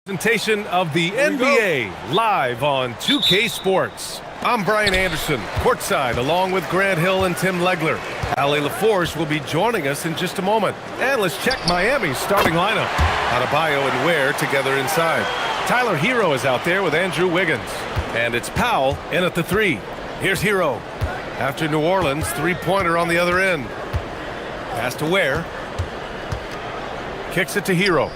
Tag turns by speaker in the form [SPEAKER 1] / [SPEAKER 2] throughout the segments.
[SPEAKER 1] Presentation of the NBA live on 2K Sports. I'm Brian Anderson, courtside, along with Grant Hill and Tim Legler. Ali LaForce will be joining us in just a moment. And let's check Miami's starting lineup. Adebayo and Ware together inside. Tyler Hero is out there with Andrew Wiggins. And it's Powell in at the three. Here's Hero. After New Orleans, three-pointer on the other end. Pass to Ware. Kicks it to Hero.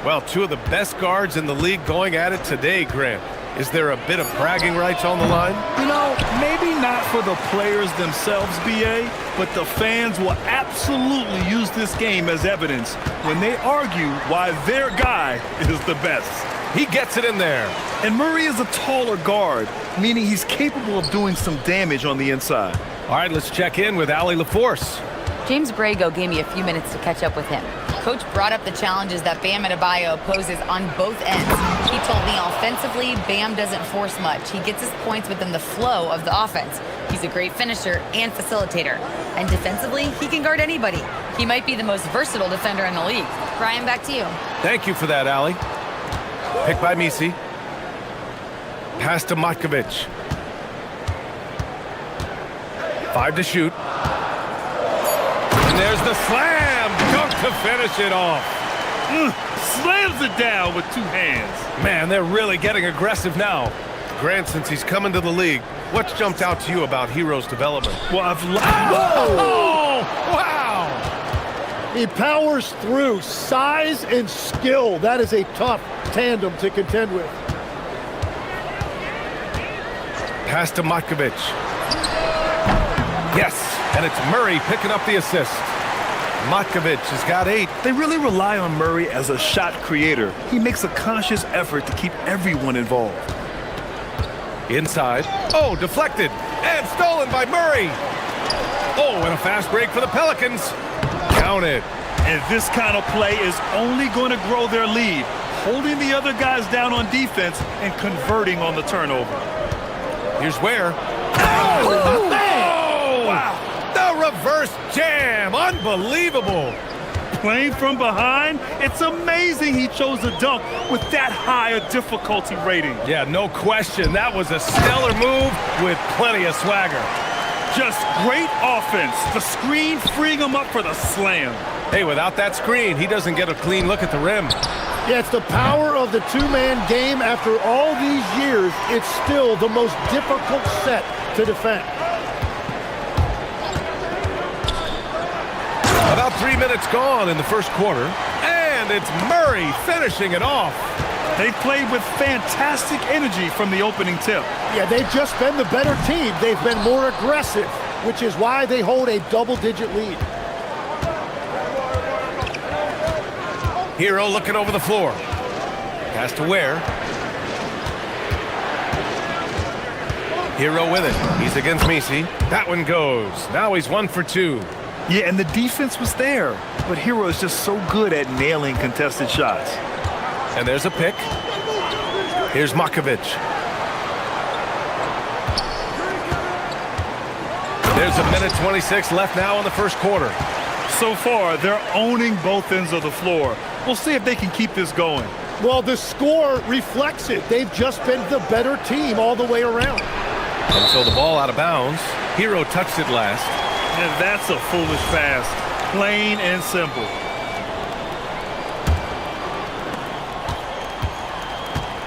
[SPEAKER 1] Well, two of the best guards in the league going at it today, Grant. Is there a bit of bragging rights on the line?
[SPEAKER 2] You know, maybe not for the players themselves, BA, but the fans will absolutely use this game as evidence when they argue why their guy is the best.
[SPEAKER 1] He gets it in there.
[SPEAKER 2] And Murray is a taller guard, meaning he's capable of doing some damage on the inside.
[SPEAKER 1] All right, let's check in with Ali LaForce.
[SPEAKER 3] James Brago gave me a few minutes to catch up with him. Coach brought up the challenges that Bam Adebayo poses on both ends. He told me offensively, Bam doesn't force much. He gets his points within the flow of the offense. He's a great finisher and facilitator. And defensively, he can guard anybody. He might be the most versatile defender in the league. Brian, back to you.
[SPEAKER 1] Thank you for that, Ali. Pick by Misi. Pass to Matkovic. 5 to shoot. And there's the slam! Dunk to finish it off.
[SPEAKER 2] Slams it down with two hands.
[SPEAKER 1] Man, they're really getting aggressive now. Grant, since he's come into the league, what's jumped out to you about Hero's development?
[SPEAKER 2] Well, I've
[SPEAKER 1] Oh! Wow!
[SPEAKER 4] He powers through. Size and skill. That is a tough tandem to contend with.
[SPEAKER 1] Pass to Matkovic. Yes, and it's Murray picking up the assist. Matkovic has got 8.
[SPEAKER 2] They really rely on Murray as a shot creator. He makes a conscious effort to keep everyone involved.
[SPEAKER 1] Inside. Oh, deflected. And stolen by Murray. Oh, and a fast break for the Pelicans. Count it.
[SPEAKER 2] And this kind of play is only going to grow their lead, holding the other guys down on defense and converting on the turnover.
[SPEAKER 1] Here's Ware. Oh, man!
[SPEAKER 2] Wow.
[SPEAKER 1] The reverse jam. Unbelievable.
[SPEAKER 2] Playing from behind, it's amazing he chose a dunk with that high a difficulty rating.
[SPEAKER 1] Yeah, no question. That was a stellar move with plenty of swagger.
[SPEAKER 2] Just great offense. The screen freeing him up for the slam.
[SPEAKER 1] Hey, without that screen, he doesn't get a clean look at the rim.
[SPEAKER 4] Yeah, it's the power of the two-man game. After all these years, it's still the most difficult set to defend.
[SPEAKER 1] About 3 minutes gone in the first quarter, and it's Murray finishing it off.
[SPEAKER 2] They played with fantastic energy from the opening tip.
[SPEAKER 4] Yeah, they've just been the better team. They've been more aggressive, which is why they hold a double-digit lead.
[SPEAKER 1] Hero looking over the floor. Pass to Ware. Hero with it. He's against Misi. That one goes. Now he's 1 for 2.
[SPEAKER 2] Yeah, and the defense was there, but Hero is just so good at nailing contested shots.
[SPEAKER 1] And there's a pick. Here's Matkovic. There's a minute 26 left now in the first quarter.
[SPEAKER 2] So far, they're owning both ends of the floor. We'll see if they can keep this going.
[SPEAKER 4] Well, the score reflects it. They've just been the better team all the way around.
[SPEAKER 1] And so the ball out of bounds. Hero touched it last.
[SPEAKER 2] And that's a foolish pass. Plain and simple.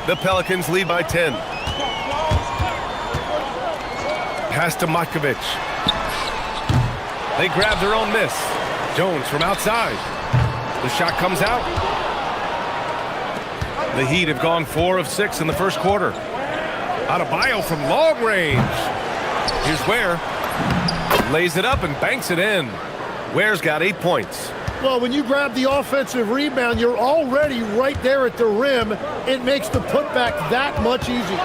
[SPEAKER 1] The Pelicans lead by 10. Pass to Matkovic. They grab their own miss. Jones from outside. The shot comes out. The Heat have gone 4 of 6 in the first quarter. Adebayo from long range. Here's Ware. Lays it up and banks it in. Ware's got 8 points.
[SPEAKER 4] Well, when you grab the offensive rebound, you're already right there at the rim. It makes the putback that much easier.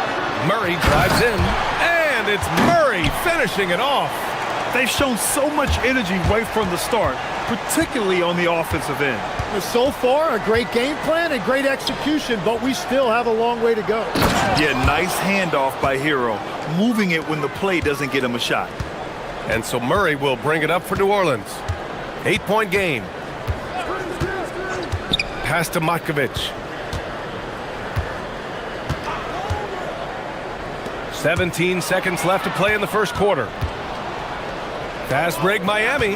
[SPEAKER 1] Murray drives in, and it's Murray finishing it off.
[SPEAKER 2] They've shown so much energy right from the start, particularly on the offensive end.
[SPEAKER 4] So far, a great game plan and great execution, but we still have a long way to go.
[SPEAKER 2] Yeah, nice handoff by Hero, moving it when the play doesn't get him a shot.
[SPEAKER 1] And so Murray will bring it up for New Orleans. 8-point game. Pass to Matkovic. 17 seconds left to play in the first quarter. Fast break, Miami.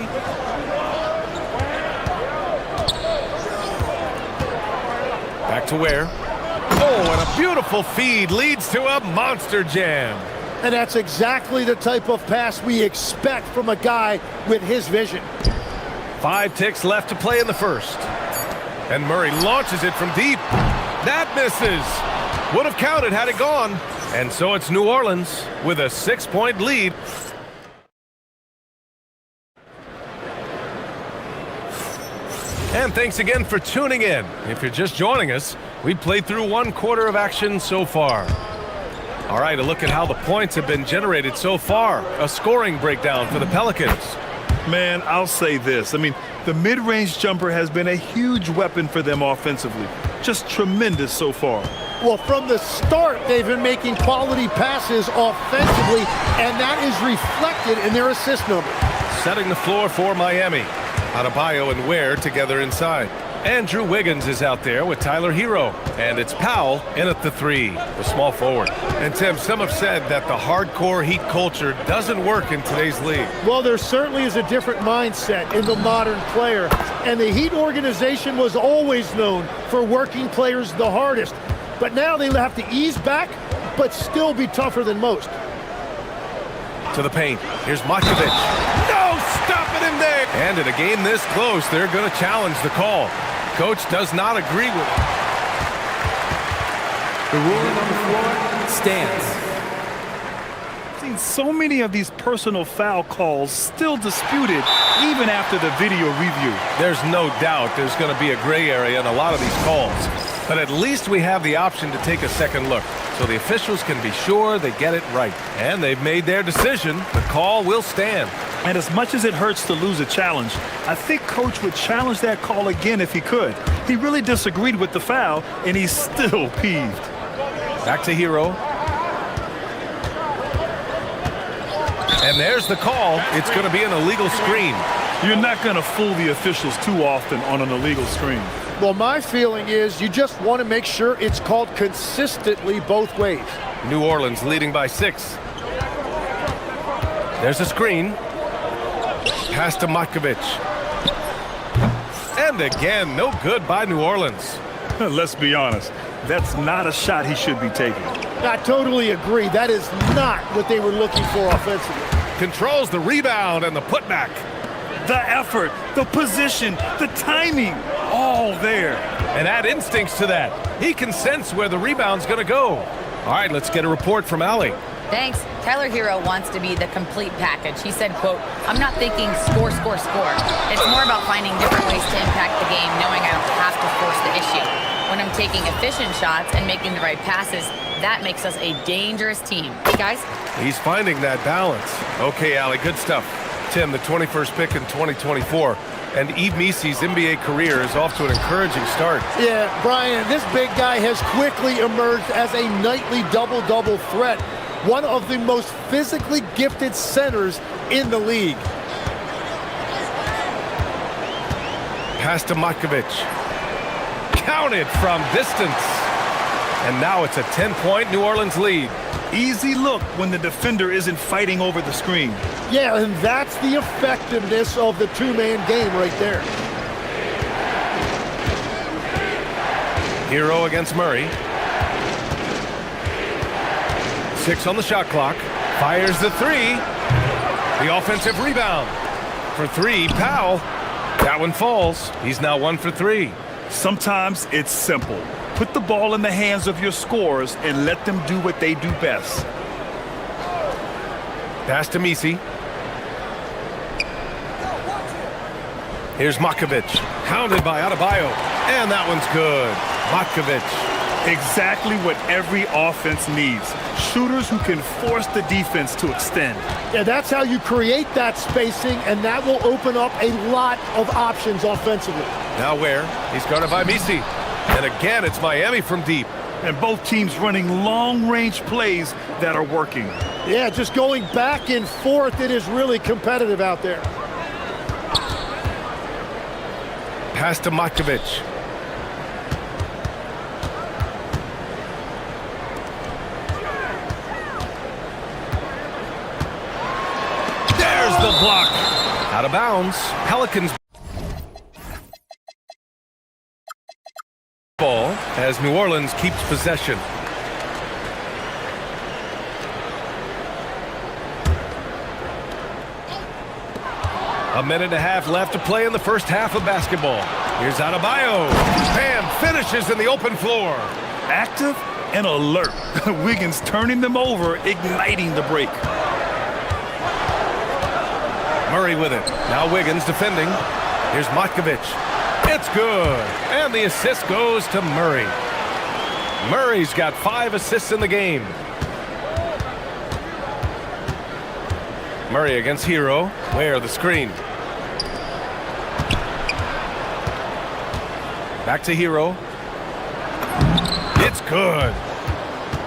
[SPEAKER 1] Back to Ware. Oh, and a beautiful feed leads to a monster jam.
[SPEAKER 4] And that's exactly the type of pass we expect from a guy with his vision.
[SPEAKER 1] 5 ticks left to play in the first. And Murray launches it from deep. That misses. Would have counted had it gone. And so it's New Orleans with a 6-point lead. And thanks again for tuning in. If you're just joining us, we've played through 1 quarter of action so far. All right, a look at how the points have been generated so far. A scoring breakdown for the Pelicans.
[SPEAKER 2] Man, I'll say this. I mean, the mid-range jumper has been a huge weapon for them offensively. Just tremendous so far.
[SPEAKER 4] Well, from the start, they've been making quality passes offensively, and that is reflected in their assist number.
[SPEAKER 1] Setting the floor for Miami. Adebayo and Ware together inside. Andrew Wiggins is out there with Tyler Hero. And it's Powell in at the 3, the small forward. And Tim, some have said that the hardcore Heat culture doesn't work in today's league.
[SPEAKER 4] Well, there certainly is a different mindset in the modern player. And the Heat organization was always known for working players the hardest. But now they have to ease back, but still be tougher than most.
[SPEAKER 1] To the paint. Here's Matkovic. No, stopping him there. And in a game this close, they're going to challenge the call. Coach does not agree with it.
[SPEAKER 5] The ruling on the floor stands.
[SPEAKER 2] I've seen so many of these personal foul calls still disputed even after the video review.
[SPEAKER 1] There's no doubt there's going to be a gray area in a lot of these calls. But at least we have the option to take a second look, so the officials can be sure they get it right. And they've made their decision. The call will stand.
[SPEAKER 2] And as much as it hurts to lose a challenge, I think Coach would challenge that call again if he could. He really disagreed with the foul, and he's still peeved.
[SPEAKER 1] Back to Hero. And there's the call. It's going to be an illegal screen.
[SPEAKER 2] You're not going to fool the officials too often on an illegal screen.
[SPEAKER 4] Well, my feeling is you just want to make sure it's called consistently both ways.
[SPEAKER 1] New Orleans leading by 6. There's a screen. Pass to Matkovic. And again, no good by New Orleans.
[SPEAKER 2] Let's be honest. That's not a shot he should be taking.
[SPEAKER 4] I totally agree. That is not what they were looking for offensively.
[SPEAKER 1] Controls the rebound and the putback.
[SPEAKER 2] The effort, the position, the timing, all there.
[SPEAKER 1] And add instincts to that. He can sense where the rebound's going to go. All right, let's get a report from Allie.
[SPEAKER 3] Thanks. Tyler Hero wants to be the complete package. He said, quote, "I'm not thinking score, score, score. It's more about finding different ways to impact the game, knowing I don't have to force the issue. When I'm taking efficient shots and making the right passes, that makes us a dangerous team." Hey, guys.
[SPEAKER 1] He's finding that balance. Okay, Allie, good stuff. Tim, the 21st pick in 2024, and Yves Missy's NBA career is off to an encouraging start.
[SPEAKER 4] Yeah, Brian, this big guy has quickly emerged as a nightly double-double threat. One of the most physically gifted centers in the league.
[SPEAKER 1] Pass to Matkovic. Counted from distance. And now it's a 10-point New Orleans lead.
[SPEAKER 2] Easy look when the defender isn't fighting over the screen.
[SPEAKER 4] Yeah, and that's the effectiveness of the two-man game right there.
[SPEAKER 1] Hero against Murray. 6 on the shot clock. Fires the 3. The offensive rebound. For 3, Powell. That one falls. He's now 1 for 3.
[SPEAKER 2] Sometimes it's simple. Put the ball in the hands of your scorers and let them do what they do best.
[SPEAKER 1] Pass to Misi. Here's Matkovic. Hounded by Adebayo. And that one's good. Matkovic.
[SPEAKER 2] Exactly what every offense needs. Shooters who can force the defense to extend.
[SPEAKER 4] Yeah, that's how you create that spacing, and that will open up a lot of options offensively.
[SPEAKER 1] Now Ware? He's guarded by Misi. And again, it's Miami from deep.
[SPEAKER 2] And both teams running long-range plays that are working.
[SPEAKER 4] Yeah, just going back and forth, it is really competitive out there.
[SPEAKER 1] Pass to Matkovic. the block. Out of bounds. Pelicans ball as New Orleans keeps possession. A minute and a half left to play in the first half of basketball. Here's Adebayo. Bam! Finishes in the open floor.
[SPEAKER 2] Active and alert. Wiggins turning them over, igniting the break.
[SPEAKER 1] Murray with it. Now Wiggins defending. Here's Matkovic. It's good. And the assist goes to Murray. Murray's got 5 assists in the game. Murray against Hero. Where the screen. Back to Hero. It's good.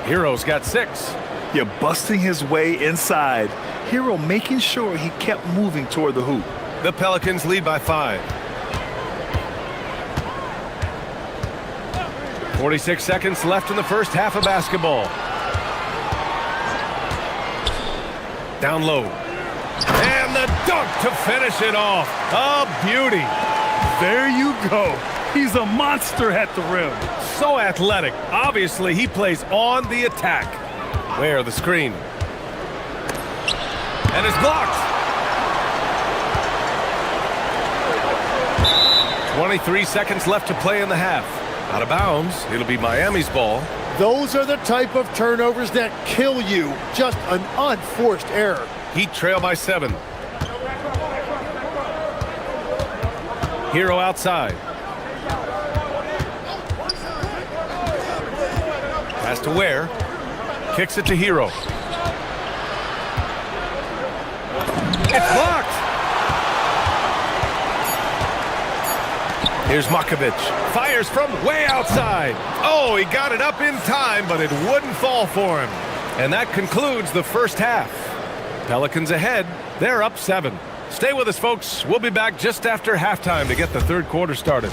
[SPEAKER 1] Hero's got 6.
[SPEAKER 2] You're busting his way inside. Hero making sure he kept moving toward the hoop.
[SPEAKER 1] The Pelicans lead by 5. 46 seconds left in the first half of basketball. Down low. And the dunk to finish it off. A beauty.
[SPEAKER 2] There you go. He's a monster at the rim.
[SPEAKER 1] So athletic. Obviously, he plays on the attack. Where the screen. And it's blocked. 23 seconds left to play in the half. Out of bounds. It'll be Miami's ball.
[SPEAKER 4] Those are the type of turnovers that kill you. Just an unforced error.
[SPEAKER 1] Heat trail by 7. Hero outside. Pass to Ware. Kicks it to Hero. It's blocked. Here's Matkovic. Fires from way outside. Oh, he got it up in time, but it wouldn't fall for him. And that concludes the first half. Pelicans ahead. They're up 7. Stay with us, folks. We'll be back just after halftime to get the third quarter started.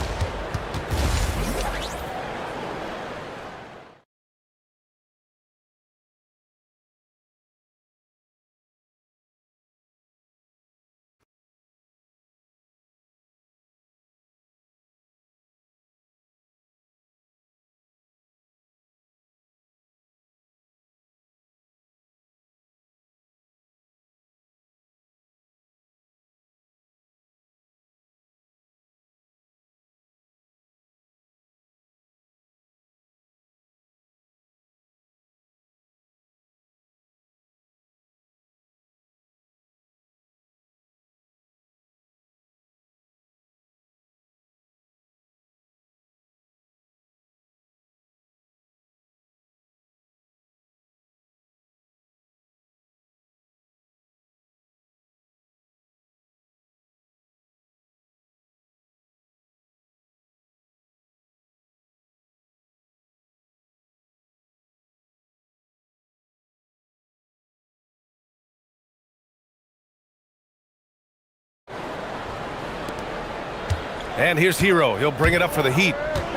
[SPEAKER 1] And here's Hero. He'll bring it up for the Heat.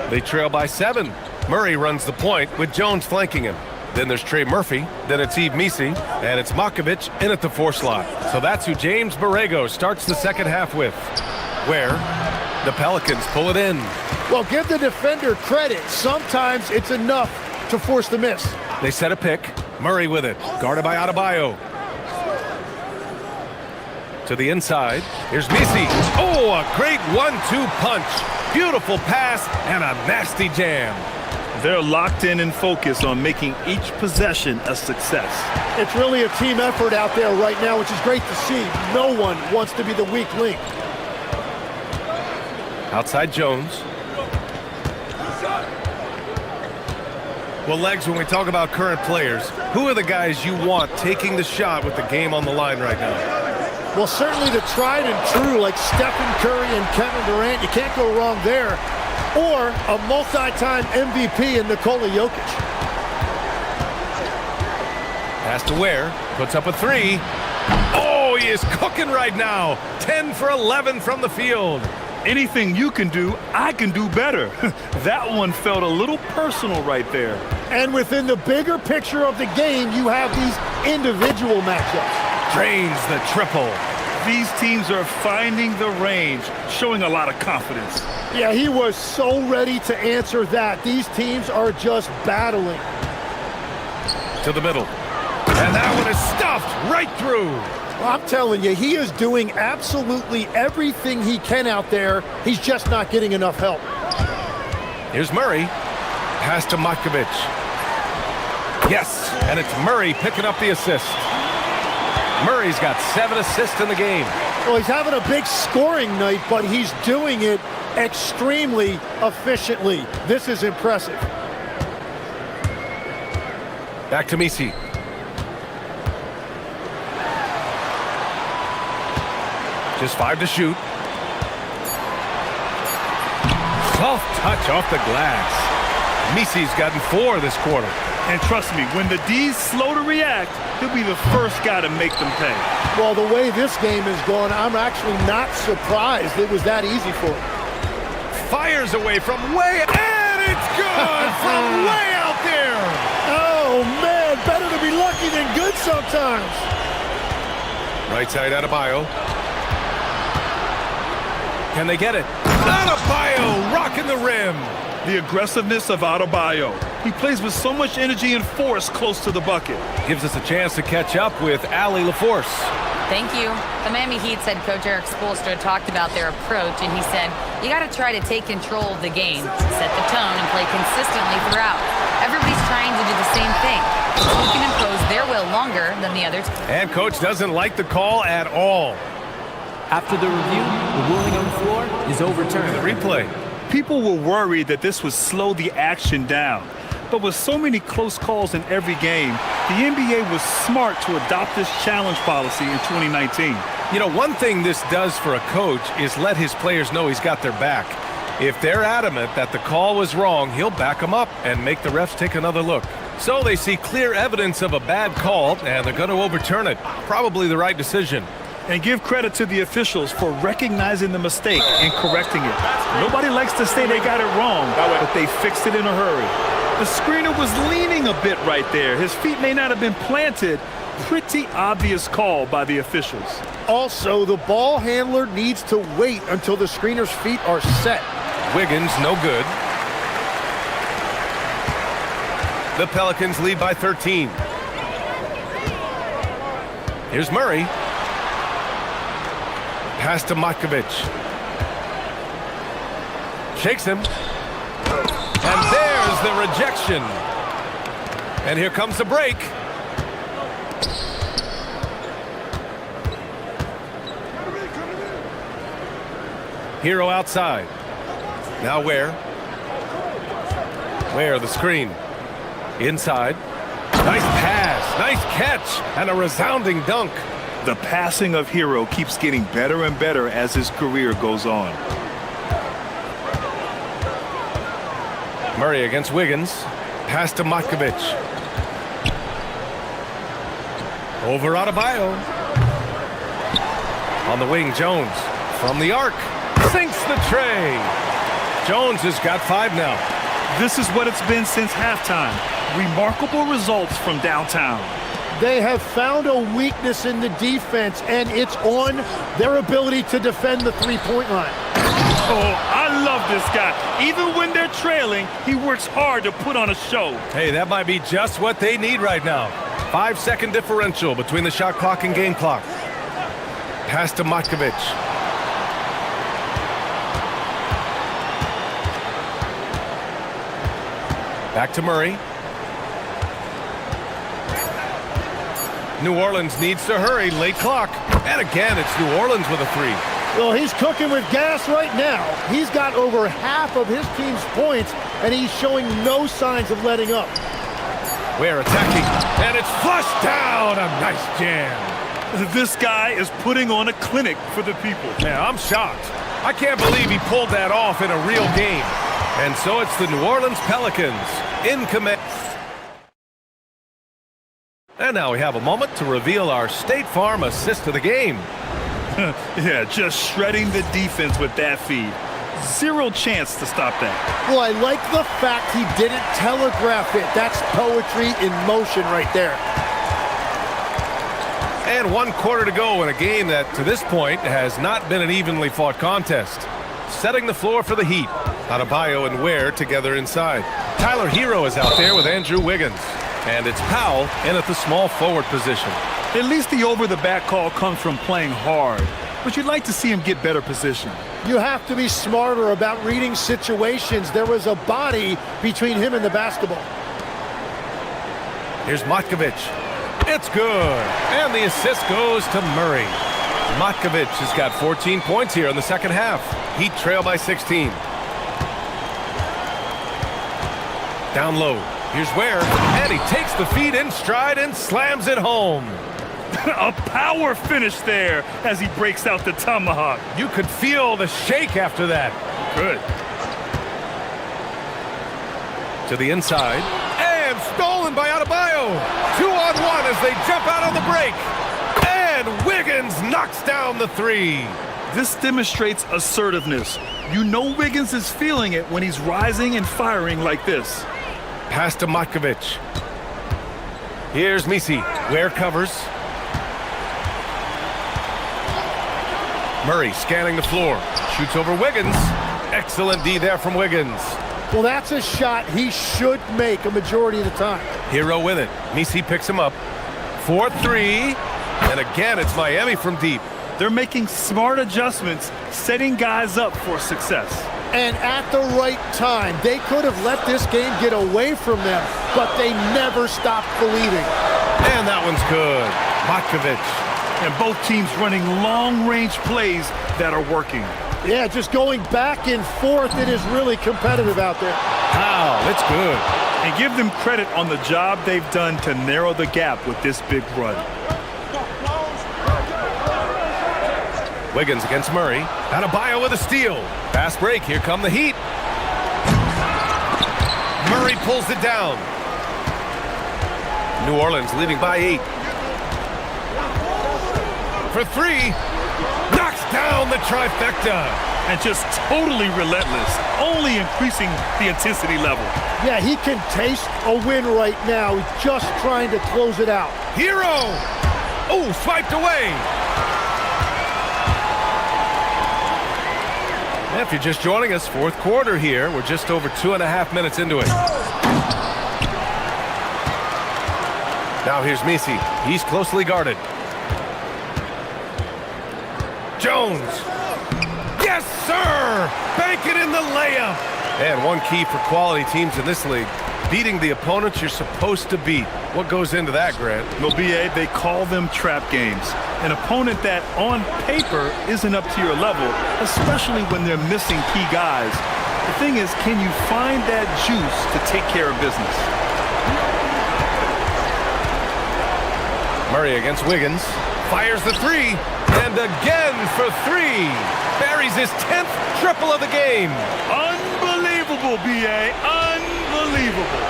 [SPEAKER 1] They trail by 7. Murray runs the point with Jones flanking him. Then there's Trey Murphy. Then it's Yves Missi. And it's Matkovic in at the 4 slot. So that's who James Borrego starts the second half with. Where the Pelicans pull it in.
[SPEAKER 4] Well, give the defender credit. Sometimes it's enough to force the miss.
[SPEAKER 1] They set a pick. Murray with it. Guarded by Adebayo. To the inside. Here's Missi. Oh, a great 1-2 punch. Beautiful pass and a nasty jam.
[SPEAKER 2] They're locked in and focused on making each possession a success.
[SPEAKER 4] It's really a team effort out there right now, which is great to see. No one wants to be the weak link.
[SPEAKER 1] Outside Jones. Well, Legs, when we talk about current players, who are the guys you want taking the shot with the game on the line right now?
[SPEAKER 4] Well, certainly the tried and true, like Stephen Curry and Kevin Durant. You can't go wrong there. Or a multi-time MVP in Nikola Jokic.
[SPEAKER 1] Pass to Ware. Puts up a 3. Oh, he is cooking right now. 10 for 11 from the field.
[SPEAKER 2] Anything you can do, I can do better. That one felt a little personal right there.
[SPEAKER 4] And within the bigger picture of the game, you have these individual matchups.
[SPEAKER 1] Drains the triple.
[SPEAKER 2] These teams are finding the range, showing a lot of confidence.
[SPEAKER 4] Yeah, he was so ready to answer that. These teams are just battling.
[SPEAKER 1] To the middle. And that one is stuffed right through.
[SPEAKER 4] I'm telling you, he is doing absolutely everything he can out there. He's just not getting enough help.
[SPEAKER 1] Here's Murray. Pass to Matkovic. Yes, and it's Murray picking up the assist. Murray's got 7 assists in the game.
[SPEAKER 4] Well, he's having a big scoring night, but he's doing it extremely efficiently. This is impressive.
[SPEAKER 1] Back to Misi. Just 5 to shoot. Soft touch off the glass. Misi's gotten 4 this quarter.
[SPEAKER 2] And trust me, when the D's slow to react, he'll be the first guy to make them pay.
[SPEAKER 4] Well, the way this game is going, I'm actually not surprised it was that easy for him.
[SPEAKER 1] Fires away from way, and it's good from way out there.
[SPEAKER 4] Oh, man, better to be lucky than good sometimes.
[SPEAKER 1] Right side Adebayo. Can they get it? Adebayo rocking the rim.
[SPEAKER 2] The aggressiveness of Adebayo. He plays with so much energy and force close to the bucket.
[SPEAKER 1] Gives us a chance to catch up with Allie LaForce.
[SPEAKER 3] Thank you. The Miami Heat's head coach Eric Spoelstra talked about their approach, and he said, you got to try to take control of the game, set the tone, and play consistently throughout. Everybody's trying to do the same thing. We can impose their will longer than the others.
[SPEAKER 1] And coach doesn't like the call at all.
[SPEAKER 5] After the review, the ruling on the floor is overturned.
[SPEAKER 1] The replay.
[SPEAKER 2] People were worried that this would slow the action down. But with so many close calls in every game, the NBA was smart to adopt this challenge policy in 2019.
[SPEAKER 1] You know, one thing this does for a coach is let his players know he's got their back. If they're adamant that the call was wrong, he'll back them up and make the refs take another look. So they see clear evidence of a bad call, and they're going to overturn it. Probably the right decision.
[SPEAKER 2] And give credit to the officials for recognizing the mistake and correcting it. Nobody likes to say they got it wrong, but they fixed it in a hurry. The screener was leaning a bit right there. His feet may not have been planted. Pretty obvious call by the officials.
[SPEAKER 4] Also, the ball handler needs to wait until the screener's feet are set.
[SPEAKER 1] Wiggins, no good. The Pelicans lead by 13. Here's Murray. Pass to Matkovic. Shakes him. And there's the rejection. And here comes the break. Hero outside. Now Ware. Ware, the screen. Inside. Nice pass. Nice catch. And a resounding dunk.
[SPEAKER 2] The passing of Hero keeps getting better and better as his career goes on.
[SPEAKER 1] Murray against Wiggins. Pass to Matkovic. Over Adebayo. On the wing, Jones. From the arc. Sinks the tray. Jones has got 5 now.
[SPEAKER 2] This is what it's been since halftime. Remarkable results from downtown.
[SPEAKER 4] They have found a weakness in the defense, and it's on their ability to defend the three-point line.
[SPEAKER 2] Oh, I love this guy. Even when they're trailing, he works hard to put on a show.
[SPEAKER 1] Hey, that might be just what they need right now. 5-second differential between the shot clock and game clock. Pass to Matkovic. Back to Murray. New Orleans needs to hurry, late clock. And again, it's New Orleans with a 3.
[SPEAKER 4] Well, he's cooking with gas right now. He's got over half of his team's points, and he's showing no signs of letting up.
[SPEAKER 1] We're attacking, and it's flushed down. A nice jam.
[SPEAKER 2] This guy is putting on a clinic for the people.
[SPEAKER 1] Yeah, I'm shocked. I can't believe he pulled that off in a real game. And so it's the New Orleans Pelicans in command. And now we have a moment to reveal our State Farm assist of the game.
[SPEAKER 2] Yeah, just shredding the defense with that feed. Zero chance to stop that.
[SPEAKER 4] Well, I like the fact he didn't telegraph it. That's poetry in motion right there.
[SPEAKER 1] And 1 quarter to go in a game that, to this point, has not been an evenly fought contest. Setting the floor for the Heat. Adebayo and Ware together inside. Tyler Hero is out there with Andrew Wiggins. And it's Powell in at the small forward position.
[SPEAKER 2] At least the over-the-back call comes from playing hard, but you'd like to see him get better position.
[SPEAKER 4] You have to be smarter about reading situations. There was a body between him and the basketball.
[SPEAKER 1] Here's Matkovic. It's good. And the assist goes to Murray. Matkovic has got 14 points here in the second half. Heat trail by 16. Down low. Here's Ware. And he takes the feed in stride and slams it home.
[SPEAKER 2] A power finish there as he breaks out the tomahawk.
[SPEAKER 1] You could feel the shake after that.
[SPEAKER 2] Good.
[SPEAKER 1] To the inside. And stolen by Adebayo. 2-on-1 as they jump out on the break. And Wiggins knocks down the three.
[SPEAKER 2] This demonstrates assertiveness. You know Wiggins is feeling it when he's rising and firing like this.
[SPEAKER 1] Pass to Matkovic. Here's Misi. Ware covers. Murray scanning the floor. Shoots over Wiggins. Excellent D there from Wiggins.
[SPEAKER 4] Well, that's a shot he should make a majority of the time.
[SPEAKER 1] Hero with it. Misi picks him up. 4-3. And again, it's Miami from deep.
[SPEAKER 2] They're making smart adjustments, setting guys up for success.
[SPEAKER 4] And at the right time, they could have let this game get away from them, but they never stopped believing.
[SPEAKER 1] And that one's good. Matkovic.
[SPEAKER 2] And both teams running long-range plays that are working.
[SPEAKER 4] Yeah, just going back and forth, it is really competitive out there.
[SPEAKER 1] Wow, it's good.
[SPEAKER 2] And give them credit on the job they've done to narrow the gap with this big run.
[SPEAKER 1] Wiggins against Murray. Adebayo with a steal. Fast break. Here come the Heat. Murray pulls it down. New Orleans leading by 8. For 3. Knocks down the trifecta.
[SPEAKER 2] And just totally relentless, only increasing the intensity level.
[SPEAKER 4] Yeah, he can taste a win right now. He's just trying to close it out.
[SPEAKER 1] Hero! Oh, swiped away. If you're just joining us, fourth quarter here. We're just over 2.5 minutes into it. Now here's Misi. He's closely guarded. Jones. Yes, sir! Bank it in the layup. And one key for quality teams in this league, beating the opponents you're supposed to beat. What goes into that, Grant?
[SPEAKER 2] Well, BA, they call them trap games. An opponent that, on paper, isn't up to your level, especially when they're missing key guys. The thing is, can you find that juice to take care of business?
[SPEAKER 1] Murray against Wiggins. Fires the 3. And again for 3. Buries his 10th triple of the game.
[SPEAKER 2] Unbelievable, BA. Unbelievable.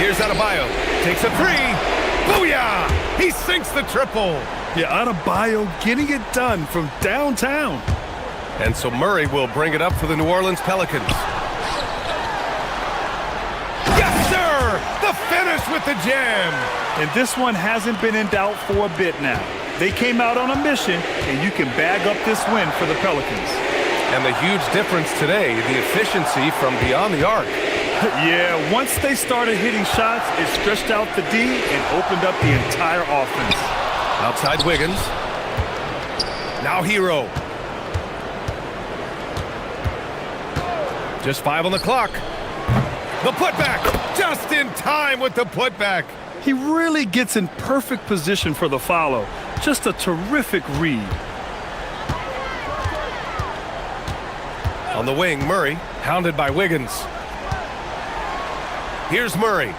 [SPEAKER 1] Here's Adebayo. Takes a 3. Booyah! He sinks the triple.
[SPEAKER 2] Yeah, Adebayo getting it done from downtown.
[SPEAKER 1] And so Murray will bring it up for the New Orleans Pelicans. Yes, sir! The finish with the jam.
[SPEAKER 2] And this one hasn't been in doubt for a bit now. They came out on a mission, and you can bag up this win for the Pelicans.
[SPEAKER 1] And the huge difference today, the efficiency from beyond the arc.
[SPEAKER 2] Yeah, once they started hitting shots, it stretched out the D and opened up the entire offense.
[SPEAKER 1] Outside Wiggins. Now Hero. Just 5 on the clock. The putback. Just in time with the putback.
[SPEAKER 2] He really gets in perfect position for the follow. Just a terrific read.
[SPEAKER 1] On the wing, Murray, hounded by Wiggins. Here's Murray.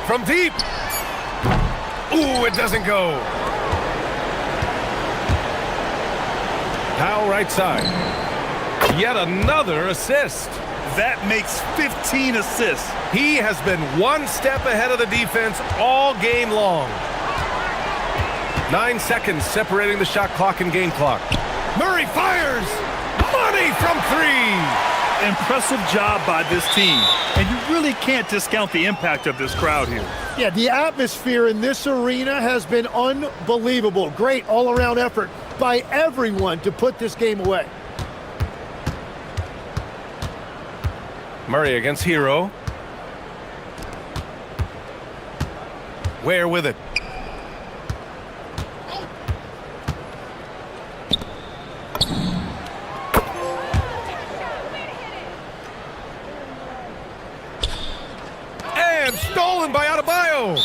[SPEAKER 1] From deep. Ooh, it doesn't go. Powell right side. Yet another assist.
[SPEAKER 2] That makes 15 assists.
[SPEAKER 1] He has been one step ahead of the defense all game long. 9 seconds separating the shot clock and game clock. Murray fires! Money from 3!
[SPEAKER 2] Impressive job by this team. And you really can't discount the impact of this crowd here.
[SPEAKER 4] Yeah, the atmosphere in this arena has been unbelievable. Great all-around effort by everyone to put this game away.
[SPEAKER 1] Murray against Hero. Ware with it. And stolen by Adebayo.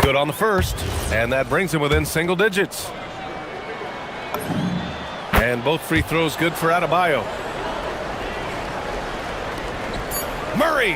[SPEAKER 1] Good on the first, and that brings him within single digits. And both free throws good for Adebayo. Murray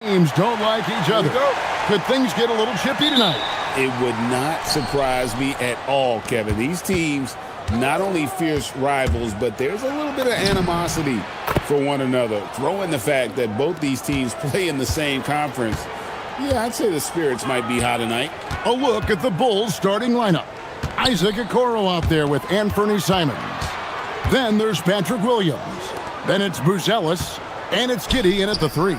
[SPEAKER 6] Teams don't like each other. Could things get a little chippy tonight?
[SPEAKER 7] It would not surprise me at all, Kevin. These teams, not only fierce rivals, but there's a little bit of animosity for one another. Throw in the fact that both these teams play in the same conference. Yeah, I'd say the spirits might be high tonight.
[SPEAKER 6] A look at the Bulls starting lineup. Isaac Okoro out there with Anthony Simons. Then there's Patrick Williams. Then it's Buzelis, and it's Giddey in at the 3.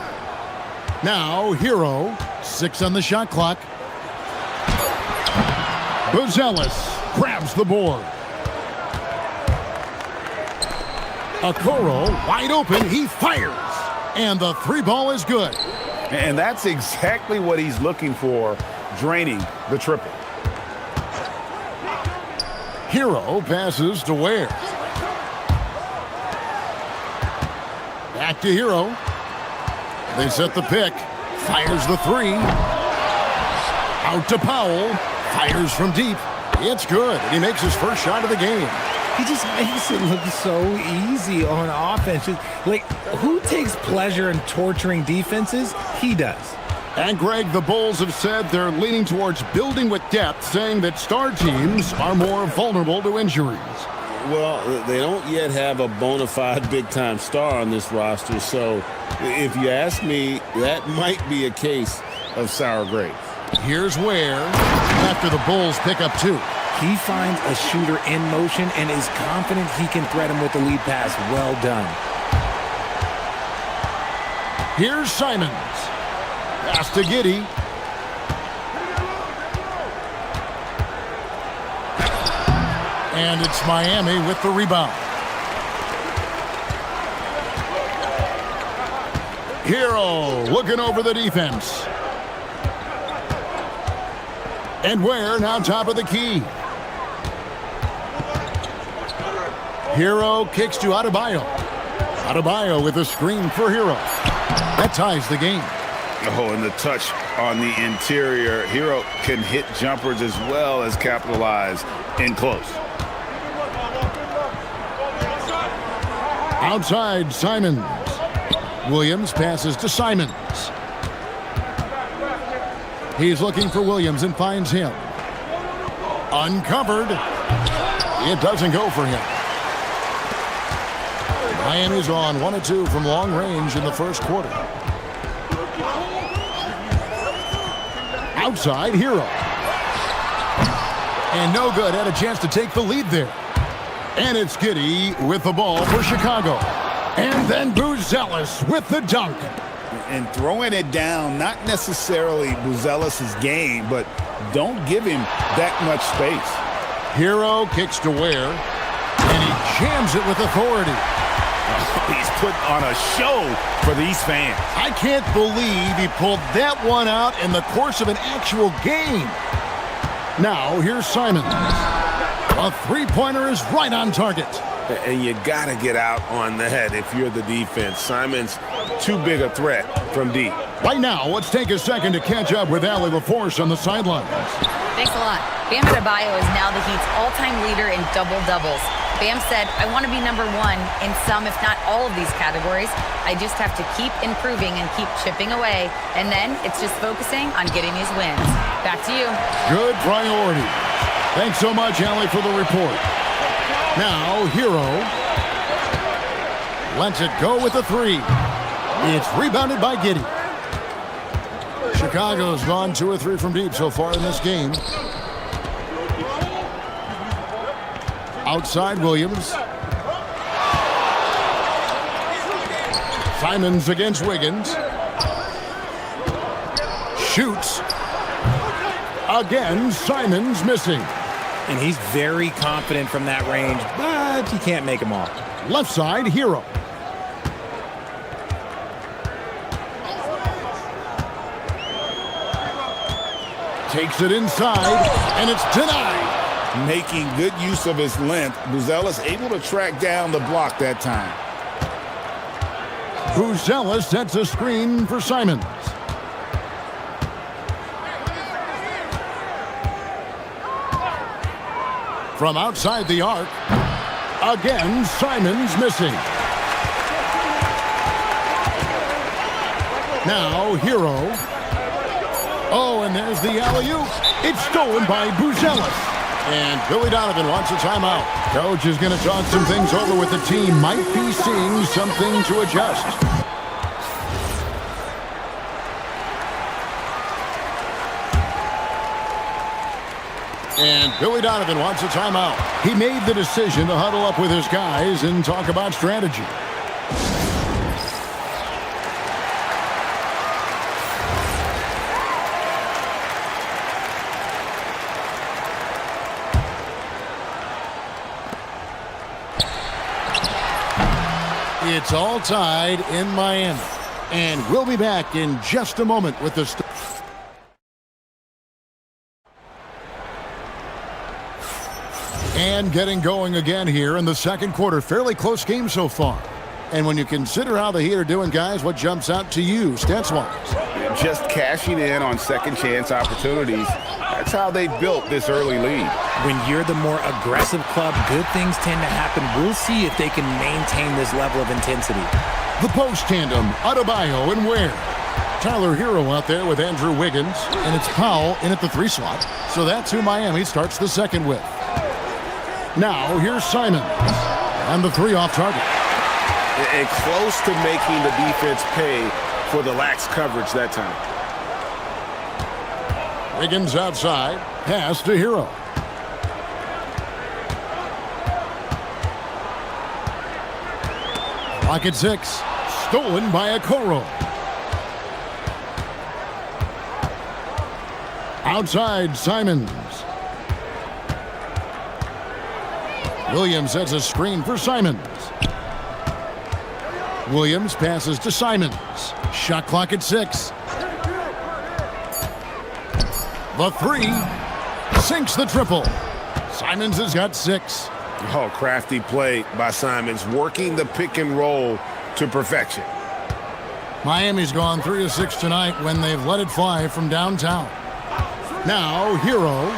[SPEAKER 6] Now, Hero, 6 on the shot clock. Buzelis grabs the board. Okoro, wide open, he fires. And the 3 ball is good.
[SPEAKER 7] And that's exactly what he's looking for, draining the triple.
[SPEAKER 6] Hero passes to Ware. Back to Hero. They set the pick. Fires the 3. Out to Powell. Fires from deep. It's good. He makes his first shot of the game.
[SPEAKER 8] He just makes it look so easy on offense. Like, who takes pleasure in torturing defenses? He does.
[SPEAKER 6] And Greg, the Bulls have said they're leaning towards building with depth, saying that star teams are more vulnerable to injuries.
[SPEAKER 7] Well, they don't yet have a bona fide big-time star on this roster, so if you ask me, that might be a case of sour grapes.
[SPEAKER 6] Here's Ware after the Bulls pick up 2.
[SPEAKER 8] He finds a shooter in motion and is confident he can thread him with the lead pass. Well done.
[SPEAKER 6] Here's Simons. Pass to Giddey. And it's Miami with the rebound. Hero looking over the defense. And Ware now top of the key. Hero kicks to Adebayo. Adebayo with a screen for Hero. That ties the game.
[SPEAKER 7] Oh, and the touch on the interior. Hero can hit jumpers as well as capitalize in close.
[SPEAKER 6] Outside, Simons. Williams passes to Simons. He's looking for Williams and finds him. Uncovered. It doesn't go for him. Miami's on 1-2 from long range in the first quarter. Outside, Hero. And no good. Had a chance to take the lead there. And it's Giddey with the ball for Chicago. And then Buzelis with the dunk.
[SPEAKER 7] And throwing it down, not necessarily Buzelis' game, but don't give him that much space.
[SPEAKER 6] Hero kicks to Ware, and he jams it with authority.
[SPEAKER 7] He's putting on a show for these fans.
[SPEAKER 6] I can't believe he pulled that one out in the course of an actual game. Now, here's Simons. A three-pointer is right on target.
[SPEAKER 1] And you got to get out on the head if you're the defense. Simons, too big a threat from deep.
[SPEAKER 6] Right now, let's take a second to catch up with Allie LaForce on the sidelines.
[SPEAKER 3] Thanks a lot. Bam Adebayo is now the Heat's all-time leader in double-doubles. Bam said, I want to be number 1 in some, if not all of these categories. I just have to keep improving and keep chipping away. And then it's just focusing on getting these wins. Back to you.
[SPEAKER 6] Good priority. Thanks so much, Allie, for the report. Now, Hero lets it go with a 3. It's rebounded by Giddey. Chicago's gone 2 or 3 from deep so far in this game. Outside, Williams. Simons against Wiggins. Shoots. Again, Simons missing.
[SPEAKER 8] And he's very confident from that range, but he can't make them all.
[SPEAKER 6] Left side, Hero. Takes it inside, and it's denied.
[SPEAKER 7] Making good use of his length, Buzelis able to track down the block that time.
[SPEAKER 6] Buzelis sets a screen for Simons. From outside the arc, again, Simons missing. Now, Hero. Oh, and there's the alley-oop. It's stolen by Buzelis. And Billy Donovan wants a timeout. Coach is going to talk some things over with the team. Might be seeing something to adjust. And Billy Donovan wants a timeout. He made the decision to huddle up with his guys and talk about strategy. It's all tied in Miami. And we'll be back in just a moment with the... And getting going again here in the second quarter. Fairly close game so far. And when you consider how the Heat are doing, guys, what jumps out to you, stats-wise?
[SPEAKER 7] Just cashing in on second chance opportunities. That's how they built this early lead.
[SPEAKER 5] When you're the more aggressive club, good things tend to happen. We'll see if they can maintain this level of intensity.
[SPEAKER 6] The post tandem, Adebayo and Ware. Tyler Hero out there with Andrew Wiggins. And it's Powell in at the 3 slot. So that's who Miami starts the second with. Now, here's Simons. And the 3 off target.
[SPEAKER 7] And close to making the defense pay for the lax coverage that time.
[SPEAKER 6] Wiggins outside. Pass to Hero. Clock at 6. Stolen by Okoro. Outside, Simons. Williams sets a screen for Simons. Williams passes to Simons. Shot clock at 6. The 3 sinks the triple. Simons has got 6.
[SPEAKER 7] Oh, crafty play by Simons, working the pick and roll to perfection.
[SPEAKER 6] Miami's gone 3 of 6 tonight when they've let it fly from downtown. Now, Hero.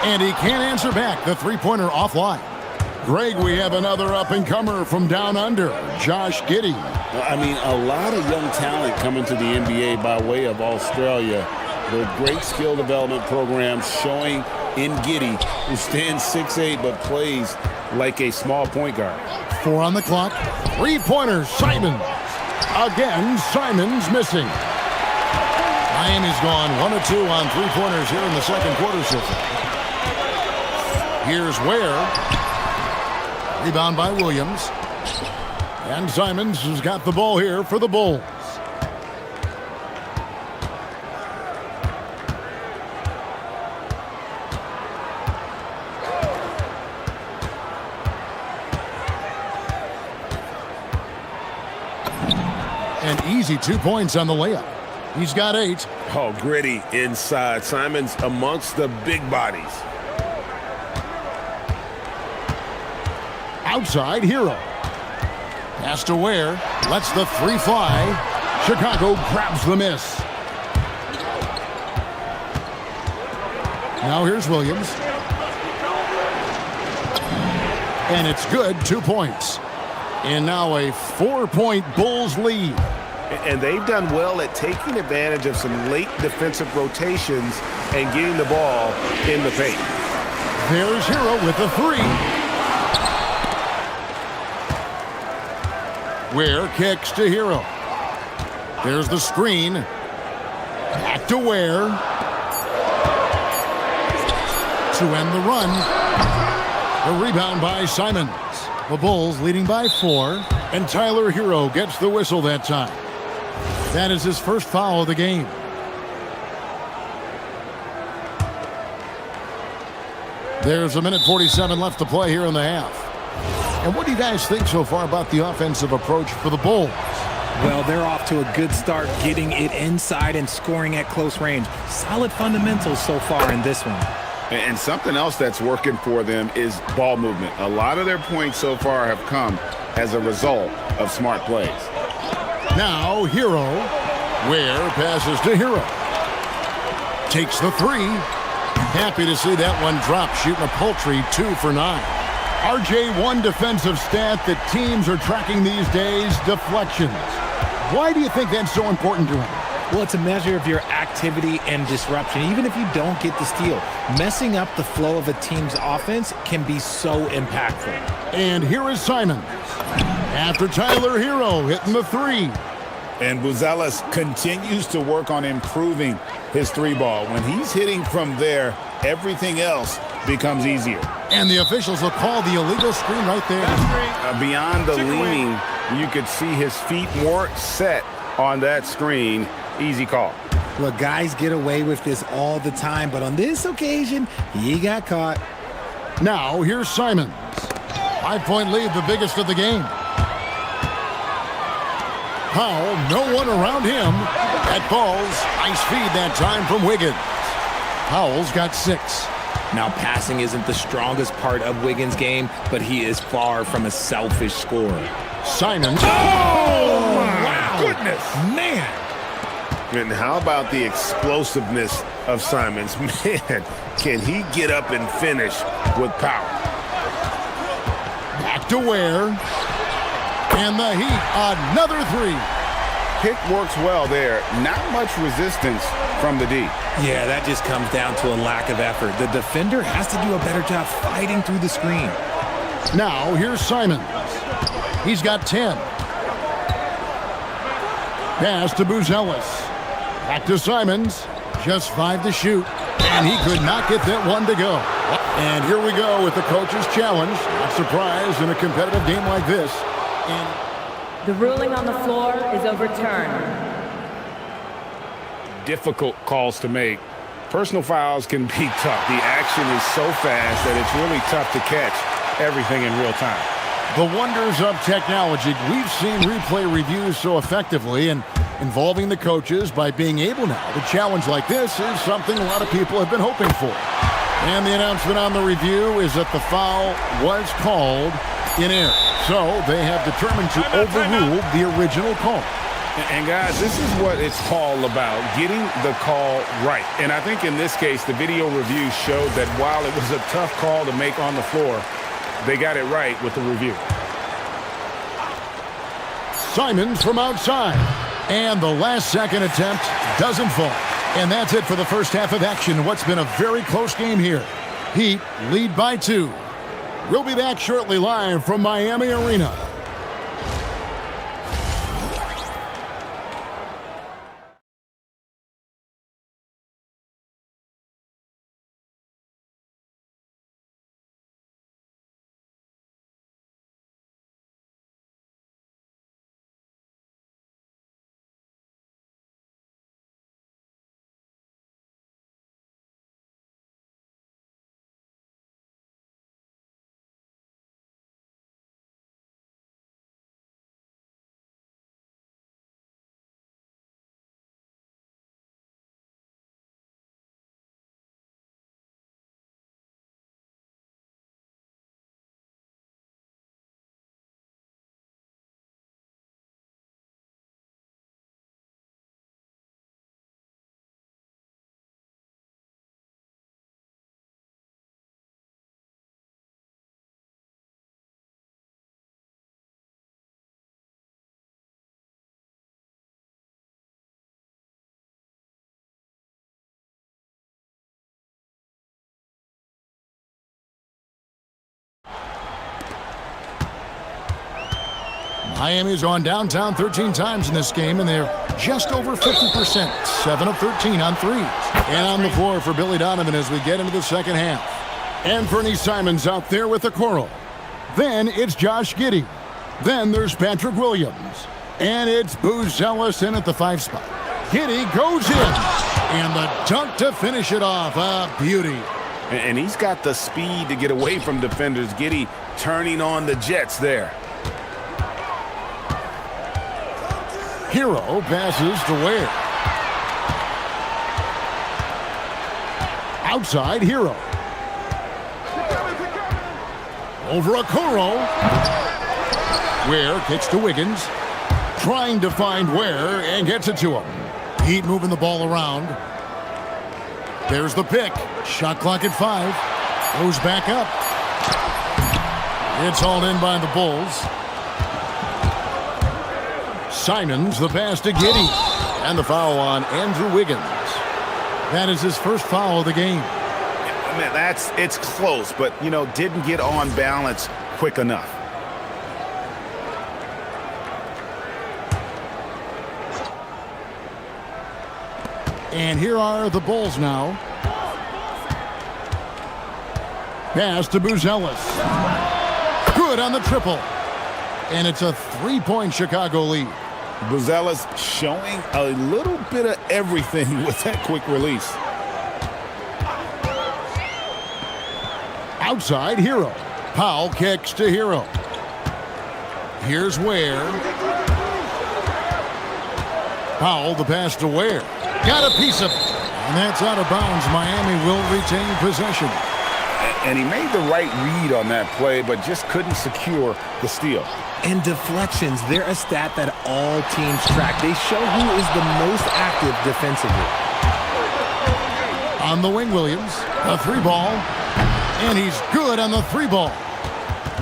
[SPEAKER 6] And he can't answer back. The 3-pointer offline. Greg, we have another up-and-comer from down under, Josh Giddey.
[SPEAKER 7] I mean, a lot of young talent coming to the NBA by way of Australia. Their great skill development programs showing in Giddey, who stands 6'8", but plays like a small point guard.
[SPEAKER 6] 4 on the clock. 3-pointer, Simons. Again, Simons missing. Miami's gone 1 of 2 on 3-pointers here in the second quarter so far. Here's Ware. Rebound by Williams. And Simons has got the ball here for the Bulls. An easy 2 points on the layup. He's got 8.
[SPEAKER 7] Oh, gritty inside. Simons amongst the big bodies.
[SPEAKER 6] Outside, Hero. Pass to Ware. Lets the 3 fly. Chicago grabs the miss. Now here's Williams. And it's good. 2 points. And now a 4-point Bulls lead.
[SPEAKER 7] And they've done well at taking advantage of some late defensive rotations and getting the ball in the paint.
[SPEAKER 6] There's Hero with the 3. Ware kicks to Hero. There's the screen. Back to Ware. To end the run. The rebound by Simons. The Bulls leading by 4. And Tyler Hero gets the whistle that time. That is his first foul of the game. There's 1:47 left to play here in the half. And what do you guys think so far about the offensive approach for the Bulls?
[SPEAKER 5] Well, they're off to a good start, getting it inside and scoring at close range. Solid fundamentals so far in this one.
[SPEAKER 7] And something else that's working for them is ball movement. A lot of their points so far have come as a result of smart plays.
[SPEAKER 6] Now, Hero. Ware passes to Hero. Takes the 3. Happy to see that one drop, shooting a paltry 2 for 9. RJ, one defensive stat that teams are tracking these days, deflections. Why do you think that's so important to him?
[SPEAKER 5] Well, it's a measure of your activity and disruption. Even if you don't get the steal, messing up the flow of a team's offense can be so impactful.
[SPEAKER 6] And here is Simons. After Tyler Hero hitting the three.
[SPEAKER 7] And Buzelis continues to work on improving his three ball. When he's hitting from there, everything else becomes easier.
[SPEAKER 6] And the officials will call the illegal screen right there.
[SPEAKER 9] Beyond the leaning, you could see his feet more set on that screen. Easy call.
[SPEAKER 8] Look, guys get away with this all the time, but on this occasion, he got caught.
[SPEAKER 6] Now, here's Simons. 5-point lead, the biggest of the game. Powell, no one around him. That ball's nice feed that time from Wiggins. Powell's got 6.
[SPEAKER 5] Now, passing isn't the strongest part of Wiggins' game, but he is far from a selfish scorer.
[SPEAKER 6] Simons.
[SPEAKER 7] Oh, my goodness.
[SPEAKER 5] Man.
[SPEAKER 9] And how about the explosiveness of Simons? Man, can he get up and finish with power?
[SPEAKER 6] Back to Ware. And the Heat, another three.
[SPEAKER 9] Pick works well there. Not much resistance from the D.
[SPEAKER 5] Yeah, that just comes down to a lack of effort. The defender has to do a better job fighting through the screen.
[SPEAKER 6] Now, here's Simons. He's got 10. Pass to Buzelis. Back to Simons. Just 5 to shoot. And he could not get that one to go. And here we go with the coach's challenge. Not surprised in a competitive game like this.
[SPEAKER 10] The ruling on the floor is overturned.
[SPEAKER 9] Difficult calls to make. Personal fouls can be tough. The action is so fast that it's really tough to catch everything in real time.
[SPEAKER 6] The wonders of technology. We've seen replay reviews so effectively, and involving the coaches by being able now to challenge like this is something a lot of people have been hoping for. And the announcement on the review is that the foul was called in error. So they have determined to overrule the original call.
[SPEAKER 9] And guys, this is what it's all about, getting the call right. And I think in this case, the video review showed that while it was a tough call to make on the floor, they got it right with the review.
[SPEAKER 6] Simons from outside. And the last second attempt doesn't fall. And that's it for the first half of action. What's been a very close game here. Heat lead by 2. We'll be back shortly live from Miami Arena. Miami's gone downtown 13 times in this game, and they're just over 50%, 7 of 13 on threes. And on the floor for Billy Donovan as we get into the second half. Anthony Simons out there with the Coral. Then it's Josh Giddey. Then there's Patrick Williams. And it's Buzelis in at the 5 spot. Giddey goes in. And the dunk to finish it off. A beauty.
[SPEAKER 9] And he's got the speed to get away from defenders. Giddey turning on the Jets there.
[SPEAKER 6] Hero passes to Ware. Outside, Hero. Over Okoro. Ware kicks to Wiggins. Trying to find Ware and gets it to him. Heat moving the ball around. There's the pick. Shot clock at 5. Goes back up. It's hauled in by the Bulls. Simons the pass to Giddey. And the foul on Andrew Wiggins. That is his first foul of the game.
[SPEAKER 9] Man, it's close, but, you know, didn't get on balance quick enough.
[SPEAKER 6] And here are the Bulls now. Pass to Buzelis. Good on the triple. And it's a 3-point Chicago lead.
[SPEAKER 7] Buzelis showing a little bit of everything with that quick release.
[SPEAKER 6] Outside, Hero. Powell kicks to Hero. Here's Ware. Powell, the pass to Ware. Got a piece of it. And that's out of bounds. Miami will retain possession.
[SPEAKER 9] And he made the right read on that play, but just couldn't secure the steal.
[SPEAKER 5] And deflections, they're a stat that all teams track. They show who is the most active defensively.
[SPEAKER 6] On the wing, Williams. A 3-ball. And he's good on the 3-ball.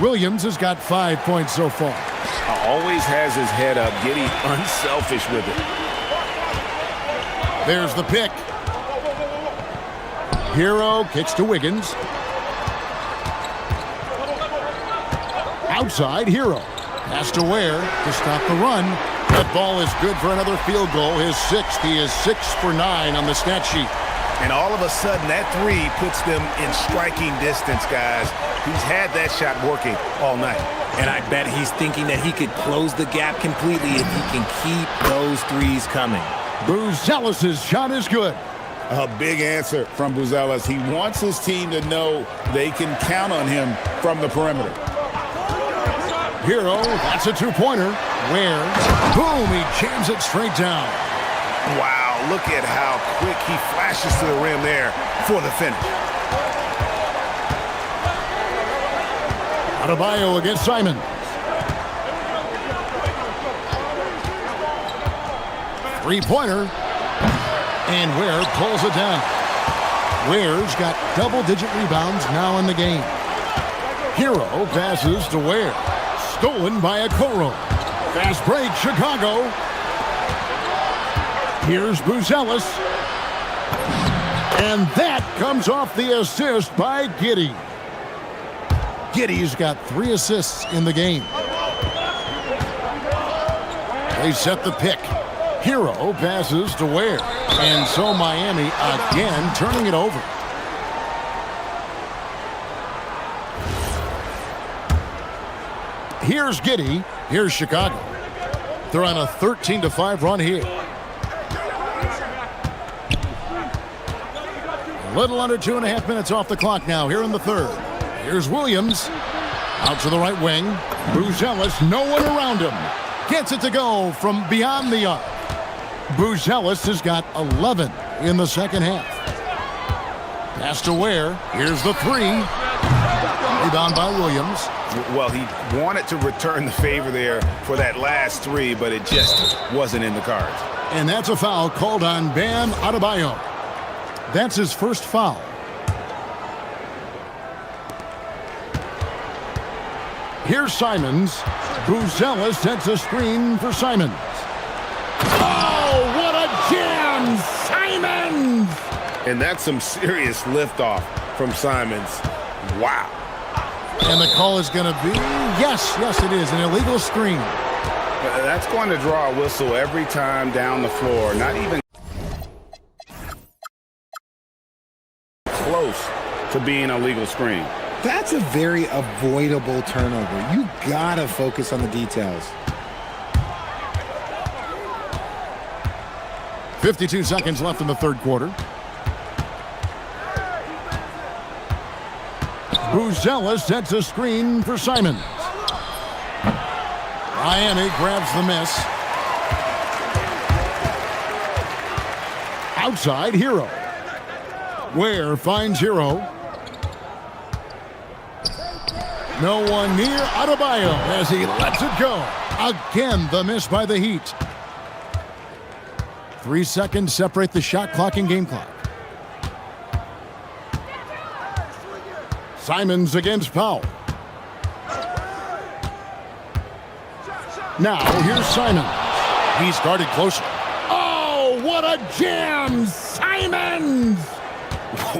[SPEAKER 6] Williams has got 5 points so far.
[SPEAKER 9] Always has his head up, getting unselfish with it.
[SPEAKER 6] There's the pick. Hero kicks to Wiggins. Outside, Hero. Pass to Ware to stop the run. That ball is good for another field goal. His 6th. He is 6 for 9 on the stat sheet.
[SPEAKER 9] And all of a sudden, that 3 puts them in striking distance, guys. He's had that shot working all night.
[SPEAKER 5] And I bet he's thinking that he could close the gap completely if he can keep those threes coming.
[SPEAKER 6] Buzelis' shot is good.
[SPEAKER 7] A big answer from Buzelis. He wants his team to know they can count on him from the perimeter.
[SPEAKER 6] Hero, that's a 2-pointer. Ware, boom, he jams it straight down.
[SPEAKER 9] Wow, look at how quick he flashes to the rim there for the finish.
[SPEAKER 6] Adebayo against Simon. Three-pointer. And Ware pulls it down. Ware's got double-digit rebounds now in the game. Hero passes to Ware. Stolen by Okoro. Fast break, Chicago. Here's Buzelis. And that comes off the assist by Giddey. Giddey's got 3 assists in the game. They set the pick. Hero passes to Ware. And so Miami again turning it over. Here's Giddey. Here's Chicago. They're on a 13-5 run here. A little under 2.5 minutes off the clock now here in the third. Here's Williams. Out to the right wing. Buzelis, no one around him. Gets it to go from beyond the arc. Buzelis has got 11 in the second half. Pass to Ware. Here's the 3. Rebound by Williams.
[SPEAKER 9] Well, he wanted to return the favor there for that last 3, but it just wasn't in the cards.
[SPEAKER 6] And that's a foul called on Bam Adebayo. That's his first foul. Here's Simons. Buzelis sets a screen for Simons. Oh, what a jam! Simons!
[SPEAKER 9] And that's some serious liftoff from Simons. Wow.
[SPEAKER 6] And the call is going to be, yes, it is, an illegal screen.
[SPEAKER 9] That's going to draw a whistle every time down the floor. Not even close to being a legal screen.
[SPEAKER 5] That's a very avoidable turnover. You gotta focus on the details.
[SPEAKER 6] 52 seconds left in the third quarter. Buzelis sets a screen for Simons. Miami grabs the miss. Outside, Hero. Ware finds Hero. No one near Adebayo as he lets it go. Again, the miss by the Heat. 3 seconds separate the shot clock and game clock. Simons against Powell. Now, here's Simons. He's guarded closer. Oh, what a jam! Simons!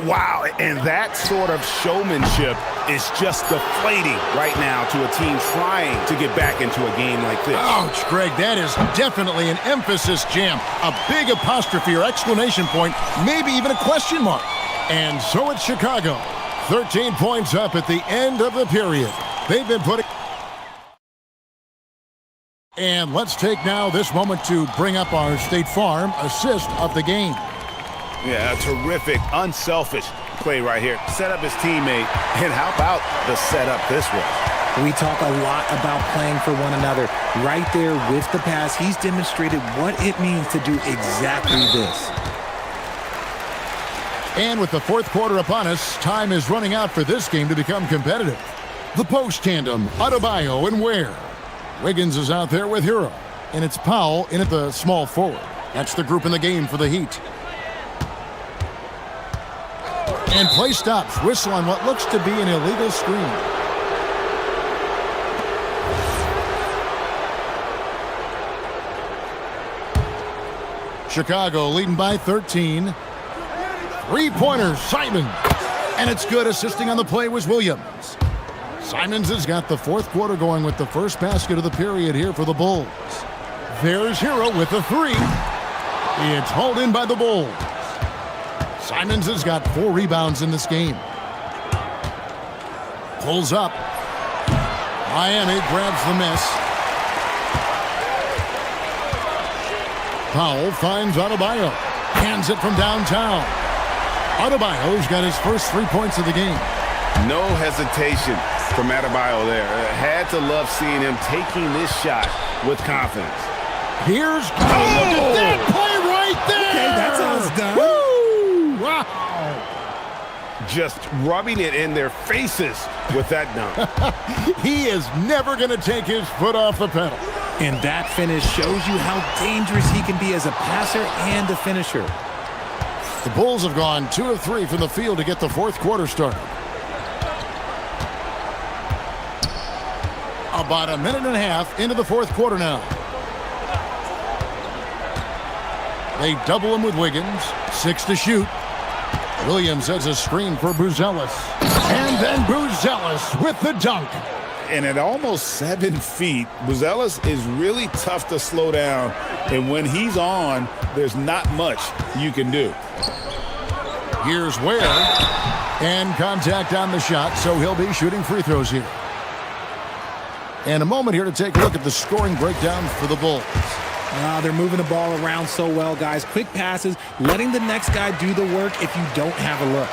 [SPEAKER 9] Wow, and that sort of showmanship is just deflating right now to a team trying to get back into a game like this.
[SPEAKER 6] Ouch, Greg, that is definitely an emphasis jam. A big apostrophe or exclamation point, maybe even a question mark. And so it's Chicago. 13 points up at the end of the period. They've been putting... And let's take now this moment to bring up our State Farm assist of the game.
[SPEAKER 9] Yeah, a terrific, unselfish play right here. Set up his teammate, and how about the setup this way?
[SPEAKER 5] We talk a lot about playing for one another. Right there with the pass, he's demonstrated what it means to do exactly this.
[SPEAKER 6] And with the fourth quarter upon us, time is running out for this game to become competitive. The post tandem, Adebayo and Ware. Wiggins is out there with Hero, and it's Powell in at the small forward. That's the group in the game for the Heat. And play stops. Whistle on what looks to be an illegal screen. Chicago leading by 13. Three-pointer, Simon. And it's good. Assisting on the play was Williams. Simons has got the fourth quarter going with the first basket of the period here for the Bulls. There's Hero with the three. It's hauled in by the Bulls. Simons has got 4 rebounds in this game. Pulls up. Miami grabs the miss. Powell finds Adebayo. Hands it from downtown. Adebayo's got his first 3 points of the game.
[SPEAKER 9] No hesitation from Adebayo there. Had to love seeing him taking this shot with confidence.
[SPEAKER 6] Here's... Oh, look at that play right there!
[SPEAKER 5] Okay, that's how it's done.
[SPEAKER 6] Woo! Wow.
[SPEAKER 9] Just rubbing it in their faces with that dunk.
[SPEAKER 6] He is never going to take his foot off the pedal.
[SPEAKER 5] And that finish shows you how dangerous he can be as a passer and a finisher.
[SPEAKER 6] The Bulls have gone 2 of 3 from the field to get the fourth quarter started. About a minute and a half into the fourth quarter now. They double him with Wiggins. 6 to shoot. Williams has a screen for Buzelis. And then Buzelis with the dunk.
[SPEAKER 9] And at almost 7 feet, Buzelis is really tough to slow down. And when he's on, there's not much you can do.
[SPEAKER 6] Here's Ware. And contact on the shot, so he'll be shooting free throws here. And a moment here to take a look at the scoring breakdown for the Bulls.
[SPEAKER 5] They're moving the ball around so well, guys. Quick passes, letting the next guy do the work if you don't have a look.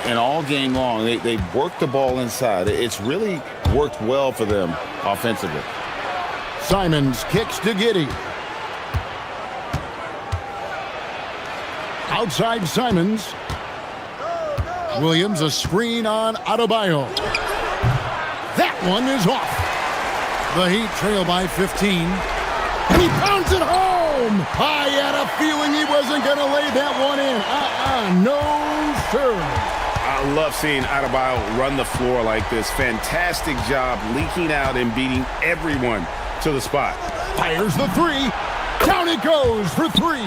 [SPEAKER 9] And all game long, they work the ball inside. It's really worked well for them offensively.
[SPEAKER 6] Simons kicks to Giddey. Outside Simons. Williams a screen on Adebayo. That one is off. The Heat trail by 15. And he pounds it home. I had a feeling he wasn't going to lay that one in. No, sir.
[SPEAKER 9] I love seeing Adebayo run the floor like this. Fantastic job leaking out and beating everyone to the spot.
[SPEAKER 6] Fires the three. Down it goes for 3.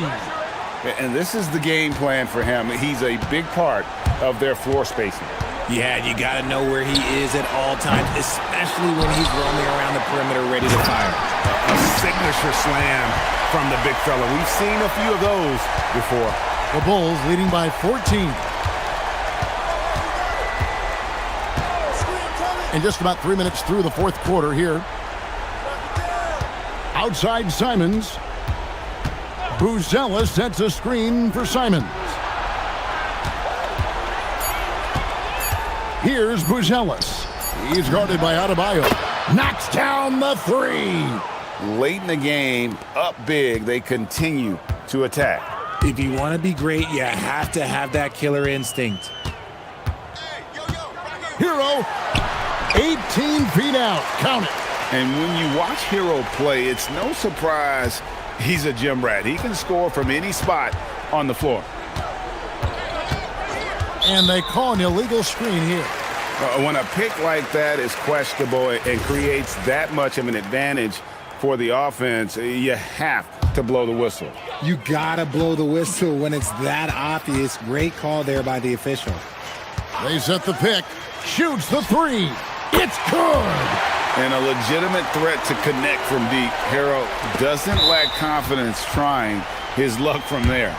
[SPEAKER 9] And this is the game plan for him. He's a big part of their floor spacing.
[SPEAKER 5] Yeah, you got to know where he is at all times, especially when he's roaming around the perimeter ready to fire.
[SPEAKER 9] A signature slam from the big fella. We've seen a few of those before.
[SPEAKER 6] The Bulls leading by 14. And just about 3 minutes through the fourth quarter here. Outside Simons. Buzelis sets a screen for Simons. Here's Buzelis. He's guarded by Adebayo. Knocks down the 3.
[SPEAKER 9] Late in the game, up big, they continue to attack.
[SPEAKER 5] If you want to be great, you have to have that killer instinct.
[SPEAKER 6] Hero, 18 feet out. Count it.
[SPEAKER 9] And when you watch Hero play, it's no surprise he's a gym rat. He can score from any spot on the floor.
[SPEAKER 6] And they call an illegal screen here.
[SPEAKER 9] When a pick like that is questionable and creates that much of an advantage, for the offense, you have to blow the whistle.
[SPEAKER 5] You gotta blow the whistle when it's that obvious. Great call there by the official.
[SPEAKER 6] They set the pick. Shoots the three. It's good.
[SPEAKER 9] And a legitimate threat to connect from deep. Harrell doesn't lack confidence trying his luck from there.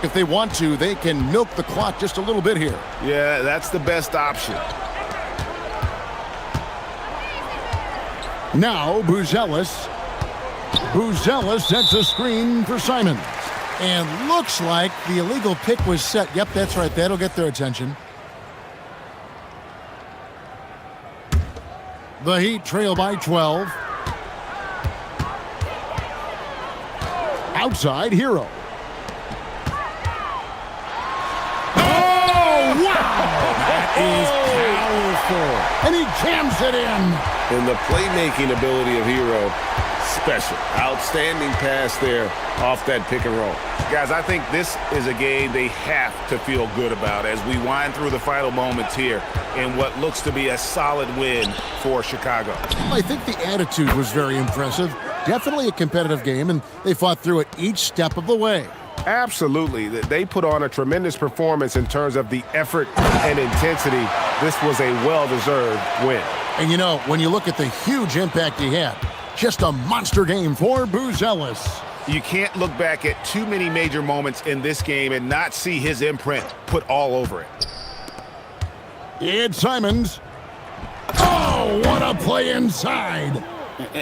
[SPEAKER 6] If they want to, they can milk the clock just a little bit here.
[SPEAKER 9] Yeah, that's the best option.
[SPEAKER 6] Now, Buzelis. Buzelis sets a screen for Simons. And looks like the illegal pick was set. Yep, that's right. That'll get their attention. The Heat trail by 12. Outside, Hero. Oh, wow!
[SPEAKER 5] Is powerful.
[SPEAKER 6] And he jams it in.
[SPEAKER 1] And the playmaking ability of Hero, special. Outstanding pass there off that pick and roll.
[SPEAKER 9] Guys, I think this is a game they have to feel good about as we wind through the final moments here in what looks to be a solid win for Chicago.
[SPEAKER 6] I think the attitude was very impressive. Definitely a competitive game, and they fought through it each step of the way.
[SPEAKER 1] Absolutely. They put on a tremendous performance in terms of the effort and intensity. This was a well-deserved win.
[SPEAKER 6] And you know, when you look at the huge impact he had, just a monster game for Buzelis.
[SPEAKER 9] You can't look back at too many major moments in this game and not see his imprint put all over it.
[SPEAKER 6] It's Simons. Oh, what a play inside.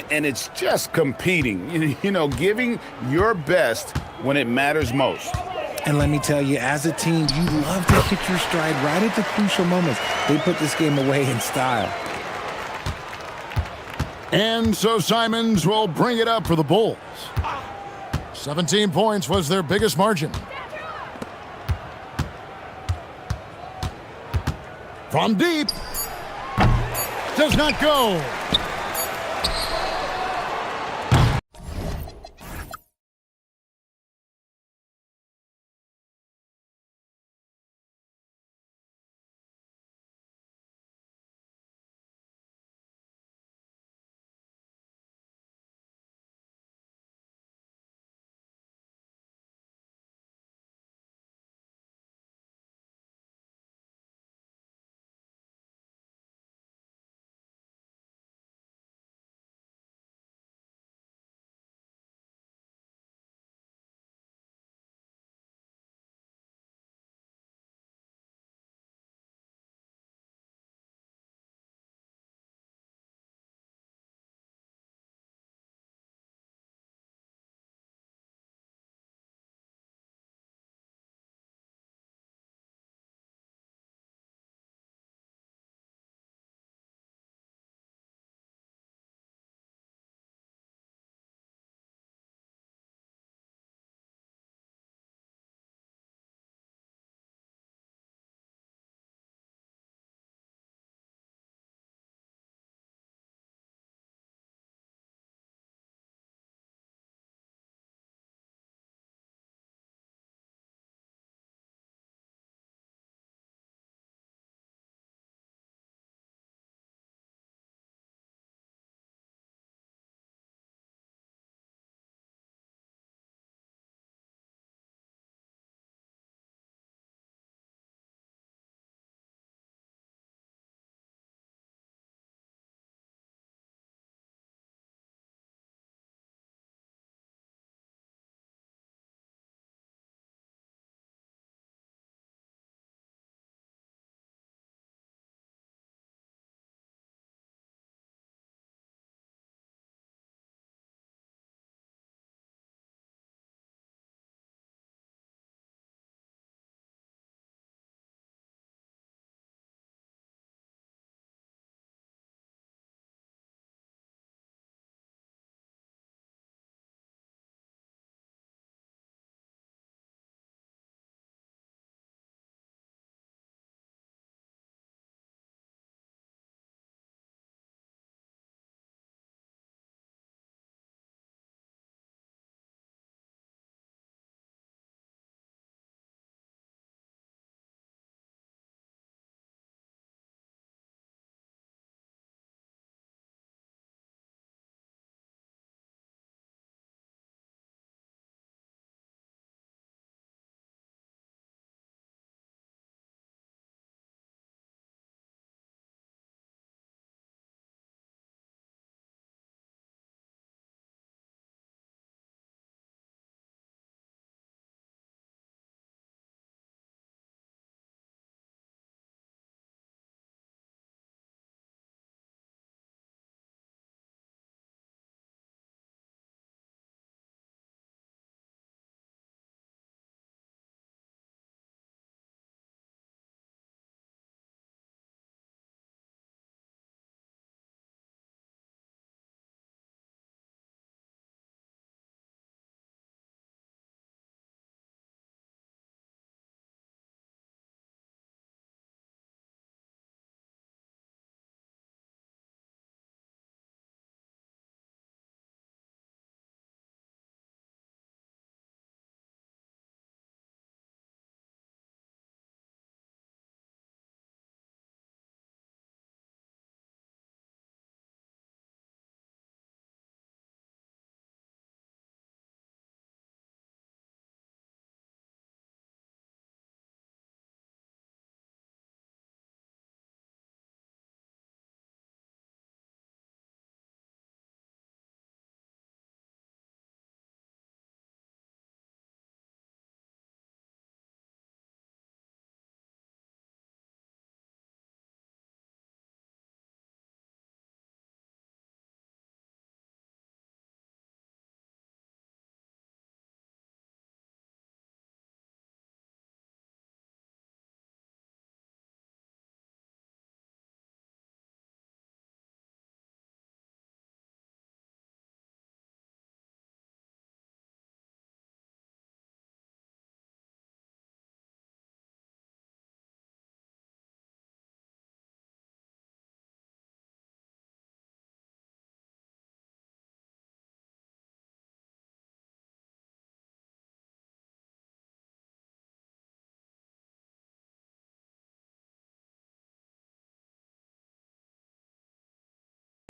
[SPEAKER 9] And it's just competing, you know, giving your best when it matters most.
[SPEAKER 5] And let me tell you, as a team, you love to hit your stride right at the crucial moments. They put this game away in style.
[SPEAKER 6] And so Simons will bring it up for the Bulls. 17 points was their biggest margin. From deep. Does not go.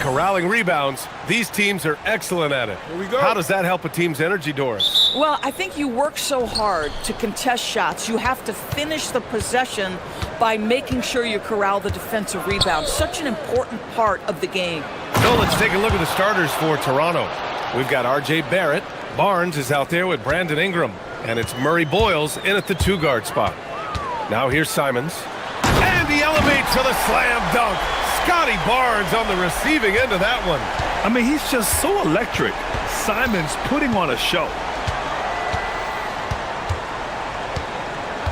[SPEAKER 1] corralling rebounds. These teams are excellent at it.
[SPEAKER 9] Here we go.
[SPEAKER 1] How does that help a team's energy, Doris?
[SPEAKER 11] Well, I think you work so hard to contest shots. You have to finish the possession by making sure you corral the defensive rebound. Such an important part of the game.
[SPEAKER 1] So let's take a look at the starters for Toronto. We've got R.J. Barrett. Barnes is out there with Brandon Ingram. And it's Murray Boyles in at the 2-guard spot. Now here's Simons. And he elevates for the slam dunk. Scotty Barnes on the receiving end of that one.
[SPEAKER 2] I mean, he's just so electric. Simons putting on a show.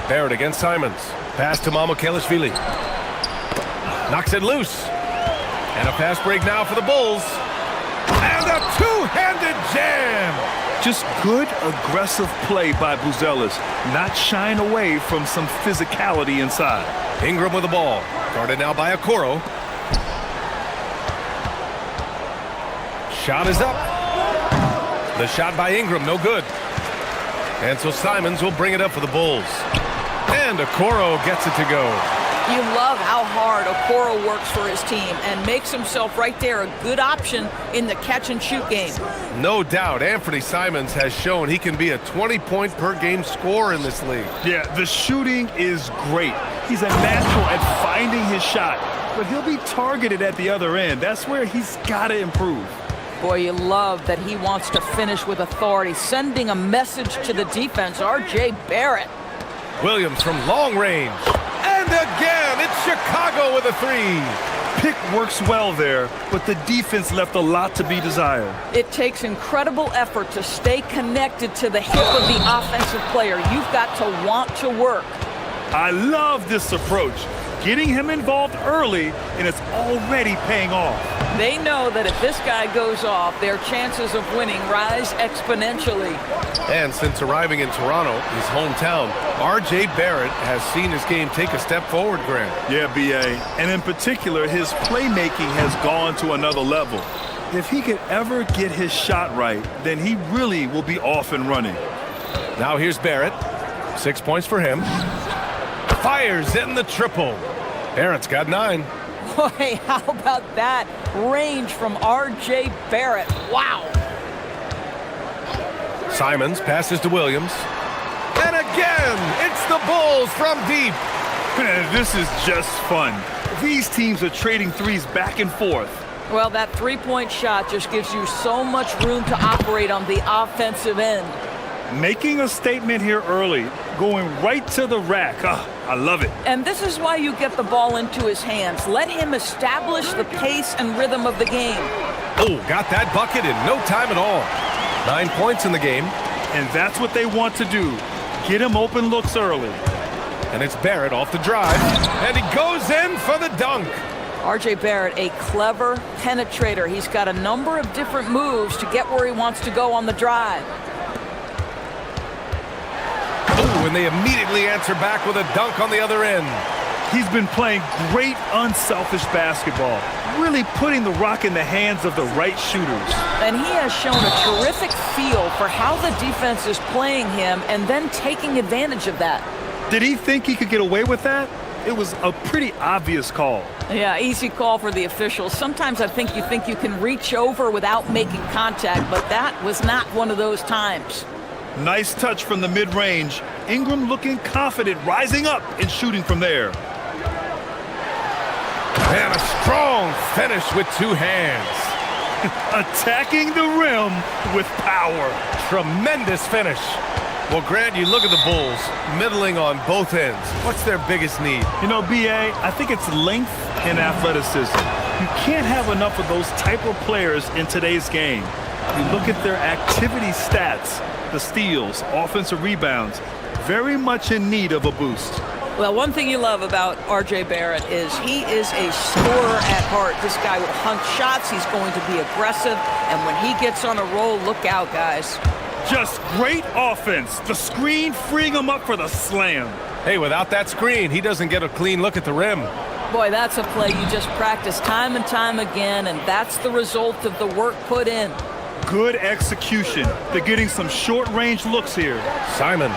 [SPEAKER 1] Barrett against Simons. Pass to Mamukelishvili. Knocks it loose. And a fast break now for the Bulls. And a two-handed jam.
[SPEAKER 2] Just good, aggressive play by Buzelis, not shying away from some physicality inside.
[SPEAKER 1] Ingram with the ball. Guarded now by Okoro. Shot is up. The shot by Ingram, no good. And so Simons will bring it up for the Bulls. And Okoro gets it to go.
[SPEAKER 11] You love how hard Okoro works for his team and makes himself right there a good option in the catch-and-shoot game.
[SPEAKER 1] No doubt, Anthony Simons has shown he can be a 20-point-per-game scorer in this league.
[SPEAKER 2] Yeah, the shooting is great. He's a natural at finding his shot, but he'll be targeted at the other end. That's where he's got to improve.
[SPEAKER 11] Boy, you love that he wants to finish with authority, sending a message to the defense. R.J. Barrett.
[SPEAKER 1] Williams from long range. And again, it's Chicago with a three.
[SPEAKER 2] Pick works well there, but the defense left a lot to be desired.
[SPEAKER 11] It takes incredible effort to stay connected to the hip of the offensive player. You've got to want to work.
[SPEAKER 2] I love this approach. Getting him involved early, and it's already paying off.
[SPEAKER 11] They know that if this guy goes off, their chances of winning rise exponentially.
[SPEAKER 1] And since arriving in Toronto, his hometown, R.J. Barrett has seen his game take a step forward, Grant.
[SPEAKER 2] Yeah, B.A. And in particular, his playmaking has gone to another level. If he could ever get his shot right, then he really will be off and running.
[SPEAKER 1] Now here's Barrett. 6 points for him. Fires in the triple. Barrett's got 9.
[SPEAKER 11] Boy, how about that range from R.J. Barrett? Wow.
[SPEAKER 1] Simons passes to Williams. And again, it's the Bulls from deep.
[SPEAKER 2] This is just fun. These teams are trading threes back and forth.
[SPEAKER 11] Well, that three-point shot just gives you so much room to operate on the offensive end.
[SPEAKER 2] Making a statement here early, going right to the rack. I love it.
[SPEAKER 11] And this is why you get the ball into his hands. Let him establish the pace and rhythm of the game.
[SPEAKER 1] Oh, got that bucket in no time at all. 9 points in the game.
[SPEAKER 2] And that's what they want to do. Get him open looks early.
[SPEAKER 1] And it's Barrett off the drive. And he goes in for the dunk.
[SPEAKER 11] R.J. Barrett, a clever penetrator. He's got a number of different moves to get where he wants to go on the drive.
[SPEAKER 1] Oh, and they immediately answer back with a dunk on the other end.
[SPEAKER 2] He's been playing great, unselfish basketball, really putting the rock in the hands of the right shooters.
[SPEAKER 11] And he has shown a terrific feel for how the defense is playing him and then taking advantage of that.
[SPEAKER 2] Did he think he could get away with that? It was a pretty obvious call.
[SPEAKER 11] Yeah, easy call for the officials. Sometimes I think you can reach over without making contact, but that was not one of those times.
[SPEAKER 2] Nice touch from the mid-range. Ingram looking confident, rising up and shooting from there.
[SPEAKER 1] And a strong finish with 2 hands.
[SPEAKER 2] Attacking the rim with power.
[SPEAKER 1] Tremendous finish. Well, Grant, you look at the Bulls, middling on both ends. What's their biggest need?
[SPEAKER 2] You know, B.A., I think it's length and athleticism. You can't have enough of those type of players in today's game. You look at their activity stats, the steals, offensive rebounds, very much in need of a boost.
[SPEAKER 11] Well, one thing you love about R.J. Barrett is he is a scorer at heart. This guy will hunt shots. He's going to be aggressive. And when he gets on a roll, look out, guys.
[SPEAKER 2] Just great offense. The screen freeing him up for the slam.
[SPEAKER 1] Hey, without that screen, he doesn't get a clean look at the rim.
[SPEAKER 11] Boy, that's a play you just practice time and time again, and that's the result of the work put in.
[SPEAKER 2] Good execution. They're getting some short-range looks here.
[SPEAKER 1] Simons.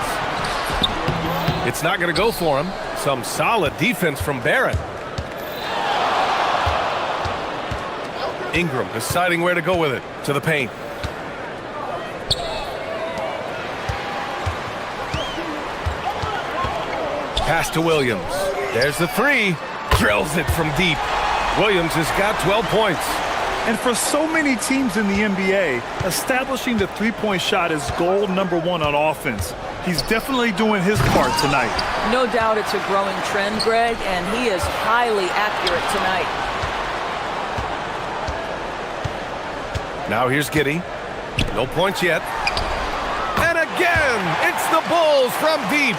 [SPEAKER 1] It's not going to go for him. Some solid defense from Barrett. Ingram deciding where to go with it. To the paint. Pass to Williams. There's the three. Drills it from deep. Williams has got 12 points.
[SPEAKER 2] And for so many teams in the NBA, establishing the three-point shot is goal number one on offense. He's definitely doing his part tonight.
[SPEAKER 11] No doubt it's a growing trend, Greg, and he is highly accurate tonight.
[SPEAKER 1] Now here's Giddey. No points yet. And again, it's the Bulls from deep.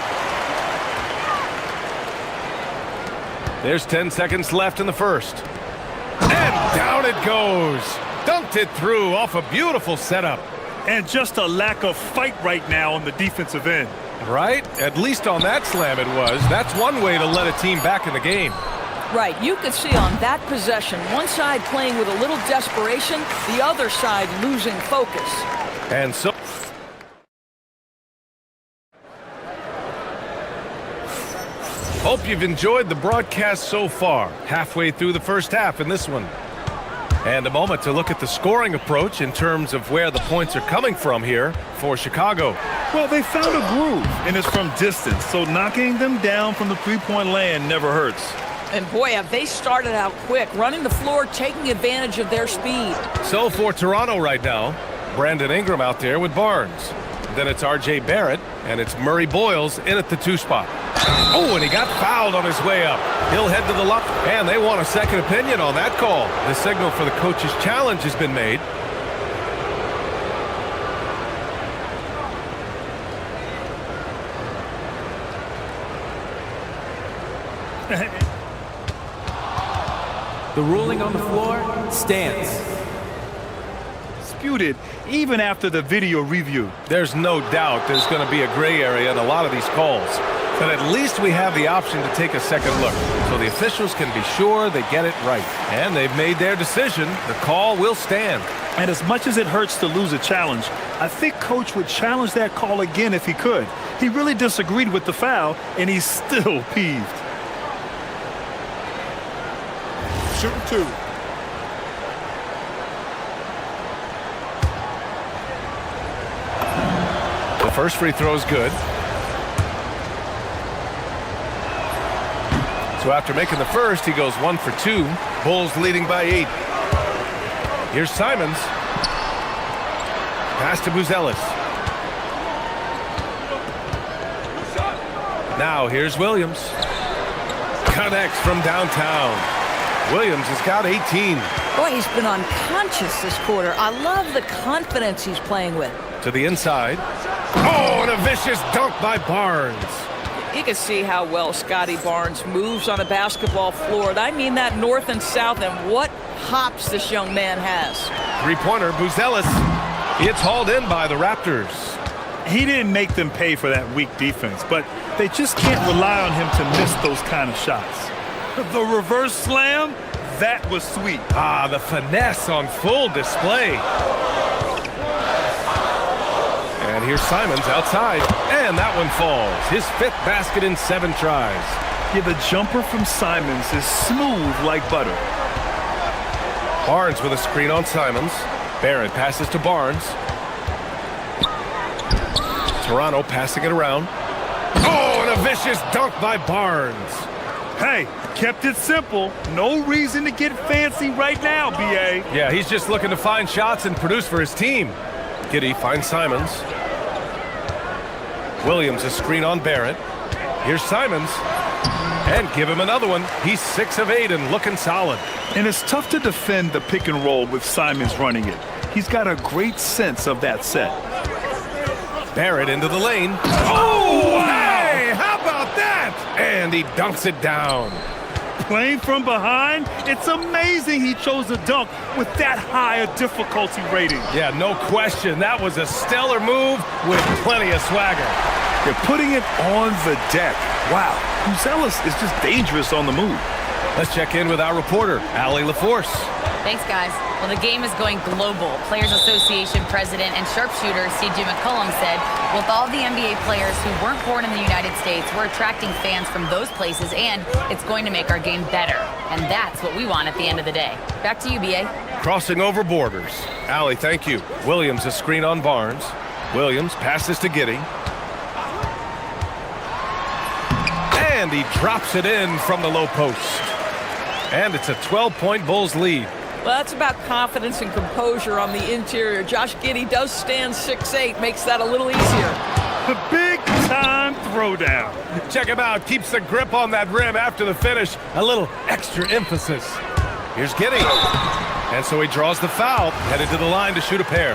[SPEAKER 1] There's 10 seconds left in the first. And down it goes. Dunked it through off a beautiful setup.
[SPEAKER 2] And just a lack of fight right now on the defensive end.
[SPEAKER 1] Right? At least on that slam it was. That's one way to let a team back in the game.
[SPEAKER 11] Right, you could see on that possession, one side playing with a little desperation, the other side losing focus.
[SPEAKER 1] And so... Hope you've enjoyed the broadcast so far. Halfway through the first half in this one. And a moment to look at the scoring approach in terms of where the points are coming from here for Chicago.
[SPEAKER 2] Well, they found a groove, and it's from distance, so knocking them down from the three-point land never hurts.
[SPEAKER 11] And boy, have they started out quick, running the floor, taking advantage of their speed.
[SPEAKER 1] So for Toronto right now, Brandon Ingram out there with Barnes. Then it's R.J. Barrett, and it's Murray Boyles in at the 2 spot. Oh, and he got fouled on his way up. He'll head to the lock, and they want a second opinion on that call. The signal for the coach's challenge has been made.
[SPEAKER 8] The ruling on the floor stands.
[SPEAKER 2] Disputed even after the video review.
[SPEAKER 1] There's no doubt there's going to be a gray area in a lot of these calls. But at least we have the option to take a second look, so the officials can be sure they get it right. And they've made their decision. The call will stand.
[SPEAKER 2] And as much as it hurts to lose a challenge, I think Coach would challenge that call again if he could. He really disagreed with the foul, and he's still peeved.
[SPEAKER 6] Shooting 2.
[SPEAKER 1] The first free throw is good. So after making the first, he goes 1 for 2. Bulls leading by 8. Here's Simons. Pass to Buzelis. Now here's Williams. Connects from downtown. Williams has got 18.
[SPEAKER 11] Boy, he's been unconscious this quarter. I love the confidence he's playing with.
[SPEAKER 1] To the inside. Oh, and a vicious dunk by Barnes.
[SPEAKER 11] You can see how well Scotty Barnes moves on a basketball floor. I mean that north and south, and what hops this young man has.
[SPEAKER 1] Three-pointer, Buzelis. It's hauled in by the Raptors.
[SPEAKER 2] He didn't make them pay for that weak defense, but they just can't rely on him to miss those kind of shots. The reverse slam, that was sweet.
[SPEAKER 1] Ah, the finesse on full display. And here's Simons outside, and that one falls. His 5th basket in 7 tries.
[SPEAKER 2] Yeah, the jumper from Simons is smooth like butter.
[SPEAKER 1] Barnes with a screen on Simons. Barrett passes to Barnes. Toronto passing it around. Oh, and a vicious dunk by Barnes.
[SPEAKER 2] Hey, kept it simple. No reason to get fancy right now, B.A.
[SPEAKER 1] Yeah, he's just looking to find shots and produce for his team. Giddey finds Simons. Williams a screen on Barrett. Here's Simons. And give him another one. He's 6 of 8 and looking solid.
[SPEAKER 2] And it's tough to defend the pick and roll with Simons running it. He's got a great sense of that set.
[SPEAKER 1] Barrett into the lane. Oh, hey, how about that? And he dunks it down.
[SPEAKER 2] Playing from behind, it's amazing he chose a dunk with that high a difficulty rating.
[SPEAKER 1] Yeah, no question. That was a stellar move with plenty of swagger.
[SPEAKER 2] They're putting it on the deck. Wow, Buzelis is just dangerous on the move.
[SPEAKER 1] Let's check in with our reporter, Allie LaForce.
[SPEAKER 3] Thanks, guys. Well, the game is going global. Players Association president and sharpshooter C.J. McCollum said, with all the NBA players who weren't born in the United States, we're attracting fans from those places, and it's going to make our game better. And that's what we want at the end of the day. Back to you, B.A.
[SPEAKER 1] crossing over borders. Allie, thank you. Williams a screen on Barnes. Williams passes to Giddey. And he drops it in from the low post. And it's a 12-point Bulls lead.
[SPEAKER 11] Well, that's about confidence and composure on the interior. Josh Giddey does stand 6'8", makes that a little easier.
[SPEAKER 2] The big-time throwdown.
[SPEAKER 1] Check him out. Keeps the grip on that rim after the finish. A little extra emphasis. Here's Giddey. And so he draws the foul, headed to the line to shoot a pair.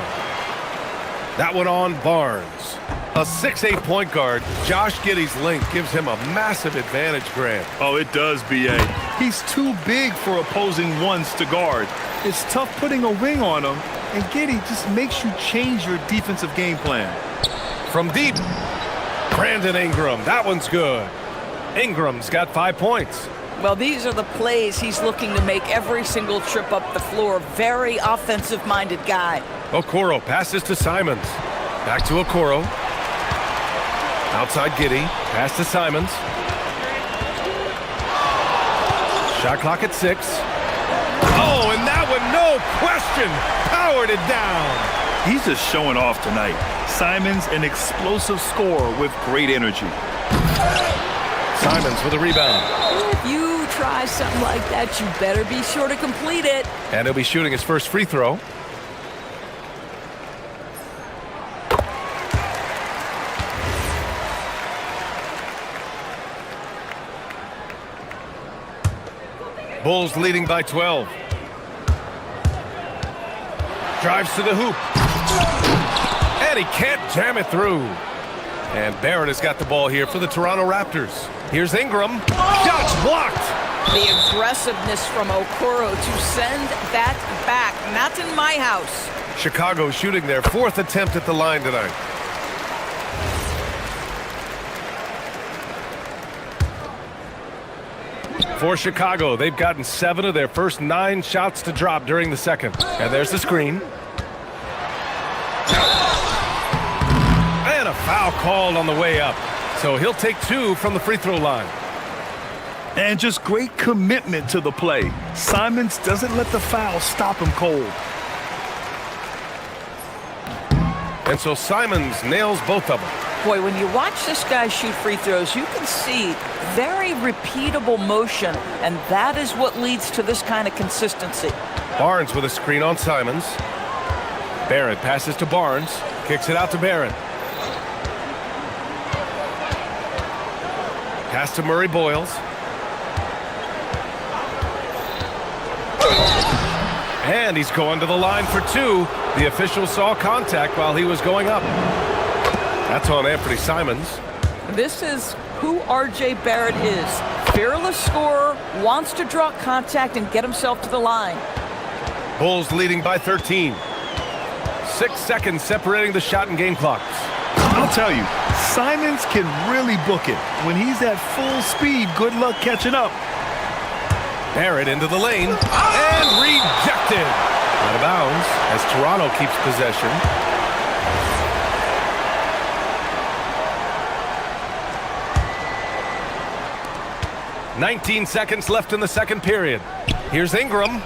[SPEAKER 1] That one on Barnes. A 6'8" point guard, Josh Giddey's length gives him a massive advantage, Grant.
[SPEAKER 2] Oh, it does, B.A. He's too big for opposing ones to guard. It's tough putting a wing on him, and Giddey just makes you change your defensive game plan.
[SPEAKER 1] From deep, Brandon Ingram. That one's good. Ingram's got 5 points.
[SPEAKER 11] Well, these are the plays he's looking to make every single trip up the floor. Very offensive-minded guy.
[SPEAKER 1] Okoro passes to Simons. Back to Okoro. Outside Giddey. Pass to Simons. Shot clock at 6. Oh, and that one, no question, powered it down.
[SPEAKER 2] He's just showing off tonight. Simons, an explosive scorer with great energy.
[SPEAKER 1] Simons with a rebound.
[SPEAKER 11] If you try something like that, you better be sure to complete it.
[SPEAKER 1] And he'll be shooting his first free throw. Bulls leading by 12. Drives to the hoop. And he can't jam it through. And Barrett has got the ball here for the Toronto Raptors. Here's Ingram. Shots blocked.
[SPEAKER 11] The aggressiveness from Okoro to send that back. Not in my house.
[SPEAKER 1] Chicago shooting their 4th attempt at the line tonight. For Chicago, they've gotten 7 of their first 9 shots to drop during the second. And there's the screen. And a foul called on the way up. So he'll take 2 from the free throw line.
[SPEAKER 2] And just great commitment to the play. Simons doesn't let the foul stop him cold.
[SPEAKER 1] And so Simons nails both of them.
[SPEAKER 11] Boy, when you watch this guy shoot free throws, you can see very repeatable motion, and that is what leads to this kind of consistency.
[SPEAKER 1] Barnes with a screen on Simons. Barrett passes to Barnes, kicks it out to Barrett. Pass to Murray Boyles. And he's going to the line for 2. The official saw contact while he was going up. That's on Anthony Simons.
[SPEAKER 11] This is who R.J. Barrett is. Fearless scorer, wants to draw contact and get himself to the line.
[SPEAKER 1] Bulls leading by 13. 6 seconds separating the shot and game clocks.
[SPEAKER 2] I'll tell you, Simons can really book it. When he's at full speed, good luck catching up.
[SPEAKER 1] Barrett into the lane and rejected. Out of bounds as Toronto keeps possession. "19 seconds left in the second period. Here's Ingram.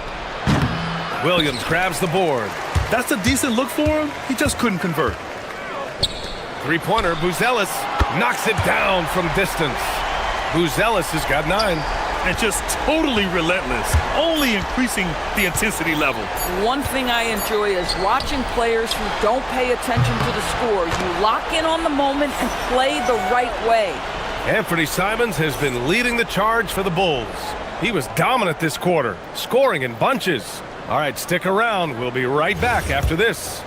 [SPEAKER 1] Williams grabs the board.
[SPEAKER 2] That's a decent look for him. He just couldn't convert.
[SPEAKER 1] Three-pointer, Buzelis knocks it down from distance. Buzelis has got 9.
[SPEAKER 2] And just totally relentless, only increasing the intensity level.
[SPEAKER 11] One thing I enjoy is watching players who don't pay attention to the score. You lock in on the moment and play the right way.
[SPEAKER 1] Anthony Simons has been leading the charge for the Bulls. He was dominant this quarter, scoring in bunches. All right, stick around. We'll be right back after this.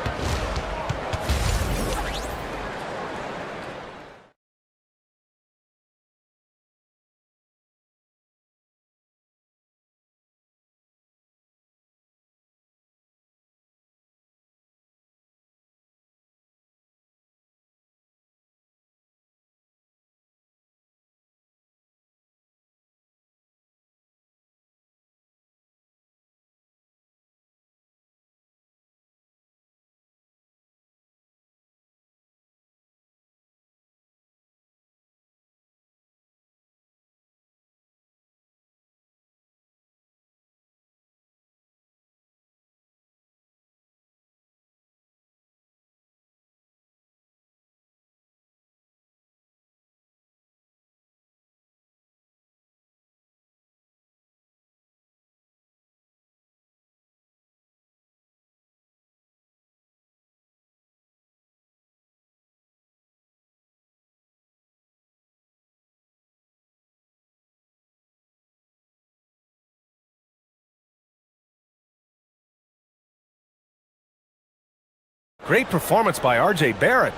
[SPEAKER 1] Great performance by R.J. Barrett.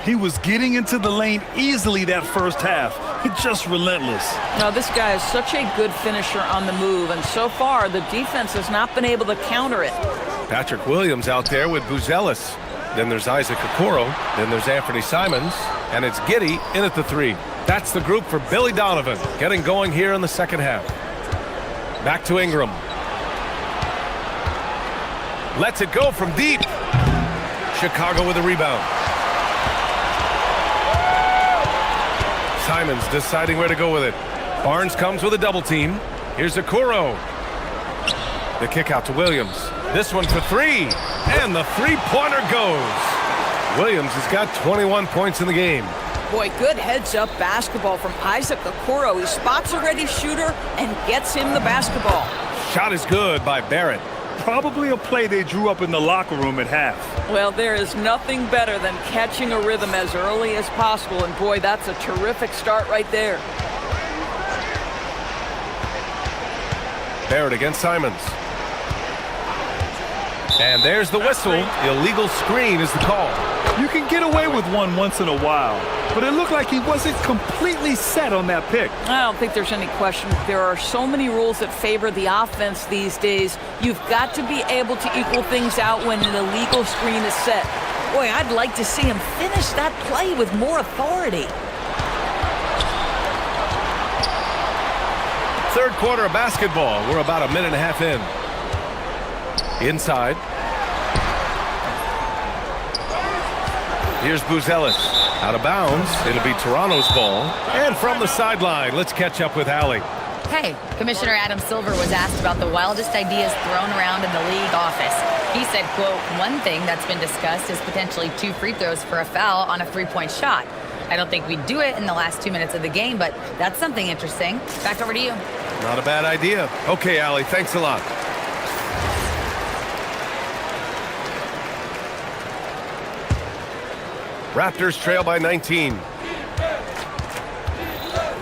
[SPEAKER 2] He was getting into the lane easily that first half. Just relentless.
[SPEAKER 11] Now, this guy is such a good finisher on the move, and so far, the defense has not been able to counter it.
[SPEAKER 1] Patrick Williams out there with Buzelis. Then there's Isaac Okoro. Then there's Anthony Simons. And it's Giddey in at the 3. That's the group for Billy Donovan, getting going here in the second half. Back to Ingram. Lets it go from deep. Chicago with a rebound. Simons deciding where to go with it. Barnes comes with a double team. Here's Okoro. The kick out to Williams. This one for 3. And the three-pointer goes. Williams has got 21 points in the game.
[SPEAKER 11] Boy, good heads-up basketball from Isaac Okoro. He spots a ready shooter and gets him the basketball.
[SPEAKER 1] Shot is good by Barrett.
[SPEAKER 2] Probably a play they drew up in the locker room at half.
[SPEAKER 11] Well, there is nothing better than catching a rhythm as early as possible, and boy, that's a terrific start right there.
[SPEAKER 1] Barrett against Simons. And there's the whistle. Illegal screen is the call.
[SPEAKER 2] You can get away with one once in a while, but it looked like he wasn't completely set on that pick.
[SPEAKER 11] I don't think there's any question. There are so many rules that favor the offense these days. You've got to be able to equal things out when an illegal screen is set. Boy, I'd like to see him finish that play with more authority.
[SPEAKER 1] Third quarter of basketball. We're about a minute and a half in. Inside. Here's Buzelis. Out of bounds. It'll be Toronto's ball. And from the sideline, let's catch up with Allie.
[SPEAKER 3] Hey, Commissioner Adam Silver was asked about the wildest ideas thrown around in the league office. He said, quote, one thing that's been discussed is potentially 2 free throws for a foul on a 3-point shot. I don't think we'd do it in the last 2 minutes of the game, but that's something interesting. Back over to you.
[SPEAKER 1] Not a bad idea. Okay, Allie, thanks a lot. Raptors trail by 19.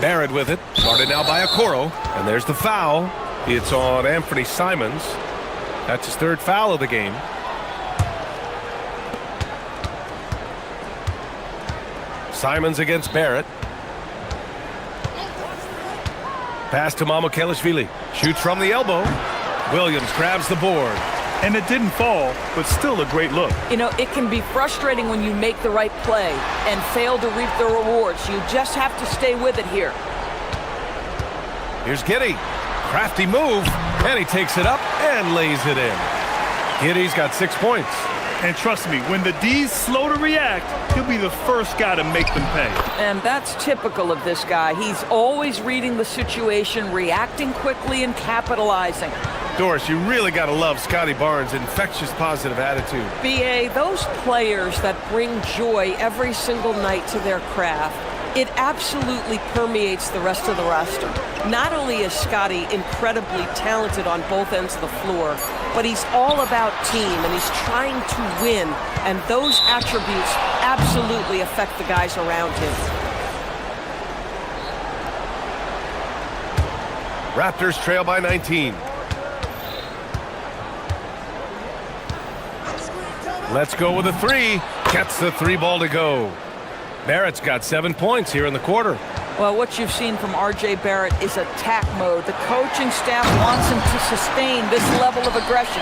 [SPEAKER 1] Barrett with it. Guarded now by Okoro. And there's the foul. It's on Anthony Simons. That's his 3rd foul of the game. Simons against Barrett. Pass to Mamukelashvili. Shoots from the elbow. Williams grabs the board.
[SPEAKER 2] And it didn't fall, but still a great look.
[SPEAKER 11] You know, it can be frustrating when you make the right play and fail to reap the rewards. You just have to stay with it here.
[SPEAKER 1] Here's Giddey. Crafty move, and he takes it up and lays it in. Giddey's got 6 points.
[SPEAKER 2] And trust me, when the D's slow to react, he'll be the first guy to make them pay.
[SPEAKER 11] And that's typical of this guy. He's always reading the situation, reacting quickly, and capitalizing.
[SPEAKER 1] Doris, you really got to love Scotty Barnes' infectious positive attitude.
[SPEAKER 11] B.A., those players that bring joy every single night to their craft, it absolutely permeates the rest of the roster. Not only is Scotty incredibly talented on both ends of the floor, but he's all about team, and he's trying to win, and those attributes absolutely affect the guys around him.
[SPEAKER 1] Raptors trail by 19. Let's go with a 3. Gets the 3 ball to go. Barrett's got 7 points here in the quarter.
[SPEAKER 11] Well, what you've seen from R.J. Barrett is attack mode. The coaching staff wants him to sustain this level of aggression.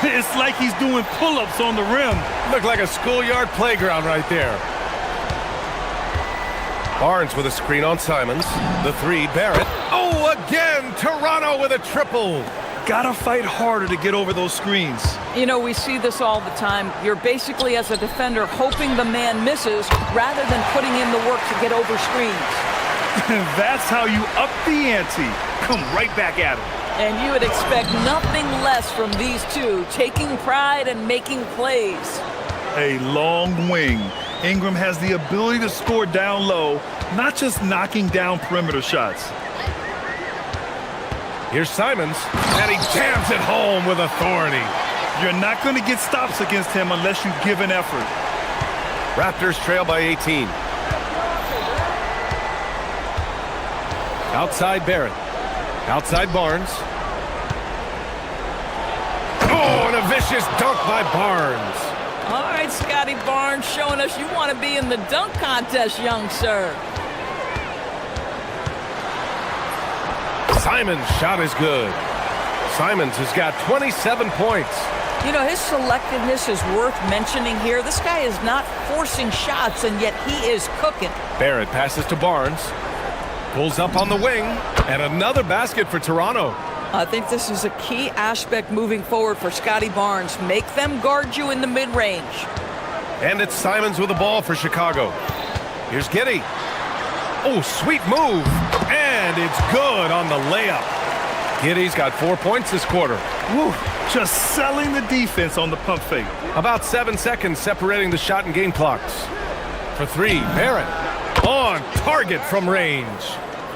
[SPEAKER 2] It's like he's doing pull-ups on the rim.
[SPEAKER 1] Looked like a schoolyard playground right there. Barnes with a screen on Simons. The 3, Barrett. Oh, again, Toronto with a triple.
[SPEAKER 2] Gotta fight harder to get over those screens.
[SPEAKER 11] You know, we see this all the time. You're basically, as a defender, hoping the man misses rather than putting in the work to get over screens.
[SPEAKER 2] That's how you up the ante. Come right back at him.
[SPEAKER 11] And you would expect nothing less from these two, taking pride and making plays.
[SPEAKER 2] A long wing. Ingram has the ability to score down low, not just knocking down perimeter shots.
[SPEAKER 1] Here's Simons, and he jams it home with authority.
[SPEAKER 2] You're not going to get stops against him unless you give an effort.
[SPEAKER 1] Raptors trail by 18. Outside Barrett. Outside Barnes. Oh, and a vicious dunk by Barnes.
[SPEAKER 11] All right, Scotty Barnes showing us you want to be in the dunk contest, young sir.
[SPEAKER 1] Simons' shot is good. Simons has got 27 points.
[SPEAKER 11] You know, his selectiveness is worth mentioning here. This guy is not forcing shots, and yet he is cooking.
[SPEAKER 1] Barrett passes to Barnes. Pulls up on the wing. And another basket for Toronto.
[SPEAKER 11] I think this is a key aspect moving forward for Scotty Barnes. Make them guard you in the mid-range.
[SPEAKER 1] And it's Simons with the ball for Chicago. Here's Giddey. Oh, sweet move. And it's good on the layup. Giddey's got 4 points this quarter.
[SPEAKER 2] Woo, just selling the defense on the pump fake.
[SPEAKER 1] About 7 seconds separating the shot and game clocks. For three, Barrett on target from range.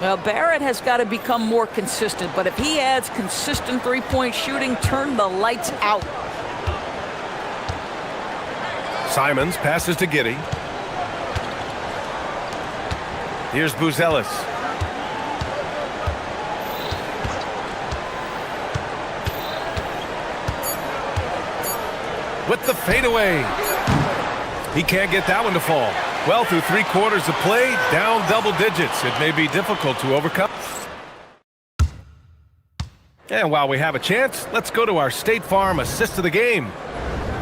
[SPEAKER 11] Well, Barrett has got to become more consistent, but if he adds consistent three-point shooting, turn the lights out.
[SPEAKER 1] Simons passes to Giddey. Here's Buzelis. With the fadeaway. He can't get that one to fall. Well, through 3 quarters of play, down double digits. It may be difficult to overcome. And while we have a chance, let's go to our State Farm assist of the game.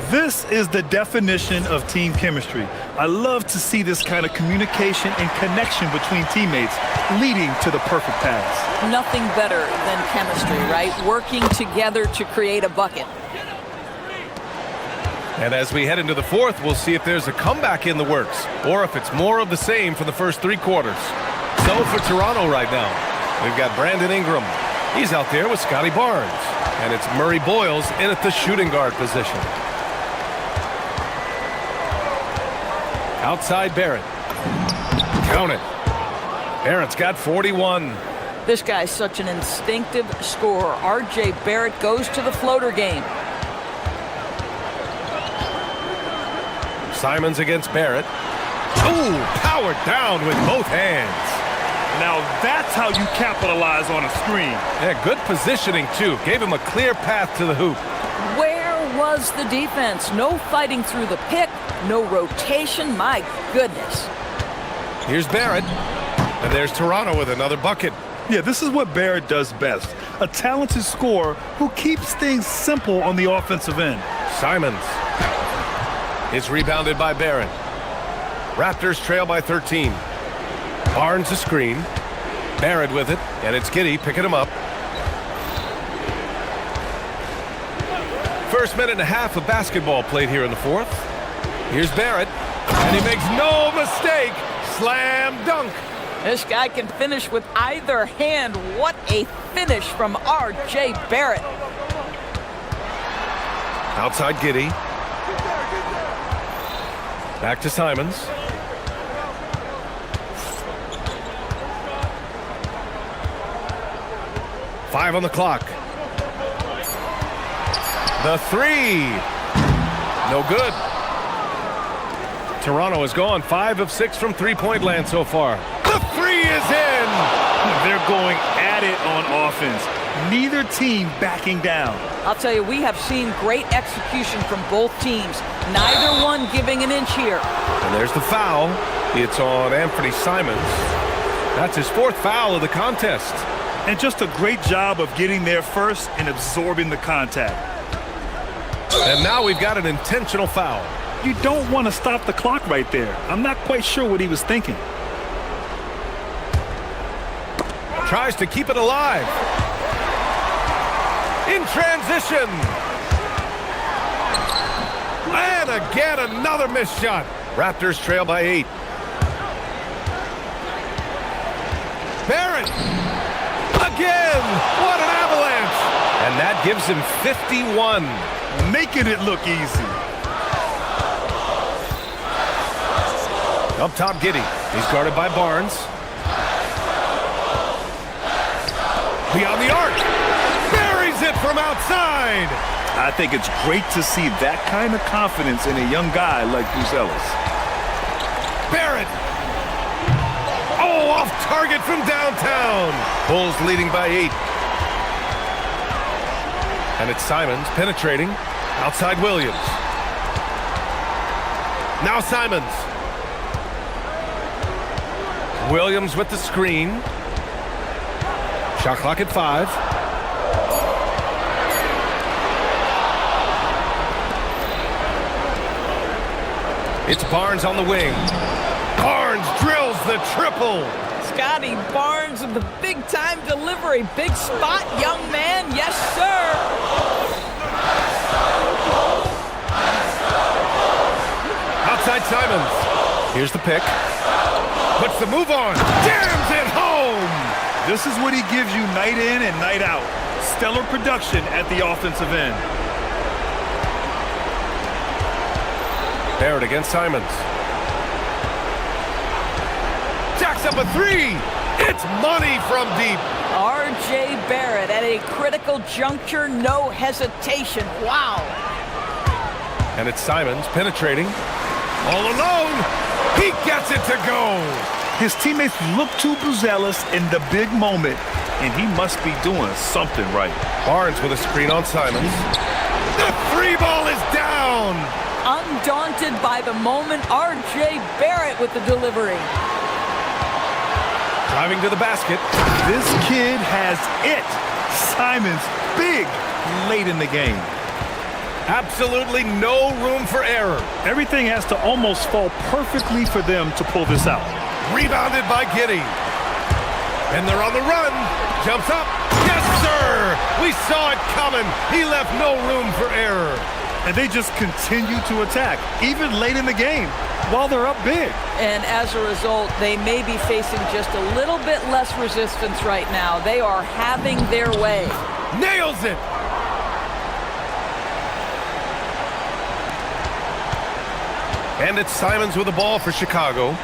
[SPEAKER 2] This is the definition of team chemistry. I love to see this kind of communication and connection between teammates leading to the perfect pass.
[SPEAKER 11] Nothing better than chemistry, right? Working together to create a bucket.
[SPEAKER 1] And as we head into the fourth, we'll see if there's a comeback in the works or if it's more of the same for the first 3 quarters. So for Toronto right now, we've got Brandon Ingram. He's out there with Scotty Barnes. And it's Murray Boyles in at the shooting guard position. Outside Barrett. Count it. Barrett's got 41.
[SPEAKER 11] This guy's such an instinctive scorer. R.J. Barrett goes to the floater game.
[SPEAKER 1] Simons against Barrett. Ooh, powered down with both hands.
[SPEAKER 2] Now that's how you capitalize on a screen.
[SPEAKER 1] Yeah, good positioning, too. Gave him a clear path to the hoop.
[SPEAKER 11] Where was the defense? No fighting through the pick, no rotation. My goodness.
[SPEAKER 1] Here's Barrett. And there's Toronto with another bucket.
[SPEAKER 2] Yeah, this is what Barrett does best. A talented scorer who keeps things simple on the offensive end.
[SPEAKER 1] Simons. It's rebounded by Barrett. Raptors trail by 13. Barnes a screen. Barrett with it, and it's Giddey picking him up. First minute and a half of basketball played here in the fourth. Here's Barrett, and he makes no mistake. Slam dunk.
[SPEAKER 11] This guy can finish with either hand. What a finish from R.J. Barrett.
[SPEAKER 1] Outside Giddey. Back to Simons. Five on the clock. The three. No good. Toronto has gone 5 of 6 from three-point land so far. The three is in.
[SPEAKER 2] They're going at it on offense. Neither team backing down.
[SPEAKER 11] I'll tell you, we have seen great execution from both teams. Neither one giving an inch here.
[SPEAKER 1] And there's the foul. It's on Anthony Simons. That's his 4th foul of the contest.
[SPEAKER 2] And just a great job of getting there first and absorbing the contact.
[SPEAKER 1] And now we've got an intentional foul.
[SPEAKER 2] You don't want to stop the clock right there. I'm not quite sure what he was thinking.
[SPEAKER 1] Tries to keep it alive. In transition. And again, another missed shot. Raptors trail by 8. Barrett. Again. What an avalanche. And that gives him 51.
[SPEAKER 2] Making it look easy.
[SPEAKER 1] Up top, Giddey. He's guarded by Barnes. Beyond the arc. Buries it from outside.
[SPEAKER 2] I think it's great to see that kind of confidence in a young guy like Buzelis.
[SPEAKER 1] Barrett. Oh, off target from downtown. Bulls leading by 8. And it's Simons penetrating. Outside Williams. Now Simons. Williams with the screen. Shot clock at 5. It's Barnes on the wing. Barnes drills the triple.
[SPEAKER 11] Scotty Barnes with the big-time delivery. Big spot, young man. Yes, sir.
[SPEAKER 1] Outside Simons. Here's the pick. Puts the move on. Jams it home.
[SPEAKER 2] This is what he gives you night in and night out. Stellar production at the offensive end.
[SPEAKER 1] Barrett against Simons. Jacks up a 3. It's money from deep.
[SPEAKER 11] R.J. Barrett at a critical juncture, no hesitation. Wow.
[SPEAKER 1] And it's Simons penetrating. All alone. He gets it to go.
[SPEAKER 2] His teammates look too Buzelis in the big moment, and he must be doing something right.
[SPEAKER 1] Barnes with a screen on Simons. The 3 ball is down.
[SPEAKER 11] Undaunted by the moment, R.J. Barrett with the delivery.
[SPEAKER 1] Driving to the basket.
[SPEAKER 2] This kid has it. Simons, big, late in the game.
[SPEAKER 1] Absolutely no room for error.
[SPEAKER 2] Everything has to almost fall perfectly for them to pull this out.
[SPEAKER 1] Rebounded by Giddy. And they're on the run. Jumps up. Yes, sir. We saw it coming. He left no room for error.
[SPEAKER 2] And they just continue to attack, even late in the game, while they're up big.
[SPEAKER 11] And as a result, they may be facing just a little bit less resistance right now. They are having their way.
[SPEAKER 1] Nails it. And it's Simons with the ball for Chicago.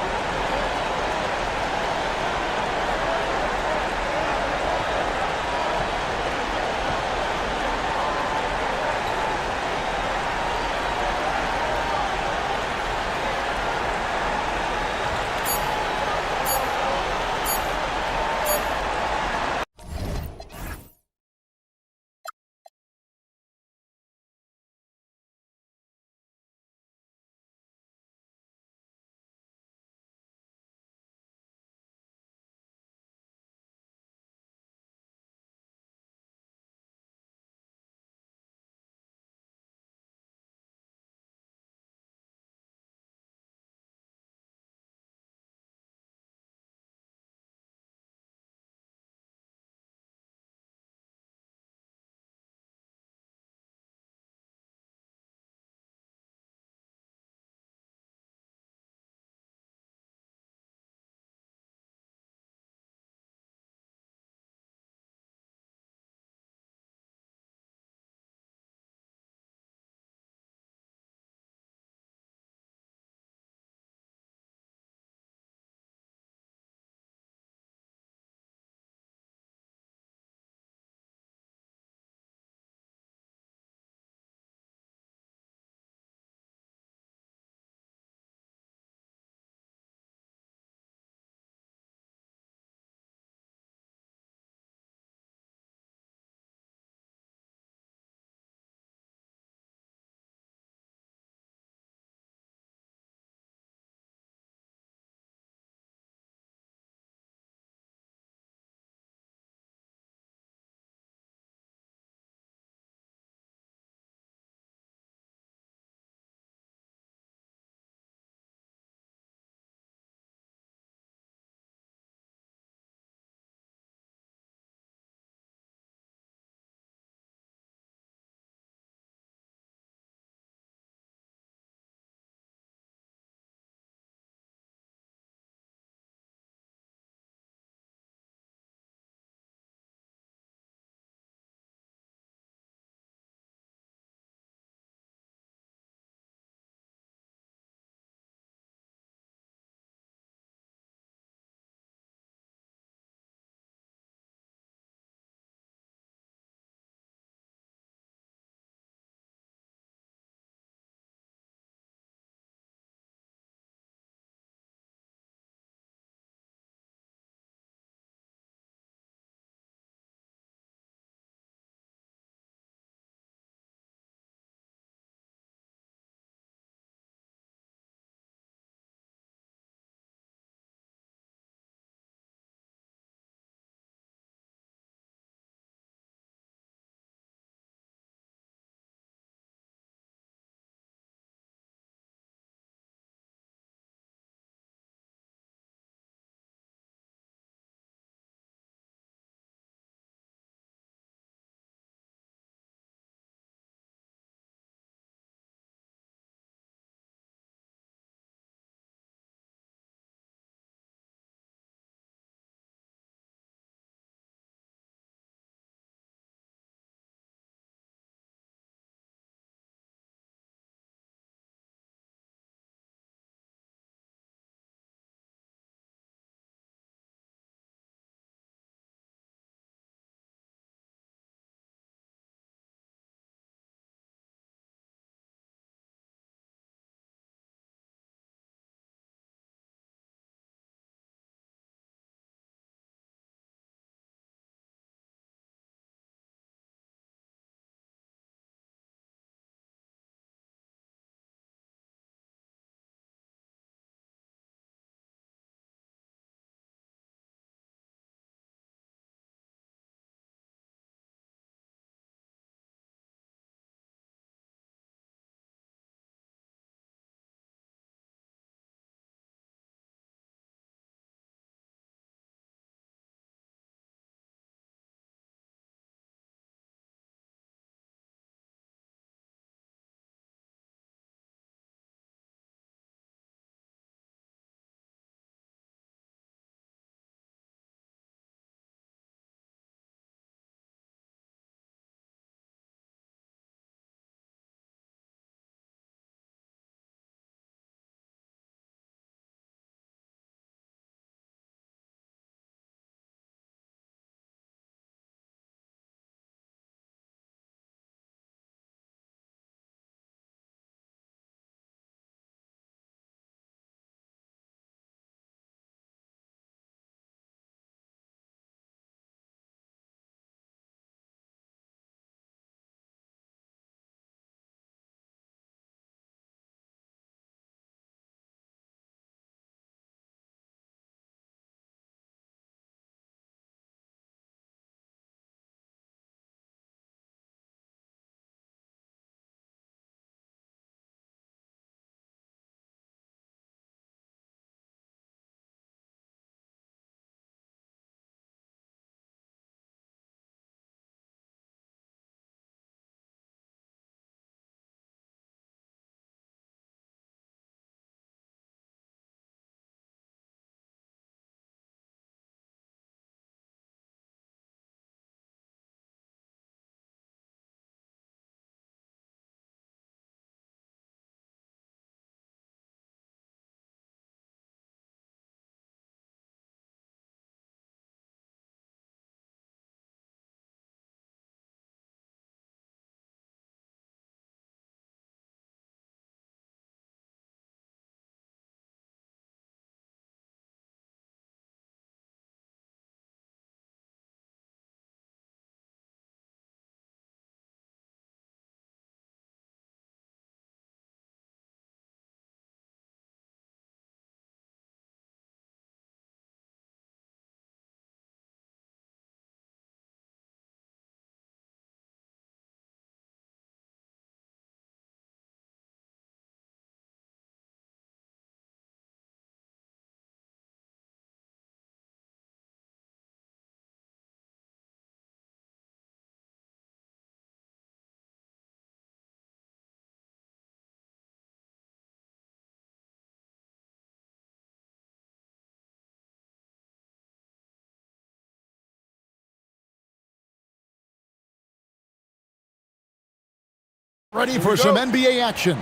[SPEAKER 6] Ready for some NBA action.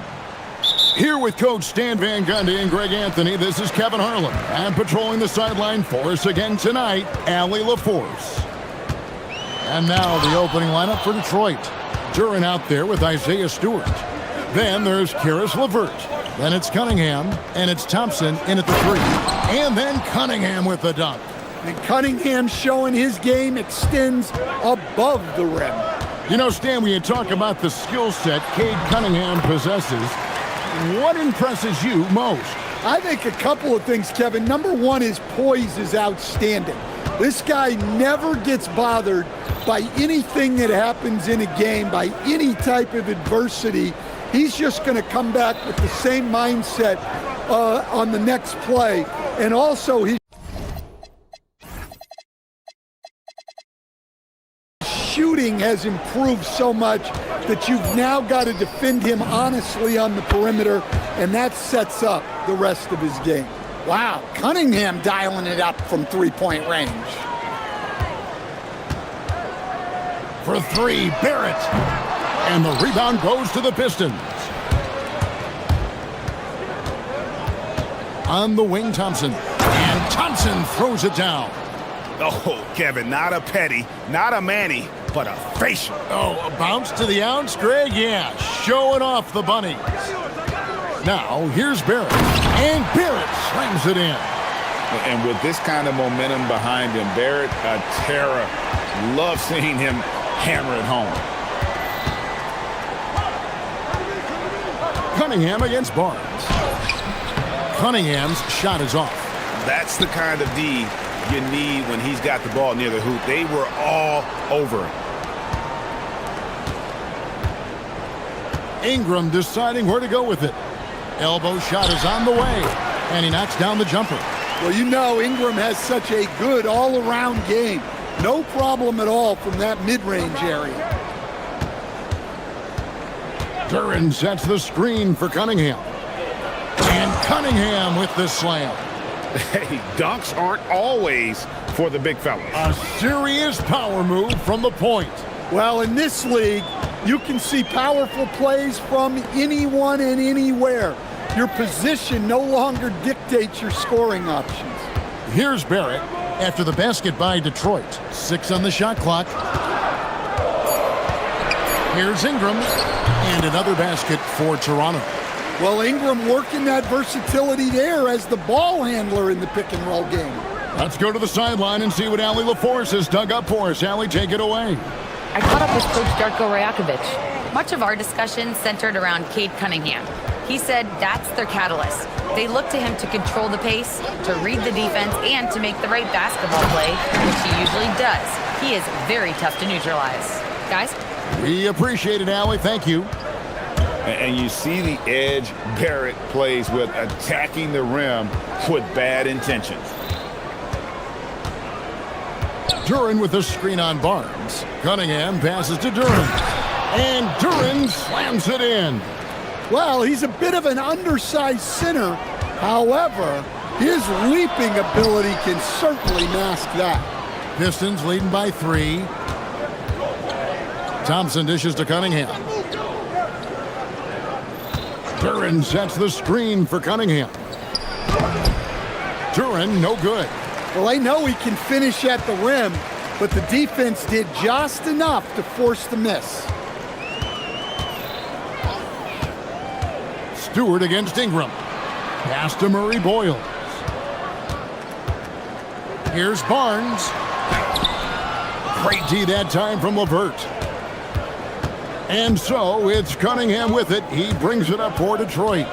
[SPEAKER 6] Here with Coach Stan Van Gundy and Greg Anthony, this is Kevin Harlan. And patrolling the sideline for us again tonight, Allie LaForce. And now the opening lineup for Detroit. Duran out there with Isaiah Stewart. Then there's Karis LeVert. Then it's Cunningham, and it's Thompson in at the 3. And then Cunningham with the dunk.
[SPEAKER 4] And Cunningham showing his game extends above the rim.
[SPEAKER 6] You know, Stan, when you talk about the skill set Cade Cunningham possesses, what impresses you most?
[SPEAKER 4] I think a couple of things, Kevin. Number one, his poise is outstanding. This guy never gets bothered by anything that happens in a game, by any type of adversity. He's just going to come back with the same mindset on the next play. And also, his shooting has improved so much that you've now got to defend him honestly on the perimeter, and that sets up the rest of his game.
[SPEAKER 12] Wow, Cunningham dialing it up from three-point range.
[SPEAKER 6] For 3, Barrett. And the rebound goes to the Pistons. On the wing, Thompson. And Thompson throws it down.
[SPEAKER 9] Oh, Kevin, not a petty, not a Manny, but a facial.
[SPEAKER 6] Oh, a bounce to the ounce, Greg? Yeah, showing off the bunnies. Now, here's Barrett. And Barrett slams it in.
[SPEAKER 9] And with this kind of momentum behind him, Barrett, a terror. Love seeing him hammer it home.
[SPEAKER 6] Cunningham against Barnes. Cunningham's shot is off.
[SPEAKER 9] That's the kind of D you need when he's got the ball near the hoop. They were all over him.
[SPEAKER 6] Ingram deciding where to go with it. Elbow shot is on the way, and he knocks down the jumper.
[SPEAKER 4] Well, you know Ingram has such a good all-around game. No problem at all from that mid-range area.
[SPEAKER 6] Duran sets the screen for Cunningham. And Cunningham with the slam.
[SPEAKER 9] Hey, dunks aren't always for the big fellas.
[SPEAKER 6] A serious power move from the point.
[SPEAKER 4] Well, in this league, you can see powerful plays from anyone and anywhere. Your position no longer dictates your scoring options.
[SPEAKER 6] Here's Barrett after the basket by Detroit. 6 on the shot clock. Here's Ingram. And another basket for Toronto.
[SPEAKER 4] Well, Ingram working that versatility there as the ball handler in the pick-and-roll game.
[SPEAKER 6] Let's go to the sideline and see what Allie LaForce has dug up for us. Allie, take it away.
[SPEAKER 3] I caught up with Coach Darko Rajakovic. Much of our discussion centered around Cade Cunningham. He said that's their catalyst. They look to him to control the pace, to read the defense, and to make the right basketball play, which he usually does. He is very tough to neutralize. Guys?
[SPEAKER 6] We appreciate it, Allie. Thank you.
[SPEAKER 9] And you see the edge Barrett plays with, attacking the rim with bad intentions.
[SPEAKER 6] Duran with the screen on Barnes. Cunningham passes to Duran. And Duran slams it in.
[SPEAKER 4] Well, he's a bit of an undersized center. However, his leaping ability can certainly mask that.
[SPEAKER 6] Pistons leading by 3. Thompson dishes to Cunningham. Duran sets the screen for Cunningham. Duran, no good.
[SPEAKER 4] Well, I know he can finish at the rim, but the defense did just enough to force the miss.
[SPEAKER 6] Stewart against Ingram. Pass to Murray Boyles. Here's Barnes. Great D that time from LeVert. And so it's Cunningham with it. He brings it up for Detroit.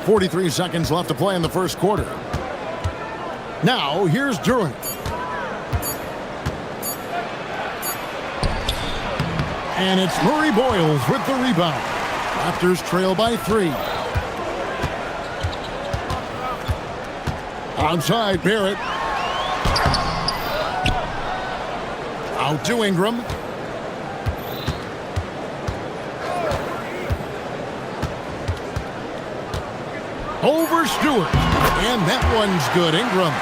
[SPEAKER 6] .43 seconds left to play in the first quarter. Now here's Duran. And it's Murray Boyles with the rebound. Raptors trail by 3. Outside, Barrett. Out to Ingram. Over Stewart. And that one's good. Ingram.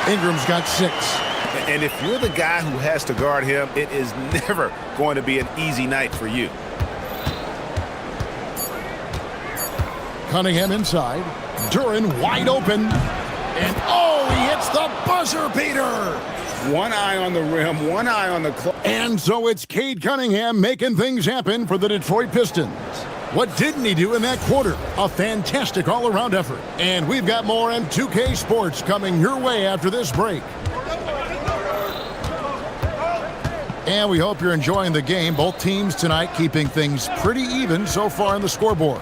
[SPEAKER 6] Ingram's got 6.
[SPEAKER 9] And if you're the guy who has to guard him, it is never going to be an easy night for you.
[SPEAKER 6] Cunningham inside. Duran wide open. And oh, he hits the buzzer beater.
[SPEAKER 9] One eye on the rim, one eye on the clock.
[SPEAKER 6] And so it's Cade Cunningham making things happen for the Detroit Pistons. What didn't he do in that quarter? A fantastic all-around effort. And we've got more on 2K Sports coming your way after this break. And we hope you're enjoying the game. Both teams tonight keeping things pretty even so far on the scoreboard.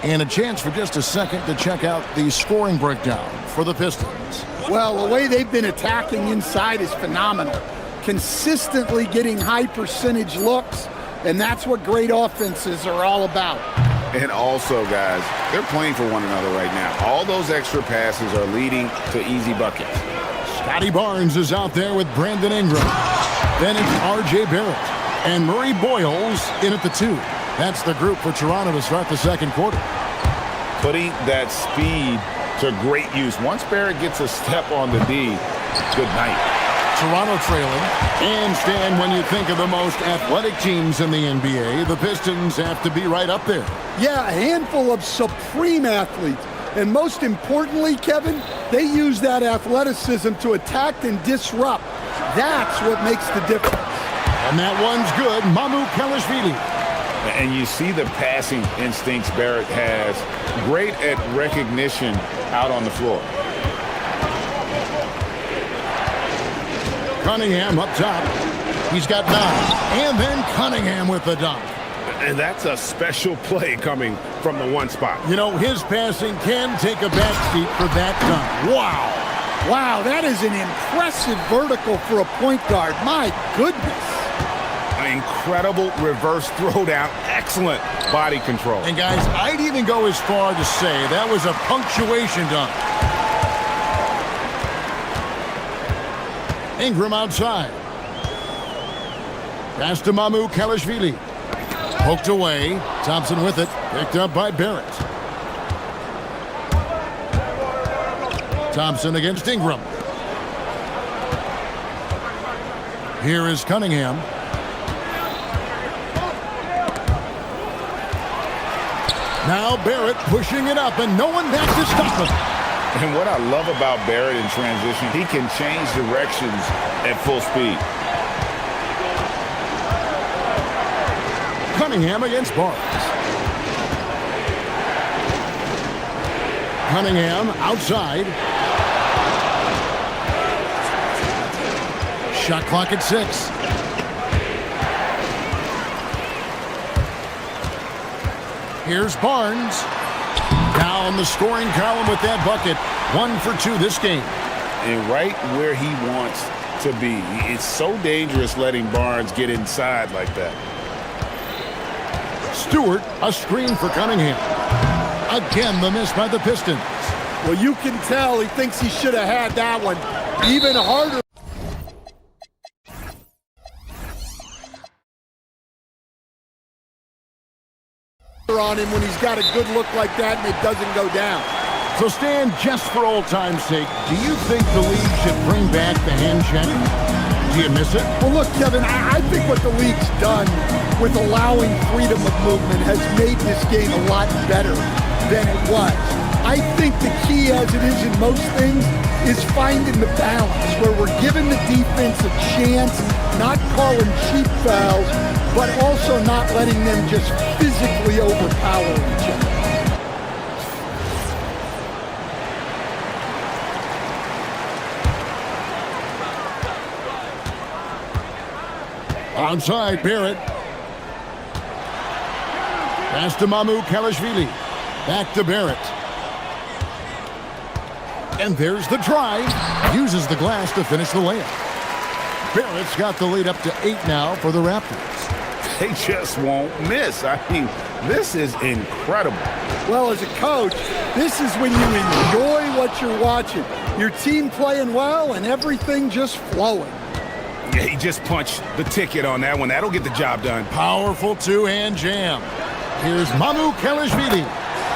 [SPEAKER 6] And a chance for just a second to check out the scoring breakdown for the Pistons.
[SPEAKER 12] Well, the way they've been attacking inside is phenomenal. Consistently getting high percentage looks, and that's what great offenses are all about.
[SPEAKER 9] And also, guys, they're playing for one another right now. All those extra passes are leading to easy buckets.
[SPEAKER 6] Scotty Barnes is out there with Brandon Ingram. Then it's R.J. Barrett. And Murray Boyles in at the 2. That's the group for Toronto to start the second quarter.
[SPEAKER 9] Putting that speed to great use. Once Barrett gets a step on the D, good night.
[SPEAKER 6] Toronto trailing. And Stan, when you think of the most athletic teams in the NBA, the Pistons have to be right up there.
[SPEAKER 12] Yeah, a handful of supreme athletes. And most importantly, Kevin, they use that athleticism to attack and disrupt. That's what makes the difference.
[SPEAKER 6] And that one's good. Mamu Kelishvili.
[SPEAKER 9] And you see the passing instincts Barrett has. Great at recognition out on the floor.
[SPEAKER 6] Cunningham up top. He's got 9. And then Cunningham with the dunk.
[SPEAKER 9] And that's a special play coming from the one spot.
[SPEAKER 6] You know, his passing can take a backseat for that dunk. Wow.
[SPEAKER 12] Wow, that is an impressive vertical for a point guard. My goodness.
[SPEAKER 9] An incredible reverse throwdown. Excellent body control.
[SPEAKER 6] And guys, I'd even go as far to say that was a punctuation dunk. Ingram outside. Pass to Mamu Kelishvili. Poked away. Thompson with it. Picked up by Barrett. Thompson against Ingram. Here is Cunningham. Now Barrett pushing it up, and no one back to stop him.
[SPEAKER 9] And what I love about Barrett in transition, he can change directions at full speed.
[SPEAKER 6] Cunningham against Barnes. Cunningham outside. Shot clock at 6. Here's Barnes. Down the scoring column with that bucket. 1 for 2 this game.
[SPEAKER 9] And right where he wants to be. It's so dangerous letting Barnes get inside like that.
[SPEAKER 6] Stewart, a screen for Cunningham. Again, the miss by the Pistons.
[SPEAKER 12] Well, you can tell he thinks he should have had that one. Even harder on him when he's got a good look like that and it doesn't go down.
[SPEAKER 6] So Stan, just for old time's sake, do you think the league should bring back the hand check? Do you miss it?
[SPEAKER 12] Well, look, Kevin, I think what the league's done with allowing freedom of movement has made this game a lot better than it was. I think the key, as it is in most things, is finding the balance where we're giving the defense a chance, not calling cheap fouls, but also not letting them just physically overpower each other.
[SPEAKER 6] Outside, Barrett. Pass to Mamu Kelishvili. Back to Barrett. And there's the drive. Uses the glass to finish the layup. Barrett's got the lead up to 8 now for the Raptors.
[SPEAKER 9] They just won't miss. I mean, this is incredible.
[SPEAKER 12] Well, as a coach, this is when you enjoy what you're watching. Your team playing well and everything just flowing.
[SPEAKER 9] Yeah, he just punched the ticket on that one. That'll get the job done.
[SPEAKER 6] Powerful two-hand jam. Here's Mamu Kelishvili.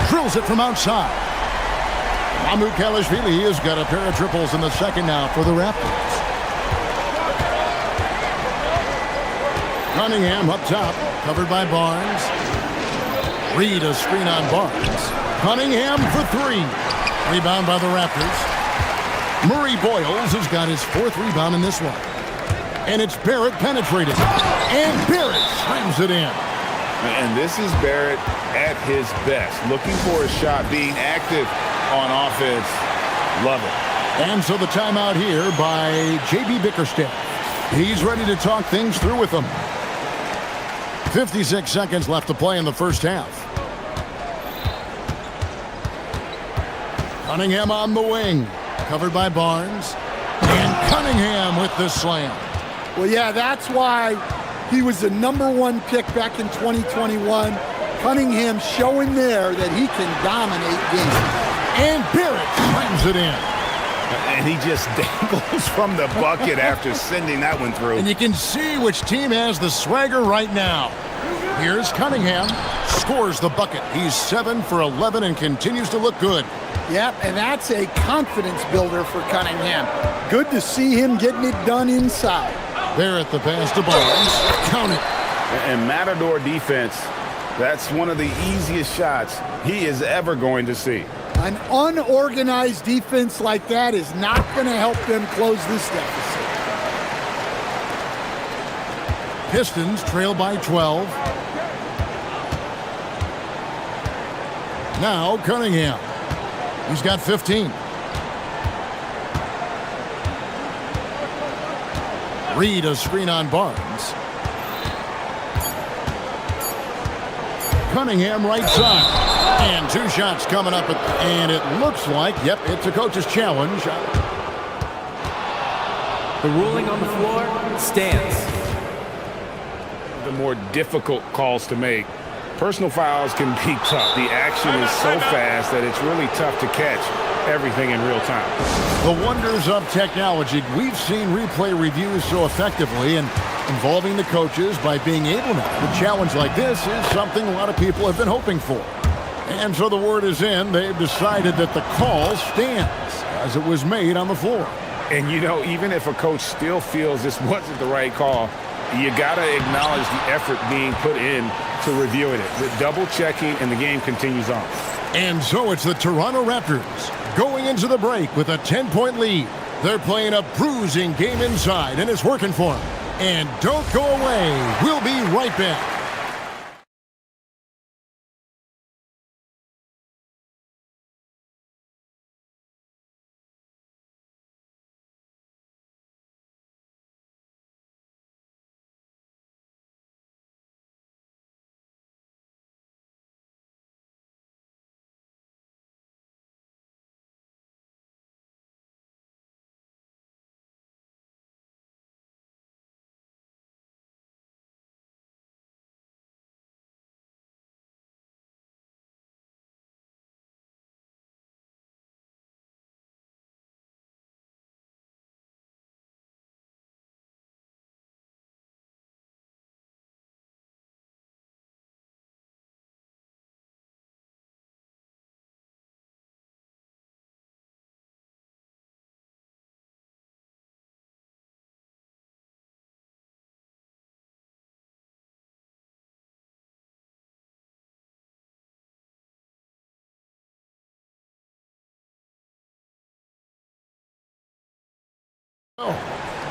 [SPEAKER 6] Drills it from outside. Mamukelashvili has got a pair of triples in the second now for the Raptors. Cunningham up top, covered by Barnes. Reed a screen on Barnes. Cunningham for three. Rebound by the Raptors. Murray Boyles has got his fourth rebound in this one. And it's Barrett penetrating. And Barrett slams it in.
[SPEAKER 9] And this is Barrett at his best. Looking for a shot, being active on offense. Love it.
[SPEAKER 6] And so the timeout here by J.B. Bickerstaff. He's ready to talk things through with them. 56 seconds left to play in the first half. Cunningham on the wing. Covered by Barnes. And Cunningham with the slam.
[SPEAKER 12] Well, yeah, that's why he was the #1 pick back in 2021. Cunningham showing there that he can dominate games.
[SPEAKER 6] And Barrett slams it in.
[SPEAKER 9] And he just dangles from the bucket after sending that one through.
[SPEAKER 6] And you can see which team has the swagger right now. Here's Cunningham. Scores the bucket. He's 7 for 11 and continues to look good.
[SPEAKER 12] Yep, and that's a confidence builder for Cunningham. Good to see him getting it done inside.
[SPEAKER 6] Barrett the pass to Barnes. Count it.
[SPEAKER 9] And Matador defense, that's one of the easiest shots he is ever going to see.
[SPEAKER 12] An unorganized defense like that is not going to help them close this deficit.
[SPEAKER 6] Pistons trail by 12. Now Cunningham. He's got 15. Reed a screen on Barnes. Cunningham right side. And two shots coming up. And it looks like, yep, it's a coach's challenge.
[SPEAKER 13] The ruling on the floor stands.
[SPEAKER 9] The more difficult calls to make. Personal fouls can be tough. The action is so fast that it's really tough to catch everything in real time.
[SPEAKER 6] The wonders of technology. We've seen replay reviews so effectively and involving the coaches by being able now. A challenge like this is something a lot of people have been hoping for. And so the word is in. They've decided that the call stands as it was made on the floor.
[SPEAKER 9] And, you know, even if a coach still feels this wasn't the right call, you got to acknowledge the effort being put in to reviewing it. The double checking, and the game continues on.
[SPEAKER 6] And so it's the Toronto Raptors going into the break with a 10-point lead. They're playing a bruising game inside, and it's working for them. And don't go away. We'll be right back.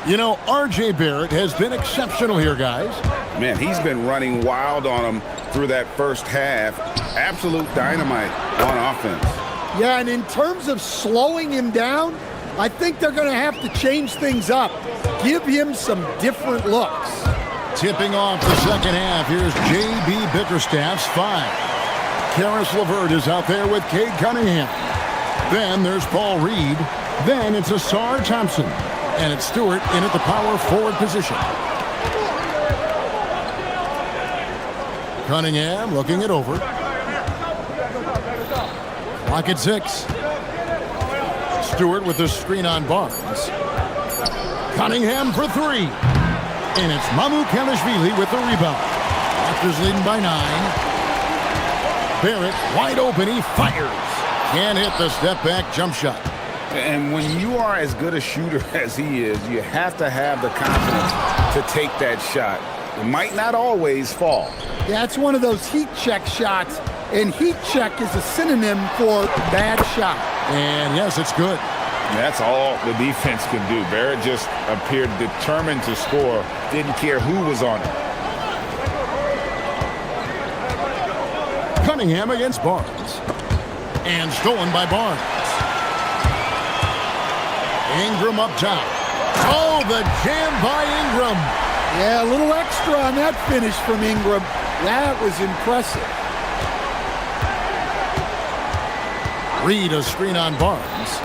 [SPEAKER 6] You know, R.J. Barrett has been exceptional here, guys.
[SPEAKER 9] Man, he's been running wild on them through that first half. Absolute dynamite on offense.
[SPEAKER 12] Yeah, and in terms of slowing him down, I think they're going to have to change things up. Give him some different looks.
[SPEAKER 6] Tipping off the second half, here's J.B. Bickerstaff's 5. Karis LeVert is out there with Cade Cunningham. Then there's Paul Reed. Then it's Asar Thompson. And it's Stewart in at the power forward position. Cunningham looking it over. Clock at 6. Stewart with the screen on Barnes. Cunningham for 3. And it's Mamukelashvili with the rebound. Raptors leading by 9. Barrett wide open. He fires. Can't hit the step-back jump shot.
[SPEAKER 9] And when you are as good a shooter as he is, you have to have the confidence to take that shot. It might not always fall.
[SPEAKER 12] Yeah, it's one of those heat check shots, and heat check is a synonym for bad shot.
[SPEAKER 6] And yes, it's good.
[SPEAKER 9] That's all the defense can do. Barrett just appeared determined to score, didn't care who was on it.
[SPEAKER 6] Cunningham against Barnes. And stolen by Barnes. Ingram up top. Oh, the jam by Ingram.
[SPEAKER 12] Yeah, a little extra on that finish from Ingram. That was impressive.
[SPEAKER 6] Reed a screen on Barnes.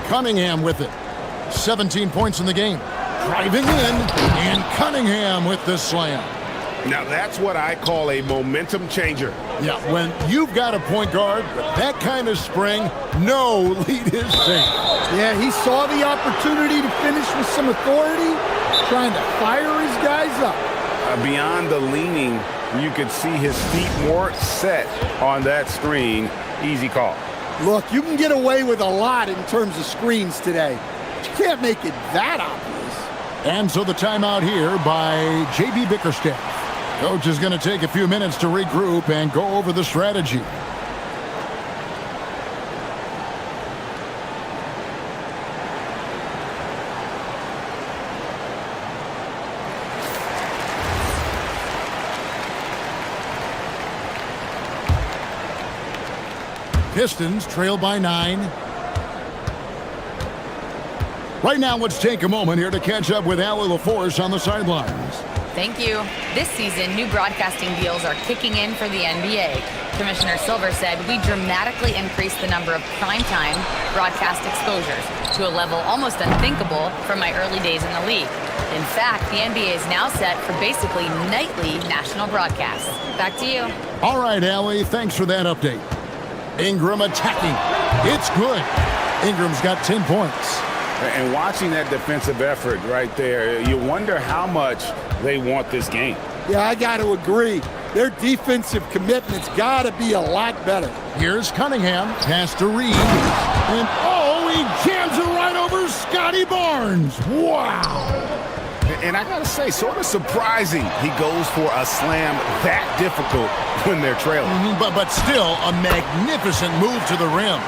[SPEAKER 6] Cunningham with it. 17 points in the game. Driving in, and Cunningham with the slam.
[SPEAKER 9] Now that's what I call a momentum changer.
[SPEAKER 6] Yeah, when you've got a point guard with that kind of spring, no lead is safe.
[SPEAKER 12] Yeah, he saw the opportunity to finish with some authority, trying to fire his guys up.
[SPEAKER 9] Beyond the leaning, you could see his feet more set on that screen. Easy call.
[SPEAKER 12] Look, you can get away with a lot in terms of screens today. But you can't make it that obvious.
[SPEAKER 6] And so the timeout here by J.B. Bickerstaff. Coach is going to take a few minutes to regroup and go over the strategy. Pistons trail by 9. Right now, let's take a moment here to catch up with Allie LaForce on the sidelines.
[SPEAKER 3] Thank you. This season, new broadcasting deals are kicking in for the NBA. Commissioner Silver said we dramatically increased the number of primetime broadcast exposures to a level almost unthinkable from my early days in the league. In fact, the NBA is now set for basically nightly national broadcasts. Back to you.
[SPEAKER 6] All right, Allie, thanks for that update. Ingram attacking. It's good. Ingram's got 10 points.
[SPEAKER 9] And watching that defensive effort right there, you wonder how much they want this game.
[SPEAKER 12] Yeah, I got to agree. Their defensive commitment's got to be a lot better.
[SPEAKER 6] Here's Cunningham. Pass to Reed. And, oh, he jams it right over Scotty Barnes. Wow.
[SPEAKER 9] And I got to say, sort of surprising he goes for a slam that difficult when they're trailing.
[SPEAKER 6] But still a magnificent move to the rim.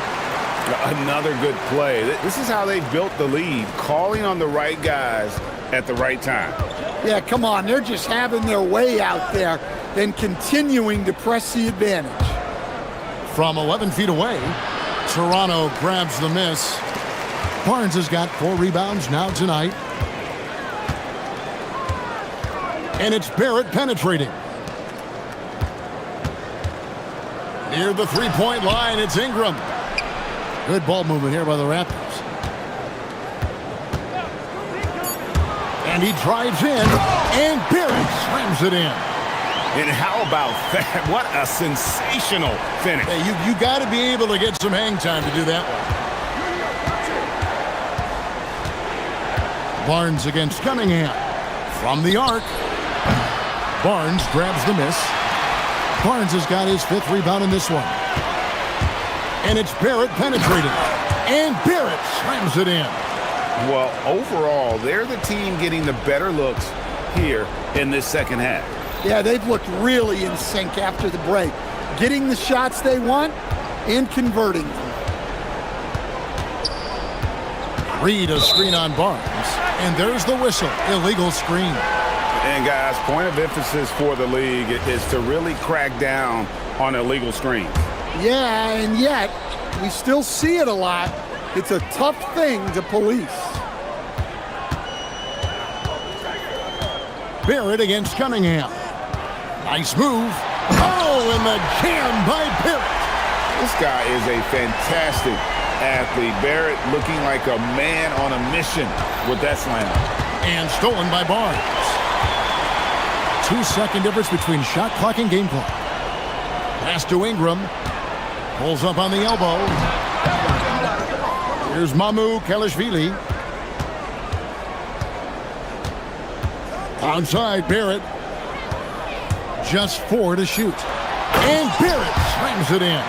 [SPEAKER 9] Another good play. This is how they built the lead, calling on the right guys at the right time.
[SPEAKER 12] Yeah, come on. They're just having their way out there and continuing to press the advantage.
[SPEAKER 6] From 11 feet away, Toronto grabs the miss. Barnes has got 4 rebounds now tonight. And it's Barrett penetrating. Near the three-point line, it's Ingram. Good ball movement here by the Raptors. And he drives in, and Barrett slams it in.
[SPEAKER 9] And how about that? What a sensational finish.
[SPEAKER 6] Hey, you got to be able to get some hang time to do that one. Barnes against Cunningham. From the arc. Barnes grabs the miss. Barnes has got his 5th rebound in this one. And it's Barrett penetrating. And Barrett slams it in.
[SPEAKER 9] Well, overall, they're the team getting the better looks here in this second half.
[SPEAKER 12] Yeah, they've looked really in sync after the break. Getting the shots they want and converting them.
[SPEAKER 6] Reed a screen on Barnes. And there's the whistle. Illegal screen.
[SPEAKER 9] And guys, point of emphasis for the league is to really crack down on illegal screens.
[SPEAKER 12] Yeah, and yet we still see it a lot. It's a tough thing to police.
[SPEAKER 6] Barrett against Cunningham. Nice move. Oh, and the jam by Barrett.
[SPEAKER 9] This guy is a fantastic athlete. Barrett looking like a man on a mission with that slam.
[SPEAKER 6] And stolen by Barnes. 2-second difference between shot clock and game clock. Pass to Ingram. Pulls up on the elbow. Here's Mamu Kelishvili. Outside Barrett. Just 4 to shoot. And Barrett slams it in.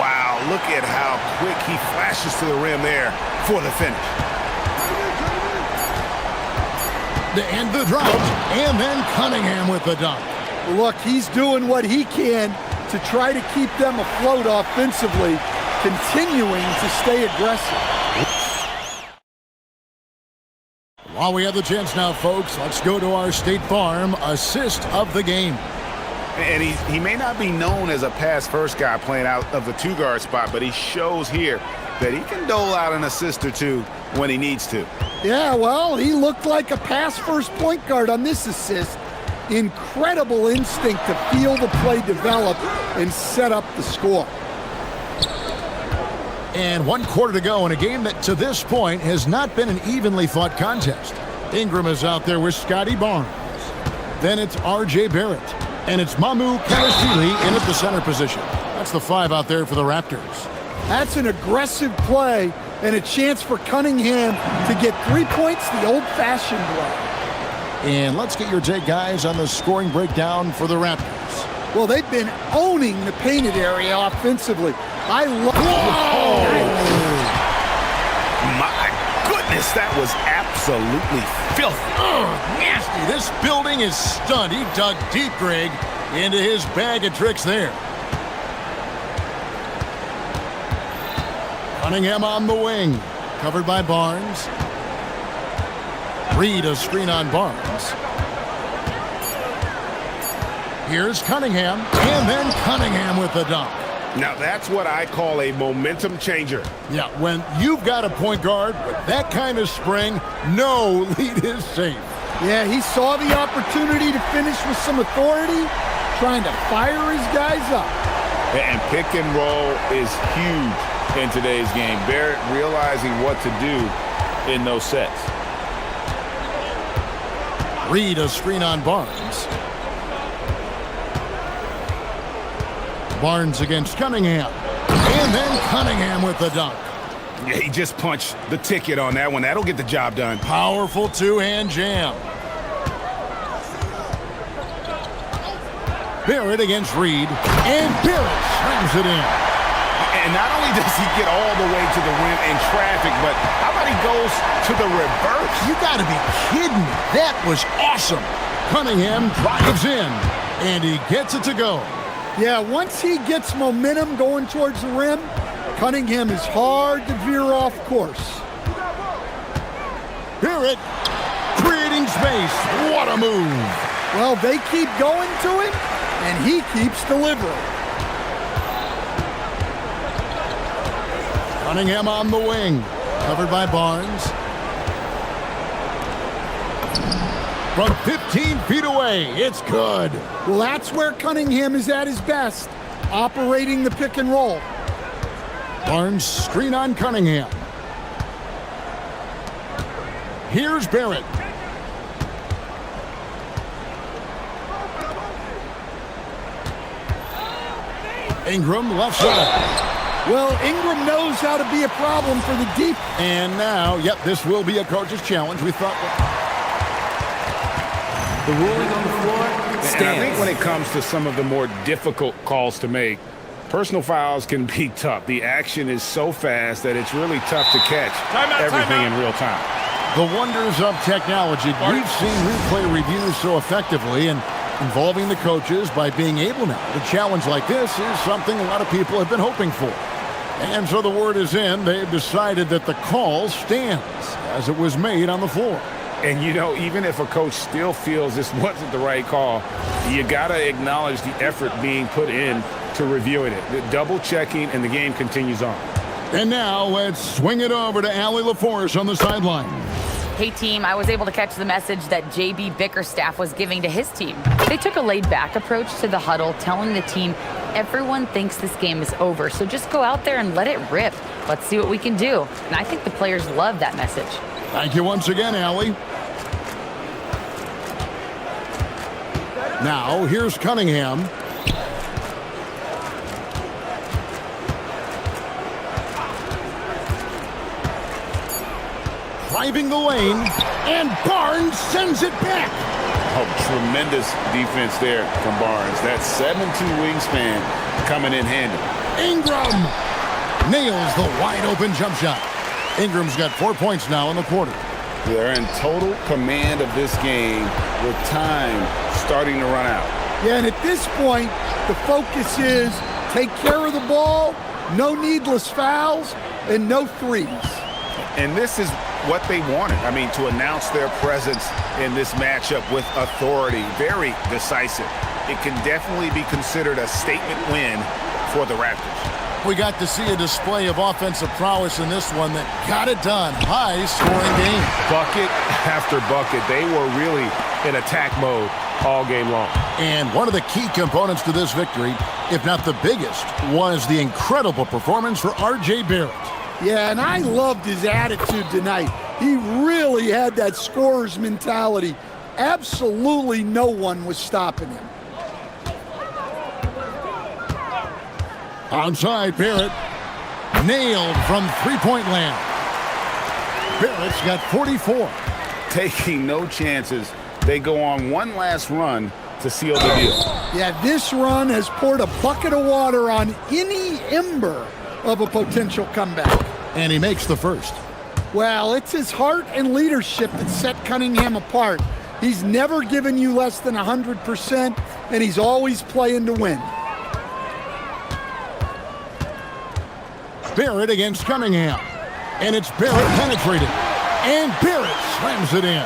[SPEAKER 9] Wow, look at how quick he flashes to the rim there for the finish.
[SPEAKER 6] To end the drought, and then Cunningham with the dunk.
[SPEAKER 12] Look, he's doing what he can to try to keep them afloat offensively, continuing to stay aggressive.
[SPEAKER 6] While we have the chance now, folks, let's go to our State Farm assist of the game.
[SPEAKER 9] And he may not be known as a pass-first guy playing out of the two-guard spot, but he shows here that he can dole out an assist or two when he needs to.
[SPEAKER 12] Yeah, well, he looked like a pass-first point guard on this assist. Incredible instinct to feel the play develop and set up the score.
[SPEAKER 6] And 1 quarter to go in a game that to this point has not been an evenly fought contest. Ingram is out there with Scotty Barnes. Then it's R.J. Barrett. And it's Mamu Kalasili in at the center position. That's the 5 out there for the Raptors.
[SPEAKER 12] That's an aggressive play and a chance for Cunningham to get 3 points the old-fashioned way.
[SPEAKER 6] And let's get your take, guys, on the scoring breakdown for the Raptors.
[SPEAKER 12] Well, they've been owning the painted area offensively. I love
[SPEAKER 9] My goodness, that was absolutely filthy.
[SPEAKER 6] Nasty. This building is stunned. He dug deep, Greg, into his bag of tricks there. Cunningham on the wing. Covered by Barnes. Reed a screen on Barnes. Here's Cunningham. And then Cunningham with the dunk.
[SPEAKER 9] Now that's what I call a momentum changer.
[SPEAKER 6] Yeah, when you've got a point guard with that kind of spring, no lead is safe.
[SPEAKER 12] Yeah, he saw the opportunity to finish with some authority, trying to fire his guys up.
[SPEAKER 9] And pick and roll is huge in today's game. Barrett realizing what to do in those sets.
[SPEAKER 6] Reed a screen on Barnes. Barnes against Cunningham. And then Cunningham with the dunk.
[SPEAKER 9] Yeah, he just punched the ticket on that one. That'll get the job done.
[SPEAKER 6] Powerful two-hand jam. Barrett against Reed. And Barrett slams it in.
[SPEAKER 9] And not only does he get all the way to the rim in traffic, but how about he goes to the reverse?
[SPEAKER 6] You got to be kidding me. That was awesome. Cunningham drives in. And he gets it to go.
[SPEAKER 12] Yeah, once he gets momentum going towards the rim, Cunningham is hard to veer off course.
[SPEAKER 6] Barrett creating space. What a move.
[SPEAKER 12] Well, they keep going to him, and he keeps delivering.
[SPEAKER 6] Cunningham on the wing. Covered by Barnes. From 15 feet away, it's good.
[SPEAKER 12] Well, that's where Cunningham is at his best, operating the pick and roll.
[SPEAKER 6] Barnes screen on Cunningham. Here's Barrett. Ingram left side.
[SPEAKER 12] Well, Ingram knows how to be a problem for the deep.
[SPEAKER 6] And now, yep, this will be a coach's challenge. We thought...
[SPEAKER 13] The ruling on the floor stands.
[SPEAKER 9] And I think when it comes to some of the more difficult calls to make, personal fouls can be tough. The action is so fast that it's really tough to catch everything in real time.
[SPEAKER 6] The wonders of technology. We've seen replay reviews so effectively, and involving the coaches by being able now to challenge like this is something a lot of people have been hoping for. And so the word is in. They've decided that the call stands as it was made on the floor.
[SPEAKER 9] And, you know, even if a coach still feels this wasn't the right call, you got to acknowledge the effort being put in to reviewing it. The double checking, and the game continues on.
[SPEAKER 6] And now let's swing it over to Allie LaForce on the sideline.
[SPEAKER 3] Hey, team, I was able to catch the message that J.B. Bickerstaff was giving to his team. They took a laid-back approach to the huddle, telling the team, everyone thinks this game is over, so just go out there and let it rip. Let's see what we can do. And I think the players love that message.
[SPEAKER 6] Thank you once again, Allie. Now, here's Cunningham. Driving the lane, and Barnes sends it back.
[SPEAKER 9] Oh,
[SPEAKER 7] Tremendous defense there from Barnes. That 7'2" wingspan coming in handy.
[SPEAKER 6] Ingram nails the wide-open jump shot. Ingram's got 4 points now in the quarter.
[SPEAKER 7] They're in total command of this game with time starting to run out.
[SPEAKER 12] Yeah, and at this point, the focus is take care of the ball, no needless fouls, and no threes.
[SPEAKER 9] And this is what they wanted. I mean, to announce their presence in this matchup with authority. Very decisive. It can definitely be considered a statement win for the Raptors.
[SPEAKER 6] We got to see a display of offensive prowess in this one that got it done. High-scoring game.
[SPEAKER 9] Bucket after bucket. They were really in attack mode all game long.
[SPEAKER 6] And one of the key components to this victory, if not the biggest, was the incredible performance for R.J. Barrett.
[SPEAKER 12] Yeah, and I loved his attitude tonight. He really had that scorer's mentality. Absolutely no one was stopping him.
[SPEAKER 6] Outside, Barrett. Nailed from three-point land. Barrett's got 44.
[SPEAKER 7] Taking no chances. They go on one last run to seal the deal.
[SPEAKER 12] Yeah, this run has poured a bucket of water on any ember of a potential comeback.
[SPEAKER 6] And he makes the first.
[SPEAKER 12] Well, it's his heart and leadership that set Cunningham apart. He's never given you less than 100%, and he's always playing to win.
[SPEAKER 6] Barrett against Cunningham. And it's Barrett penetrating. And Barrett slams it in.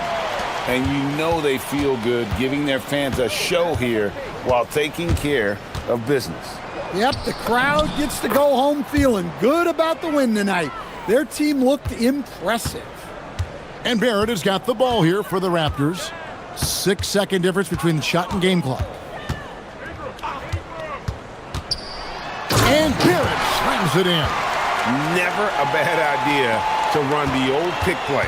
[SPEAKER 7] And you know they feel good giving their fans a show here while taking care of business.
[SPEAKER 12] Yep, the crowd gets to go home feeling good about the win tonight. Their team looked impressive.
[SPEAKER 6] And Barrett has got the ball here for the Raptors. 6-second difference between the shot and game clock. And Barrett slams it in.
[SPEAKER 9] Never a bad idea to run the old pick play.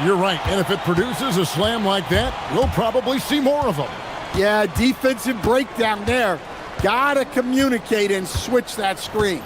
[SPEAKER 6] You're right. And if it produces a slam like that, we'll probably see more of them.
[SPEAKER 12] Yeah, defensive breakdown there. Gotta communicate and switch that screen.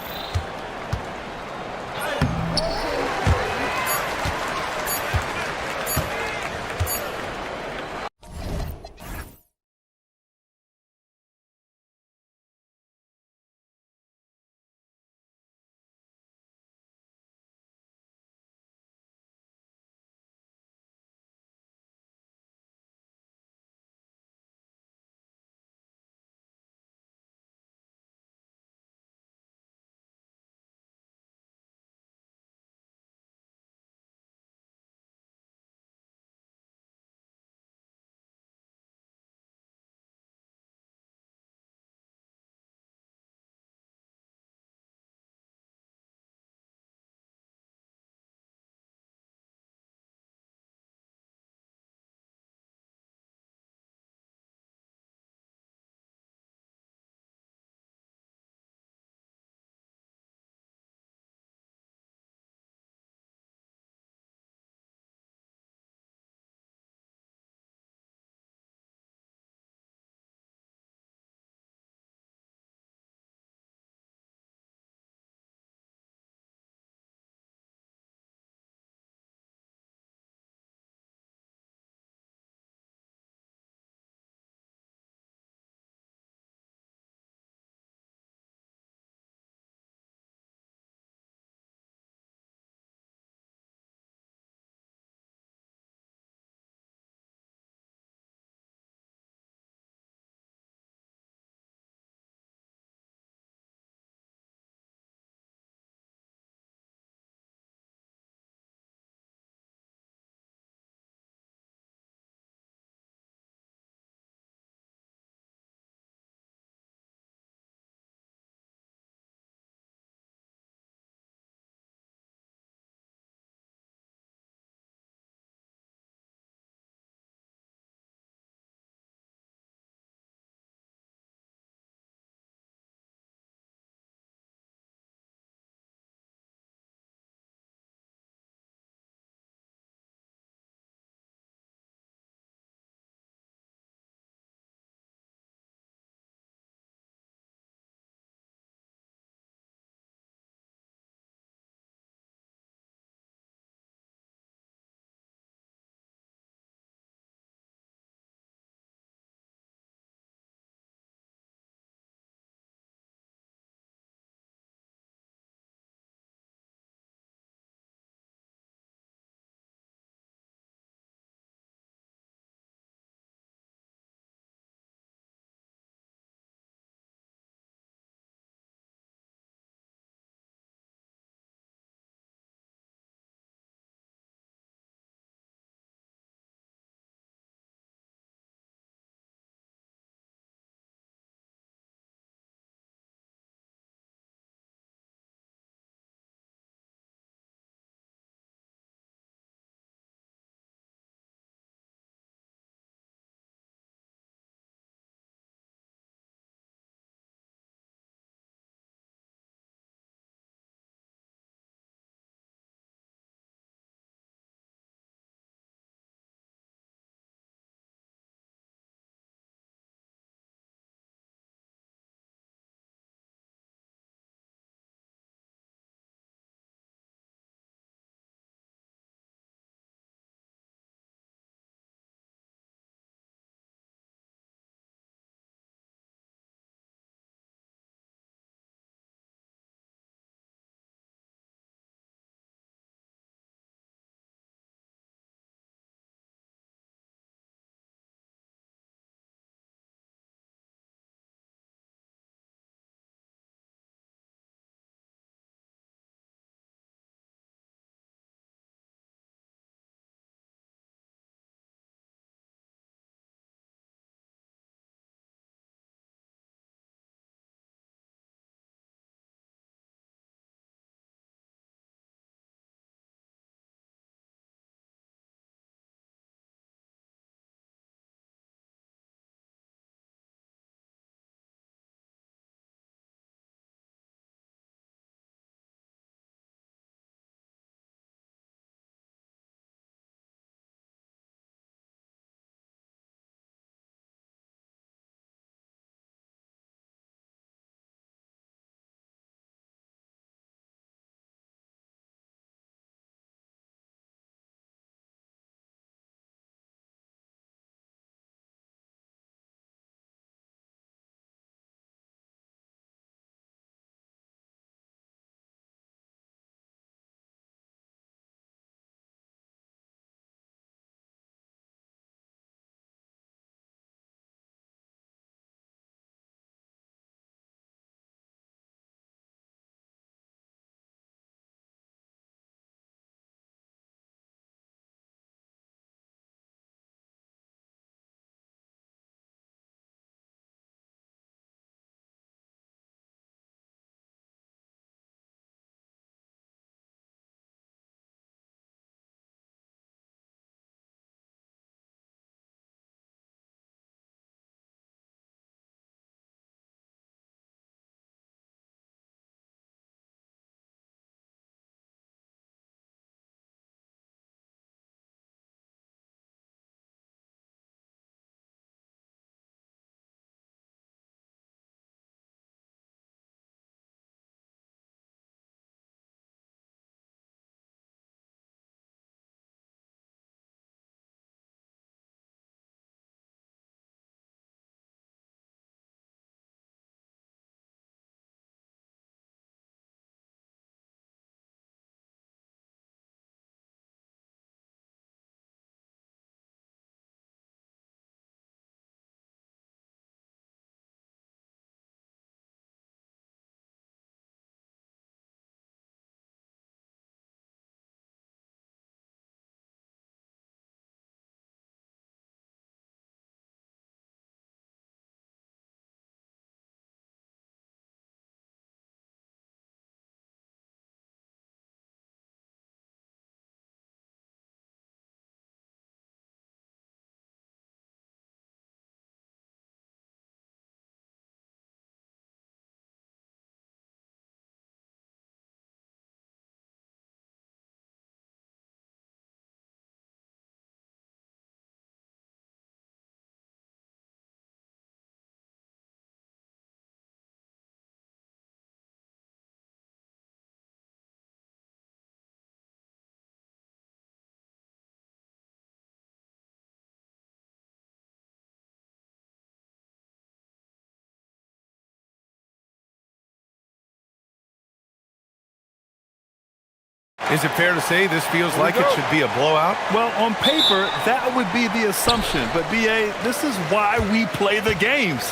[SPEAKER 1] Is it fair to say this feels like it should be a blowout?
[SPEAKER 2] Well, on paper, that would be the assumption. But, B.A., this is why we play the games.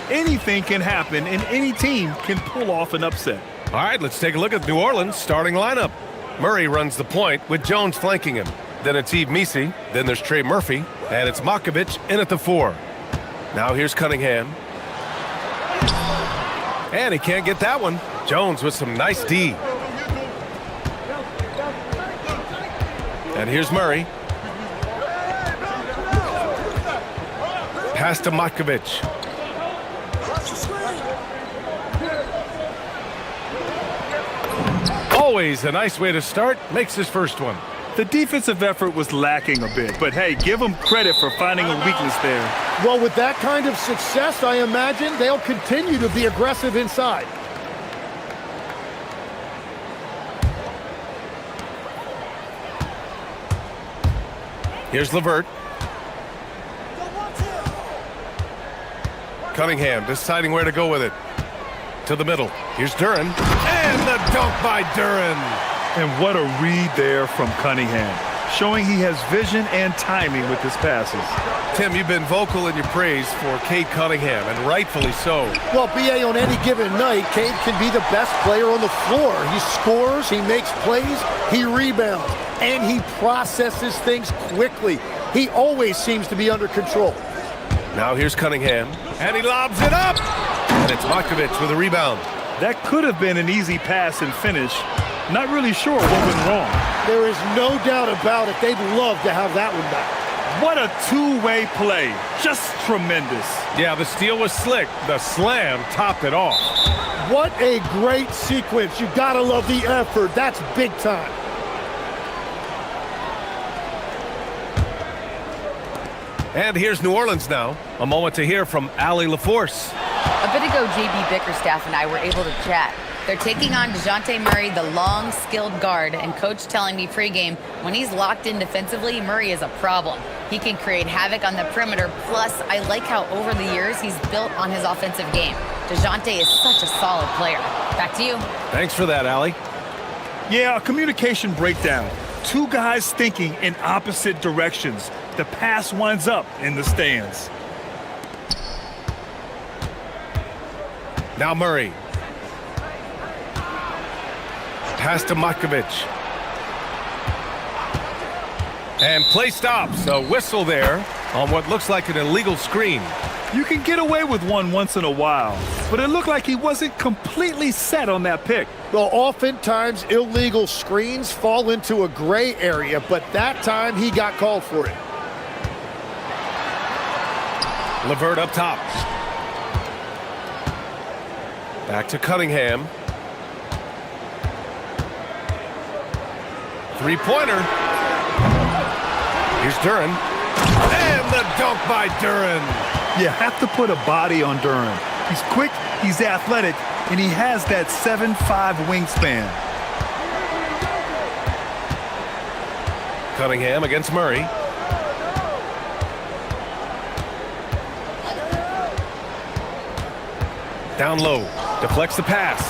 [SPEAKER 2] Anything can happen, and any team can pull off an upset.
[SPEAKER 1] All right, let's take a look at New Orleans' starting lineup. Murray runs the point with Jones flanking him. Then it's Yves Missi. Then there's Trey Murphy. And it's Makovich in at the 4. Now here's Cunningham. And he can't get that one. Jones with some nice D. And here's Murray. Pass to Makovich. Always a nice way to start. Makes his first one.
[SPEAKER 2] The defensive effort was lacking a bit, but hey, give them credit for finding a weakness there.
[SPEAKER 4] Well, with that kind of success, I imagine they'll continue to be aggressive inside.
[SPEAKER 1] Here's Levert. Cunningham deciding where to go with it. To the middle. Here's Duran. And the dunk by Duran.
[SPEAKER 2] And what a read there from Cunningham, showing he has vision and timing with his passes.
[SPEAKER 1] Tim, you've been vocal in your praise for Cade Cunningham, and rightfully so.
[SPEAKER 4] Well, B.A., on any given night, Cade can be the best player on the floor. He scores, he makes plays, he rebounds, and he processes things quickly. He always seems to be under control.
[SPEAKER 1] Now here's Cunningham, and he lobs it up! And it's Makovich with a rebound.
[SPEAKER 2] That could have been an easy pass and finish. Not really sure what went wrong.
[SPEAKER 4] There is no doubt about it. They'd love to have that one back.
[SPEAKER 2] What a two-way play. Just tremendous.
[SPEAKER 1] Yeah, the steal was slick. The slam topped it off.
[SPEAKER 4] What a great sequence. You gotta love the effort. That's big time.
[SPEAKER 1] And here's New Orleans now. A moment to hear from Allie LaForce.
[SPEAKER 3] A bit ago, JB Bickerstaff and I were able to chat. They're taking on DeJounte Murray, the long, skilled guard, and coach telling me pregame, when he's locked in defensively, Murray is a problem. He can create havoc on the perimeter, plus I like how over the years he's built on his offensive game. DeJounte is such a solid player. Back to you.
[SPEAKER 1] Thanks for that, Allie.
[SPEAKER 2] Yeah, a communication breakdown. Two guys thinking in opposite directions. The pass winds up in the stands.
[SPEAKER 1] Now Murray. Pass to Makovich. And play stops. A whistle there on what looks like an illegal screen.
[SPEAKER 2] You can get away with one once in a while, but it looked like he wasn't completely set on that pick.
[SPEAKER 4] Well, oftentimes illegal screens fall into a gray area, but that time he got called for it.
[SPEAKER 1] Levert up top. Back to Cunningham. Three-pointer. Here's Duran. And the dunk by Duran.
[SPEAKER 2] You have to put a body on Duran. He's quick, he's athletic, and he has that 7'5" wingspan.
[SPEAKER 1] Cunningham against Murray. Down low. Deflects the pass.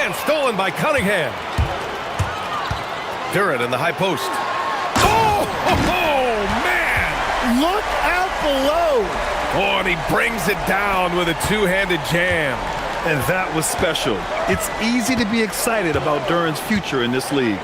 [SPEAKER 1] And stolen by Cunningham. Duran in the high post. Oh, man!
[SPEAKER 4] Look out below!
[SPEAKER 1] Oh, and he brings it down with a two-handed jam.
[SPEAKER 2] And that was special. It's easy to be excited about Duran's future in this league.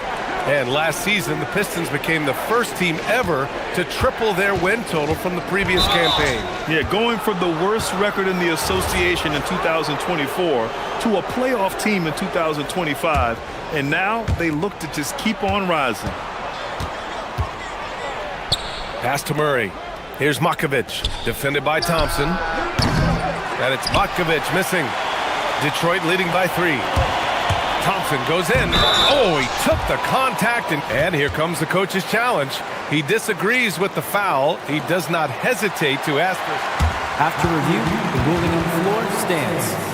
[SPEAKER 1] And last season, the Pistons became the first team ever to triple their win total from the previous campaign.
[SPEAKER 2] Yeah, going from the worst record in the association in 2024 to a playoff team in 2025. And now they look to just keep on rising.
[SPEAKER 1] Pass to Murray. Here's Makovich, defended by Thompson. And it's Makovich missing. Detroit leading by 3. Thompson goes in. Oh, he took the contact, and here comes the coach's challenge. He disagrees with the foul. He does not hesitate to ask for.
[SPEAKER 13] After review, the ruling on the floor stands.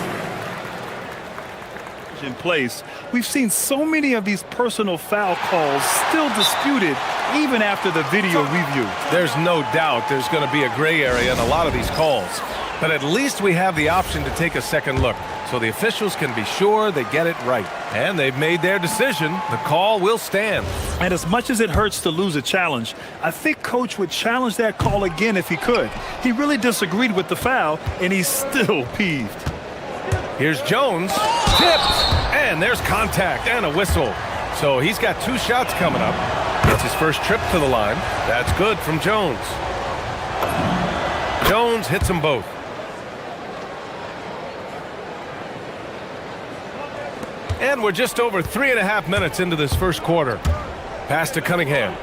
[SPEAKER 2] In place, we've seen so many of these personal foul calls still disputed even after the video review.
[SPEAKER 1] There's no doubt there's going to be a gray area in a lot of these calls. But at least we have the option to take a second look, so the officials can be sure they get it right. And they've made their decision. The call will stand.
[SPEAKER 2] And as much as it hurts to lose a challenge, I think Coach would challenge that call again if he could. He really disagreed with the foul, and he's still peeved.
[SPEAKER 1] Here's Jones. Tipped. And there's contact and a whistle. So he's got 2 shots coming up. It's his first trip to the line. That's good from Jones. Jones hits them both. And we're just over 3.5 minutes into this first quarter. Pass to Cunningham.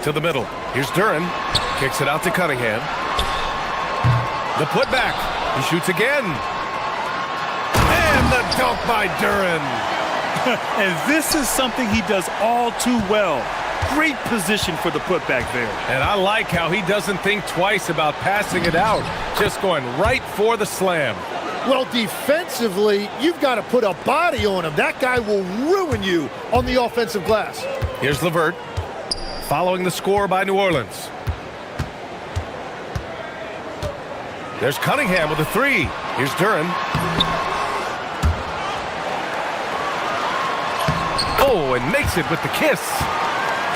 [SPEAKER 1] To the middle. Here's Duran. Kicks it out to Cunningham. The putback. He shoots again. And the dunk by Duran.
[SPEAKER 2] And this is something he does all too well. Great position for the putback there.
[SPEAKER 1] And I like how he doesn't think twice about passing it out. Just going right for the slam.
[SPEAKER 4] Well, defensively, you've got to put a body on him. That guy will ruin you on the offensive glass.
[SPEAKER 1] Here's LeVert, following the score by New Orleans. There's Cunningham with a 3. Here's Duran. Oh, and makes it with the kiss.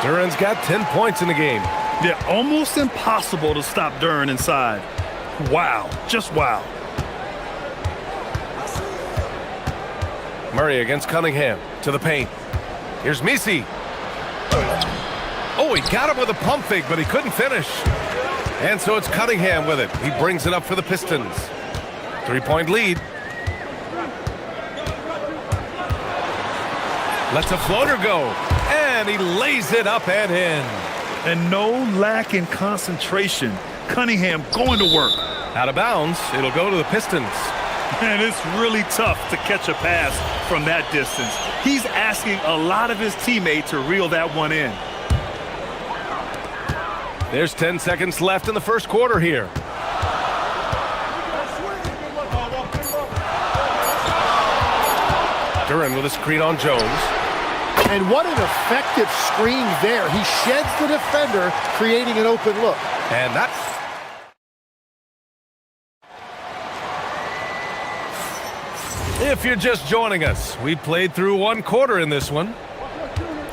[SPEAKER 1] Duran's got 10 points in the game.
[SPEAKER 2] Yeah, almost impossible to stop Duran inside. Wow, just wow.
[SPEAKER 1] Murray against Cunningham to the paint. Here's Misi. Oh, he got him with a pump fake, but he couldn't finish. And so it's Cunningham with it. He brings it up for the Pistons. 3-point lead. Lets a floater go. And he lays it up and in.
[SPEAKER 2] And no lack in concentration. Cunningham going to work.
[SPEAKER 1] Out of bounds. It'll go to the Pistons.
[SPEAKER 2] And it's really tough to catch a pass from that distance. He's asking a lot of his teammates to reel that one in.
[SPEAKER 1] There's 10 seconds left in the first quarter here. Duran with a screen on Jones.
[SPEAKER 4] And what an effective screen there. He sheds the defender, creating an open look.
[SPEAKER 1] And that's... If you're just joining us, we played through 1 quarter in this one.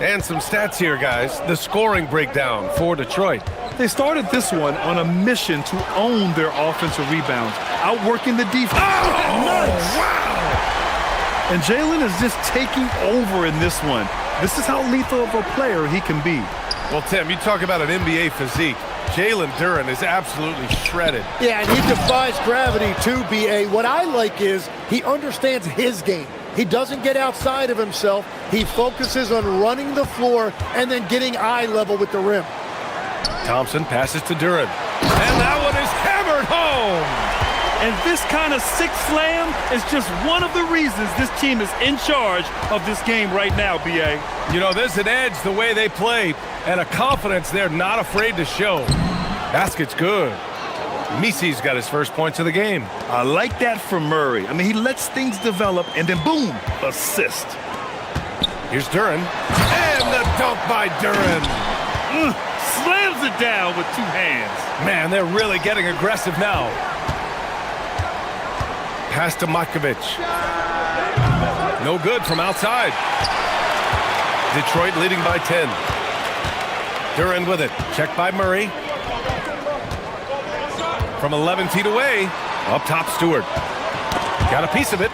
[SPEAKER 1] And some stats here, guys. The scoring breakdown for Detroit.
[SPEAKER 2] They started this one on a mission to own their offensive rebounds, outworking the defense.
[SPEAKER 1] Oh, nice. Wow!
[SPEAKER 2] And Jalen is just taking over in this one. This is how lethal of a player he can be.
[SPEAKER 1] Well, Tim, you talk about an NBA physique. Jalen Duran is absolutely shredded.
[SPEAKER 4] Yeah, and he defies gravity too, B.A. What I like is he understands his game. He doesn't get outside of himself. He focuses on running the floor and then getting eye level with the rim.
[SPEAKER 1] Thompson passes to Duran. And that one is hammered home.
[SPEAKER 2] And this kind of sick slam is just one of the reasons this team is in charge of this game right now, B.A.
[SPEAKER 1] You know, there's an edge the way they play and a confidence they're not afraid to show. Basket's good. Misi's got his first points of the game.
[SPEAKER 2] I like that from Murray. I mean, he lets things develop and then boom, assist.
[SPEAKER 1] Here's Duran. And the dunk by Duran.
[SPEAKER 2] Slams it down with 2 hands.
[SPEAKER 1] Man, they're really getting aggressive now. Pass to Matkovic. No good from outside. Detroit leading by 10. Duran with it. Checked by Murray. From 11 feet away. Up top, Stewart. Got a piece of it.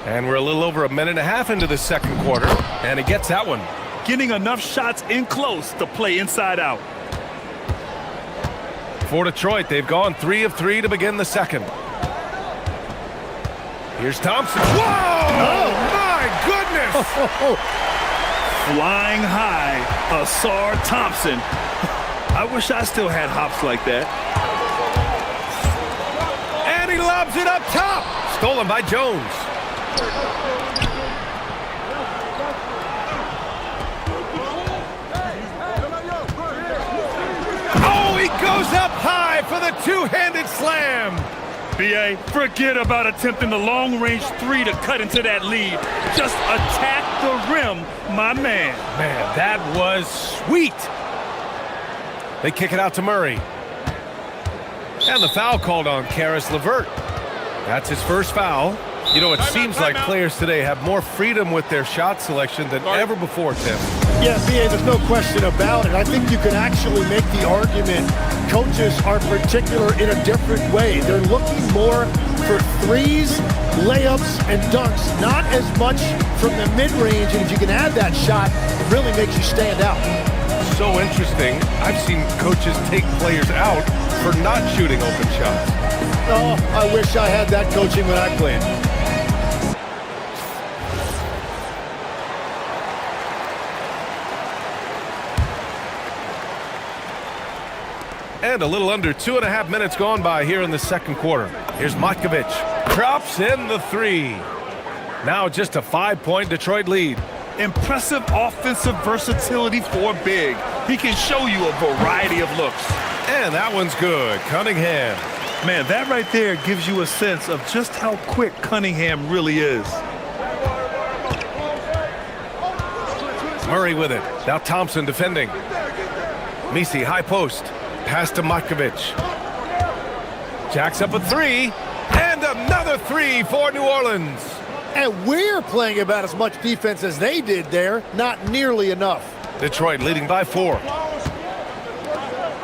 [SPEAKER 1] And we're a little over 1.5 minutes into the second quarter. And he gets that one.
[SPEAKER 2] Getting enough shots in close to play inside out.
[SPEAKER 1] For Detroit, they've gone 3 of 3 to begin the second. Here's Thompson. Whoa! Oh, my goodness!
[SPEAKER 2] Flying high, Asar Thompson. I wish I still had hops like that.
[SPEAKER 1] And he lobs it up top. Stolen by Jones.
[SPEAKER 2] Goes up high for the 2-handed slam. BA, forget about attempting the long-range three to cut into that lead. Just attack the rim, my man.
[SPEAKER 1] Man, that was sweet. They kick it out to Murray. And the foul called on Karis LeVert. That's his first foul. You know, it seems like players today have more freedom with their shot selection than ever before, Tim.
[SPEAKER 4] Yeah, BA, there's no question about it. I think you can actually make the argument coaches are particular in a different way. They're looking more for threes, layups, and dunks, not as much from the mid-range. And if you can add that shot, it really makes you stand out.
[SPEAKER 1] So interesting. I've seen coaches take players out for not shooting open shots.
[SPEAKER 4] Oh, I wish I had that coaching when I played.
[SPEAKER 1] And a little under 2.5 minutes gone by here in the second quarter. Here's Matkovic. Drops in the three. Now just a 5-point Detroit lead.
[SPEAKER 2] Impressive offensive versatility for big. He can show you a variety of looks.
[SPEAKER 1] And that one's good. Cunningham.
[SPEAKER 2] Man, that right there gives you a sense of just how quick Cunningham really is.
[SPEAKER 1] Murray with it. Now Thompson defending. Misi, high post. Pass to Matkovic. Jacks up a three. And another three for New Orleans.
[SPEAKER 4] And we're playing about as much defense as they did there. Not nearly enough.
[SPEAKER 1] Detroit leading by 4.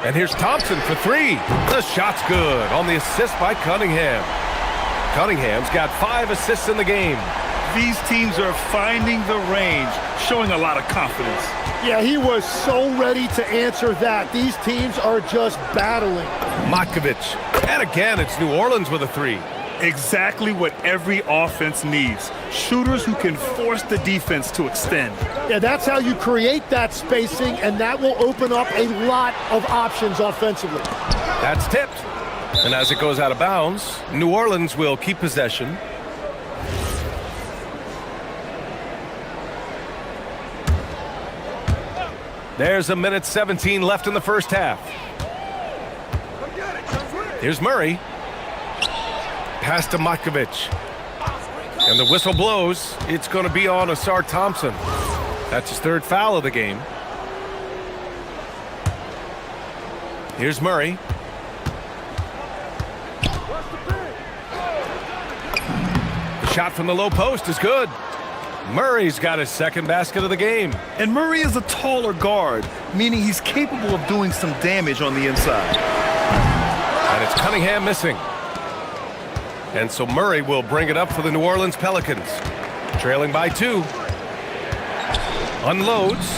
[SPEAKER 1] And here's Thompson for 3. The shot's good on the assist by Cunningham. Cunningham's got 5 assists in the game.
[SPEAKER 2] These teams are finding the range, showing a lot of confidence.
[SPEAKER 4] Yeah, he was so ready to answer that. These teams are just battling.
[SPEAKER 1] Matkovic. And again, it's New Orleans with a 3.
[SPEAKER 2] Exactly what every offense needs. Shooters who can force the defense to extend.
[SPEAKER 4] Yeah, that's how you create that spacing, and that will open up a lot of options offensively.
[SPEAKER 1] That's tipped. And as it goes out of bounds, New Orleans will keep possession. There's a minute 17 left in the first half. Here's Murray. Pass to Matkovic. And the whistle blows. It's going to be on Asar Thompson. That's his 3rd foul of the game. Here's Murray. The shot from the low post is good. Murray's got his 2nd basket of the game.
[SPEAKER 2] And Murray is a taller guard, meaning he's capable of doing some damage on the inside.
[SPEAKER 1] And it's Cunningham missing. And so Murray will bring it up for the New Orleans Pelicans. Trailing by 2. Unloads.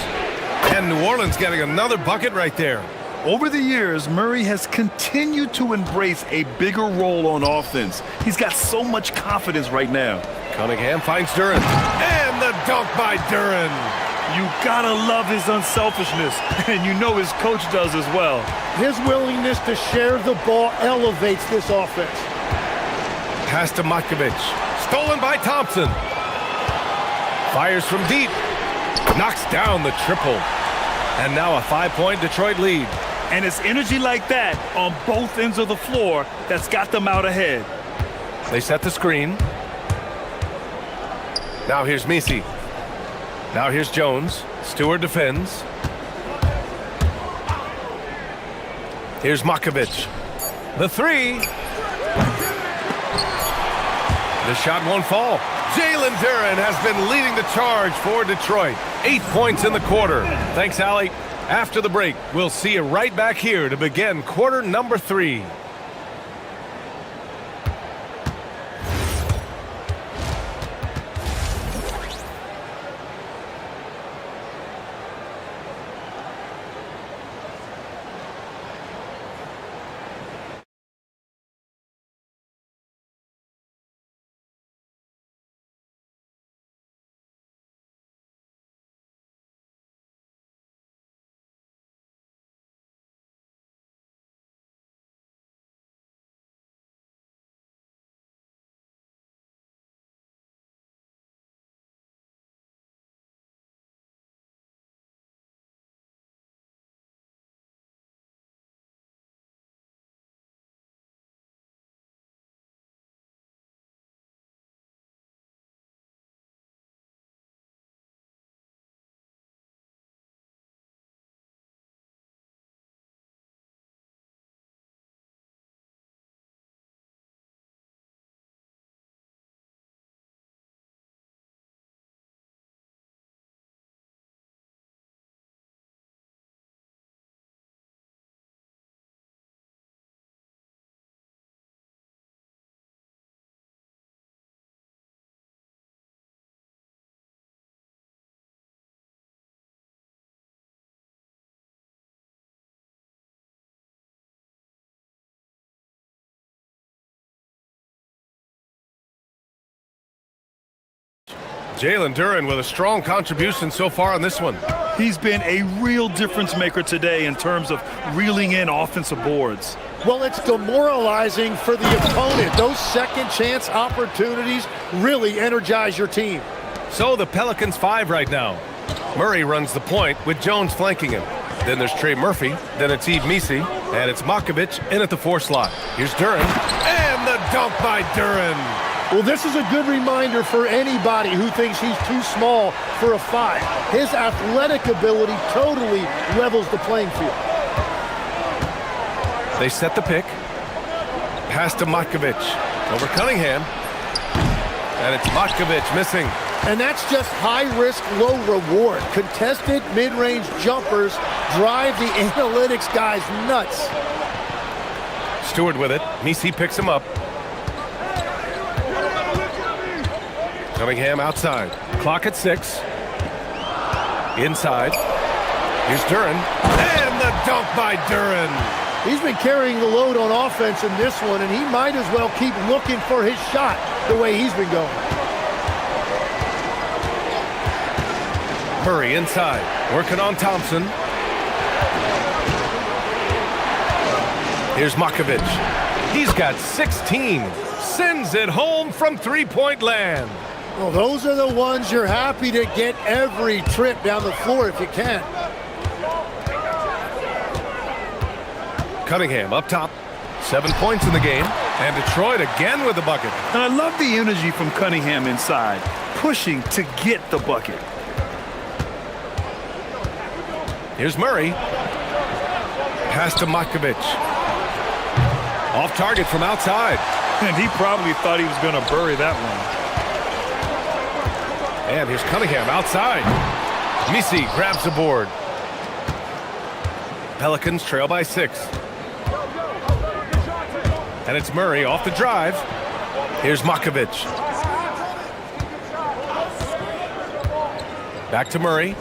[SPEAKER 1] And New Orleans getting another bucket right there.
[SPEAKER 2] Over the years, Murray has continued to embrace a bigger role on offense. He's got so much confidence right now.
[SPEAKER 1] Cunningham finds Duran. And the dunk by Duran.
[SPEAKER 2] You gotta love his unselfishness, and you know his coach does as well.
[SPEAKER 4] His willingness to share the ball elevates this offense.
[SPEAKER 1] Pass to Matkovic. Stolen by Thompson. Fires from deep. Knocks down the triple. And now a 5-point Detroit lead.
[SPEAKER 2] And it's energy like that on both ends of the floor that's got them out ahead.
[SPEAKER 1] They set the screen. Now here's Misi. Now here's Jones. Stewart defends. Here's Matkovic. The 3. The shot won't fall. Jalen Duran has been leading the charge for Detroit. 8 points in the quarter. Thanks, Allie. After the break, we'll see you right back here to begin quarter number 3. Jalen Duren with a strong contribution so far on this one.
[SPEAKER 2] He's been a real difference maker today in terms of reeling in offensive boards.
[SPEAKER 4] Well, it's demoralizing for the opponent. Those second chance opportunities really energize your team.
[SPEAKER 1] So the Pelicans 5 right now. Murray runs the point with Jones flanking him. Then there's Trey Murphy. Then it's Yves Misi. And it's Makovic in at the 4 slot. Here's Duren. And the dunk by Duren.
[SPEAKER 4] Well, this is a good reminder for anybody who thinks he's too small for a 5. His athletic ability totally levels the playing field.
[SPEAKER 1] They set the pick. Pass to Makovic. Over Cunningham. And it's Makovic missing.
[SPEAKER 4] And that's just high risk, low reward. Contested mid-range jumpers drive the analytics guys nuts.
[SPEAKER 1] Stewart with it. Misi picks him up. Cunningham outside. Clock at 6. Inside. Here's Duren. And the dunk by Duren.
[SPEAKER 4] He's been carrying the load on offense in this one, and he might as well keep looking for his shot the way he's been going.
[SPEAKER 1] Murray inside. Working on Thompson. Here's Makovic. He's got 16. Sends it home from three-point land.
[SPEAKER 4] Well, those are the ones you're happy to get every trip down the floor if you can.
[SPEAKER 1] Cunningham up top. 7 points in the game. And Detroit again with the bucket.
[SPEAKER 2] And I love the energy from Cunningham inside, pushing to get the bucket.
[SPEAKER 1] Here's Murray. Pass to Makovic. Off target from outside.
[SPEAKER 2] And he probably thought he was going to bury that one.
[SPEAKER 1] And here's Cunningham outside. Misi grabs the board. Pelicans trail by 6. And it's Murray off the drive. Here's Makovic. Back to Murray.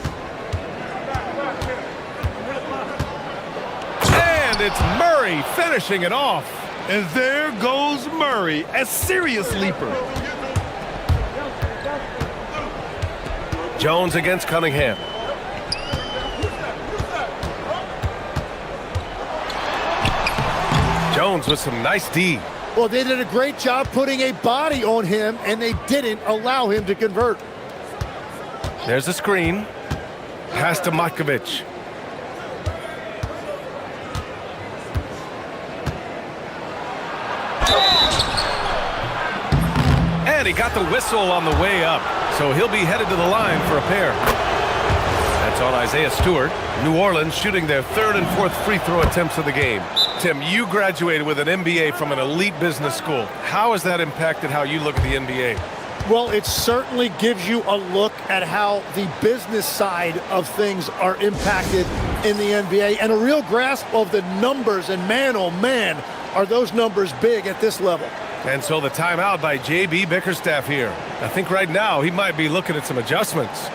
[SPEAKER 1] And it's Murray finishing it off.
[SPEAKER 2] And there goes Murray, a serious leaper.
[SPEAKER 1] Jones against Cunningham. Jones with some nice D.
[SPEAKER 4] Well, they did a great job putting a body on him, and they didn't allow him to convert.
[SPEAKER 1] There's a screen. Pass to Makovic. And he got the whistle on the way up, so he'll be headed to the line for a pair. That's on Isaiah Stewart. New Orleans shooting their 3rd and 4th free throw attempts of the game. Tim, you graduated with an MBA from an elite business school. How has that impacted how you look at the NBA?
[SPEAKER 4] Well, it certainly gives you a look at how the business side of things are impacted in the NBA and a real grasp of the numbers. And man, oh man, are those numbers big at this level.
[SPEAKER 1] And so the timeout by J.B. Bickerstaff here. I think right now he might be looking at some adjustments.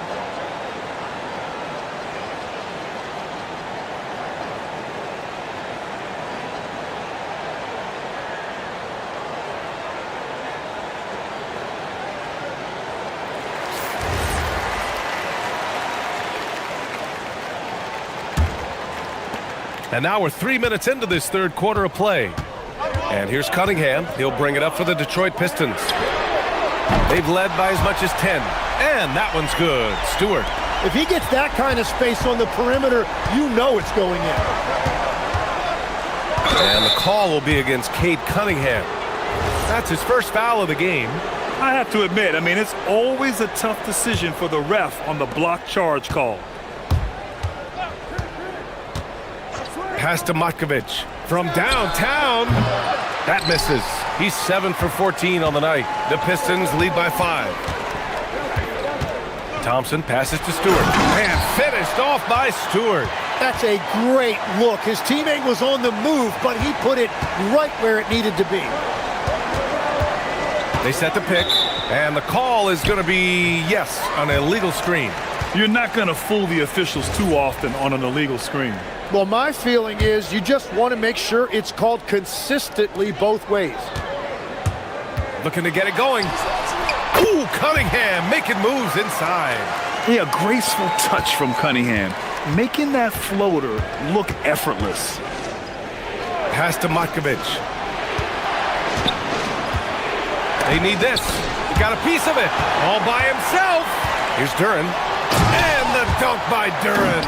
[SPEAKER 1] And now we're 3 minutes into this 3rd quarter of play. And here's Cunningham. He'll bring it up for the Detroit Pistons. They've led by as much as 10. And that one's good. Stewart.
[SPEAKER 4] If he gets that kind of space on the perimeter, you know it's going in.
[SPEAKER 1] And the call will be against Cade Cunningham. That's his first foul of the game.
[SPEAKER 2] I have to admit, it's always a tough decision for the ref on the block charge call.
[SPEAKER 1] Pass to Makovic from downtown. That misses. He's 7 for 14 on the night. The Pistons lead by 5. Thompson passes to Stewart. And finished off by Stewart.
[SPEAKER 4] That's a great look. His teammate was on the move, but he put it right where it needed to be.
[SPEAKER 1] They set the pick, and the call is going to be, yes, an illegal screen.
[SPEAKER 2] You're not going to fool the officials too often on an illegal screen.
[SPEAKER 4] Well, my feeling is you just want to make sure it's called consistently both ways.
[SPEAKER 1] Looking to get it going. Ooh, Cunningham making moves inside.
[SPEAKER 2] Yeah, a graceful touch from Cunningham, making that floater look effortless.
[SPEAKER 1] Pass to Matkovic. They need this. He got a piece of it. All by himself. Here's Duran. And the dunk by Duran.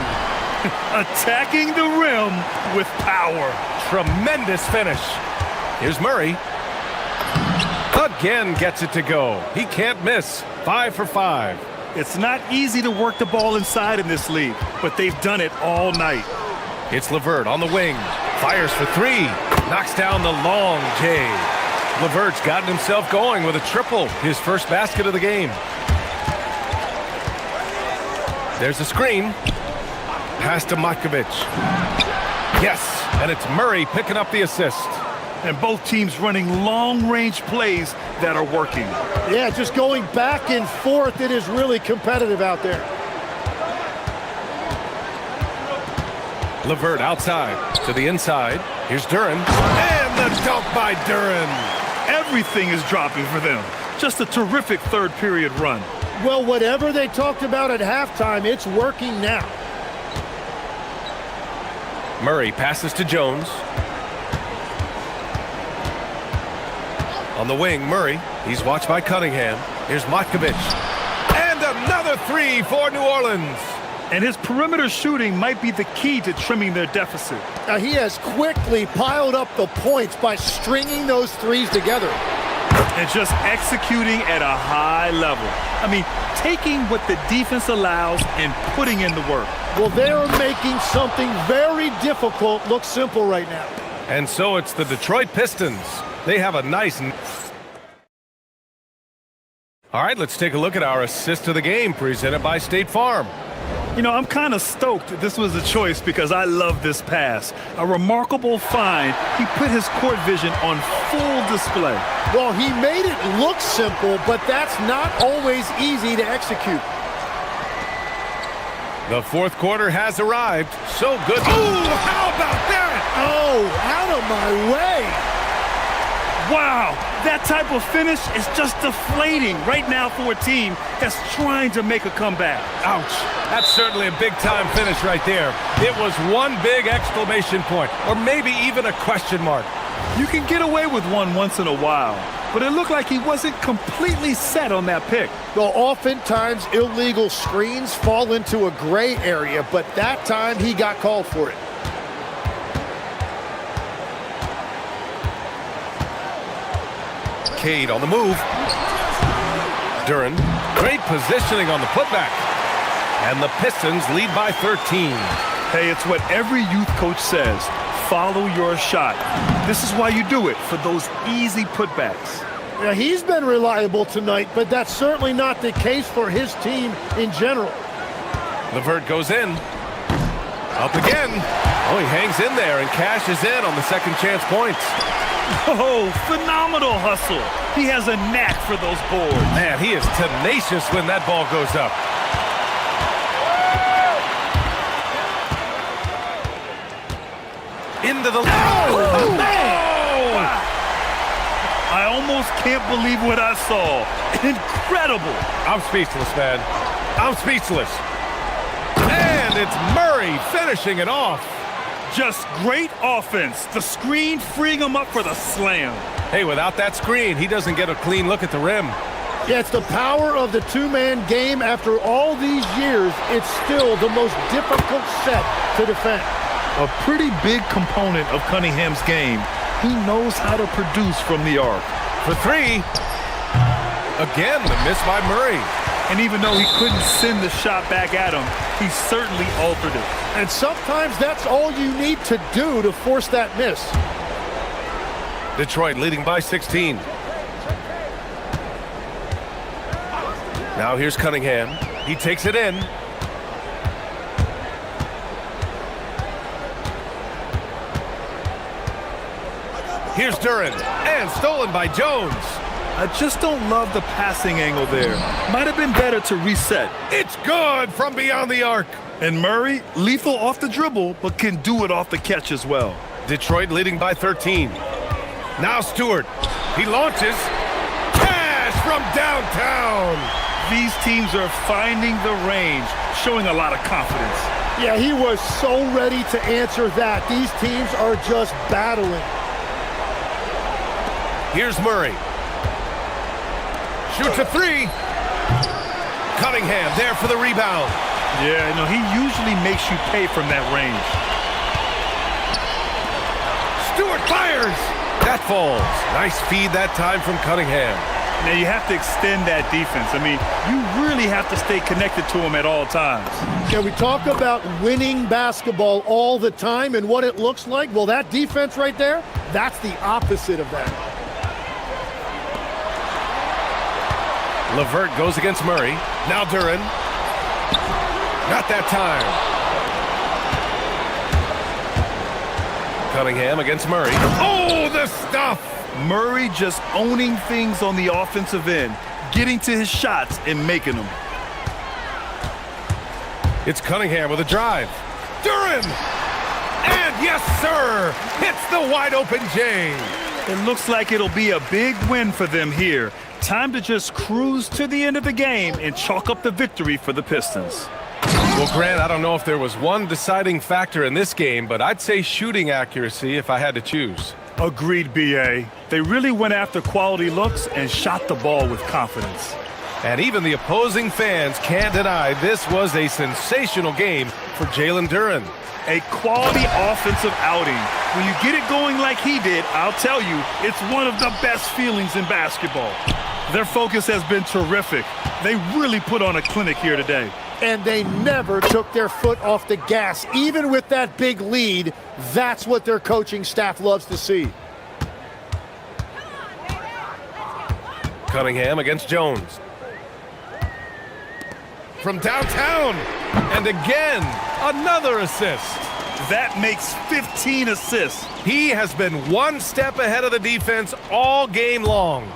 [SPEAKER 2] Attacking the rim with power.
[SPEAKER 1] Tremendous finish. Here's Murray. Again gets it to go. He can't miss. 5 for 5.
[SPEAKER 2] It's not easy to work the ball inside in this league, but they've done it all night.
[SPEAKER 1] It's Levert on the wing. Fires for 3. Knocks down the long J. Levert's gotten himself going with a triple. His first basket of the game. There's a screen. Pass to Matkovic. Yes, and it's Murray picking up the assist.
[SPEAKER 2] And both teams running long-range plays that are working.
[SPEAKER 4] Yeah, just going back and forth. It is really competitive out there.
[SPEAKER 1] Levert outside to the inside. Here's Duran. And the dunk by Duran.
[SPEAKER 2] Everything is dropping for them. Just a terrific third period run.
[SPEAKER 4] Well, whatever they talked about at halftime, it's working now.
[SPEAKER 1] Murray passes to Jones. On the wing, Murray. He's watched by Cunningham. Here's Matkovic. And another 3 for New Orleans.
[SPEAKER 2] And his perimeter shooting might be the key to trimming their deficit.
[SPEAKER 4] He has quickly piled up the points by stringing those threes together.
[SPEAKER 2] And just executing at a high level. I mean, taking what the defense allows and putting in the work.
[SPEAKER 4] Well, they're making something very difficult look simple right now.
[SPEAKER 1] And so it's the Detroit Pistons. They have a nice... All right, let's take a look at our assist of the game presented by State Farm.
[SPEAKER 2] You know, I'm kind of stoked this was a choice because I love this pass. A remarkable find. He put his court vision on full display.
[SPEAKER 4] Well, he made it look simple, but that's not always easy to execute.
[SPEAKER 1] The fourth quarter has arrived. So good. Ooh, how about that?
[SPEAKER 4] Oh, out of my way.
[SPEAKER 2] Wow, that type of finish is just deflating right now for a team that's trying to make a comeback.
[SPEAKER 1] Ouch. That's certainly a big-time finish right there. It was one big exclamation point, or maybe even a question mark.
[SPEAKER 2] You can get away with one once in a while, but it looked like he wasn't completely set on that pick.
[SPEAKER 4] Well, oftentimes illegal screens fall into a gray area, but that time he got called for it.
[SPEAKER 1] Cade on the move. Duran, great positioning on the putback. And the Pistons lead by 13.
[SPEAKER 2] Hey, it's what every youth coach says. Follow your shot. This is why you do it, for those easy putbacks.
[SPEAKER 4] Now, he's been reliable tonight, but that's certainly not the case for his team in general.
[SPEAKER 1] Levert goes in. Up again. Oh, he hangs in there and cashes in on the second chance points.
[SPEAKER 2] Oh, phenomenal hustle. He has a knack for those boards.
[SPEAKER 1] Man, he is tenacious when that ball goes up. Into the...
[SPEAKER 2] Oh, man! Wow. I almost can't believe what I saw. Incredible.
[SPEAKER 1] I'm speechless, man. I'm speechless. And it's Murray finishing it off.
[SPEAKER 2] Just great offense. The screen freeing him up for the slam.
[SPEAKER 1] Hey, without that screen, he doesn't get a clean look at the rim.
[SPEAKER 4] Yeah, it's the power of the two-man game. After all these years, it's still the most difficult set to defend.
[SPEAKER 2] A pretty big component of Cunningham's game. He knows how to produce from the arc.
[SPEAKER 1] For 3. Again, the miss by Murray.
[SPEAKER 2] And even though he couldn't send the shot back at him, he certainly altered it.
[SPEAKER 4] And sometimes that's all you need to do to force that miss.
[SPEAKER 1] Detroit leading by 16. Now here's Cunningham. He takes it in. Here's Duran, and stolen by Jones.
[SPEAKER 2] I just don't love the passing angle there. Might have been better to reset.
[SPEAKER 1] It's good from beyond the arc.
[SPEAKER 2] And Murray, lethal off the dribble, but can do it off the catch as well.
[SPEAKER 1] Detroit leading by 13. Now Stewart. He launches. Cash from downtown.
[SPEAKER 2] These teams are finding the range, showing a lot of confidence.
[SPEAKER 4] Yeah, he was so ready to answer that. These teams are just battling.
[SPEAKER 1] Here's Murray. Shoots a three. Cunningham there for the rebound.
[SPEAKER 2] Yeah, no, he usually makes you pay from that range.
[SPEAKER 1] Stewart fires. That falls. Nice feed that time from Cunningham.
[SPEAKER 2] Now you have to extend that defense. I mean, you really have to stay connected to him at all times.
[SPEAKER 4] Can we talk about winning basketball all the time and what it looks like? Well, that defense right there, that's the opposite of that.
[SPEAKER 1] LeVert goes against Murray. Now Duran. Not that time. Cunningham against Murray. Oh, the stuff!
[SPEAKER 2] Murray just owning things on the offensive end, getting to his shots and making them.
[SPEAKER 1] It's Cunningham with a drive. Duran! And yes, sir! Hits the wide open J.
[SPEAKER 2] It looks like it'll be a big win for them here. Time to just cruise to the end of the game and chalk up the victory for the Pistons.
[SPEAKER 1] Well, Grant, I don't know if there was one deciding factor in this game, but I'd say shooting accuracy if I had to choose.
[SPEAKER 2] Agreed, B.A. They really went after quality looks and shot the ball with confidence.
[SPEAKER 1] And even the opposing fans can't deny this was a sensational game for Jalen Duran.
[SPEAKER 2] A quality offensive outing. When you get it going like he did, I'll tell you, it's one of the best feelings in basketball. Their focus has been terrific. They really put on a clinic here today.
[SPEAKER 4] And they never took their foot off the gas. Even with that big lead, that's what their coaching staff loves to see.
[SPEAKER 1] Cunningham against Jones. From downtown. And again, another assist.
[SPEAKER 2] That makes 15 assists.
[SPEAKER 1] He has been one step ahead of the defense all game long.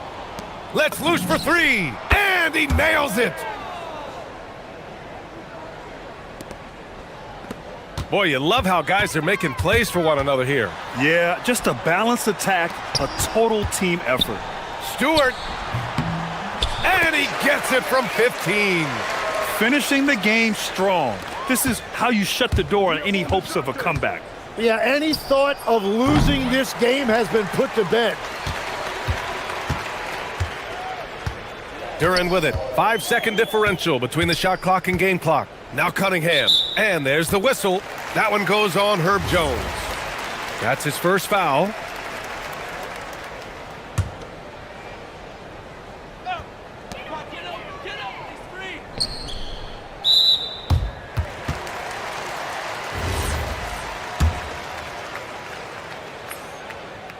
[SPEAKER 1] Let's loose for three. And he nails it. Boy, you love how guys are making plays for one another here.
[SPEAKER 2] Yeah, just a balanced attack, a total team effort.
[SPEAKER 1] Stewart. And he gets it from 15.
[SPEAKER 2] Finishing the game strong. This is how you shut the door on any hopes of a comeback.
[SPEAKER 4] Yeah, any thought of losing this game has been put to bed.
[SPEAKER 1] Duran with it. 5-second differential between the shot clock and game clock. Now Cunningham. And there's the whistle. That one goes on Herb Jones. That's his first foul.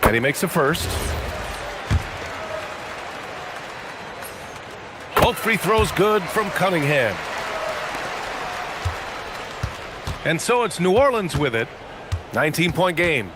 [SPEAKER 1] And he makes a first. Both free throws good from Cunningham. And so it's New Orleans with it. 19-point game.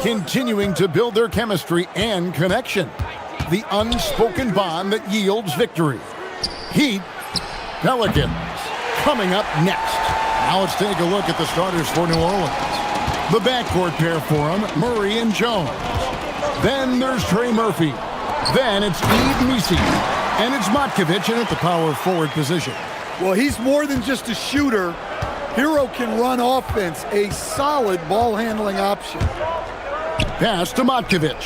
[SPEAKER 6] continuing to build their chemistry and connection. The unspoken bond that yields victory. Heat, Pelicans, coming up next. Now let's take a look at the starters for New Orleans. The backcourt pair for them, Murray and Jones. Then there's Trey Murphy. Then it's Misi. And it's Matkovic in at the power forward position.
[SPEAKER 12] Well, he's more than just a shooter. Hero can run offense, a solid ball handling option.
[SPEAKER 6] Pass to Matkovic.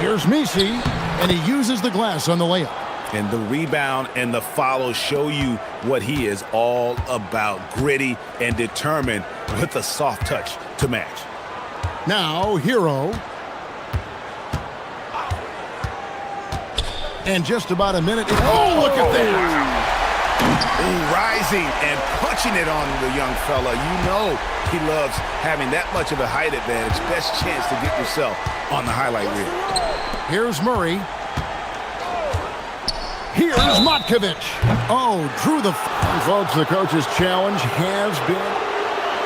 [SPEAKER 6] Here's Misi, and he uses the glass on the layup.
[SPEAKER 7] And the rebound and the follow show you what he is all about. Gritty and determined with a soft touch to match.
[SPEAKER 6] Now, Hero. And just about a minute. Oh, look at that.
[SPEAKER 7] Rising and punching it on the young fella. You know he loves having that much of a height advantage. Best chance to get yourself on the highlight reel.
[SPEAKER 6] Here's Murray. Here's Matkovic. Oh, drew the... Folks, the coach's challenge has been...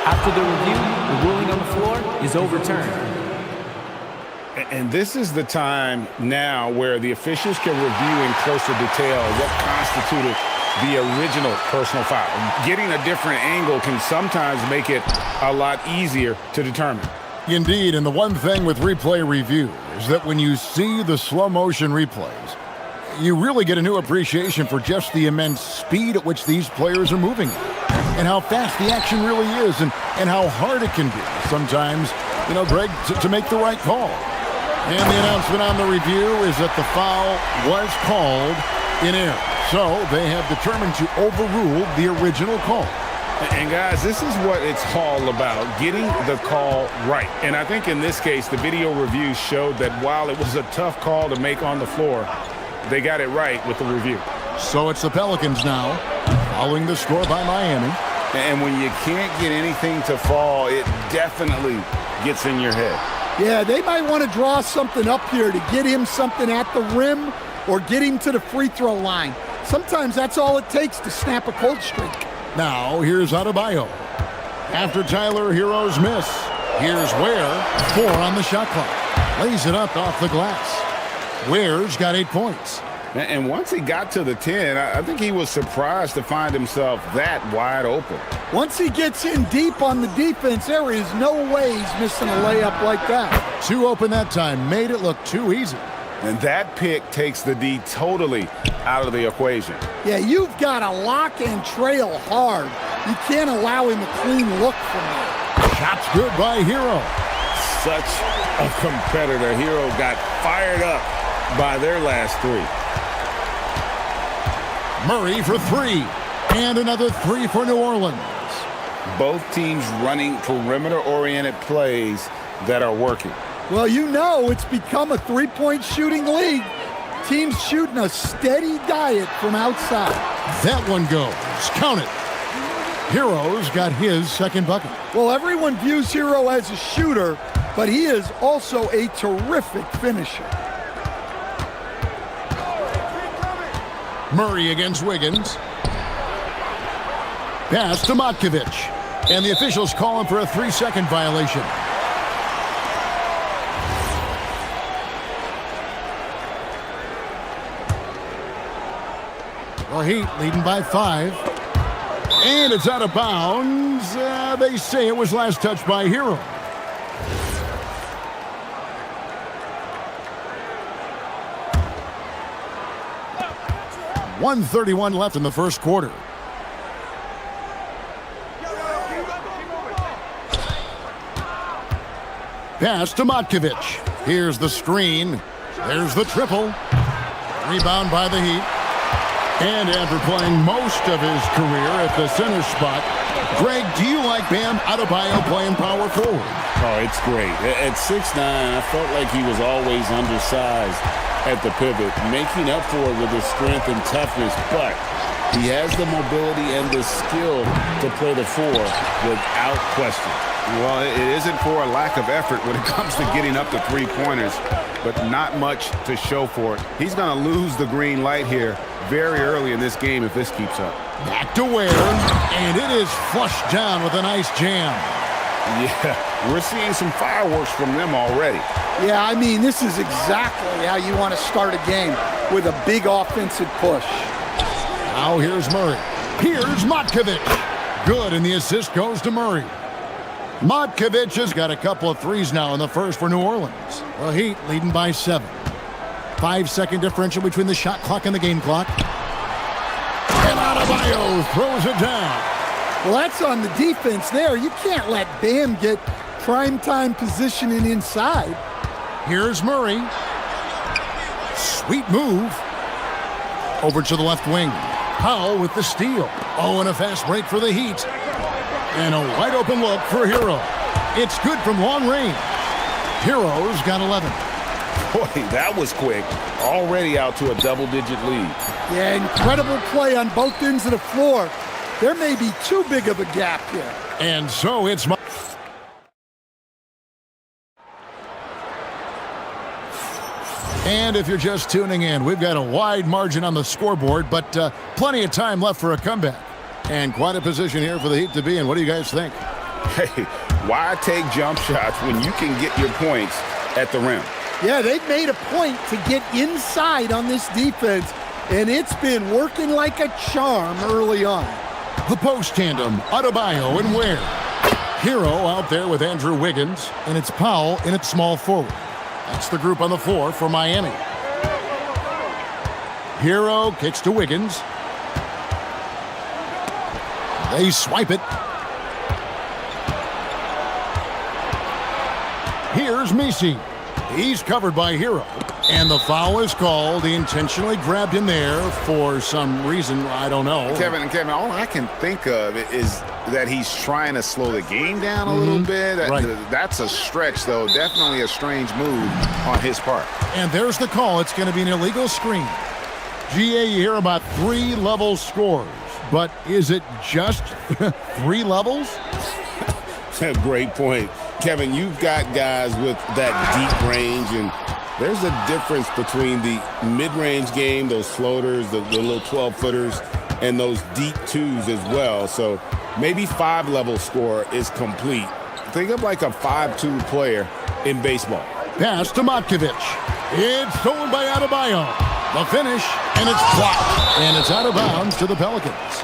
[SPEAKER 13] After the review, the ruling on the floor is overturned.
[SPEAKER 9] And this is the time now where the officials can review in closer detail what constituted the original personal foul. Getting a different angle can sometimes make it a lot easier to determine.
[SPEAKER 6] Indeed, and the one thing with replay review is that when you see the slow motion replays, you really get a new appreciation for just the immense speed at which these players are moving and how fast the action really is and how hard it can be sometimes, you know, Greg, to make the right call. And the announcement on the review is that the foul was called in error. So they have determined to overrule the original call.
[SPEAKER 9] And guys, this is what it's all about, getting the call right. And I think in this case, the video review showed that while it was a tough call to make on the floor, they got it right with the review.
[SPEAKER 6] So it's the Pelicans now, following the score by Miami.
[SPEAKER 9] And when you can't get anything to fall, it definitely gets in your head.
[SPEAKER 12] Yeah, they might want to draw something up here to get him something at the rim or get him to the free throw line. Sometimes that's all it takes to snap a cold streak.
[SPEAKER 6] Now, here's Adebayo. After Tyler Hero's miss, here's Ware, 4 on the shot clock. Lays it up off the glass. Ware's got 8 points.
[SPEAKER 9] And once he got to the 10, I think he was surprised to find himself that wide open.
[SPEAKER 12] Once he gets in deep on the defense, there is no way he's missing a layup like that.
[SPEAKER 6] 2 open that time, made it look too easy.
[SPEAKER 9] And that pick takes the D totally out of the equation.
[SPEAKER 12] Yeah, you've got to lock and trail hard. You can't allow him a clean look from that.
[SPEAKER 6] Shot's good by Hero.
[SPEAKER 9] Such a competitor. Hero got fired up by their last 3.
[SPEAKER 6] Murray for 3. And another 3 for New Orleans.
[SPEAKER 9] Both teams running perimeter-oriented plays that are working.
[SPEAKER 12] Well, you know it's become a three-point shooting league. Teams shooting a steady diet from outside.
[SPEAKER 6] That one goes. Count it. Hero's got his second bucket.
[SPEAKER 12] Well, everyone views Hero as a shooter, but he is also a terrific finisher.
[SPEAKER 6] Murray against Wiggins. Pass to Matkovic. And the officials call him for a 3-second violation. Well, Heat leading by 5. And it's out of bounds. They say it was last touched by Hero. .131 left in the first quarter. Pass to Matkovic. Here's the screen. There's the triple. Rebound by the Heat. And after playing most of his career at the center spot, Greg, do you like Bam Adebayo playing power forward?
[SPEAKER 7] Oh, it's great. At 6'9", I felt like he was always undersized at the pivot, making up for it with his strength and toughness, but he has the mobility and the skill to play the 4 without question.
[SPEAKER 9] Well, it isn't for a lack of effort when it comes to getting up to three-pointers, but not much to show for it. He's going to lose the green light here very early in this game if this keeps up.
[SPEAKER 6] Back to Ware, and it is flushed down with a nice jam.
[SPEAKER 7] Yeah, we're seeing some fireworks from them already.
[SPEAKER 12] Yeah, I mean, this is exactly how you want to start a game, with a big offensive push.
[SPEAKER 6] Now here's Murray. Here's Matkovic. Good, and the assist goes to Murray. Matkovic has got a couple of threes now in the first for New Orleans. The Heat leading by 7. 5-second differential between the shot clock and the game clock. And Adebayo throws it down.
[SPEAKER 12] Well, that's on the defense there. You can't let Bam get primetime positioning inside.
[SPEAKER 6] Here's Murray. Sweet move. Over to the left wing. Powell with the steal. Oh, and a fast break for the Heat. And a wide open look for Hero. It's good from long range. Hero's got 11.
[SPEAKER 7] Boy, that was quick. Already out to a double-digit lead.
[SPEAKER 12] Yeah, incredible play on both ends of the floor. There may be too big of a gap here.
[SPEAKER 6] And so it's... And if you're just tuning in, we've got a wide margin on the scoreboard, but plenty of time left for a comeback. And quite a position here for the Heat to be in. What do you guys think?
[SPEAKER 7] Hey, why take jump shots when you can get your points at the rim?
[SPEAKER 12] Yeah, they've made a point to get inside on this defense, and it's been working like a charm early on.
[SPEAKER 6] The post tandem, Adebayo and Ware. Hero out there with Andrew Wiggins, and it's Powell in at small forward. That's the group on the floor for Miami. Hero kicks to Wiggins. They swipe it. Here's Messi. He's covered by Hero. And the foul is called. He intentionally grabbed him there for some reason. I don't know.
[SPEAKER 7] Kevin, all I can think of is that he's trying to slow the game down a little bit. That's a stretch, though. Definitely a strange move on his part.
[SPEAKER 6] And there's the call. It's going to be an illegal screen. GA, you hear about 3 level scores. But is it just 3 levels?
[SPEAKER 7] Great point. Kevin, you've got guys with that deep range, and there's a difference between the mid-range game, those floaters, the little 12-footers, and those deep 2s as well. So maybe 5-level score is complete. Think of like a 5-2 player in baseball.
[SPEAKER 6] Pass to Matkovic. It's stolen by Adebayo. The finish, and it's blocked. And it's out of bounds to the Pelicans.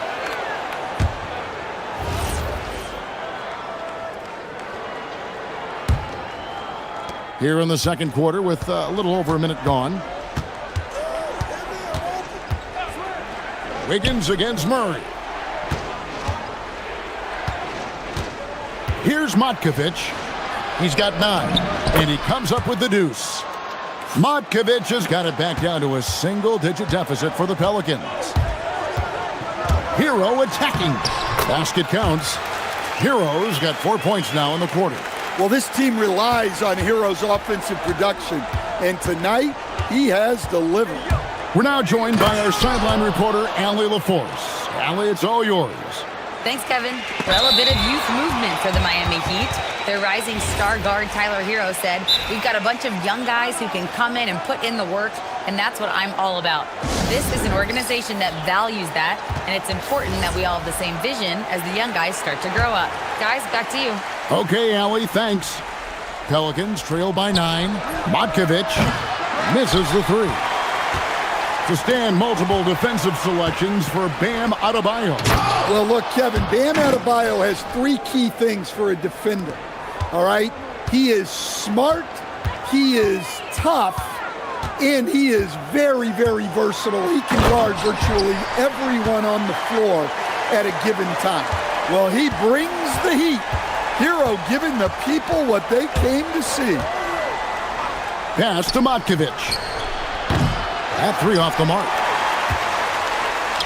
[SPEAKER 6] Here in the second quarter with a little over a minute gone. Wiggins against Murray. Here's Matkovic. He's got 9, and he comes up with the deuce. Matkovic has got it back down to a single-digit deficit for the Pelicans. Hero attacking. Basket counts. Hero's got 4 points now in the quarter.
[SPEAKER 12] Well, this team relies on Hero's offensive production, and tonight he has delivered.
[SPEAKER 6] We're now joined by our sideline reporter, Allie LaForce. Allie, it's all yours.
[SPEAKER 3] Thanks, Kevin. Well, a bit of youth movement for the Miami Heat. Their rising star guard, Tyler Hero, said, "We've got a bunch of young guys who can come in and put in the work, and that's what I'm all about." This is an organization that values that, and it's important that we all have the same vision as the young guys start to grow up. Guys, back to you.
[SPEAKER 6] Okay, Allie, thanks. Pelicans trail by 9. Matkovic misses the 3. To stand multiple defensive selections for Bam Adebayo.
[SPEAKER 12] Well, look, Kevin, Bam Adebayo has 3 key things for a defender. All right? He is smart, he is tough, and he is very, very versatile. He can guard virtually everyone on the floor at a given time. Well, he brings the heat. Hero giving the people what they came to see.
[SPEAKER 6] Pass to Matkovic. That 3 off the mark.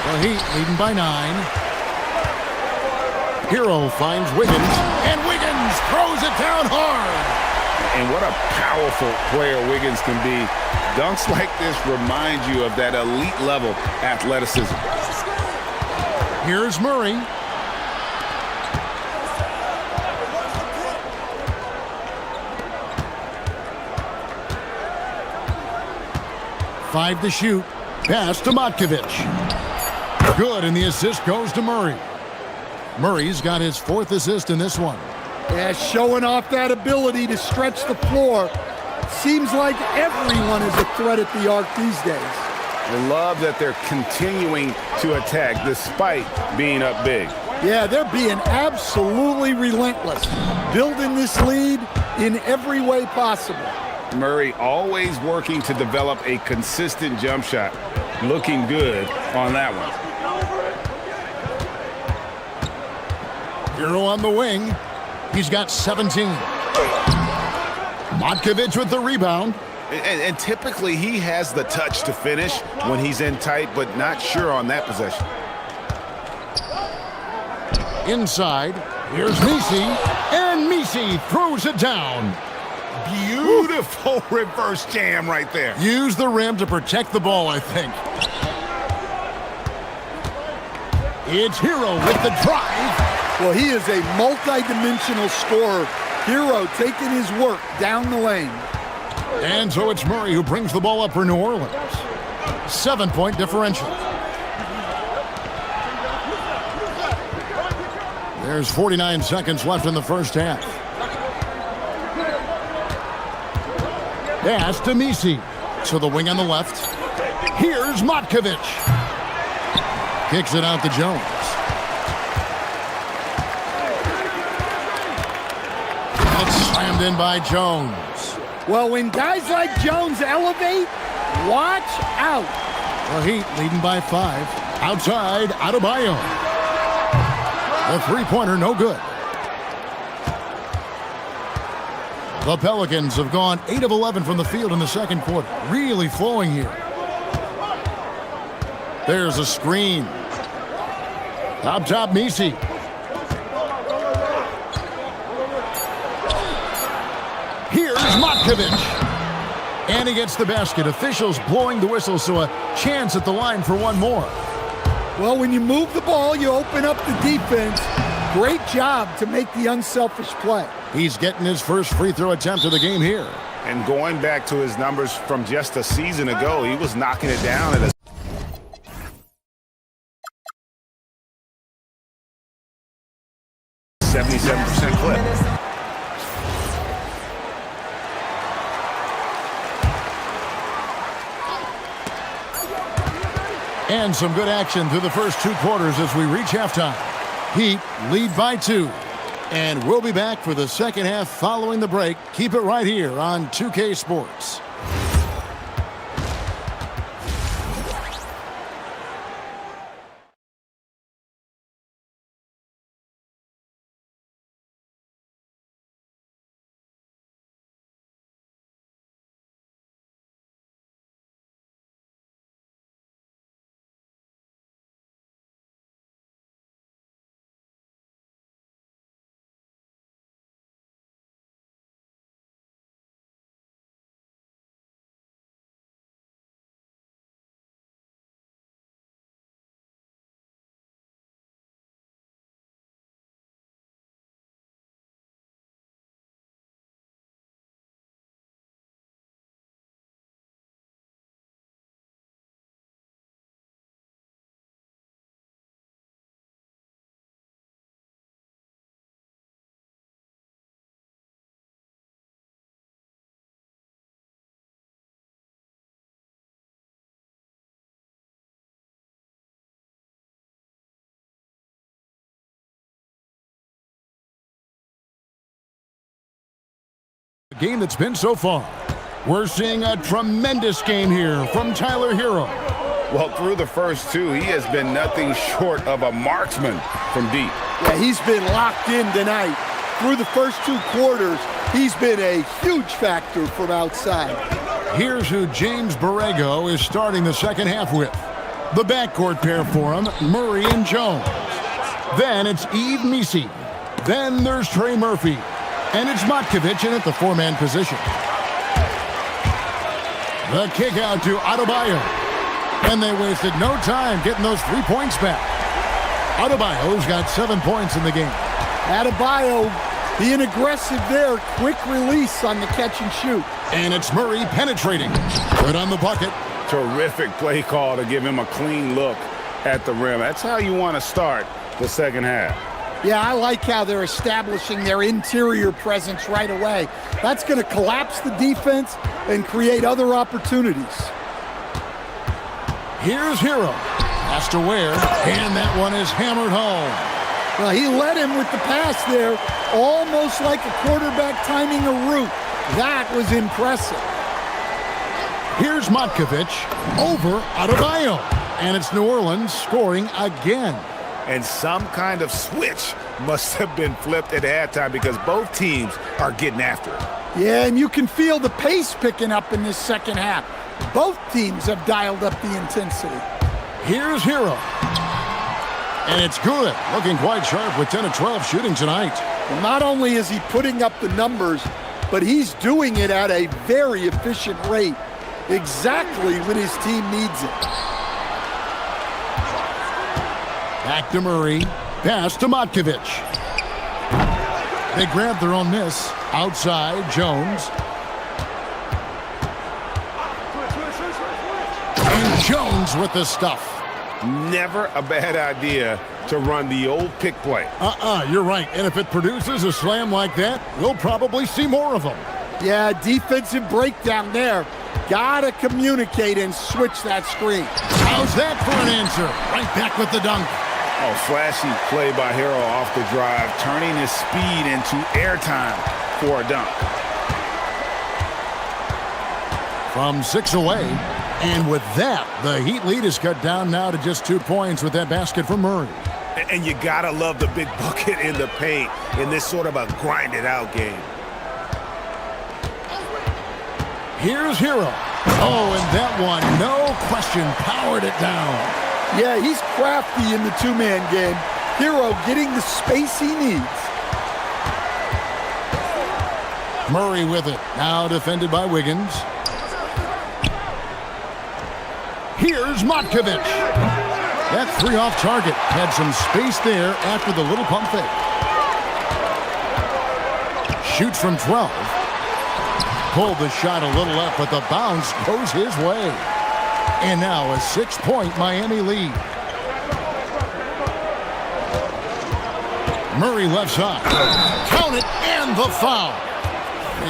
[SPEAKER 6] The Heat leading by 9. Hero finds Wiggins, and Wiggins throws it down hard.
[SPEAKER 7] And what a powerful player Wiggins can be. Dunks like this remind you of that elite level athleticism.
[SPEAKER 6] Here's Murray. Five to shoot. Pass to Matkovic. Good, and the assist goes to Murray. Murray's got his 4th assist in this one.
[SPEAKER 12] Yeah, showing off that ability to stretch the floor. Seems like everyone is a threat at the arc these days.
[SPEAKER 9] I love that they're continuing to attack despite being up big.
[SPEAKER 12] Yeah, they're being absolutely relentless, building this lead in every way possible.
[SPEAKER 9] Murray always working to develop a consistent jump shot. Looking good on that one.
[SPEAKER 6] Hero on the wing. He's got 17. Matkovic with the rebound.
[SPEAKER 1] And typically he has the touch to finish when he's in tight, but not sure on that possession.
[SPEAKER 6] Inside, here's Misi, and Misi throws it down.
[SPEAKER 1] Beautiful reverse jam right there.
[SPEAKER 6] Use the rim to protect the ball, I think. It's Hero with the drive.
[SPEAKER 12] Well, he is a multi-dimensional scorer. Hero taking his work down the lane.
[SPEAKER 6] And so it's Murray who brings the ball up for New Orleans. 7-point differential. There's 49 seconds left in the first half. Pass to Misi. To the wing on the left. Here's Matkovic. Kicks it out to Jones. And it's slammed in by Jones.
[SPEAKER 12] Well, when guys like Jones elevate, watch out.
[SPEAKER 6] The Heat leading by 5. Outside, Adebayo. The three-pointer, no good. The Pelicans have gone 8 of 11 from the field in the second quarter. Really flowing here. There's a screen. Up top, Misi. Here's Matkovic. And he gets the basket. Officials blowing the whistle, so a chance at the line for one more.
[SPEAKER 12] Well, when you move the ball, you open up the defense. Great job to make the unselfish play.
[SPEAKER 6] He's getting his first free throw attempt of the game here.
[SPEAKER 9] And going back to his numbers from just a season ago, he was knocking it down at a 77% clip.
[SPEAKER 6] And some good action through the first 2 quarters as we reach halftime. Heat lead by 2. And we'll be back for the second half following the break. Keep it right here on 2K Sports. Game that's been so far. We're seeing a tremendous game here from Tyler Hero.
[SPEAKER 9] Well, through the first 2, he has been nothing short of a marksman from deep.
[SPEAKER 12] Yeah, he's been locked in tonight. Through the first 2 quarters, he's been a huge factor from outside.
[SPEAKER 6] Here's who James Borrego is starting the second half with. The backcourt pair for him, Murray and Jones. Then it's Yves Misi. Then there's Trey Murphy. And it's Matkovic in at the 4-man position. The kick out to Adebayo. And they wasted no time getting those 3 points back. Adebayo's got 7 points in the game.
[SPEAKER 12] Adebayo being aggressive there. Quick release on the catch and shoot.
[SPEAKER 6] And it's Murray penetrating. Good on the bucket.
[SPEAKER 9] Terrific play call to give him a clean look at the rim. That's how you want to start the second half.
[SPEAKER 12] Yeah, I like how they're establishing their interior presence right away. That's going to collapse the defense and create other opportunities.
[SPEAKER 6] Here's Hero. Pass to Ware, and that one is hammered home.
[SPEAKER 12] Well, he led him with the pass there, almost like a quarterback timing a route. That was impressive.
[SPEAKER 6] Here's Matkovic over Adebayo, and it's New Orleans scoring again.
[SPEAKER 9] And some kind of switch must have been flipped at halftime because both teams are getting after it.
[SPEAKER 12] Yeah, and you can feel the pace picking up in this second half. Both teams have dialed up the intensity.
[SPEAKER 6] Here's Hero. And it's good. Looking quite sharp with 10 of 12 shooting tonight.
[SPEAKER 12] Well, not only is he putting up the numbers, but he's doing it at a very efficient rate. Exactly when his team needs it.
[SPEAKER 6] Back to Murray. Pass to Matkovic. They grab their own miss. Outside, Jones. And Jones with the stuff.
[SPEAKER 9] Never a bad idea to run the old pick play.
[SPEAKER 6] You're right. And if it produces a slam like that, we'll probably see more of them.
[SPEAKER 12] Yeah, defensive breakdown there. Gotta communicate and switch that screen.
[SPEAKER 6] How's that for an answer? Right back with the dunk.
[SPEAKER 9] Oh, flashy play by Hero off the drive, turning his speed into airtime for a dunk.
[SPEAKER 6] From 6 away, and with that, the Heat lead is cut down now to just 2 points with that basket from Murray.
[SPEAKER 9] And you gotta love the big bucket in the paint in this sort of a grinded-out game.
[SPEAKER 6] Here's Hero. Oh, and that one, no question, powered it down.
[SPEAKER 12] Yeah, he's crafty in the two-man game. Hero getting the space he needs.
[SPEAKER 6] Murray with it. Now defended by Wiggins. Here's Matkovic. That three off target. Had some space there after the little pump fake. Shoots from 12. Pulled the shot a little up, but the bounce goes his way. And now a 6-point Miami lead. Murray left side. Count it, and the foul.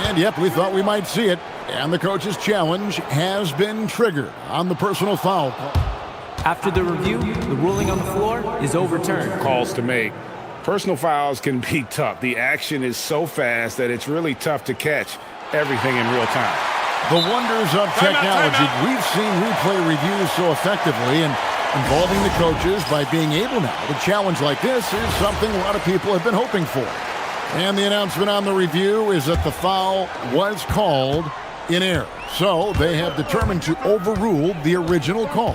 [SPEAKER 6] And yep, we thought we might see it. And the coach's challenge has been triggered on the personal foul.
[SPEAKER 13] After the review, the ruling on the floor is overturned.
[SPEAKER 9] Calls to make. Personal fouls can be tough. The action is so fast that it's really tough to catch everything in real time.
[SPEAKER 6] The wonders of technology. We've seen replay reviews so effectively, and involving the coaches by being able now to challenge like this is something a lot of people have been hoping for. And the announcement on the review is that the foul was called in error. So they have determined to overrule the original call.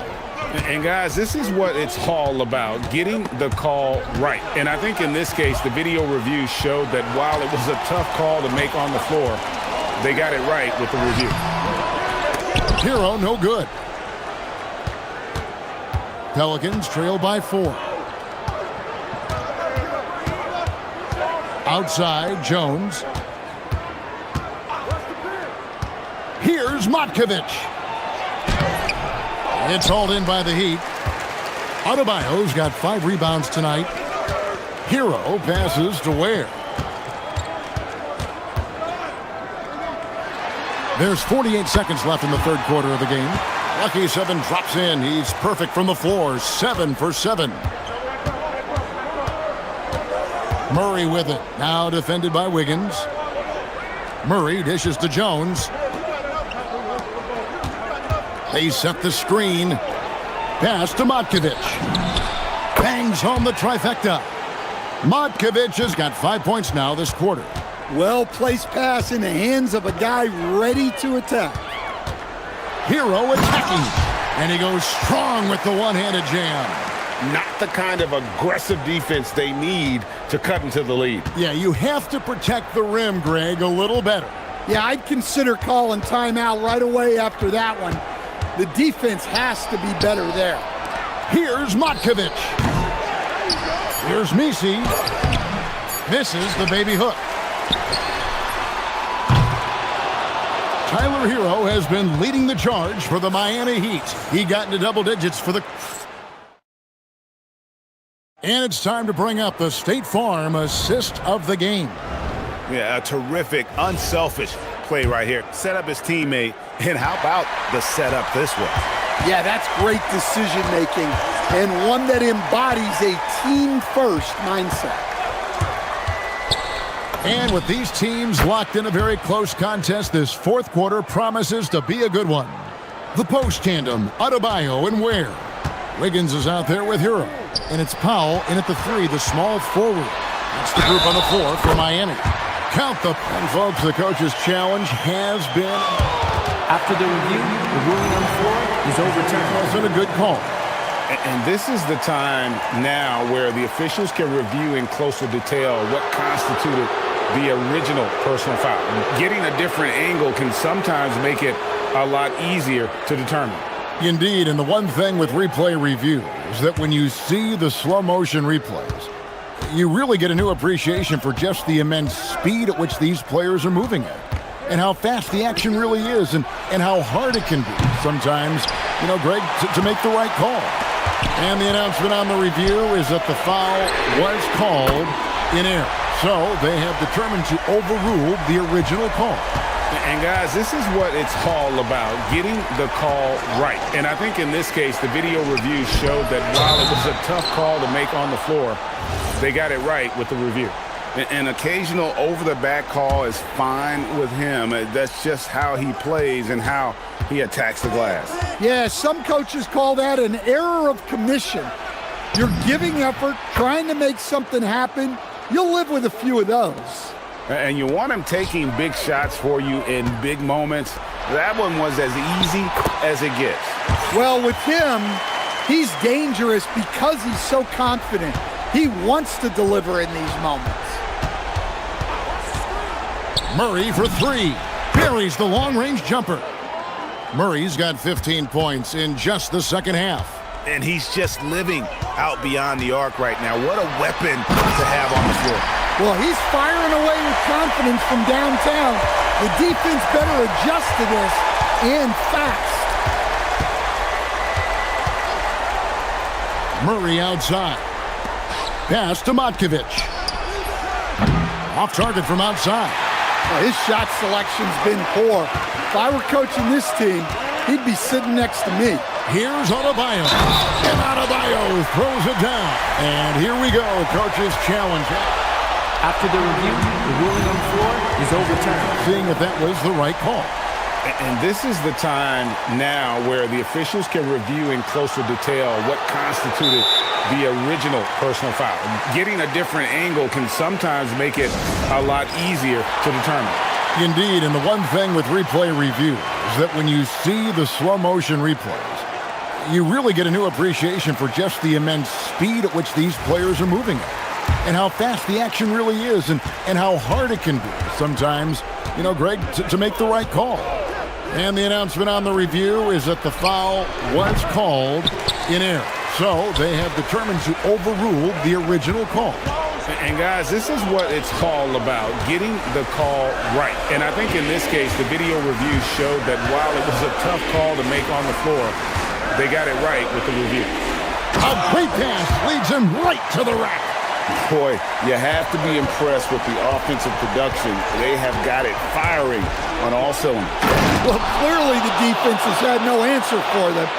[SPEAKER 9] And guys, this is what it's all about, getting the call right. And I think in this case, the video review showed that while it was a tough call to make on the floor, they got it right with the review.
[SPEAKER 6] Hero, no good. Pelicans trail by 4. Outside, Jones. Here's Matkovic. It's hauled in by the Heat. Adebayo's got 5 rebounds tonight. Hero passes to Ware. There's 48 seconds left in the third quarter of the game. Lucky 7 drops in. He's perfect from the floor. 7 for 7. Murray with it. Now defended by Wiggins. Murray dishes to Jones. They set the screen. Pass to Matkovic. Bangs home the trifecta. Matkovic has got 5 points now this quarter.
[SPEAKER 12] Well-placed pass in the hands of a guy ready to attack.
[SPEAKER 6] Hero attacking. And he goes strong with the one-handed jam.
[SPEAKER 9] Not the kind of aggressive defense they need to cut into the lead.
[SPEAKER 6] Yeah, you have to protect the rim, Greg, a little better.
[SPEAKER 12] Yeah, I'd consider calling timeout right away after that one. The defense has to be better there.
[SPEAKER 6] Here's Matkovic. Here's Misi. Misses the baby hook. Tyler Hero has been leading the charge for the Miami Heat. He got into double digits for the... And it's time to bring up the State Farm assist of the game.
[SPEAKER 9] Yeah, a terrific, unselfish play right here. Set up his teammate, and how about the setup this way?
[SPEAKER 12] Yeah, that's great decision-making and one that embodies a team-first mindset.
[SPEAKER 6] And with these teams locked in a very close contest, this fourth quarter promises to be a good one. The post tandem, Adebayo and Ware. Wiggins is out there with Hero. And it's Powell in at the three, the small forward. That's the group on the floor for Miami. Count the... And folks, the coach's challenge has been...
[SPEAKER 13] After the review, the ruling on the floor is overturned.
[SPEAKER 6] It's been a good call.
[SPEAKER 9] And this is the time now where the officials can review in closer detail what constituted the original personal foul. Getting a different angle can sometimes make it a lot easier to determine.
[SPEAKER 6] Indeed, and the one thing with replay review is that when you see the slow motion replays, you really get a new appreciation for just the immense speed at which these players are moving at, and how fast the action really is, and how hard it can be sometimes, you know, Greg, to make the right call. And the announcement on the review is that the foul was called in error. So they have determined to overrule the original call.
[SPEAKER 9] And guys, this is what it's all about, getting the call right. And I think in this case, the video review showed that while it was a tough call to make on the floor, they got it right with the review. An occasional over-the-back call is fine with him. That's just how he plays and how he attacks the glass.
[SPEAKER 12] Yeah, some coaches call that an error of commission. You're giving effort, trying to make something happen. You'll live with a few of those.
[SPEAKER 9] And you want him taking big shots for you in big moments. That one was as easy as it gets.
[SPEAKER 12] Well, with him, he's dangerous because he's so confident. He wants to deliver in these moments.
[SPEAKER 6] Murray for three. Buries the long-range jumper. Murray's got 15 points in just the second half.
[SPEAKER 9] And he's just living out beyond the arc right now. What a weapon to have on the floor.
[SPEAKER 12] Well, he's firing away with confidence from downtown. The defense better adjust to this, and fast.
[SPEAKER 6] Murray outside. Pass to Matkovic. Off target from outside.
[SPEAKER 12] Well, his shot selection's been poor. If I were coaching this team, he'd be sitting next to me.
[SPEAKER 6] Here's Adebayo. And Adebayo throws it down. And here we go, coach's challenge.
[SPEAKER 13] After the review, the ruling on the floor is overturned.
[SPEAKER 6] Seeing if that was the right call.
[SPEAKER 9] And this is the time now where the officials can review in closer detail what constituted the original personal foul. Getting a different angle can sometimes make it a lot easier to determine.
[SPEAKER 6] Indeed, and the one thing with replay review is that when you see the slow motion replays, you really get a new appreciation for just the immense speed at which these players are moving at, and how fast the action really is, and how hard it can be sometimes, you know, Greg, to make the right call. And the announcement on the review is that the foul was called in error. So they have determined to overrule the original call.
[SPEAKER 9] And guys, this is what it's all about, getting the call right. And I think in this case, the video review showed that while it was a tough call to make on the floor, they got it right with the review.
[SPEAKER 6] A great pass leads him right to the rack.
[SPEAKER 9] Boy, you have to be impressed with the offensive production. They have got it firing on all cylinders.
[SPEAKER 12] Well, clearly the defense has had no answer for them.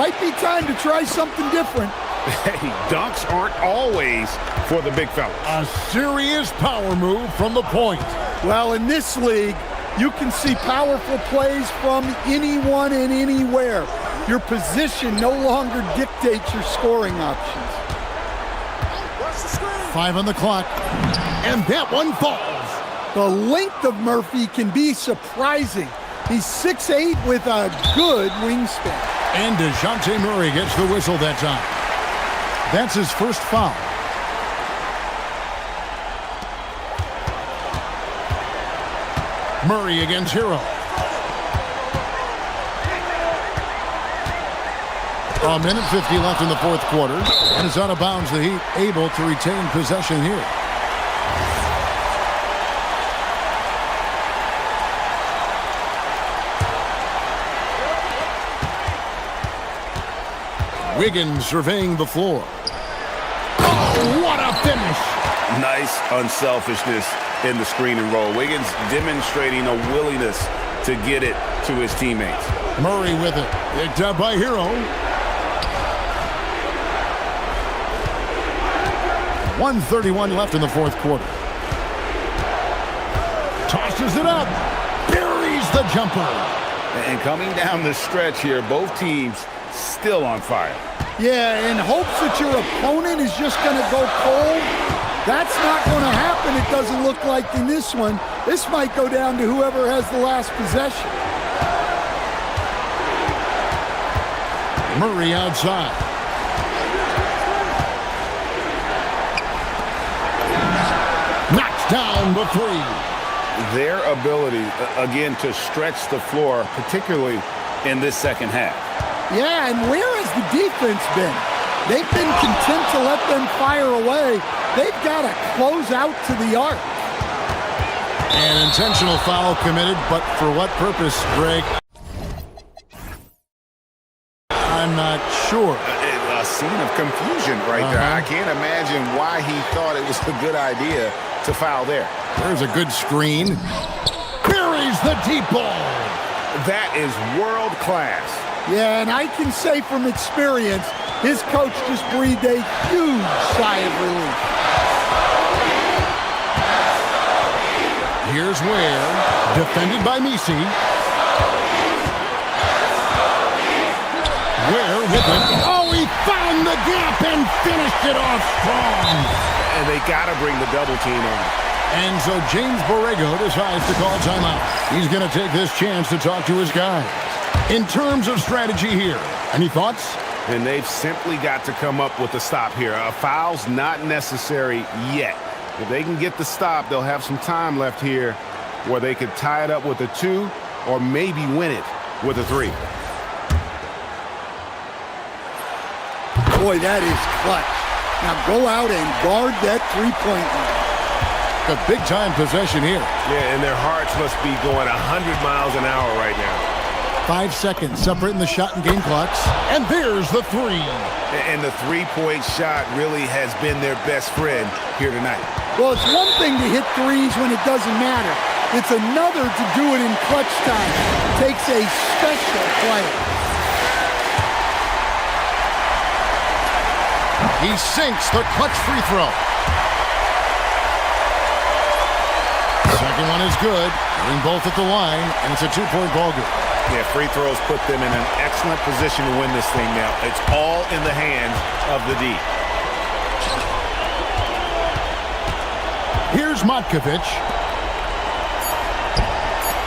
[SPEAKER 12] Might be time to try something different.
[SPEAKER 9] Hey, dunks aren't always for the big fellas.
[SPEAKER 6] A serious power move from the point.
[SPEAKER 12] Well, in this league, you can see powerful plays from anyone and anywhere. Your position no longer dictates your scoring options.
[SPEAKER 6] 5 on the clock, and that one falls.
[SPEAKER 12] The length of Murphy can be surprising. He's 6'8" with a good wingspan.
[SPEAKER 6] And DeJounte Murray gets the whistle that time. That's his first foul. Murray against Hero. A minute 50 left in the fourth quarter, and it's out of bounds. The Heat able to retain possession here. Wiggins surveying the floor. Oh, finish.
[SPEAKER 7] Nice unselfishness in the screen and roll. Wiggins demonstrating a willingness to get it to his teammates.
[SPEAKER 6] Murray with it. Picked up by Hero. 1:31 left in the fourth quarter. Tosses it up. Buries the jumper.
[SPEAKER 7] And coming down the stretch here, both teams still on fire.
[SPEAKER 12] Yeah, in hopes that your opponent is just going to go cold. That's not going to happen, it doesn't look like in this one. This might go down to whoever has the last possession.
[SPEAKER 6] Murray outside. Knocks down the three.
[SPEAKER 7] Their ability, again, to stretch the floor, particularly in this second half.
[SPEAKER 12] Yeah, and where has the defense been? They've been content to let them fire away. They've got to close out to the arc.
[SPEAKER 6] An intentional foul committed, but for what purpose, Greg? I'm not sure.
[SPEAKER 7] A scene of confusion right there. I can't imagine why he thought it was a good idea to foul there.
[SPEAKER 6] There's a good screen. Buries the deep ball.
[SPEAKER 7] That is world class.
[SPEAKER 12] Yeah, and I can say from experience, his coach just breathed a huge sigh of relief.
[SPEAKER 6] Here's Ware, defended by Misi. Ware with it. Oh, he found the gap and finished it off strong.
[SPEAKER 7] And they got to bring the double team on.
[SPEAKER 6] And so James Borrego decides to call timeout. He's going to take this chance to talk to his guys. In terms of strategy here, any thoughts?
[SPEAKER 7] And they've simply got to come up with a stop here. A foul's not necessary yet. If they can get the stop, they'll have some time left here where they could tie it up with a 2 or maybe win it with a 3.
[SPEAKER 12] Boy, that is clutch. Now go out and guard that three-point line.
[SPEAKER 6] A big-time possession here.
[SPEAKER 7] Yeah, and their hearts must be going 100 miles an hour right now.
[SPEAKER 6] 5 seconds separating the shot and game clocks. And there's the 3.
[SPEAKER 7] And the three-point shot really has been their best friend here tonight.
[SPEAKER 12] Well, it's one thing to hit threes when it doesn't matter. It's another to do it in clutch time. It takes a special player.
[SPEAKER 6] He sinks the clutch free throw. Second one is good. Getting both at the line, and it's a 2-point ball game.
[SPEAKER 7] Yeah, free throws put them in an excellent position to win this thing now. It's all in the hands of the D.
[SPEAKER 6] Here's Matkovic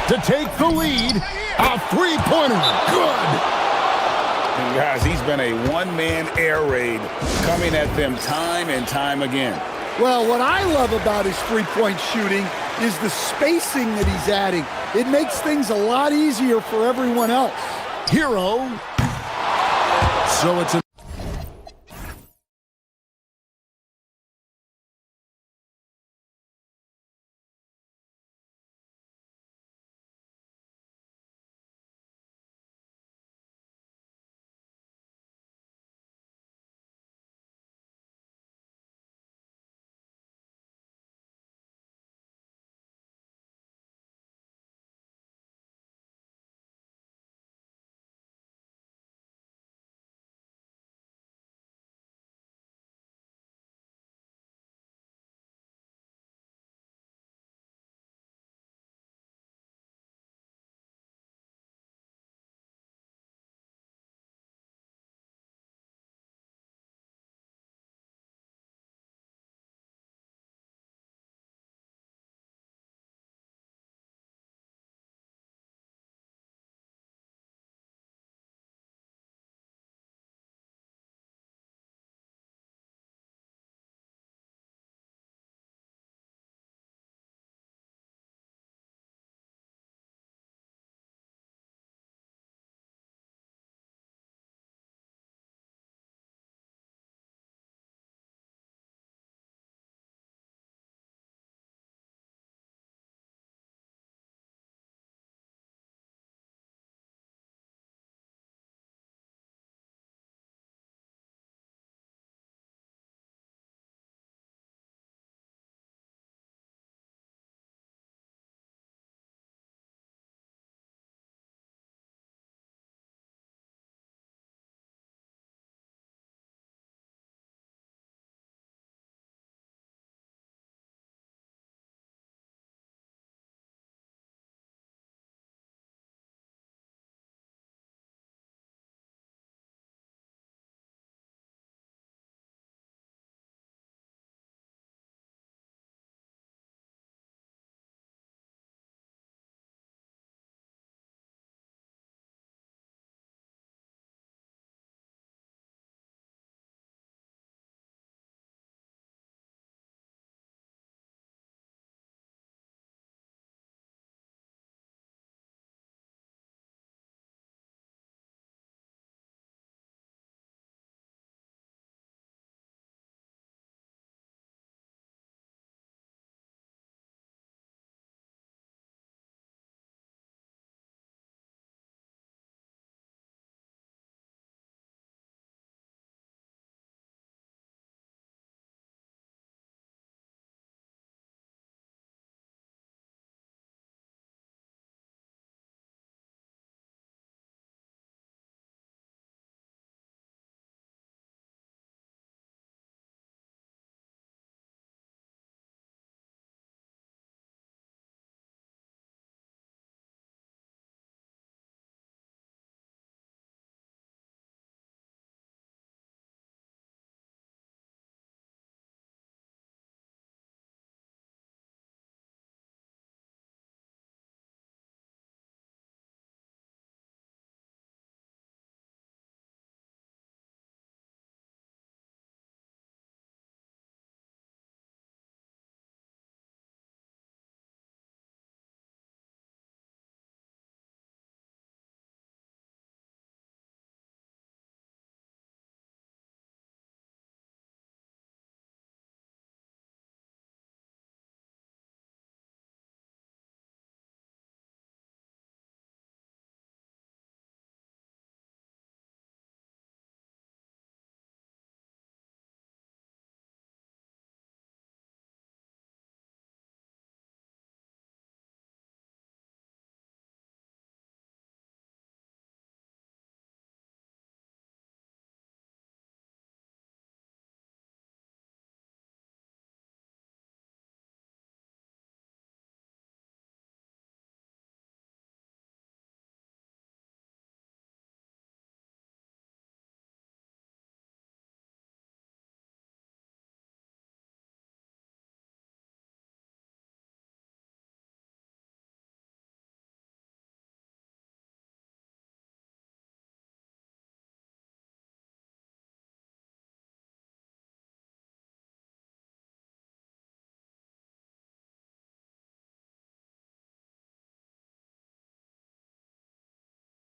[SPEAKER 6] to take the lead. A three-pointer. Good.
[SPEAKER 7] And guys, he's been a one-man air raid coming at them time and time again.
[SPEAKER 12] Well, what I love about his three-point shooting is the spacing that he's adding. It makes things a lot easier for everyone else.
[SPEAKER 6] Hero. So it's a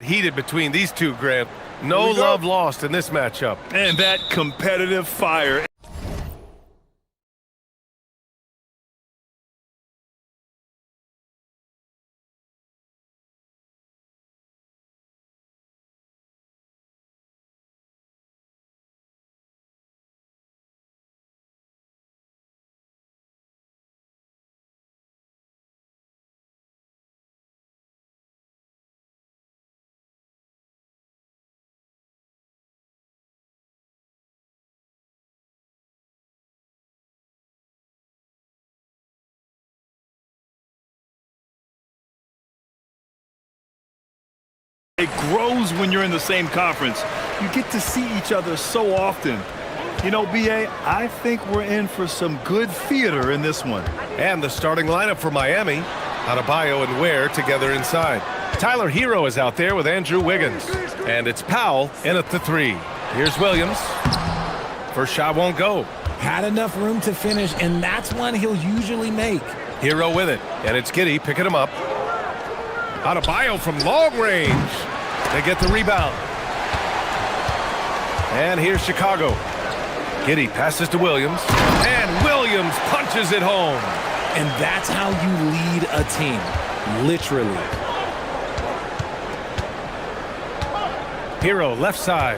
[SPEAKER 1] Heated between these two, Grant. No love lost in this matchup.
[SPEAKER 2] And that competitive fire. It grows when you're in the same conference. You get to see each other so often. You know, B.A., I think we're in for some good theater in this one.
[SPEAKER 1] And the starting lineup for Miami. Adebayo and Ware together inside. Tyler Hero is out there with Andrew Wiggins. And it's Powell in at the 3. Here's Williams. First shot won't go.
[SPEAKER 5] Had enough room to finish, and that's one he'll usually make.
[SPEAKER 1] Hero with it. And it's Giddey picking him up. Adebayo from long range. They get the rebound. And here's Chicago. Giddey passes to Williams. And Williams punches it home.
[SPEAKER 5] And that's how you lead a team. Literally.
[SPEAKER 1] Hero left side.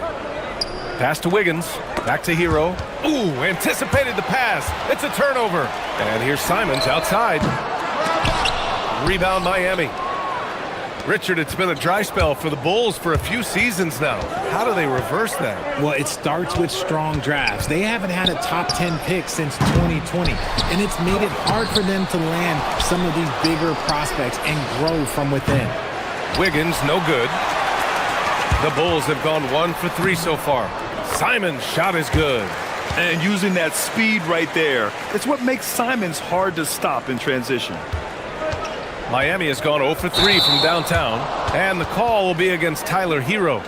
[SPEAKER 1] Pass to Wiggins. Back to Hero. Ooh, anticipated the pass. It's a turnover. And here's Simons outside. Rebound Miami. Richard, it's been a dry spell for the Bulls for a few seasons now. How do they reverse that?
[SPEAKER 5] Well, it starts with strong drafts. They haven't had a top 10 pick since 2020, and it's made it hard for them to land some of these bigger prospects and grow from within.
[SPEAKER 1] Wiggins, no good. The Bulls have gone 1 for 3 so far. Simon's shot is good.
[SPEAKER 2] And using that speed right there, it's what makes Simons hard to stop in transition.
[SPEAKER 1] Miami has gone 0 for 3 from downtown, and the call will be against Tyler Hero.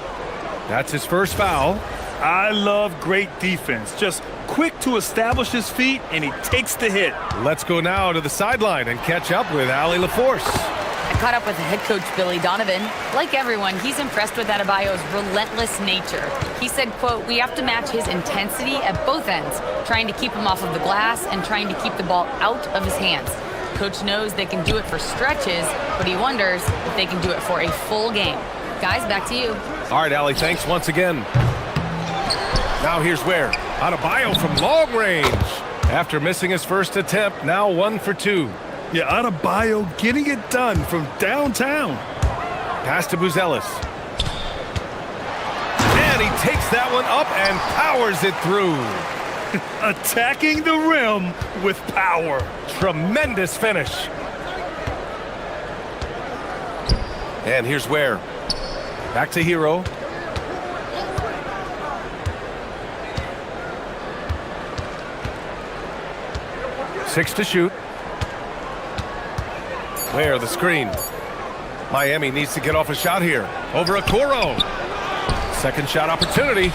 [SPEAKER 1] That's his first foul.
[SPEAKER 2] I love great defense. Just quick to establish his feet, and he takes the hit.
[SPEAKER 1] Let's go now to the sideline and catch up with Allie LaForce.
[SPEAKER 3] I caught up with head coach Billy Donovan. Like everyone, he's impressed with Adebayo's relentless nature. He said, quote, "We have to match his intensity at both ends, trying to keep him off of the glass and trying to keep the ball out of his hands. Coach knows they can do it for stretches, but he wonders if they can do it for a full game." Guys, back to you.
[SPEAKER 1] All right, Allie, thanks once again. Now here's Ware. Adebayo from long range. After missing his first attempt, now 1 for 2.
[SPEAKER 2] Yeah, Adebayo getting it done from downtown.
[SPEAKER 1] Pass to Buzelis. And he takes that one up and powers it through.
[SPEAKER 2] Attacking the rim with power.
[SPEAKER 1] Tremendous finish. And here's Ware. Back to Hero. Six to shoot. Ware, the screen. Miami needs to get off a shot here. Over Okoro. Second shot opportunity.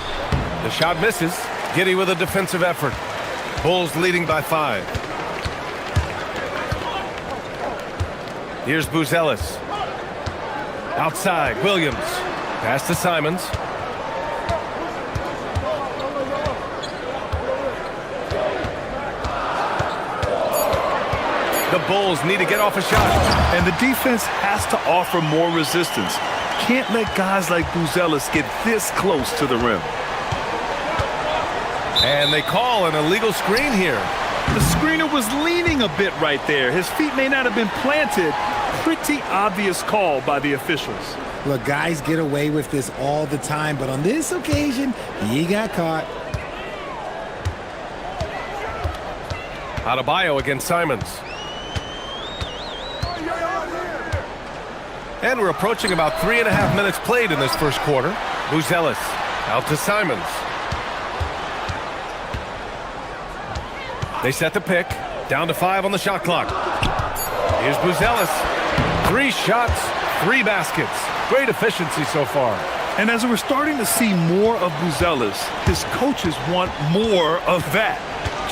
[SPEAKER 1] The shot misses. Giddey with a defensive effort. Bulls leading by 5. Here's Buzelis. Outside, Williams. Pass to Simons. The Bulls need to get off a shot.
[SPEAKER 2] And the defense has to offer more resistance. Can't let guys like Buzelis get this close to the rim.
[SPEAKER 1] And they call an illegal screen here.
[SPEAKER 2] The screener was leaning a bit right there. His feet may not have been planted. Pretty obvious call by the officials.
[SPEAKER 5] Look, guys get away with this all the time, but on this occasion, he got caught.
[SPEAKER 1] Adebayo against Simons. And we're approaching about 3.5 minutes played in this first quarter. Buzelis out to Simons. They set the pick. Down to 5 on the shot clock. Here's Buzelis. 3 shots, 3 baskets. Great efficiency so far.
[SPEAKER 2] And as we're starting to see more of Buzelis, his coaches want more of that.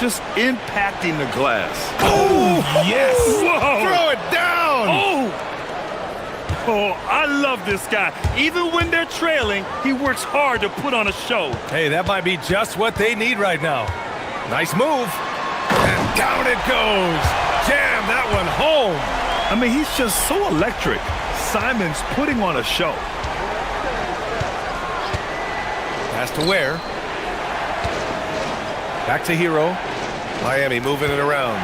[SPEAKER 2] Just impacting the glass.
[SPEAKER 1] Oh, yes.
[SPEAKER 2] Whoa.
[SPEAKER 1] Throw it down.
[SPEAKER 2] Oh. Oh, I love this guy. Even when they're trailing, he works hard to put on a show.
[SPEAKER 1] Hey, that might be just what they need right now. Nice move. And down it goes. Jam that one home.
[SPEAKER 2] I mean, he's just so electric. Simon's putting on a show.
[SPEAKER 1] Pass to Ware. Back to Hero. Miami moving it around.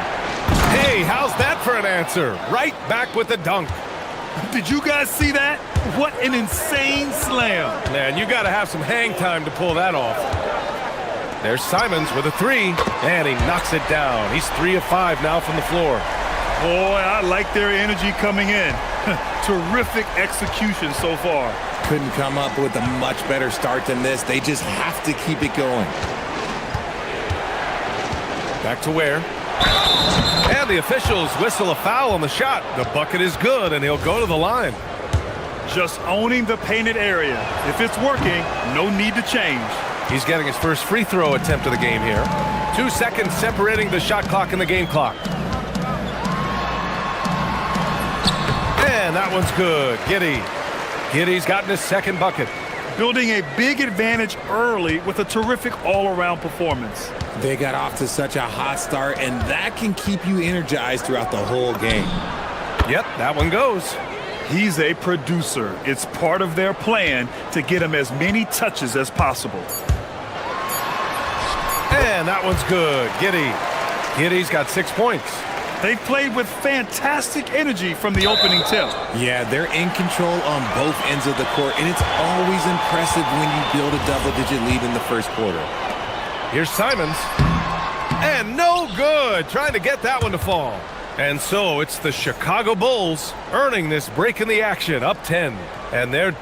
[SPEAKER 1] Hey, how's that for an answer? Right back with the dunk.
[SPEAKER 2] Did you guys see that? What an insane slam.
[SPEAKER 1] Man, you got to have some hang time to pull that off. There's Simons with a three, and he knocks it down. He's 3 of 5 now from the floor.
[SPEAKER 2] Boy, I like their energy coming in. Terrific execution so far.
[SPEAKER 8] Couldn't come up with a much better start than this. They just have to keep it going.
[SPEAKER 1] Back to Ware. And the officials whistle a foul on the shot. The bucket is good, and he'll go to the line.
[SPEAKER 2] Just owning the painted area. If it's working, no need to change.
[SPEAKER 1] He's getting his first free throw attempt of the game here. 2 seconds separating the shot clock and the game clock. And that one's good. Giddy's gotten his second bucket.
[SPEAKER 2] Building a big advantage early with a terrific all-around performance.
[SPEAKER 8] They got off to such a hot start, and that can keep you energized throughout the whole game.
[SPEAKER 1] Yep, that one goes.
[SPEAKER 2] He's a producer. It's part of their plan to get him as many touches as possible.
[SPEAKER 1] And that one's good. Giddy's got 6 points.
[SPEAKER 2] They've played with fantastic energy from the opening tip.
[SPEAKER 8] Yeah, they're in control on both ends of the court, and it's always impressive when you build a double-digit lead in the first quarter.
[SPEAKER 1] Here's Simons. And no good. Trying to get that one to fall. And so it's the Chicago Bulls earning this break in the action, up 10. And they're...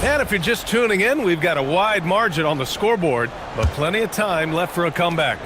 [SPEAKER 1] And if you're just tuning in, we've got a wide margin on the scoreboard, but plenty of time left for a comeback.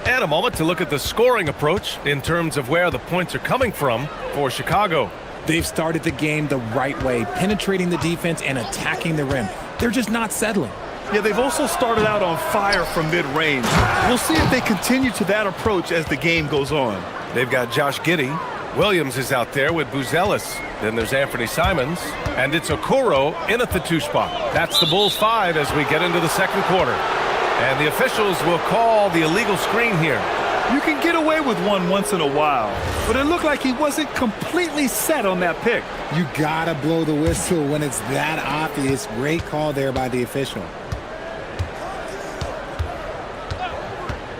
[SPEAKER 1] And a moment to look at the scoring approach in terms of where the points are coming from for Chicago.
[SPEAKER 8] They've started the game the right way, penetrating the defense and attacking the rim. They're just not settling.
[SPEAKER 2] Yeah, they've also started out on fire from mid-range. We'll see if they continue to that approach as the game goes on.
[SPEAKER 1] They've got Josh Giddey. Williams is out there with Buzelis. Then there's Anthony Simons. And it's Okoro in at the 2 spot. That's the Bulls 5 as we get into the second quarter. And the officials will call the illegal screen here.
[SPEAKER 2] You can get away with one once in a while, but it looked like he wasn't completely set on that pick.
[SPEAKER 8] You gotta blow the whistle when it's that obvious. Great call there by the official.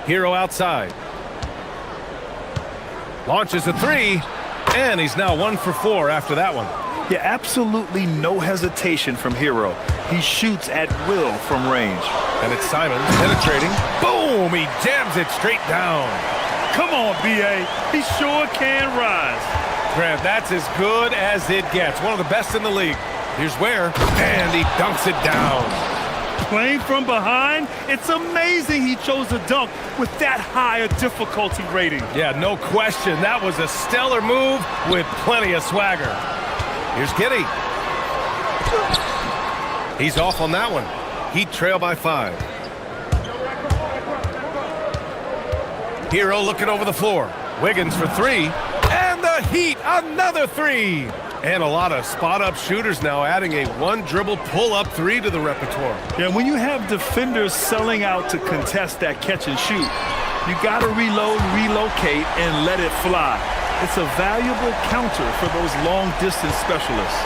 [SPEAKER 1] Hero outside. Launches a 3, and he's now 1 for 4 after that one.
[SPEAKER 2] Yeah, absolutely no hesitation from Hero. He shoots at will from range.
[SPEAKER 1] And it's Simons penetrating. Boom! He jams it straight down.
[SPEAKER 2] Come on, B.A. He sure can rise.
[SPEAKER 1] Grant, that's as good as it gets. One of the best in the league. Here's Ware, and he dunks it down.
[SPEAKER 2] Playing from behind, it's amazing he chose to dunk with that high a difficulty rating.
[SPEAKER 1] Yeah, no question. That was a stellar move with plenty of swagger. Here's Giddey. He's off on that one. Heat trail by 5. Hero looking over the floor. Wiggins for 3. And the Heat, another 3. And a lot of spot-up shooters now adding a 1-dribble pull-up 3 to the repertoire.
[SPEAKER 2] Yeah, when you have defenders selling out to contest that catch and shoot, you got to reload, relocate, and let it fly. It's a valuable counter for those long-distance specialists.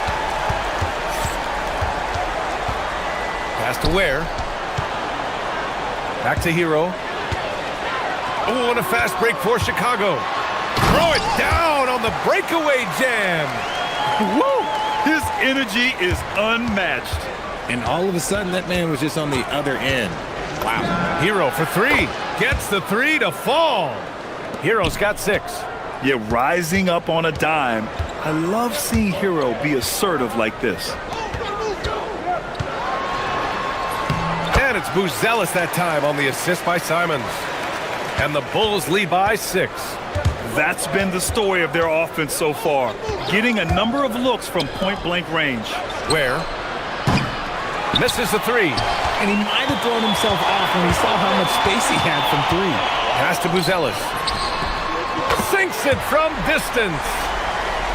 [SPEAKER 1] Pass to Ware. Back to Hero. Oh, and a fast break for Chicago. Throw it down on the breakaway jam.
[SPEAKER 2] Woo! His energy is unmatched.
[SPEAKER 8] And all of a sudden, that man was just on the other end. Wow.
[SPEAKER 1] Hero for 3. Gets the 3 to fall. Hero's got 6.
[SPEAKER 2] Yeah, rising up on a dime. I love seeing Hero be assertive like this.
[SPEAKER 1] And it's Buzelis that time on the assist by Simons. And the Bulls lead by 6.
[SPEAKER 2] That's been the story of their offense so far, getting a number of looks from point-blank range.
[SPEAKER 1] Ware misses the 3.
[SPEAKER 8] And he might have thrown himself off when he saw how much space he had from 3.
[SPEAKER 1] Pass to Buzelis. sinks it from distance.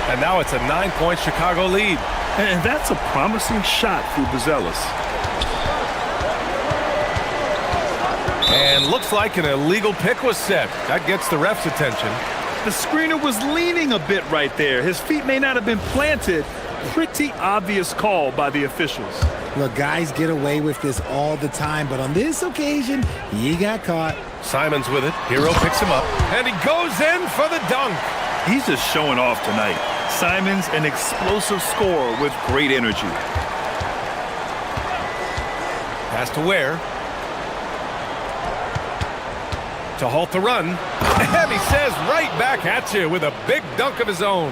[SPEAKER 1] And now it's a 9-point Chicago lead.
[SPEAKER 2] And that's a promising shot for Buzelis.
[SPEAKER 1] And looks like an illegal pick was set. That gets the ref's attention.
[SPEAKER 2] The screener was leaning a bit right there. His feet may not have been planted. Pretty obvious call by the officials.
[SPEAKER 5] Look, guys get away with this all the time, but on this occasion, he got caught.
[SPEAKER 1] Simons with it. Hero picks him up. And he goes in for the dunk.
[SPEAKER 2] He's just showing off tonight. Simons, an explosive scorer with great energy.
[SPEAKER 1] Pass to Ware. To halt the run. And he says right back at you with a big dunk of his own.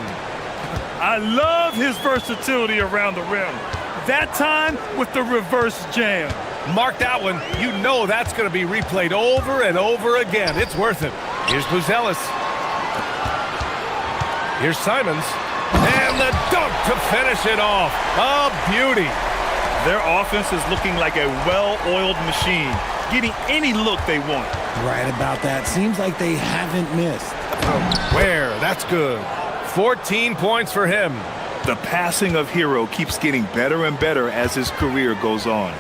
[SPEAKER 2] I love his versatility around the rim. That time with the reverse jam.
[SPEAKER 1] Mark that one. You know that's going to be replayed over and over again. It's worth it. Here's Buzelis. Here's Simons. And the dunk to finish it off. A beauty.
[SPEAKER 2] Their offense is looking like a well-oiled machine, getting any look they want.
[SPEAKER 5] Right about that. Seems like they haven't missed.
[SPEAKER 1] Ware, that's good. 14 points for him.
[SPEAKER 2] The passing of Hero keeps getting better and better as his career goes on.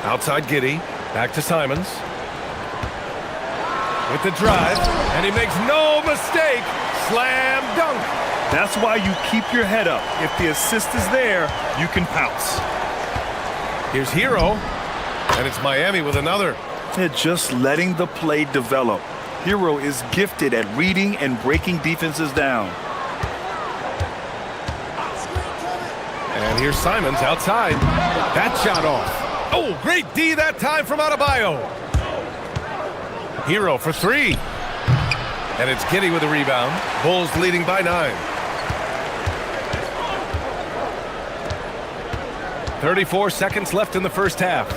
[SPEAKER 1] Outside Giddey, back to Simons. With the drive, and he makes no mistake. Slam dunk.
[SPEAKER 2] That's why you keep your head up. If the assist is there, you can pounce.
[SPEAKER 1] Here's Hero, and it's Miami with another.
[SPEAKER 2] They're just letting the play develop. Hero is gifted at reading and breaking defenses down.
[SPEAKER 1] And here's Simons outside. That shot off. Oh, great D that time from Adebayo. Hero for three. And it's Giddey with the rebound. Bulls leading by 9. 34 seconds left in the first half.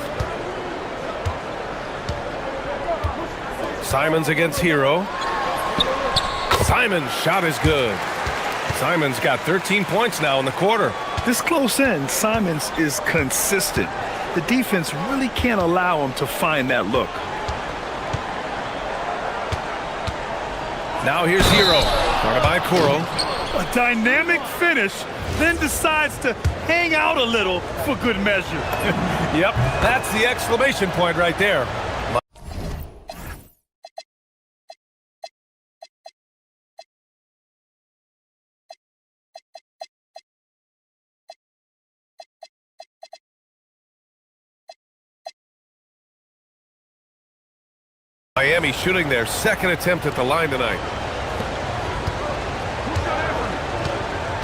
[SPEAKER 1] Simons against Hero. Simons' shot is good. Simons got 13 points now in the quarter.
[SPEAKER 2] This close in, Simons is consistent. The defense really can't allow him to find that look.
[SPEAKER 1] Now here's Hero, guarded by Kuro.
[SPEAKER 2] A dynamic finish, then decides to hang out a little for good measure.
[SPEAKER 1] Yep, that's the exclamation point right there. Miami shooting their second attempt at the line tonight.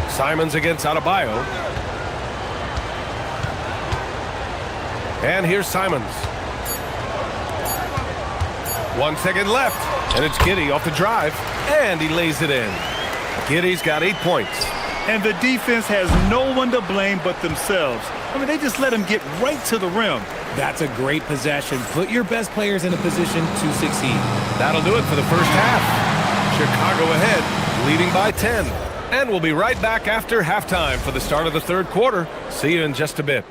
[SPEAKER 1] Simons against Adebayo. And here's Simons. 1 second left. And it's Giddey off the drive. And he lays it in. Giddey's got 8 points.
[SPEAKER 2] And the defense has no one to blame but themselves. I mean, they just let him get right to the rim.
[SPEAKER 5] That's a great possession. Put your best players in a position to succeed.
[SPEAKER 1] That'll do it for the first half. Chicago ahead, leading by 10. And we'll be right back after halftime for the start of the third quarter. See you in just a bit.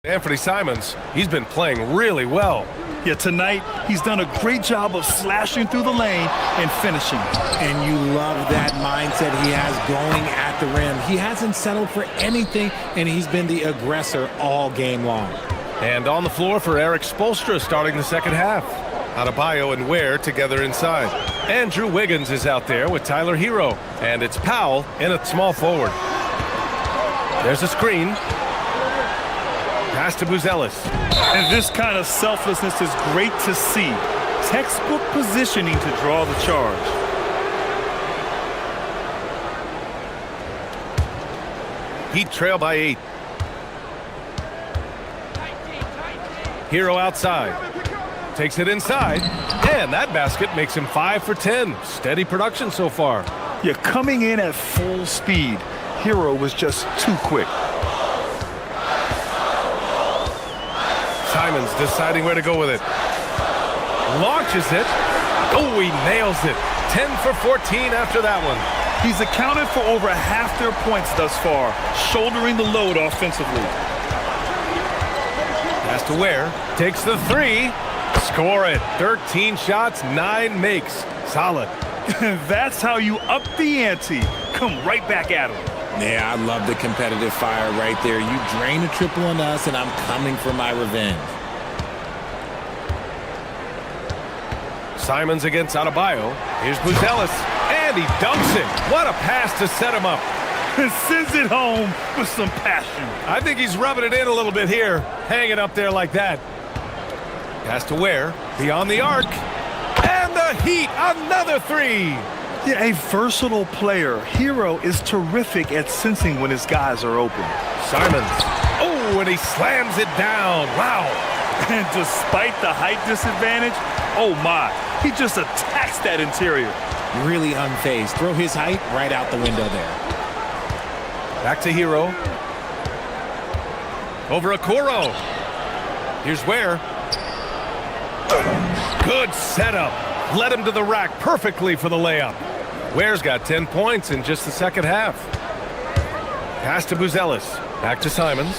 [SPEAKER 1] Anthony Simons, he's been playing really well.
[SPEAKER 2] Yeah, tonight he's done a great job of slashing through the lane and finishing.
[SPEAKER 5] And you love that mindset he has going at the rim. He hasn't settled for anything, and he's been the aggressor all game long.
[SPEAKER 1] And on the floor for Eric Spoelstra starting the second half. Adebayo and Ware together inside. Andrew Wiggins is out there with Tyler Hero. And it's Powell in at small forward. There's a screen. Pass to Buzelis.
[SPEAKER 2] And this kind of selflessness is great to see. Textbook positioning to draw the charge.
[SPEAKER 1] Heat trail by 8. Hero outside. Takes it inside. And that basket makes him 5 for 10. Steady production so far.
[SPEAKER 2] You're coming in at full speed. Hero was just too quick.
[SPEAKER 1] Simons deciding where to go with it. Launches it. Oh, he nails it. 10 for 14 after that one.
[SPEAKER 2] He's accounted for over half their points thus far, shouldering the load offensively.
[SPEAKER 1] Pass to Ware. Takes the 3. Score it. 13 shots, 9 makes. Solid.
[SPEAKER 2] That's how you up the ante. Come right back at him.
[SPEAKER 5] Yeah, I love the competitive fire right there. You drain a triple on us, and I'm coming for my revenge.
[SPEAKER 1] Simons against Adebayo. Here's Buzelis. And he dunks it. What a pass to set him up.
[SPEAKER 2] Sends it home with some passion.
[SPEAKER 1] I think he's rubbing it in a little bit here. Hanging up there like that. Pass to Ware. Beyond the arc. And the Heat. Another 3.
[SPEAKER 2] Yeah, a versatile player. Hero is terrific at sensing when his guys are open.
[SPEAKER 1] Simons. Oh, and he slams it down. Wow.
[SPEAKER 2] And despite the height disadvantage, oh my, he just attacks that interior.
[SPEAKER 5] Really unfazed. Throw his height right out the window there.
[SPEAKER 1] Back to Hero. Over Okoro. Here's Ware. Good setup. Led him to the rack perfectly for the layup. Ware's got 10 points in just the second half. Pass to Buzelis. Back to Simons.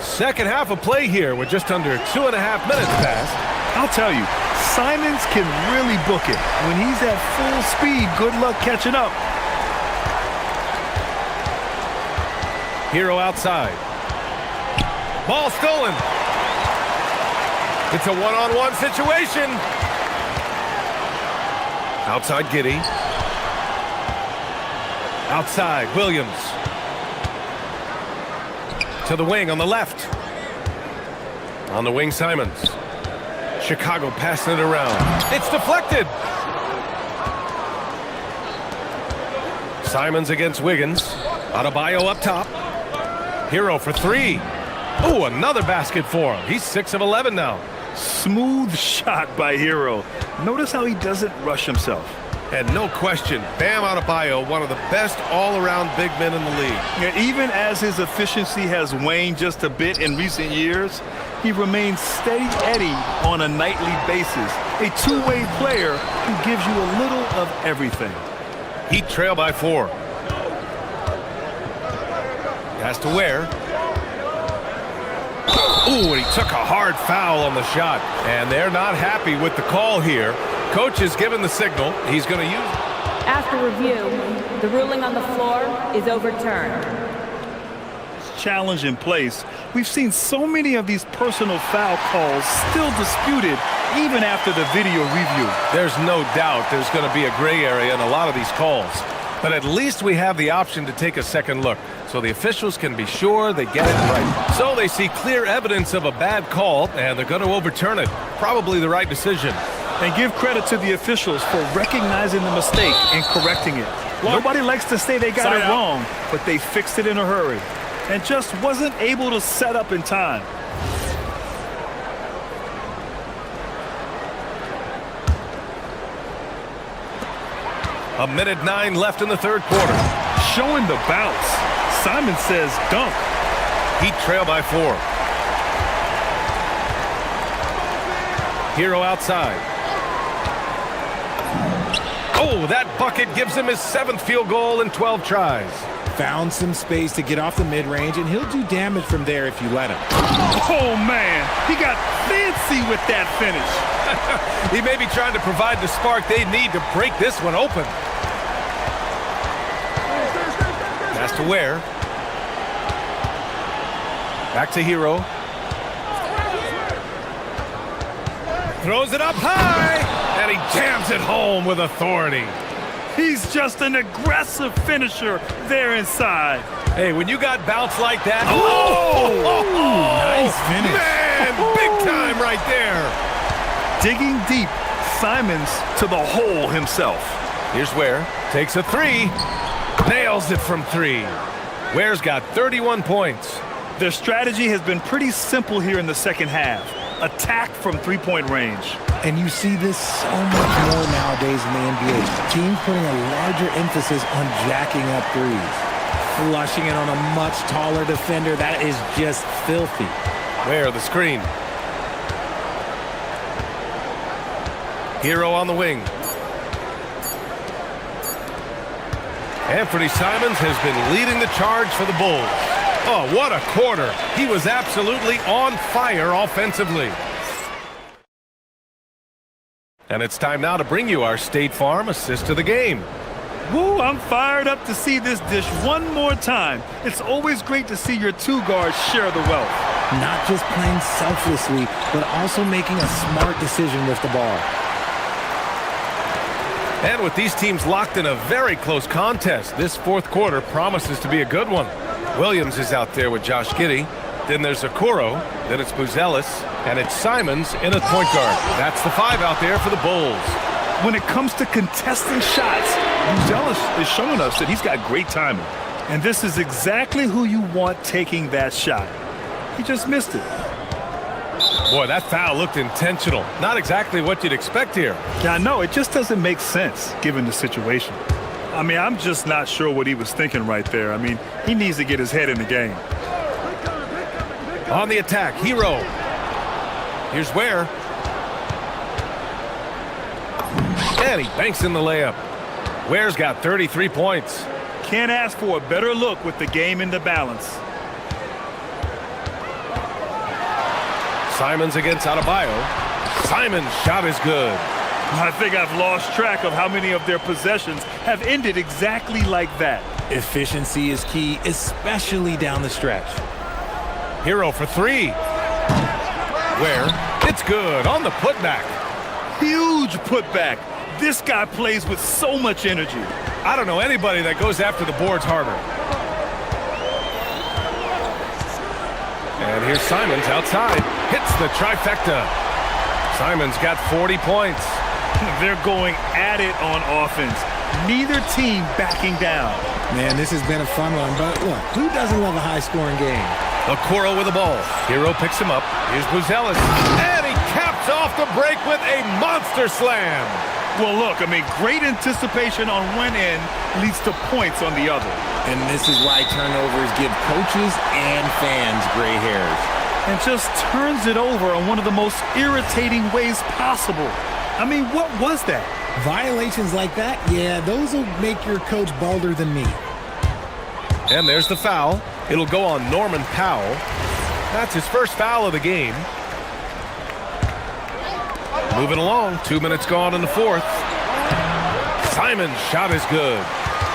[SPEAKER 1] Second half of play here with just under 2.5 minutes passed.
[SPEAKER 2] I'll tell you, Simons can really book it. When he's at full speed, good luck catching up.
[SPEAKER 1] Hero outside. Ball stolen. It's a one-on-one situation. Outside Giddey. Outside Williams. To the wing on the left. On the wing Simons. Chicago passing it around. It's deflected. Simons against Wiggins. Adebayo up top. Hero for 3. Oh, another basket for him. He's 6 of 11 now.
[SPEAKER 2] Smooth shot by Hero. Notice how he doesn't rush himself.
[SPEAKER 1] And no question, Bam Adebayo, one of the best all-around big men in the league.
[SPEAKER 2] Yeah, even as his efficiency has waned just a bit in recent years, he remains steady Eddie on a nightly basis. A two-way player who gives you a little of everything.
[SPEAKER 1] Heat trail by 4. Pass to Ware. Ooh, and he took a hard foul on the shot. And they're not happy with the call here. Coach has given the signal. He's going to use it.
[SPEAKER 10] After review, the ruling on the floor is overturned.
[SPEAKER 2] Challenge in place. We've seen so many of these personal foul calls still disputed even after the video review.
[SPEAKER 1] There's no doubt there's going to be a gray area in a lot of these calls. But at least we have the option to take a second look, so the officials can be sure they get it right. So they see clear evidence of a bad call, and they're going to overturn it. Probably the right decision.
[SPEAKER 2] And give credit to the officials for recognizing the mistake and correcting it. Nobody likes to say they got it wrong, but they fixed it in a hurry and just wasn't able to set up in time.
[SPEAKER 1] A minute 9 left in the third quarter.
[SPEAKER 2] Showing the bounce. Simon says dunk.
[SPEAKER 1] Heat trail by 4. Hero outside. Oh, that bucket gives him his 7th field goal in 12 tries.
[SPEAKER 5] Found some space to get off the mid-range, and he'll do damage from there if you let him.
[SPEAKER 2] Oh, man. He got fancy with that finish.
[SPEAKER 1] He may be trying to provide the spark they need to break this one open. Pass to Ware. Back to Hero. Throws it up high, and he jams it home with authority.
[SPEAKER 2] He's just an aggressive finisher there inside.
[SPEAKER 1] Hey, when you got bounce like that... Nice
[SPEAKER 5] finish.
[SPEAKER 1] Man, big time right there.
[SPEAKER 2] Digging deep, Simons to the hole himself.
[SPEAKER 1] Here's Ware. Takes a three. Nails it from three. Ware's got 31 points.
[SPEAKER 2] Their strategy has been pretty simple here in the second half. Attack from three-point range.
[SPEAKER 5] And you see this so much more nowadays in the NBA. Teams putting a larger emphasis on jacking up threes. Flushing it on a much taller defender. That is just filthy.
[SPEAKER 1] Ware, the screen. Hero on the wing. Anthony Simons has been leading the charge for the Bulls. Oh, what a quarter. He was absolutely on fire offensively. And it's time now to bring you our State Farm assist of the game.
[SPEAKER 2] Woo, I'm fired up to see this dish one more time. It's always great to see your two guards share the wealth.
[SPEAKER 5] Not just playing selflessly, but also making a smart decision with the ball.
[SPEAKER 1] And with these teams locked in a very close contest, this fourth quarter promises to be a good one. Williams is out there with Josh Giddey. Then there's Okoro. Then it's Buzelis. And it's Simons in at point guard. That's the five out there for the Bulls.
[SPEAKER 2] When it comes to contesting shots, Buzelis is showing us that he's got great timing. And this is exactly who you want taking that shot. He just missed it.
[SPEAKER 1] Boy, that foul looked intentional. Not exactly what you'd expect here.
[SPEAKER 2] Yeah, I know. It just doesn't make sense given the situation. I mean, I'm just not sure what he was thinking right there. I mean, he needs to get his head in the game.
[SPEAKER 1] On the attack, Hero. Here's Ware. And he banks in the layup. Ware's got 33 points.
[SPEAKER 2] Can't ask for a better look with the game in the balance.
[SPEAKER 1] Simons against Adebayo. Simons' shot is good.
[SPEAKER 2] I think I've lost track of how many of their possessions have ended exactly like that.
[SPEAKER 5] Efficiency is key, especially down the stretch.
[SPEAKER 1] Hero for three. Ware, it's good on the putback.
[SPEAKER 2] Huge putback. This guy plays with so much energy.
[SPEAKER 1] I don't know anybody that goes after the boards harder. And here's Simons outside. Hits the trifecta. Simons got 40 points.
[SPEAKER 2] They're going at it on offense. Neither team backing down.
[SPEAKER 5] Man, this has been a fun one, but look, who doesn't love a high-scoring game?
[SPEAKER 1] Okoro with the ball. Hero picks him up. Here's Buzelis. And he caps off the break with a monster slam.
[SPEAKER 2] Well, look, I mean, great anticipation on one end leads to points on the other.
[SPEAKER 5] And this is why turnovers give coaches and fans gray hairs.
[SPEAKER 2] And just turns it over in one of the most irritating ways possible. I mean, what was that?
[SPEAKER 5] Violations like that, yeah, those will make your coach balder than me.
[SPEAKER 1] And there's the foul. It'll go on Norman Powell. That's his first foul of the game. Moving along, 2 minutes gone in the fourth. Simon's shot is good.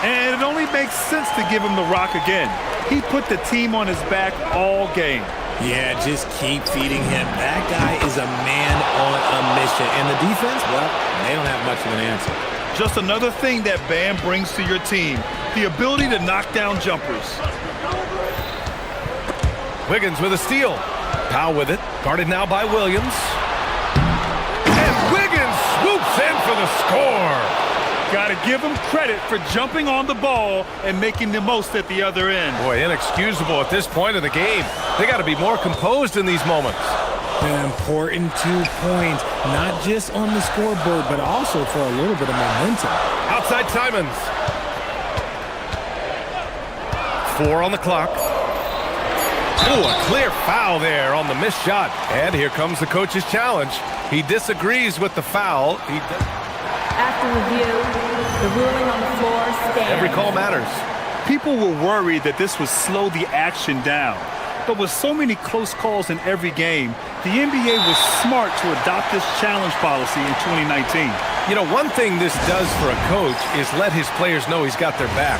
[SPEAKER 2] And it only makes sense to give him the rock again. He put the team on his back all game.
[SPEAKER 5] Yeah, just keep feeding him. That guy is a man on a mission. And the defense, well, they don't have much of an answer.
[SPEAKER 2] Just another thing that Bam brings to your team, the ability to knock down jumpers.
[SPEAKER 1] Wiggins with a steal. Powell with it, guarded now by Williams. And Wiggins swoops in for the score.
[SPEAKER 2] Got to give him credit for jumping on the ball and making the most at the other end.
[SPEAKER 1] Boy, inexcusable at this point of the game. They got to be more composed in these moments.
[SPEAKER 5] An important 2 points, not just on the scoreboard, but also for a little bit of momentum.
[SPEAKER 1] Outside Simons. 4 on the clock. Oh, a clear foul there on the missed shot. And here comes the coach's challenge. He disagrees with the foul.
[SPEAKER 10] After review, the ruling on the floor stands.
[SPEAKER 1] Every call matters.
[SPEAKER 2] People were worried that this would slow the action down. But with so many close calls in every game, the NBA was smart to adopt this challenge policy in 2019.
[SPEAKER 1] You know, one thing this does for a coach is let his players know he's got their back.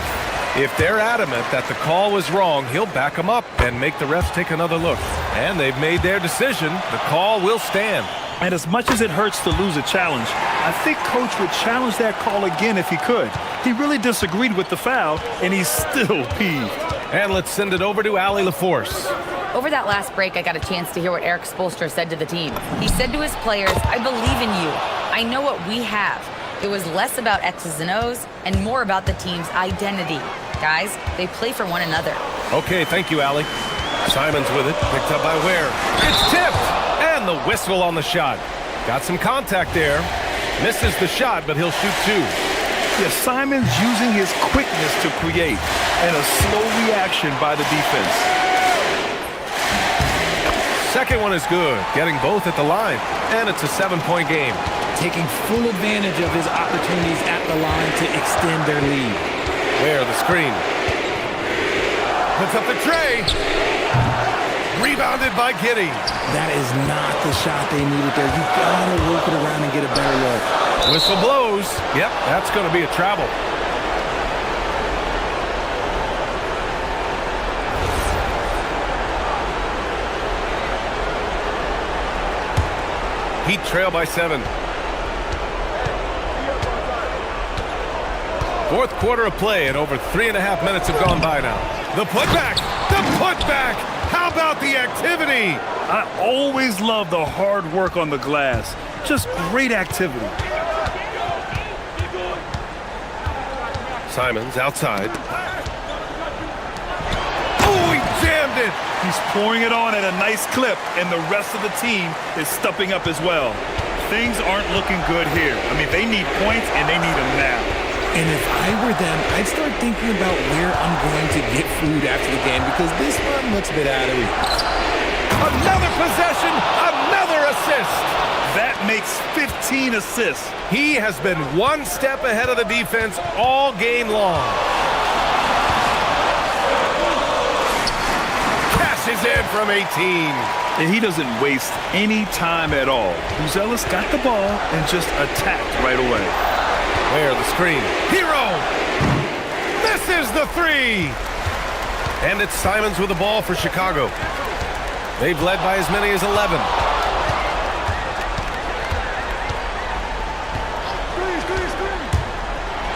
[SPEAKER 1] If they're adamant that the call was wrong, he'll back them up and make the refs take another look. And they've made their decision. The call will stand.
[SPEAKER 2] And as much as it hurts to lose a challenge, I think Coach would challenge that call again if he could. He really disagreed with the foul, and he's still peeved.
[SPEAKER 1] And let's send it over to Allie LaForce.
[SPEAKER 3] Over that last break, I got a chance to hear what Eric Spoelstra said to the team. He said to his players, I believe in you. I know what we have. It was less about X's and O's and more about the team's identity. Guys, they play for one another.
[SPEAKER 1] Okay, thank you, Allie. Simons with it, picked up by Ware. It's tipped! And the whistle on the shot. Got some contact there. Misses the shot, but he'll shoot two.
[SPEAKER 2] Yeah, Simons using his quickness to create, and a slow reaction by the defense.
[SPEAKER 1] Second one is good, getting both at the line, and it's a 7-point game.
[SPEAKER 5] Taking full advantage of his opportunities at the line to extend their lead.
[SPEAKER 1] Ware, the screen. Puts up the tray. Rebounded by Giddy.
[SPEAKER 5] That is not the shot they needed there. You gotta work it around and get a better look.
[SPEAKER 1] Whistle blows. Yep, that's going to be a travel. Heat trail by 7. Fourth quarter of play, and over 3.5 minutes have gone by now. The putback! The putback! How about the activity?
[SPEAKER 2] I always love the hard work on the glass. Just great activity.
[SPEAKER 1] Simons outside. Oh, he jammed it!
[SPEAKER 2] He's pouring it on at a nice clip, and the rest of the team is stepping up as well. Things aren't looking good here. I mean, they need points, and they need them now.
[SPEAKER 5] And if I were them, I'd start thinking about where I'm going to get food after the game because this one looks a bit out of reach.
[SPEAKER 1] Another possession, another assist.
[SPEAKER 2] That makes 15 assists.
[SPEAKER 1] He has been one step ahead of the defense all game long. Cashes in from 18.
[SPEAKER 2] And he doesn't waste any time at all. Buzelis got the ball and just attacked right away.
[SPEAKER 1] Where the screen. Hero! This is the three! And it's Simons with the ball for Chicago. They've led by as many as 11.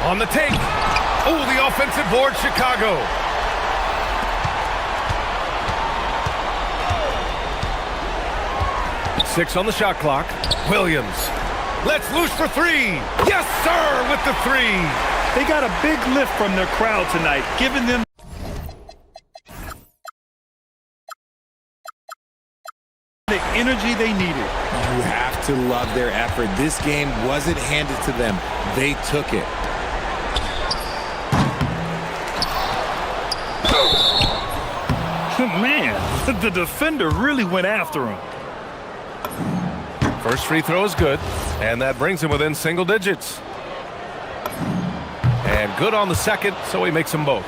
[SPEAKER 1] On the take. Oh, the offensive board, Chicago. Six on the shot clock. Williams. Let's loose for three. Yes, sir, with the three.
[SPEAKER 2] They got a big lift from their crowd tonight, giving them the energy they needed.
[SPEAKER 5] You have to love their effort. This game wasn't handed to them. They took it.
[SPEAKER 2] Man, the defender really went after him.
[SPEAKER 1] First free throw is good, and that brings him within single digits. And good on the second, so he makes them both.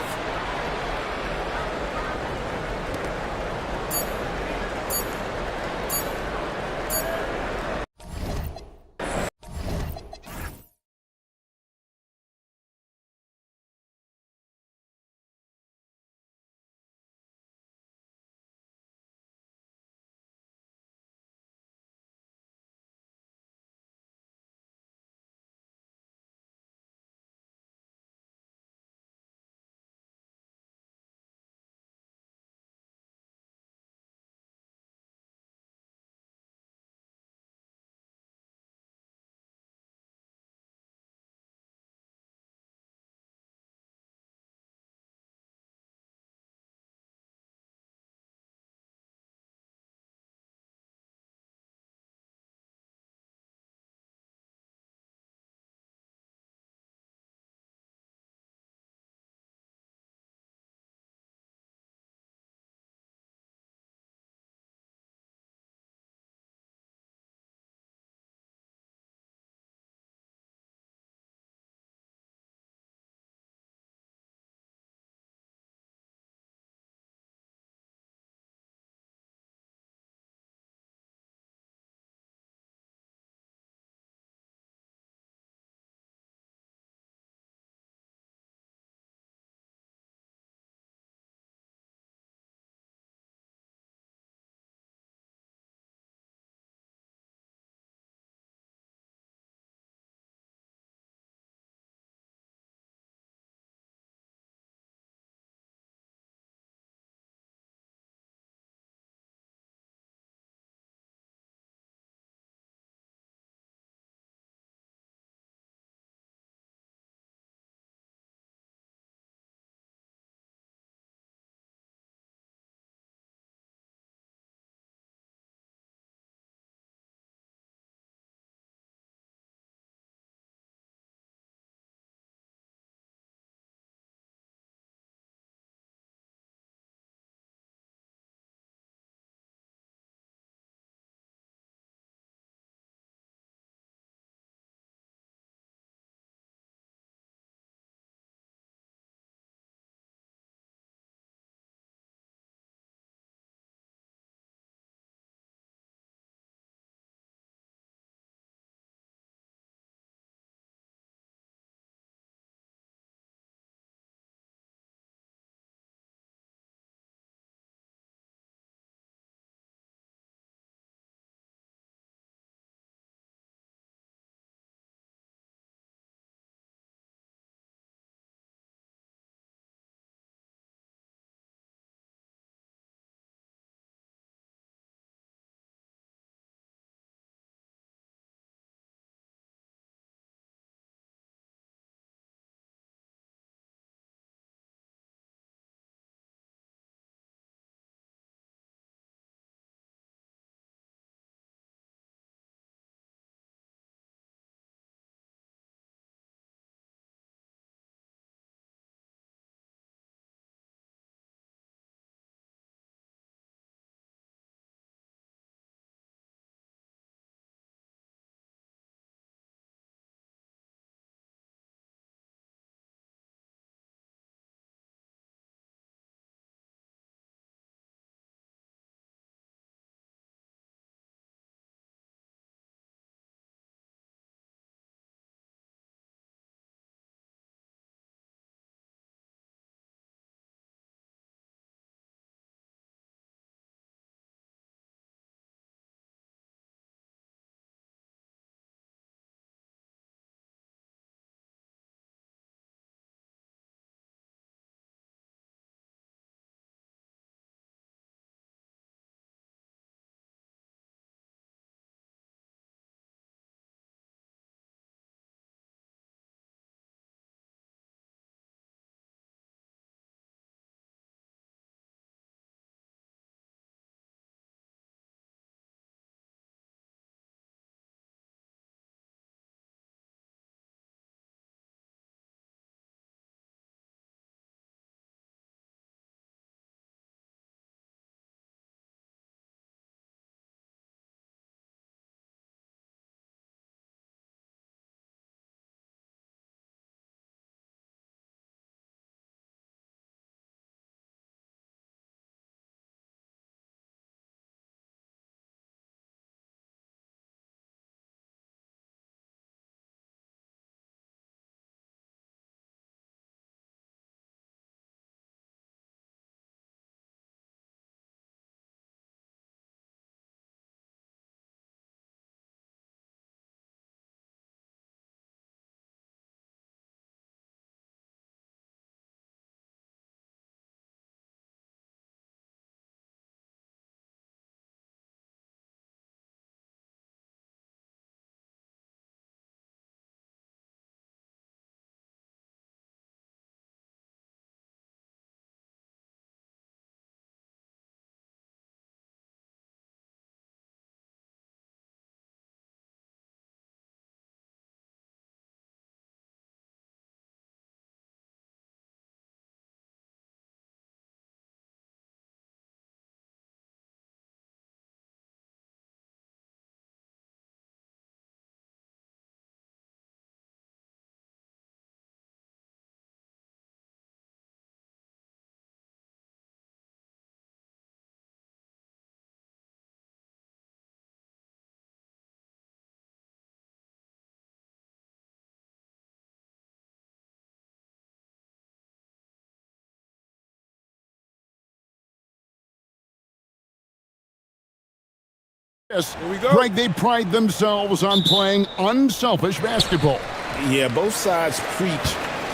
[SPEAKER 6] Yes, Greg, they pride themselves on playing unselfish basketball.
[SPEAKER 7] Yeah, both sides preach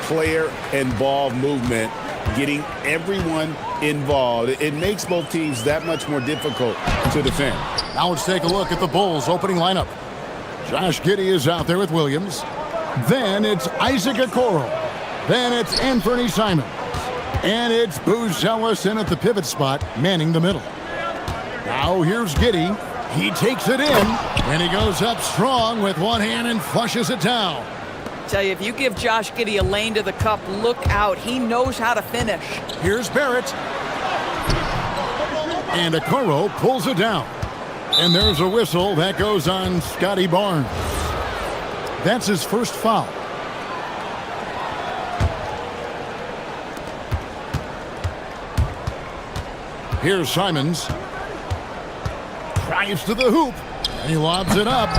[SPEAKER 7] player and ball movement, getting everyone involved. It makes both teams that much more difficult to defend.
[SPEAKER 6] Now let's take a look at the Bulls' opening lineup. Josh Giddey is out there with Williams. Then it's Isaac Okoro. Then it's Anthony Simons. And it's Buzelis in at the pivot spot, manning the middle. Now here's Giddey. He takes it in, and he goes up strong with one hand and flushes it down.
[SPEAKER 11] Tell you, if you give Josh Giddey a lane to the cup, look out. He knows how to finish.
[SPEAKER 6] Here's Barrett. And Okoro pulls it down. And there's a whistle that goes on Scotty Barnes. That's his first foul. Here's Simons. Drives to the hoop. And he lobs it up.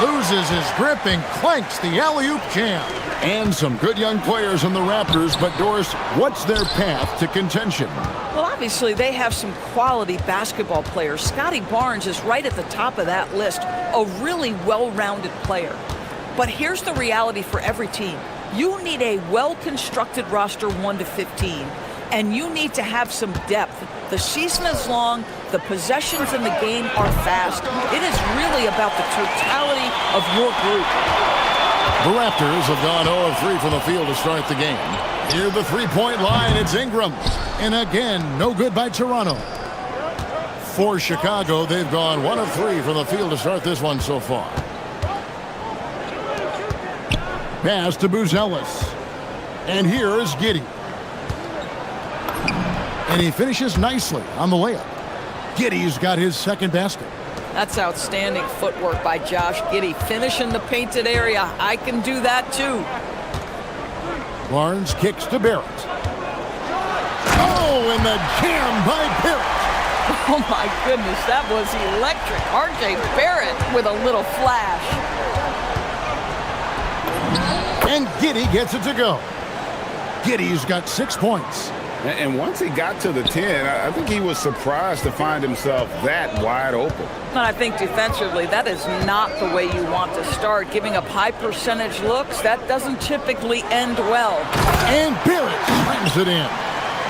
[SPEAKER 6] Loses his grip and clanks the alley-oop jam. And some good young players in the Raptors, but Doris, what's their path to contention?
[SPEAKER 11] Well, obviously, they have some quality basketball players. Scotty Barnes is right at the top of that list, a really well-rounded player. But here's the reality for every team. You need a well-constructed roster 1 to 15, and you need to have some depth. The season is long. The possessions in the game are fast. It is really about the totality of your group.
[SPEAKER 6] The Raptors have gone 0 of 3 from the field to start the game. Near the three-point line, it's Ingram. And again, no good by Toronto. For Chicago, they've gone 1 of 3 from the field to start this one so far. Pass to Buzelis. And here is Giddey. And he finishes nicely on the layup. Giddey's got his second basket.
[SPEAKER 11] That's outstanding footwork by Josh Giddey. Finish in the painted area. I can do that too.
[SPEAKER 6] Barnes kicks to Barrett. Oh, and the jam by Barrett.
[SPEAKER 11] Oh my goodness, that was electric. R.J. Barrett with a little flash.
[SPEAKER 6] And Giddey gets it to go. Giddey's got 6 points.
[SPEAKER 7] And once he got to the 10, I think he was surprised to find himself that wide open.
[SPEAKER 11] And I think defensively, that is not the way you want to start. Giving up high percentage looks, that doesn't typically end well.
[SPEAKER 6] And Barrett slams it in.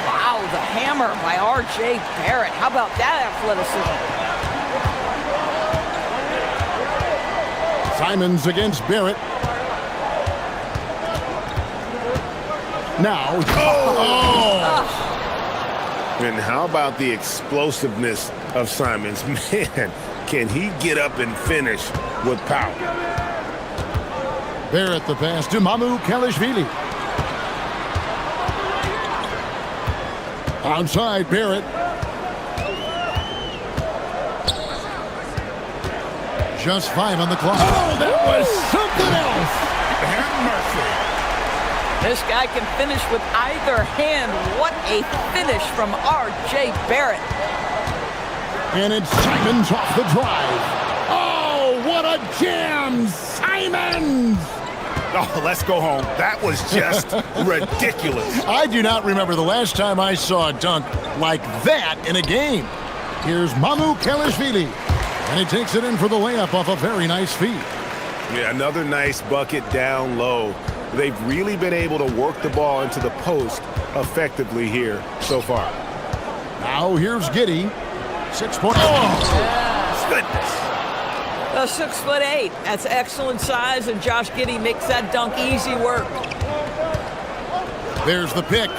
[SPEAKER 11] Wow, the hammer by R.J. Barrett. How about that athleticism?
[SPEAKER 6] Simons against Barrett. Now,
[SPEAKER 9] And how about the explosiveness of Simons? Man, can he get up and finish with power?
[SPEAKER 6] Barrett the pass to Mamu Kalishvili. Outside Barrett. Just 5 on the clock. Oh, that was something else.
[SPEAKER 9] Have mercy.
[SPEAKER 11] This guy can finish with either hand. What a finish from R.J. Barrett.
[SPEAKER 6] And it's Simons off the drive. Oh, what a jam, Simons!
[SPEAKER 9] Oh, let's go home. That was just ridiculous.
[SPEAKER 6] I do not remember the last time I saw a dunk like that in a game. Here's Mamu Kalishvili. And he takes it in for the layup off a very nice feed.
[SPEAKER 9] Yeah, another nice bucket down low. They've really been able to work the ball into the post effectively here so far.
[SPEAKER 6] Now here's Giddey. 6 points. Oh,
[SPEAKER 9] goodness.
[SPEAKER 11] 6'8". That's excellent size, and Josh Giddey makes that dunk easy work.
[SPEAKER 6] There's the pick.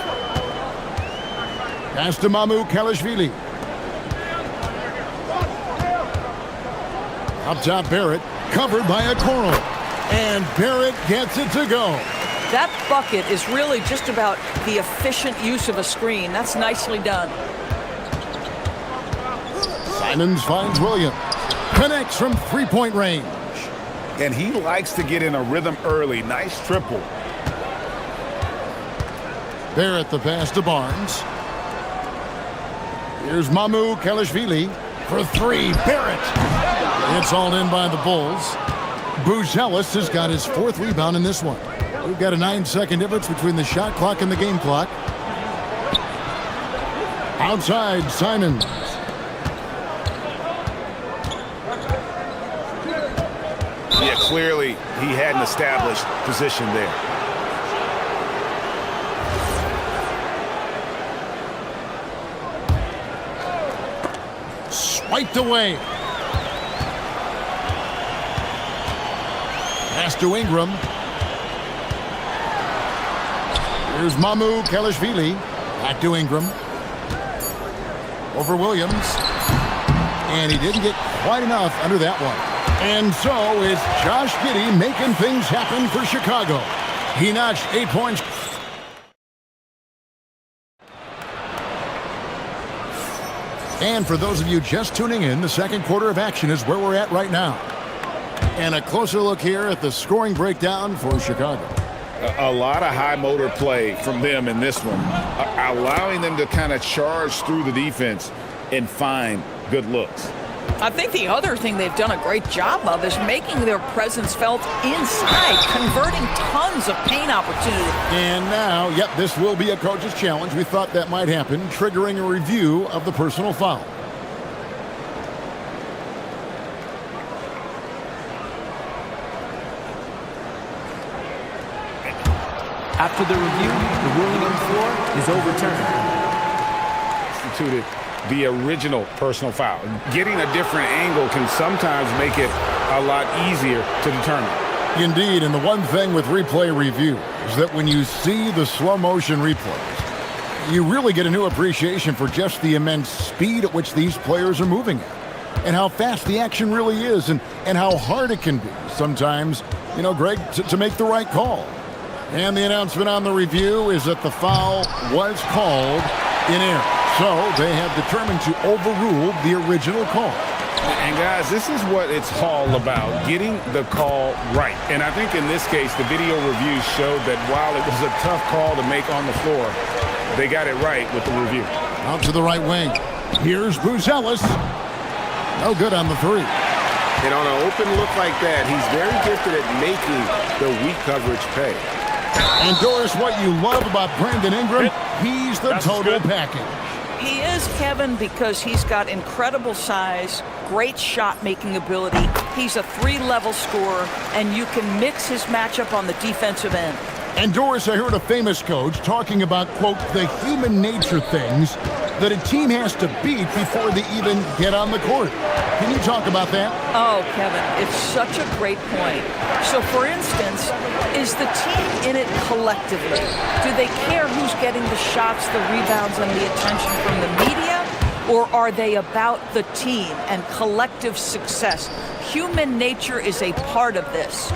[SPEAKER 6] Pass to Mamu Kalishvili. Up top, Barrett. Covered by Okoro. And Barrett gets it to go.
[SPEAKER 11] That bucket is really just about the efficient use of a screen. That's nicely done.
[SPEAKER 6] Simons finds Williams. Connects from three-point range.
[SPEAKER 9] And he likes to get in a rhythm early. Nice triple.
[SPEAKER 6] Barrett the pass to Barnes. Here's Mamu Kalishvili for 3. Barrett. It's all in by the Bulls. Buzelis has got his 4th rebound in this one. We've got a 9-second difference between the shot clock and the game clock. Outside, Simons.
[SPEAKER 9] Clearly, he hadn't established position there.
[SPEAKER 6] Swiped away. Pass to Ingram. Here's Mamu Kelishvili. Back to Ingram. Over Williams. And he didn't get quite enough under that one. And so it's Josh Giddey making things happen for Chicago. He notched 8 points. And for those of you just tuning in, the second quarter of action is where we're at right now. And a closer look here at the scoring breakdown for Chicago.
[SPEAKER 9] A lot of high motor play from them in this one, allowing them to kind of charge through the defense and find good looks.
[SPEAKER 14] I think the other thing they've done a great job of is making their presence felt inside, converting tons of paint opportunity.
[SPEAKER 6] And now, yep, this will be a coach's challenge. We thought that might happen, triggering a review of the personal foul.
[SPEAKER 13] After the review, the ruling on the floor is overturned.
[SPEAKER 9] Instituted the original personal foul. Getting a different angle can sometimes make it a lot easier to determine.
[SPEAKER 6] Indeed, and the one thing with replay review is that when you see the slow motion replays, you really get a new appreciation for just the immense speed at which these players are moving at, and how fast the action really is, and how hard it can be sometimes, you know, Greg, to make the right call. And the announcement on the review is that the foul was called in error. So they have determined to overrule the original call.
[SPEAKER 9] And guys, this is what it's all about, getting the call right. And I think in this case, the video review showed that while it was a tough call to make on the floor, they got it right with the review.
[SPEAKER 6] Out to the right wing. Here's Buzelis. No good on the three.
[SPEAKER 7] And on an open look like that, he's very gifted at making the weak coverage pay.
[SPEAKER 6] And Doris, what you love about Brandon Ingram, he's the total package.
[SPEAKER 14] He is, Kevin, because he's got incredible size, great shot-making ability. He's a three-level scorer, and you can mix his matchup on the defensive end.
[SPEAKER 6] And Doris, I heard a famous coach talking about, quote, the human nature things that a team has to beat before they even get on the court. Can you talk about that?
[SPEAKER 14] Oh, Kevin, it's such a great point. So, for instance, is the team in it collectively? Do they care who's getting the shots, the rebounds, and the attention from the media? Or are they about the team and collective success? Human nature is a part of this.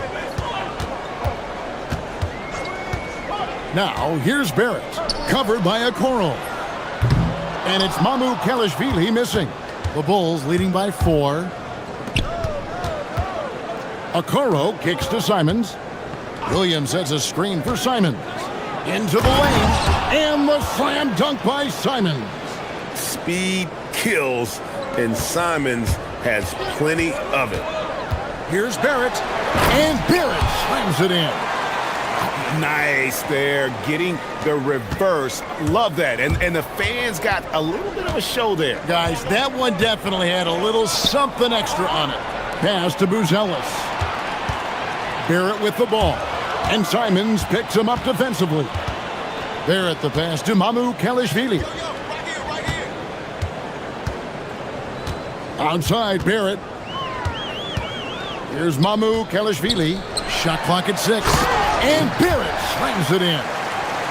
[SPEAKER 6] Now, here's Barrett, covered by Okoro. And it's Mamu Kelishvili missing. The Bulls leading by 4. Okoro kicks to Simons. Williams sets a screen for Simons. Into the lane, and the slam dunk by Simons.
[SPEAKER 7] Speed kills, and Simons has plenty of it.
[SPEAKER 6] Here's Barrett, and Barrett slams it in.
[SPEAKER 9] Nice there, getting the reverse. Love that. And the fans got a little bit of a show there.
[SPEAKER 6] Guys, that one definitely had a little something extra on it. Pass to Buzelis. Barrett with the ball. And Simons picks him up defensively. Barrett the pass to Mamu Kelishvili. Outside Barrett. Here's Mamu Kelishvili. Shot clock at 6. And Barrett slams it in.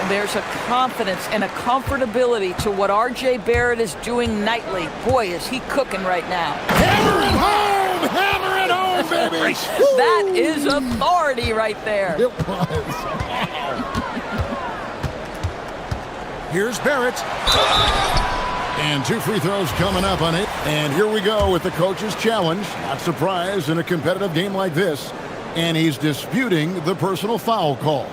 [SPEAKER 14] There's a confidence and a comfortability to what R.J. Barrett is doing nightly. Boy, is he cooking right now.
[SPEAKER 6] Hammer it home! Hammer it home, baby!
[SPEAKER 14] That is authority right there.
[SPEAKER 6] It was. Here's Barrett. And 2 free throws coming up on it. And here we go with the coach's challenge. Not surprised in a competitive game like this. And he's disputing the personal foul call.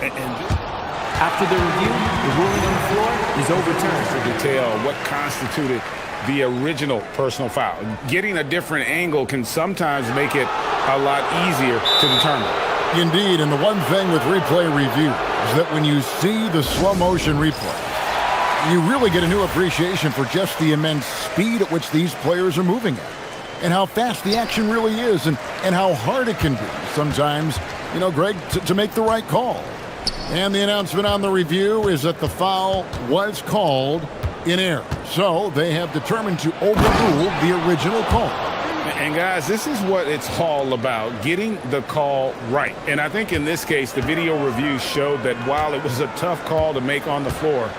[SPEAKER 13] After the review, the ruling on the floor is overturned.
[SPEAKER 9] To detail what constituted the original personal foul. Getting a different angle can sometimes make it a lot easier to determine.
[SPEAKER 6] Indeed, and the one thing with replay review is that when you see the slow motion replay, you really get a new appreciation for just the immense speed at which these players are moving at, and how fast the action really is and how hard it can be sometimes, you know, Greg, to make the right call. And the announcement on the review is that the foul was called in error. So they have determined to overrule the original call.
[SPEAKER 9] And guys, this is what it's all about, getting the call right. And I think in this case, the video review showed that while it was a tough call to make on the floor,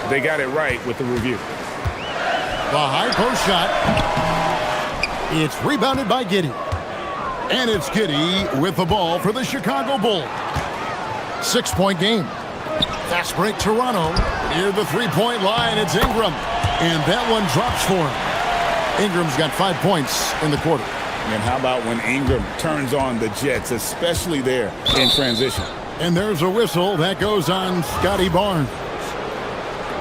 [SPEAKER 9] they got it right with the review.
[SPEAKER 6] The high post shot. It's rebounded by Giddey. And it's Giddey with the ball for the Chicago Bulls. 6-point game. Fast break Toronto. Near the three-point line, it's Ingram. And that one drops for him. Ingram's got 5 points in the quarter.
[SPEAKER 9] And how about when Ingram turns on the Jets, especially there in transition?
[SPEAKER 6] And there's a whistle. That goes on Scotty Barnes.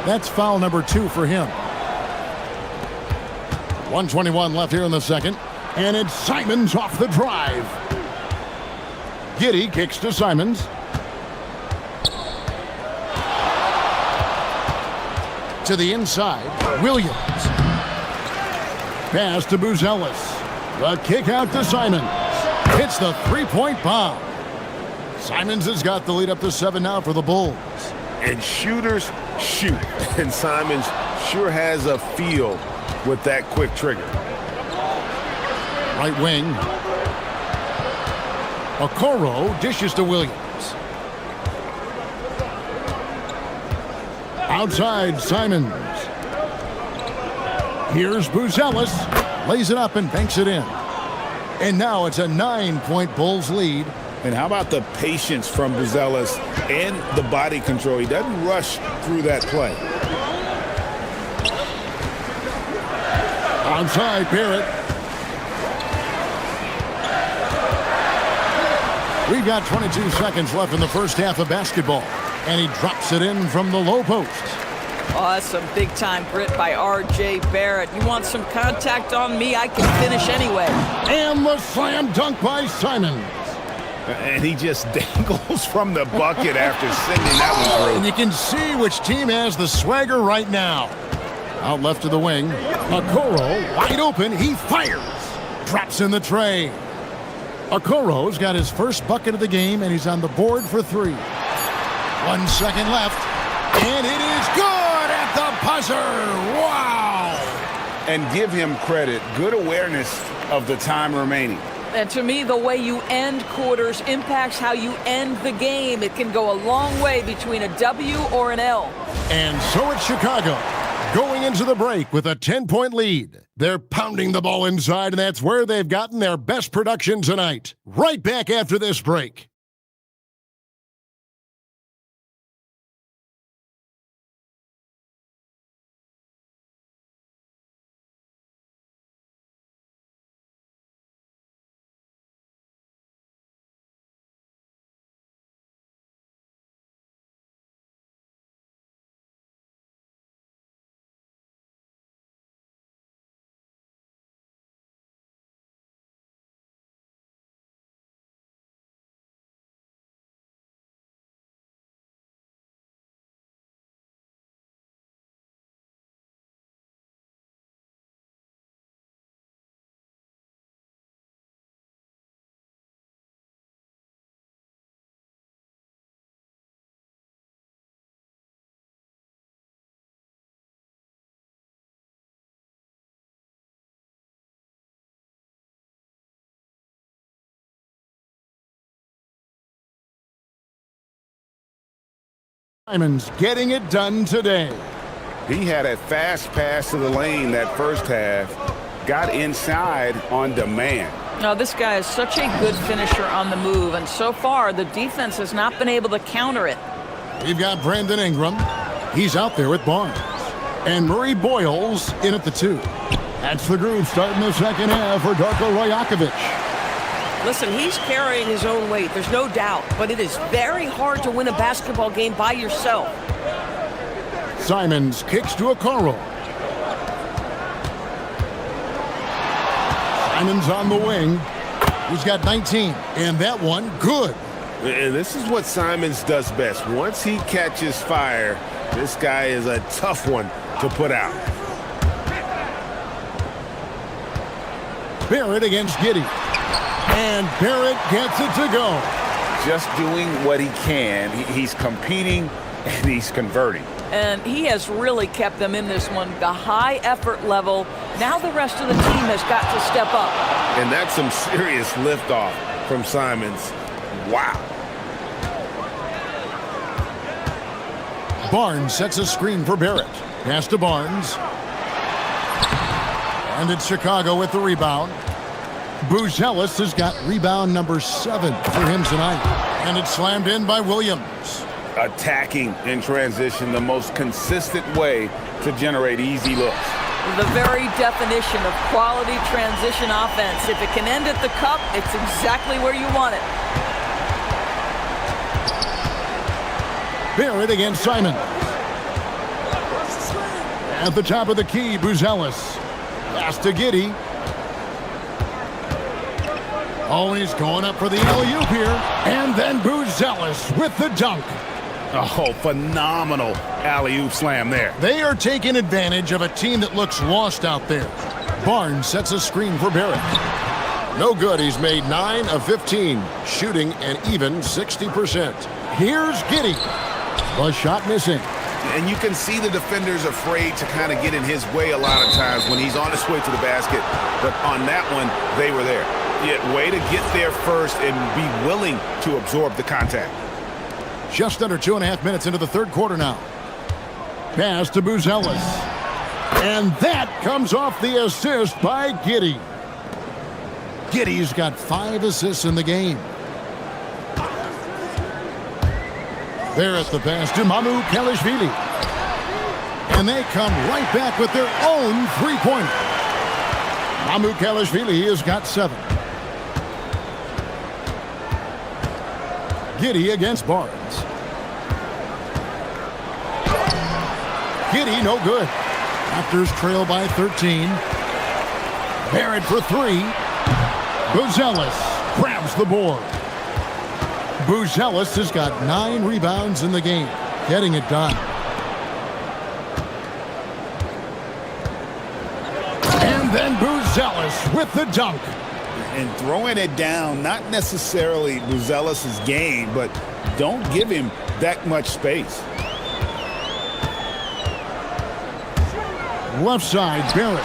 [SPEAKER 6] That's foul number 2 for him. 1:21 left here in the second. And it's Simons off the drive. Giddey kicks to Simons. To the inside, Williams. Pass to Buzelis. The kick out to Simons. Hits the three-point bomb. Simons has got the lead up to 7 now for the Bulls.
[SPEAKER 1] And shooters shoot. And Simons sure has a feel with that quick trigger.
[SPEAKER 6] Right wing. Okoro dishes to Williams. Outside, Simons. Here's Buzelis. Lays it up and banks it in. And now it's a 9-point Bulls lead.
[SPEAKER 9] And how about the patience from Buzelis and the body control? He doesn't rush through that play.
[SPEAKER 6] Outside, Barrett. We've got 22 seconds left in the first half of basketball. And he drops it in from the low post.
[SPEAKER 14] Oh, that's some big-time grit by R.J. Barrett. You want some contact on me? I can finish anyway.
[SPEAKER 6] And the slam dunk by Simons.
[SPEAKER 1] And he just dangles from the bucket after sending that one through.
[SPEAKER 6] And you can see which team has the swagger right now. Out left to the wing. Okoro wide open. He fires. Drops in the tray. Okoro's got his first bucket of the game, and he's on the board for 3. 1 second left. And it is good at the buzzer. Wow.
[SPEAKER 9] And give him credit. Good awareness of the time remaining.
[SPEAKER 14] And to me, the way you end quarters impacts how you end the game. It can go a long way between a W or an L.
[SPEAKER 6] And so it's Chicago going into the break with a 10-point lead. They're pounding the ball inside, and that's where they've gotten their best production tonight. Right back after this break. Simons getting it done today.
[SPEAKER 9] He had a fast pass to the lane that first half. Got inside on demand.
[SPEAKER 14] Now, this guy is such a good finisher on the move, and so far the defense has not been able to counter it.
[SPEAKER 6] We've got Brandon Ingram. He's out there with Barnes. And Murray Boyles in at the 2. That's the groove starting the second half for Darko Rajakovic.
[SPEAKER 11] Listen, he's carrying his own weight, there's no doubt, but it is very hard to win a basketball game by yourself.
[SPEAKER 6] Simons kicks to Okoro. Simons on the wing. He's got 19, and that one good.
[SPEAKER 1] And this is what Simons does best. Once he catches fire, this guy is a tough one to put out.
[SPEAKER 6] Barrett against Giddy. And Barrett gets it to go.
[SPEAKER 9] Just doing what he can. He's competing and he's converting.
[SPEAKER 14] And he has really kept them in this one. The high effort level. Now the rest of the team has got to step up.
[SPEAKER 9] And that's some serious liftoff from Simons. Wow.
[SPEAKER 6] Barnes sets a screen for Barrett. Pass to Barnes. And it's Chicago with the rebound. Buzelis has got rebound number 7 for him tonight. And it's slammed in by Williams.
[SPEAKER 9] Attacking in transition, the most consistent way to generate easy looks.
[SPEAKER 14] The very definition of quality transition offense. If it can end at the cup, it's exactly where you want it.
[SPEAKER 6] Barrett against Simon. At the top of the key, Buzelis. Pass to Giddy. Always going up for the alley-oop here. And then Buzelis with the dunk.
[SPEAKER 9] Oh, phenomenal alley-oop slam there.
[SPEAKER 6] They are taking advantage of a team that looks lost out there. Barnes sets a screen for Barrett. No good. He's made 9 of 15, shooting an even 60%. Here's Giddy. The shot missing.
[SPEAKER 9] And you can see the defenders afraid to kind of get in his way a lot of times when he's on his way to the basket. But on that one, they were there. Yet way to get there first and be willing to absorb the contact.
[SPEAKER 6] Just under 2.5 minutes into the third quarter now. Pass to Buzelis. And that comes off the assist by Giddy. Giddy's got 5 assists in the game. There's the pass to Mamu Kalishvili. And they come right back with their own three-pointer. Mamu Kalishvili has got 7. Giddy against Barnes. Giddy no good. Raptors trail by 13. Barrett for 3. Buzelis grabs the board. Buzelis has got 9 rebounds in the game, getting it done. And then Buzelis with the dunk.
[SPEAKER 7] And throwing it down, not necessarily Buzelis' game, but don't give him that much space.
[SPEAKER 6] Left side, Barrett.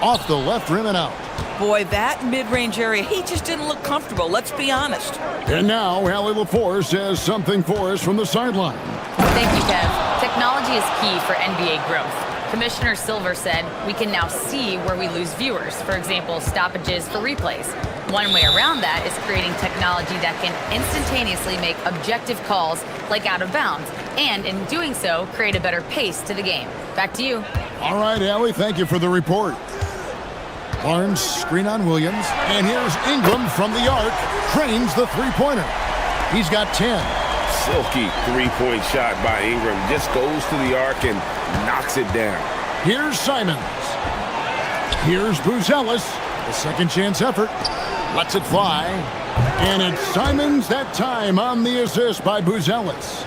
[SPEAKER 6] Off the left rim and out.
[SPEAKER 14] Boy, that mid-range area, he just didn't look comfortable. Let's be honest.
[SPEAKER 6] And now, Allie LaForce says something for us from the sideline.
[SPEAKER 3] Thank you, Kev. Technology is key for NBA growth. Commissioner Silver said we can now see where we lose viewers. For example, stoppages for replays. One way around that is creating technology that can instantaneously make objective calls like out of bounds, and in doing so, create a better pace to the game. Back to you.
[SPEAKER 6] All right, Allie, thank you for the report. Barnes screen on Williams, and here's Ingram from the arc, drains the three-pointer. He's got 10.
[SPEAKER 9] Silky three-point shot by Ingram. Just goes to the arc and knocks it down.
[SPEAKER 6] Here's Simons. Here's Buzelis. The second chance effort. Lets it fly. And it's Simons that time on the assist by Buzelis.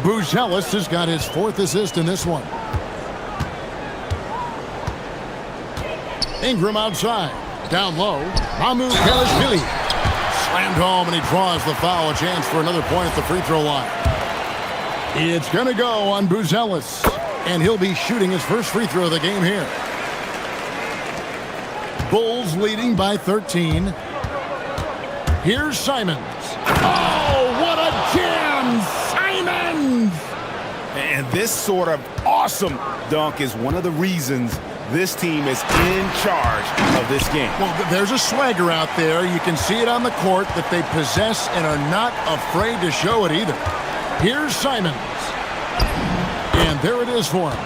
[SPEAKER 6] Buzelis has got his 4th assist in this one. Ingram outside. Down low. Mamu Kalishvili. Slammed home, and he draws the foul. A chance for another point at the free throw line. It's going to go on Buzelis. And he'll be shooting his first free throw of the game here. Bulls leading by 13. Here's Simons. Oh, what a jam! Simons!
[SPEAKER 9] And this sort of awesome dunk is one of the reasons this team is in charge of this game.
[SPEAKER 6] Well, there's a swagger out there. You can see it on the court that they possess and are not afraid to show it either. Here's Simons. And there it is for him.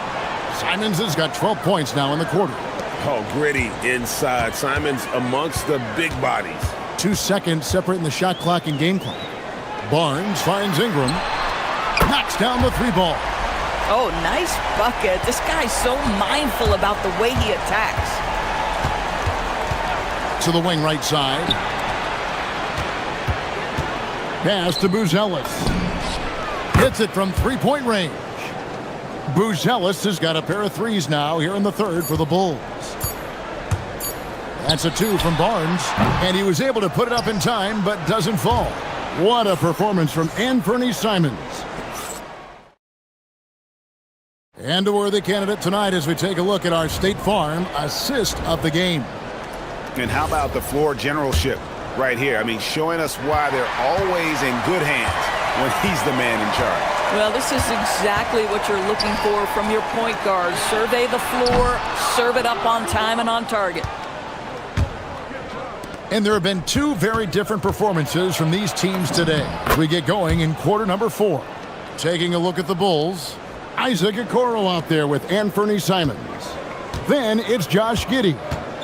[SPEAKER 6] Simons has got 12 points now in the quarter.
[SPEAKER 9] Oh, gritty inside. Simons amongst the big bodies.
[SPEAKER 6] 2 seconds separating the shot clock and game clock. Barnes finds Ingram. Knocks down the 3 ball.
[SPEAKER 14] Oh, nice bucket. This guy's so mindful about the way he attacks.
[SPEAKER 6] To the wing right side. Pass to Buzelis. Hits it from 3-point range. Buzelis has got a pair of threes now here in the third for the Bulls. That's a 2 from Barnes, and he was able to put it up in time, but doesn't fall. What a performance from Anthony Simons. And a worthy candidate tonight as we take a look at our State Farm assist of the game.
[SPEAKER 9] And how about the floor generalship right here? I mean, showing us why they're always in good hands when he's the man in charge.
[SPEAKER 14] Well, this is exactly what you're looking for from your point guard. Survey the floor, serve it up on time and on target.
[SPEAKER 6] And there have been 2 very different performances from these teams today as we get going in quarter number 4. Taking a look at the Bulls, Isaac Okoro out there with Anthony Simons. Then it's Josh Giddey.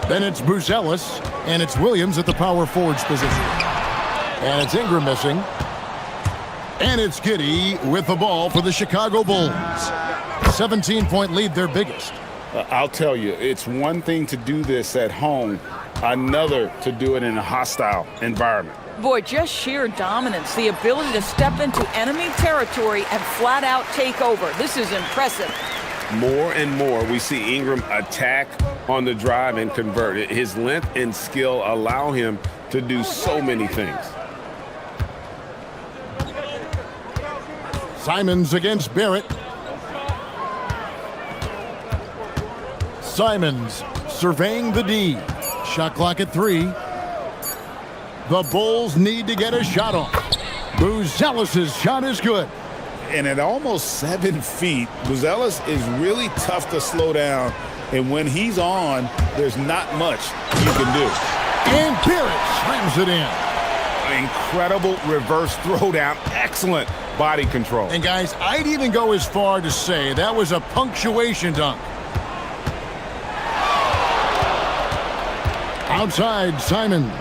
[SPEAKER 6] Then it's Buzelis, and it's Williams at the power forwards position. And it's Ingram missing. And it's Giddey with the ball for the Chicago Bulls. 17-point lead, their biggest.
[SPEAKER 9] I'll tell you, it's one thing to do this at home, another to do it in a hostile environment.
[SPEAKER 14] Boy, just sheer dominance, the ability to step into enemy territory and flat out take over. This is impressive.
[SPEAKER 9] More and more, we see Ingram attack on the drive and convert. His length and skill allow him to do so many things.
[SPEAKER 6] Simons against Barrett. Simons surveying the D. Shot clock at 3. The Bulls need to get a shot off. Buzelis' shot is good.
[SPEAKER 9] And at almost 7 feet, Buzelis is really tough to slow down. And when he's on, there's not much you can do.
[SPEAKER 6] And Barrett slams it in.
[SPEAKER 9] Incredible reverse throwdown. Excellent body control.
[SPEAKER 6] And guys, I'd even go as far to say that was a punctuation dunk. Outside, Simons.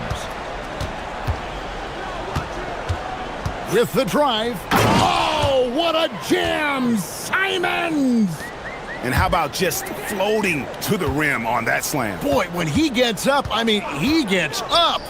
[SPEAKER 6] With the drive. Oh, what a jam! Simons!
[SPEAKER 9] And how about just floating to the rim on that slam?
[SPEAKER 6] Boy, when he gets up, I mean, he gets up.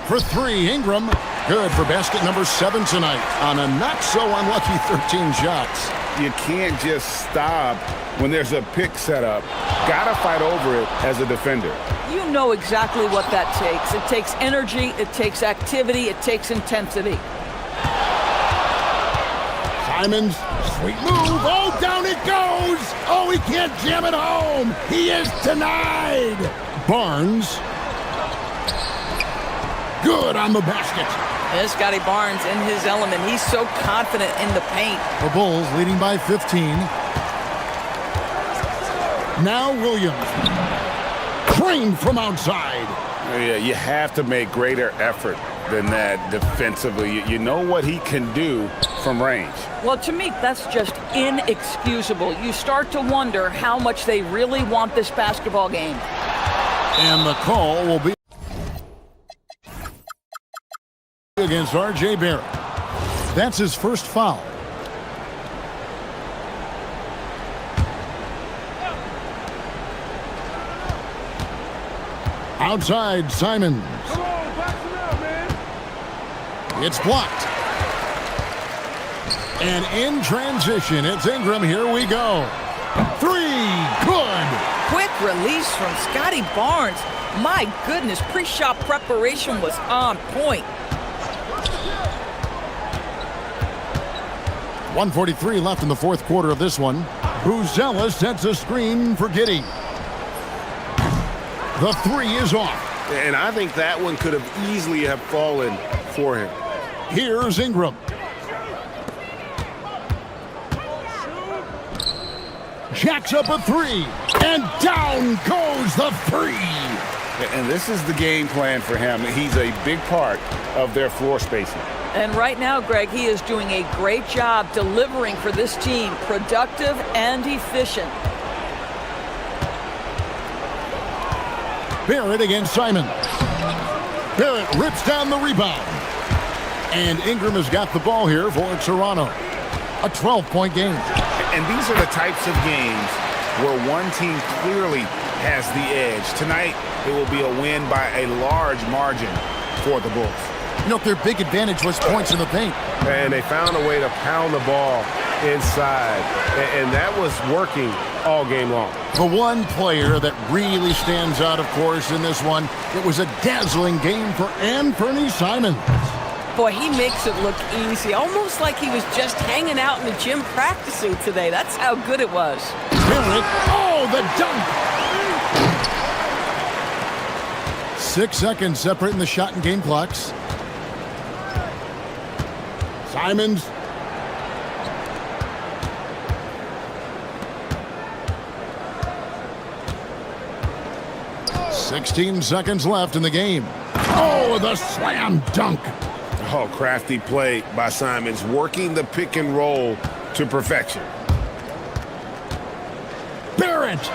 [SPEAKER 6] For 3, Ingram. Good for basket number 7 tonight on a not-so-unlucky 13 shots.
[SPEAKER 9] You can't just stop when there's a pick set up. Gotta fight over it as a defender.
[SPEAKER 14] You know exactly what that takes. It takes energy, it takes activity, it takes intensity.
[SPEAKER 6] Simons, sweet move. Oh, down it goes. Oh, he can't jam it home. He is denied. Barnes. Good on the basket.
[SPEAKER 14] There's Scotty Barnes in his element. He's so confident in the paint.
[SPEAKER 6] The Bulls leading by 15. Now Williams. Trained from outside.
[SPEAKER 9] Yeah, you have to make greater effort than that defensively. You know what he can do from range.
[SPEAKER 14] Well, to me, that's just inexcusable. You start to wonder how much they really want this basketball game.
[SPEAKER 6] And the call will be against R.J. Barrett. That's his first foul. Outside, Simons. It's blocked. And in transition, it's Ingram. Here we go. 3, good.
[SPEAKER 14] Quick release from Scotty Barnes. My goodness, pre-shot preparation was on point.
[SPEAKER 6] 1:43 left in the fourth quarter of this one. Buzelis sets a screen for Giddey. The 3 is off.
[SPEAKER 9] And I think that one could have easily have fallen for him.
[SPEAKER 6] Here's Ingram. Jacks up a 3. And down goes the 3.
[SPEAKER 9] And this is the game plan for him. He's a big part of their floor spacing.
[SPEAKER 14] And right now, Greg, he is doing a great job delivering for this team, productive and efficient.
[SPEAKER 6] Barrett against Simons. Barrett rips down the rebound. And Ingram has got the ball here for Toronto. A 12-point game.
[SPEAKER 9] And these are the types of games where one team clearly has the edge. Tonight, it will be a win by a large margin for the Bulls.
[SPEAKER 6] You know, their big advantage was points in the paint.
[SPEAKER 1] And they found a way to pound the ball
[SPEAKER 9] inside, and that was working all game long.
[SPEAKER 6] The one player that really stands out, of course, in this one, it was a dazzling game for Anthony Simons.
[SPEAKER 11] Boy, he makes it look easy, almost like he was just hanging out in the gym practicing today. That's how good it was.
[SPEAKER 6] Barrett, oh, the dunk! 6 seconds separating the shot and game clocks. Simons. "16 seconds left in the game. Oh, the slam dunk.
[SPEAKER 9] Oh, crafty play by Simons, working the pick and roll to perfection.
[SPEAKER 6] Barrett.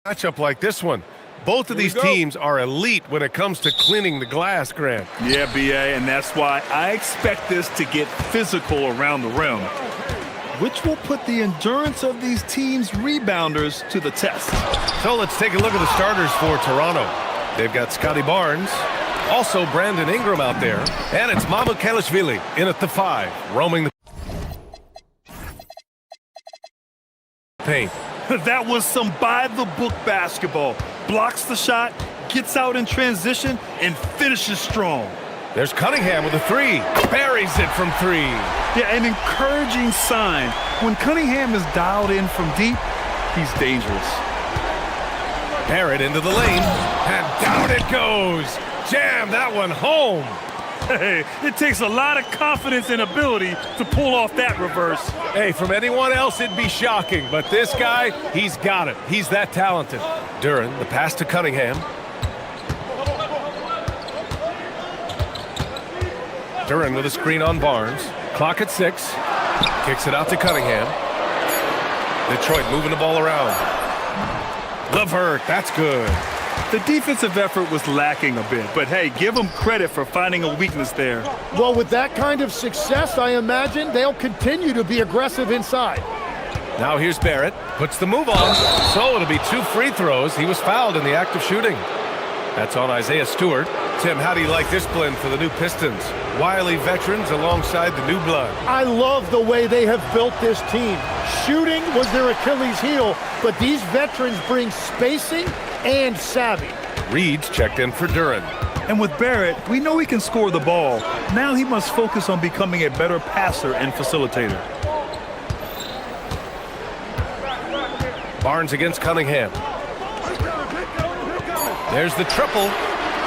[SPEAKER 1] Matchup like this one. Both of these teams are elite when it comes to cleaning the glass, Grant.
[SPEAKER 2] Yeah, BA, and that's why I expect this to get physical around the rim, which will put the endurance of these teams' rebounders to the test.
[SPEAKER 1] So let's take a look at the starters for Toronto. They've got Scotty Barnes, also Brandon Ingram out there, and it's Mamukelashvili in at the 5, roaming the paint.
[SPEAKER 2] That was some by-the-book basketball. Blocks the shot, gets out in transition, and finishes strong.
[SPEAKER 1] There's Cunningham with a 3. Buries it from 3.
[SPEAKER 2] Yeah, an encouraging sign. When Cunningham is dialed in from deep, he's dangerous.
[SPEAKER 1] Barrett into the lane, and down it goes. Jam that one home.
[SPEAKER 2] Hey, it takes a lot of confidence and ability to pull off that reverse.
[SPEAKER 1] Hey, from anyone else, it'd be shocking. But this guy, he's got it. He's that talented. Duran, the pass to Cunningham. Duran with a screen on Barnes. Clock at 6. Kicks it out to Cunningham. Detroit moving the ball around. Levert, that's good.
[SPEAKER 2] The defensive effort was lacking a bit, but hey, give them credit for finding a weakness there.
[SPEAKER 4] Well, with that kind of success, I imagine they'll continue to be aggressive inside.
[SPEAKER 1] Now here's Barrett, puts the move on, so it'll be 2 free throws. He was fouled in the act of shooting. That's on Isaiah Stewart. Tim, how do you like this blend for the new Pistons? Wily veterans alongside the new blood.
[SPEAKER 4] I love the way they have built this team. Shooting was their Achilles heel, but these veterans bring spacing and savvy.
[SPEAKER 1] Reed's checked in for Duran.
[SPEAKER 2] And with Barrett, we know he can score the ball. Now he must focus on becoming a better passer and facilitator.
[SPEAKER 1] Barnes against Cunningham. There's the triple.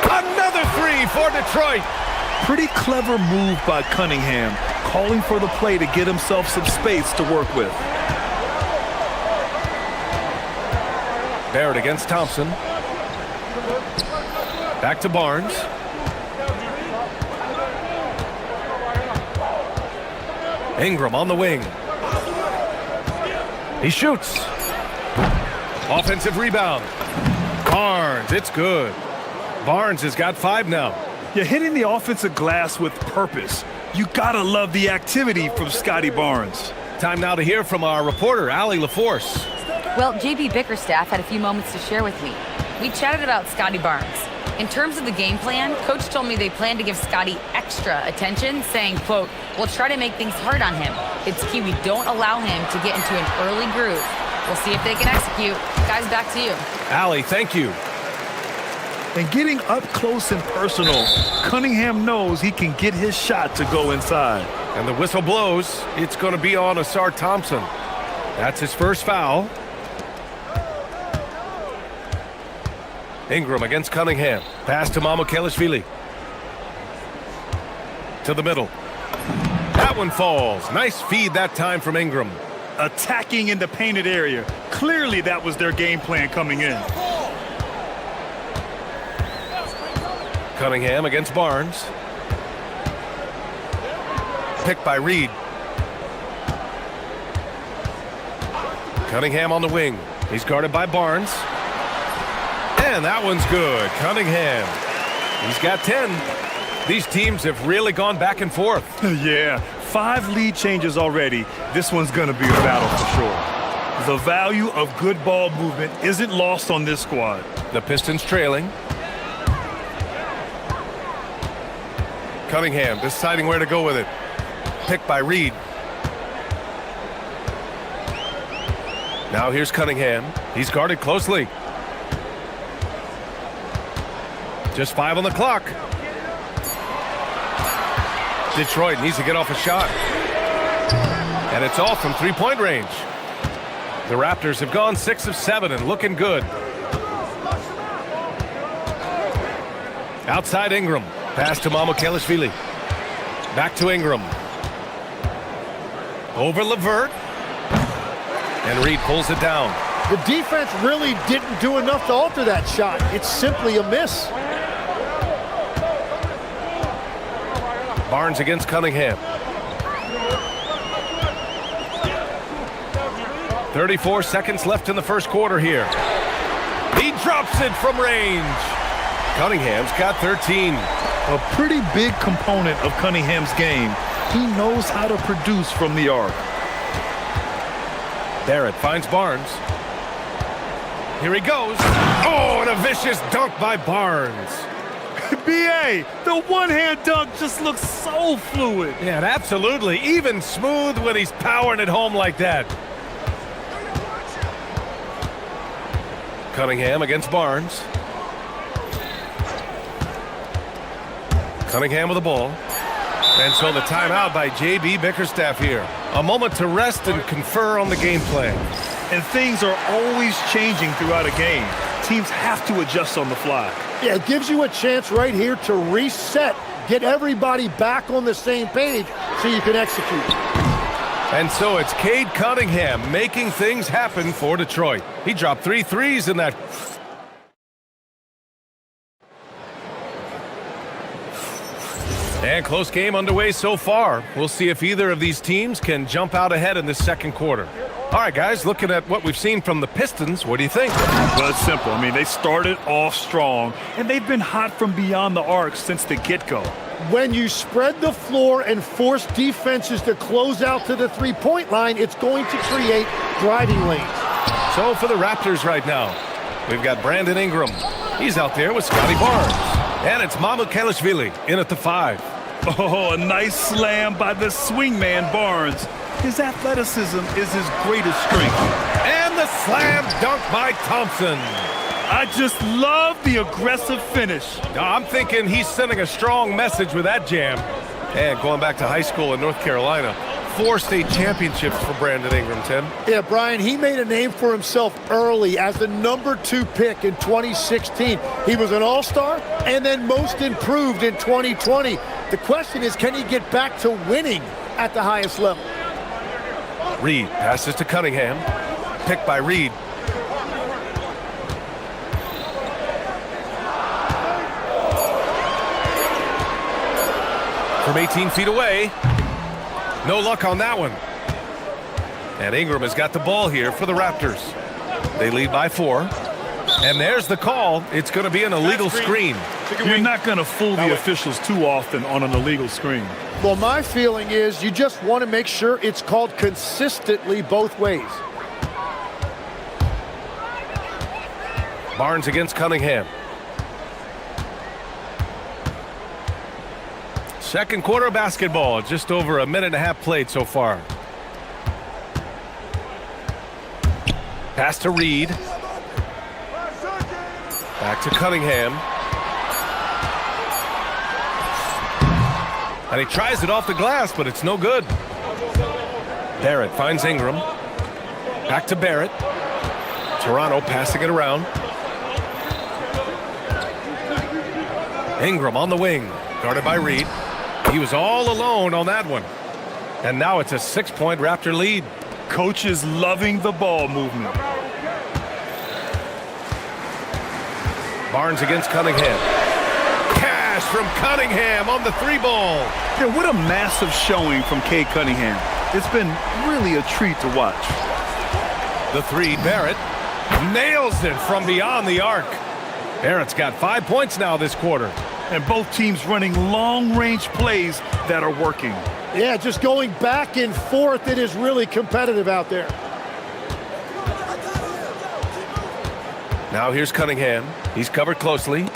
[SPEAKER 1] Another 3 for Detroit.
[SPEAKER 2] Pretty clever move by Cunningham, calling for the play to get himself some space to work with.
[SPEAKER 1] Barrett against Thompson. Back to Barnes. Ingram on the wing. He shoots. Offensive rebound. Barnes, it's good. Barnes has got 5 now.
[SPEAKER 2] You're hitting the offensive glass with purpose. You gotta love the activity from Scotty Barnes.
[SPEAKER 1] Time now to hear from our reporter, Allie LaForce.
[SPEAKER 3] Well, JB Bickerstaff had a few moments to share with me. We chatted about Scotty Barnes. In terms of the game plan, Coach told me they plan to give Scotty extra attention, saying, quote, "We'll try to make things hard on him. It's key we don't allow him to get into an early groove. We'll see if they can execute." Guys, back to you.
[SPEAKER 1] Allie, thank you.
[SPEAKER 2] And getting up close and personal, Cunningham knows he can get his shot to go inside.
[SPEAKER 1] And the whistle blows. It's going to be on Asar Thompson. That's his first foul. Ingram against Cunningham. Pass to Mamukelashvili. To the middle. That one falls. Nice feed that time from Ingram.
[SPEAKER 2] Attacking in the painted area. Clearly that was their game plan coming in.
[SPEAKER 1] Cunningham against Barnes. Picked by Reed. Cunningham on the wing. He's guarded by Barnes. And that one's good. Cunningham. He's got 10. These teams have really gone back and forth.
[SPEAKER 2] Yeah, 5 lead changes already. This one's going to be a battle for sure. The value of good ball movement isn't lost on this squad.
[SPEAKER 1] The Pistons trailing. Cunningham deciding where to go with it. Picked by Reed. Now here's Cunningham. He's guarded closely. Just 5 on the clock. Detroit needs to get off a shot. And it's all from three-point range. The Raptors have gone 6 of 7 and looking good. Outside Ingram. Pass to Mamukelashvili. Back to Ingram. Over Levert. And Reed pulls it down.
[SPEAKER 4] The defense really didn't do enough to alter that shot. It's simply a miss.
[SPEAKER 1] Barnes against Cunningham. 34 seconds left in the first quarter here. He drops it from range. Cunningham's got 13.
[SPEAKER 2] A pretty big component of Cunningham's game. He knows how to produce from the arc.
[SPEAKER 1] Barrett finds Barnes. Here he goes. Oh, and a vicious dunk by Barnes.
[SPEAKER 2] B.A., the one-hand dunk just looks so fluid.
[SPEAKER 1] Yeah, and absolutely. Even smooth when he's powering it home like that. Cunningham against Barnes. Cunningham with the ball. And so the timeout by J.B. Bickerstaff here. A moment to rest and confer on the game plan.
[SPEAKER 2] And things are always changing throughout a game. Teams have to adjust on the fly.
[SPEAKER 4] Yeah, it gives you a chance right here to reset, get everybody back on the same page so you can execute.
[SPEAKER 1] And so it's Cade Cunningham making things happen for Detroit. He dropped 3 threes in that. And close game underway so far. We'll see if either of these teams can jump out ahead in the second quarter. All right, guys, looking at what we've seen from the Pistons, what do you think?
[SPEAKER 2] Well, it's simple. I mean, they started off strong, and they've been hot from beyond the arc since the get-go.
[SPEAKER 4] When you spread the floor and force defenses to close out to the three-point line, it's going to create driving lanes.
[SPEAKER 1] So for the Raptors right now, we've got Brandon Ingram. He's out there with Scotty Barnes. And it's Mamu Kelishvili in at the 5.
[SPEAKER 2] Oh, a nice slam by the swingman Barnes. His athleticism is his greatest strength.
[SPEAKER 1] And the slam dunk by Thompson.
[SPEAKER 2] I just love the aggressive finish.
[SPEAKER 1] I'm thinking he's sending a strong message with that jam. And going back to high school in North Carolina, 4 state championships for Brandon Ingram, Tim.
[SPEAKER 4] Yeah, Brian, he made a name for himself early as the number 2 pick in 2016. He was an all-star and then most improved in 2020. The question is, can he get back to winning at the highest level?
[SPEAKER 1] Reed passes to Cunningham. Picked by Reed. From 18 feet away. No luck on that one. And Ingram has got the ball here for the Raptors. They lead by 4. And there's the call. It's going to be an illegal screen.
[SPEAKER 2] You're not going to fool the officials too often on an illegal screen.
[SPEAKER 4] Well, my feeling is you just want to make sure it's called consistently both ways.
[SPEAKER 1] Barnes against Cunningham. Second quarter basketball, just over a minute and a half played so far. Pass to Reed. Back to Cunningham. And he tries it off the glass, but it's no good. Barrett finds Ingram. Back to Barrett. Toronto passing it around. Ingram on the wing, guarded by Reed. He was all alone on that one. And now it's a 6-point Raptor lead.
[SPEAKER 2] Coach is loving the ball movement.
[SPEAKER 1] Barnes against Cunningham. Cash from Cunningham on the 3-ball.
[SPEAKER 2] Yeah, what a massive showing from Cade Cunningham. It's been really a treat to watch.
[SPEAKER 1] The 3, Barrett nails it from beyond the arc. Barrett's got 5 points now this quarter.
[SPEAKER 2] And both teams running long-range plays that are working.
[SPEAKER 4] Yeah, just going back and forth. It is really competitive out there.
[SPEAKER 1] Now here's Cunningham. He's covered closely.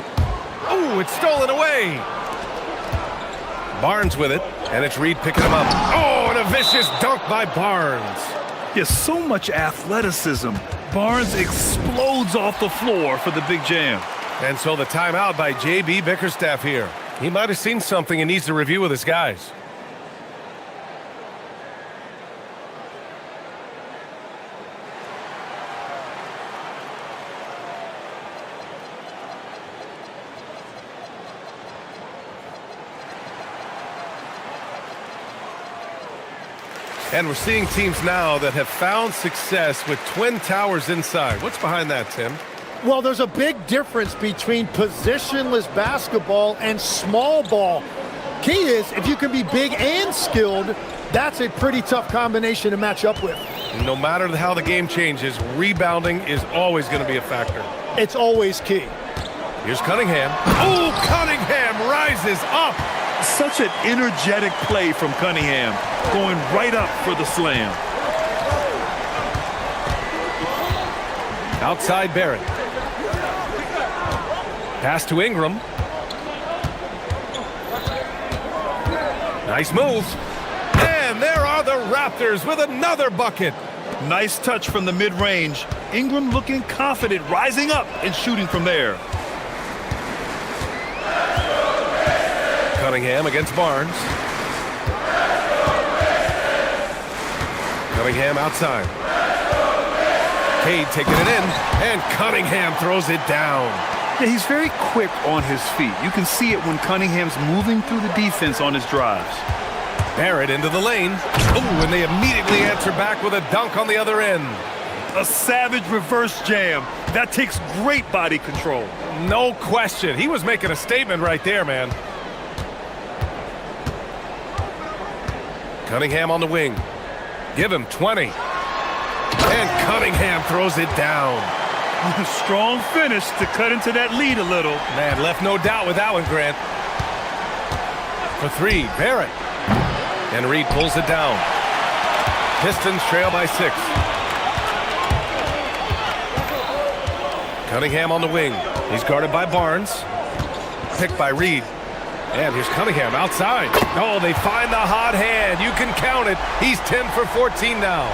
[SPEAKER 1] Oh, it's stolen away. Barnes with it, and it's Reed picking him up. Oh, and a vicious dunk by Barnes.
[SPEAKER 2] Yes, so much athleticism. Barnes explodes off the floor for the big jam.
[SPEAKER 1] And so the timeout by J.B. Bickerstaff here. He might have seen something and needs to review with his guys. And we're seeing teams now that have found success with twin towers inside. What's behind that, Tim?
[SPEAKER 4] Well, there's a big difference between positionless basketball and small ball. Key is, if you can be big and skilled, that's a pretty tough combination to match up with.
[SPEAKER 1] No matter how the game changes, rebounding is always going to be a factor.
[SPEAKER 4] It's always key.
[SPEAKER 1] Here's Cunningham. Oh, Cunningham rises up.
[SPEAKER 2] Such an energetic play from Cunningham, going right up for the slam.
[SPEAKER 1] Outside Barrett. Pass to Ingram. Nice move. And there are the Raptors with another bucket.
[SPEAKER 2] Nice touch from the mid-range. Ingram looking confident, rising up and shooting from there.
[SPEAKER 1] Cunningham against Barnes. Cunningham outside. Cade taking it in, and Cunningham throws it down.
[SPEAKER 2] Yeah, he's very quick on his feet. You can see it when Cunningham's moving through the defense on his drives.
[SPEAKER 1] Barrett into the lane. Oh, and they immediately answer back with a dunk on the other end.
[SPEAKER 2] A savage reverse jam. That takes great body control.
[SPEAKER 1] No question. He was making a statement right there, man. Cunningham on the wing. Give him 20. And Cunningham throws it down.
[SPEAKER 2] Strong finish to cut into that lead a little.
[SPEAKER 1] Man, left no doubt with that one, Grant. For three, Barrett. And Reed pulls it down. Pistons trail by 6. Cunningham on the wing. He's guarded by Barnes. Picked by Reed. And here's Cunningham outside. Oh, they find the hot hand. You can count it. He's 10 for 14 now.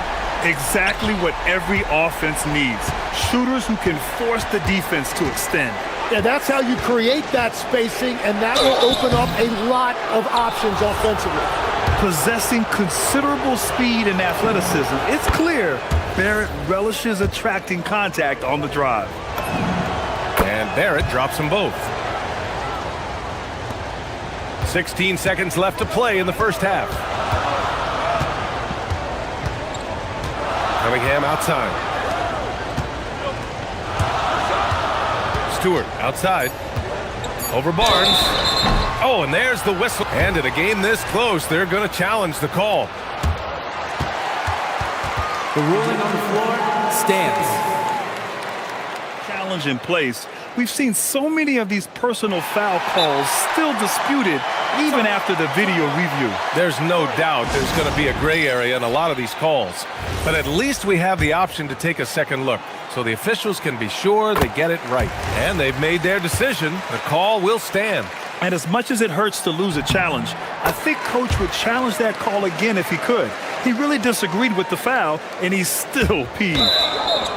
[SPEAKER 2] Exactly what every offense needs. Shooters who can force the defense to extend.
[SPEAKER 4] Yeah, that's how you create that spacing, and that will open up a lot of options offensively.
[SPEAKER 2] Possessing considerable speed and athleticism, it's clear Barrett relishes attracting contact on the drive.
[SPEAKER 1] And Barrett drops them both. 16 seconds left to play in the first half. Cunningham outside. Stewart outside. Over Barnes. Oh, and there's the whistle. And in a game this close, they're going to challenge the call.
[SPEAKER 13] The ruling on the floor stands.
[SPEAKER 2] Challenge in place. We've seen so many of these personal foul calls still disputed even after the video review.
[SPEAKER 1] There's no doubt there's going to be a gray area in a lot of these calls. But at least we have the option to take a second look, so the officials can be sure they get it right. And they've made their decision. The call will stand.
[SPEAKER 2] And as much as it hurts to lose a challenge, I think Coach would challenge that call again if he could. He really disagreed with the foul, and he's still peeved.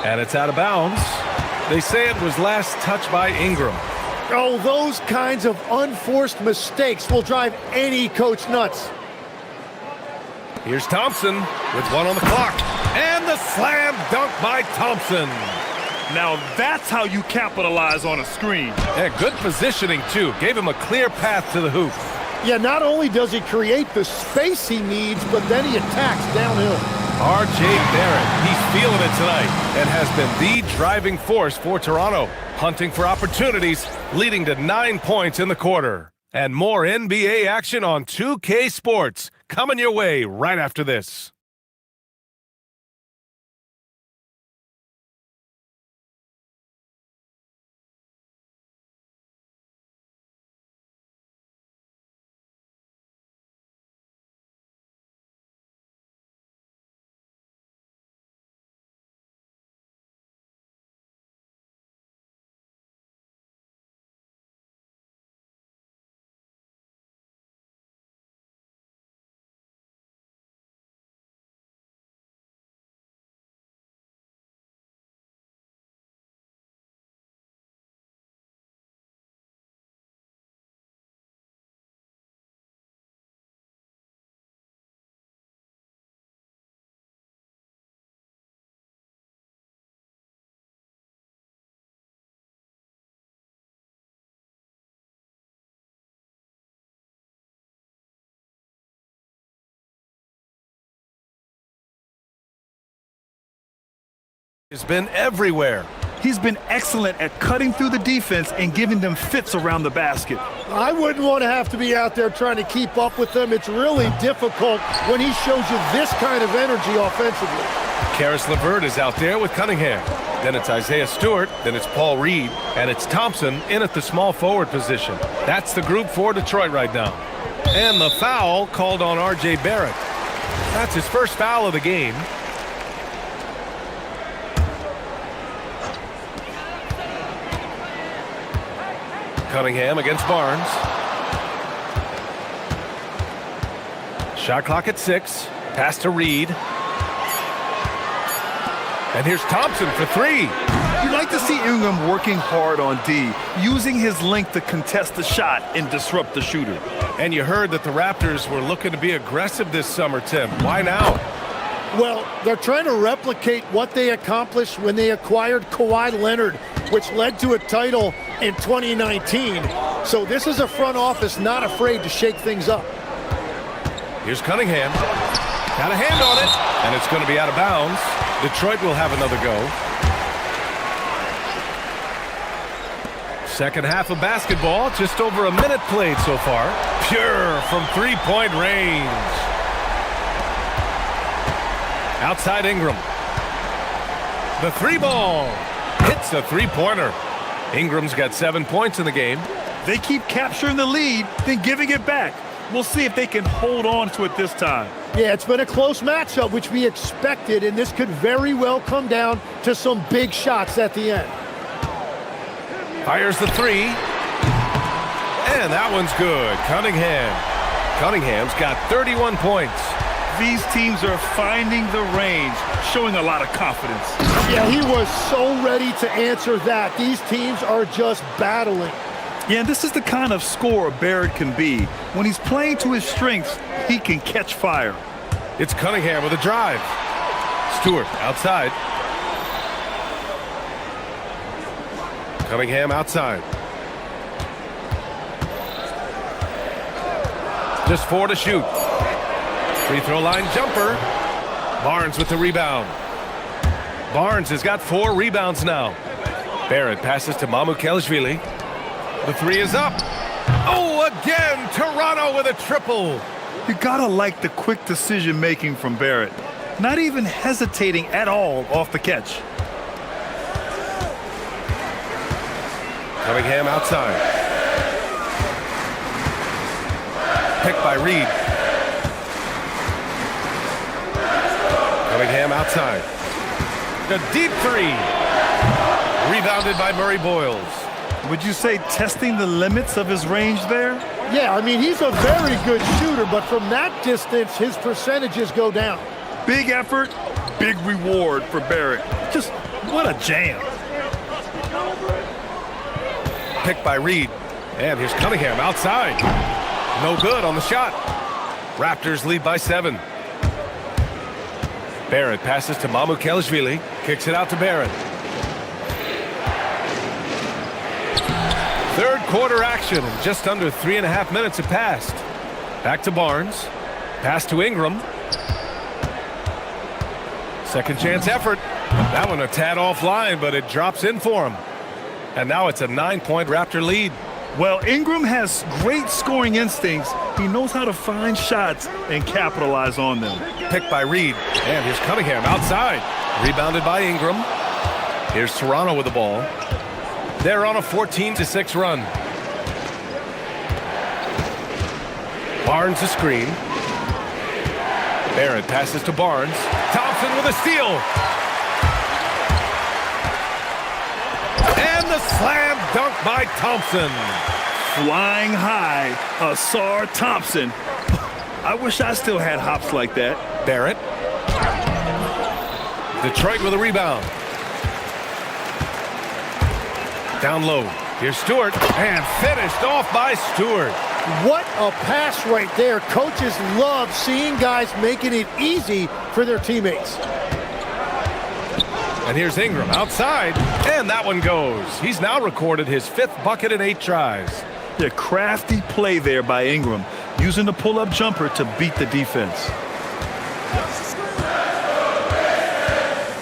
[SPEAKER 1] And it's out of bounds. They say it was last touched by Ingram.
[SPEAKER 4] Oh, those kinds of unforced mistakes will drive any coach nuts.
[SPEAKER 1] Here's Thompson with one on the clock. And the slam dunk by Thompson.
[SPEAKER 2] Now that's how you capitalize on a screen.
[SPEAKER 1] Yeah, good positioning, too. Gave him a clear path to the hoop.
[SPEAKER 4] Yeah, not only does he create the space he needs, but then he attacks downhill.
[SPEAKER 1] R.J. Barrett, he's feeling it tonight and has been the driving force for Toronto, hunting for opportunities, leading to 9 points in the quarter. And more NBA action on 2K Sports coming your way right after this. Has been everywhere.
[SPEAKER 2] He's been excellent at cutting through the defense and giving them fits around the basket.
[SPEAKER 4] I wouldn't want to have to be out there trying to keep up with them. It's really difficult when he shows you this kind of energy offensively.
[SPEAKER 1] Karis LeVert is out there with Cunningham. Then it's Isaiah Stewart. Then it's Paul Reed. And it's Thompson in at the small forward position. That's the group for Detroit right now. And the foul called on R.J. Barrett. That's his first foul of the game. Cunningham against Barnes. Shot clock at 6. Pass to Reed. And here's Thompson for 3.
[SPEAKER 2] You like to see Ingram working hard on D, using his length to contest the shot and disrupt the shooter.
[SPEAKER 1] And you heard that the Raptors were looking to be aggressive this summer, Tim. Why now?
[SPEAKER 4] Well, they're trying to replicate what they accomplished when they acquired Kawhi Leonard, which led to a title in 2019. So this is a front office not afraid to shake things up.
[SPEAKER 1] Here's Cunningham. Got a hand on it, and it's going to be out of bounds. Detroit will have another go. Second half of basketball, just over a minute played so far. Pure from three-point range. Outside Ingram. The 3 ball. Hits a three-pointer. Ingram's got 7 points in the game.
[SPEAKER 2] They keep capturing the lead, then giving it back. We'll see if they can hold on to it this time.
[SPEAKER 4] Yeah, it's been a close matchup, which we expected, and this could very well come down to some big shots at the end.
[SPEAKER 1] Fires the 3. And that one's good. Cunningham's got 31 points.
[SPEAKER 2] These teams are finding the range, showing a lot of confidence.
[SPEAKER 4] Yeah, he was so ready to answer that. These teams are just battling.
[SPEAKER 2] Yeah, and this is the kind of scorer Barrett can be. When he's playing to his strengths, he can catch fire.
[SPEAKER 1] It's Cunningham with a drive. Stewart outside. Cunningham outside. Just 4 to shoot. Free throw line jumper. Barnes with the rebound. Barnes has got 4 rebounds now. Barrett passes to Mamukelashvili. The 3 is up. Oh, again, Toronto with a triple.
[SPEAKER 2] You gotta like the quick decision making from Barrett. Not even hesitating at all off the catch.
[SPEAKER 1] Cunningham outside. Picked by Reed. Cunningham outside. The deep 3. Rebounded by Murray Boyles.
[SPEAKER 2] Would you say testing the limits of his range there?
[SPEAKER 4] Yeah, I mean, he's a very good shooter, but from that distance, his percentages go down.
[SPEAKER 2] Big effort, big reward for Barrett. Just what a jam.
[SPEAKER 1] Picked by Reed. And here's Cunningham outside. No good on the shot. Raptors lead by 7. Barrett passes to Mamukelashvili. Kicks it out to Barrett. Third quarter action. Just under 3.5 minutes have passed. Back to Barnes. Pass to Ingram. Second chance effort. That one a tad offline, but it drops in for him. And now it's a 9-point Raptor lead.
[SPEAKER 2] Well, Ingram has great scoring instincts. He knows how to find shots and capitalize on them.
[SPEAKER 1] Picked by Reed. And here's Cunningham outside. Rebounded by Ingram. Here's Toronto with the ball. They're on a 14-6 run. Barnes a screen. Barrett passes to Barnes. Thompson with a steal. And the slam dunk by Thompson.
[SPEAKER 2] Flying high, Asar Thompson. I wish I still had hops like that.
[SPEAKER 1] Barrett. Detroit with a rebound. Down low. Here's Stewart. And finished off by Stewart.
[SPEAKER 4] What a pass right there. Coaches love seeing guys making it easy for their teammates.
[SPEAKER 1] And here's Ingram outside. And that one goes. He's now recorded his 5th bucket in 8 tries.
[SPEAKER 2] The crafty play there by Ingram, using the pull-up jumper to beat the defense.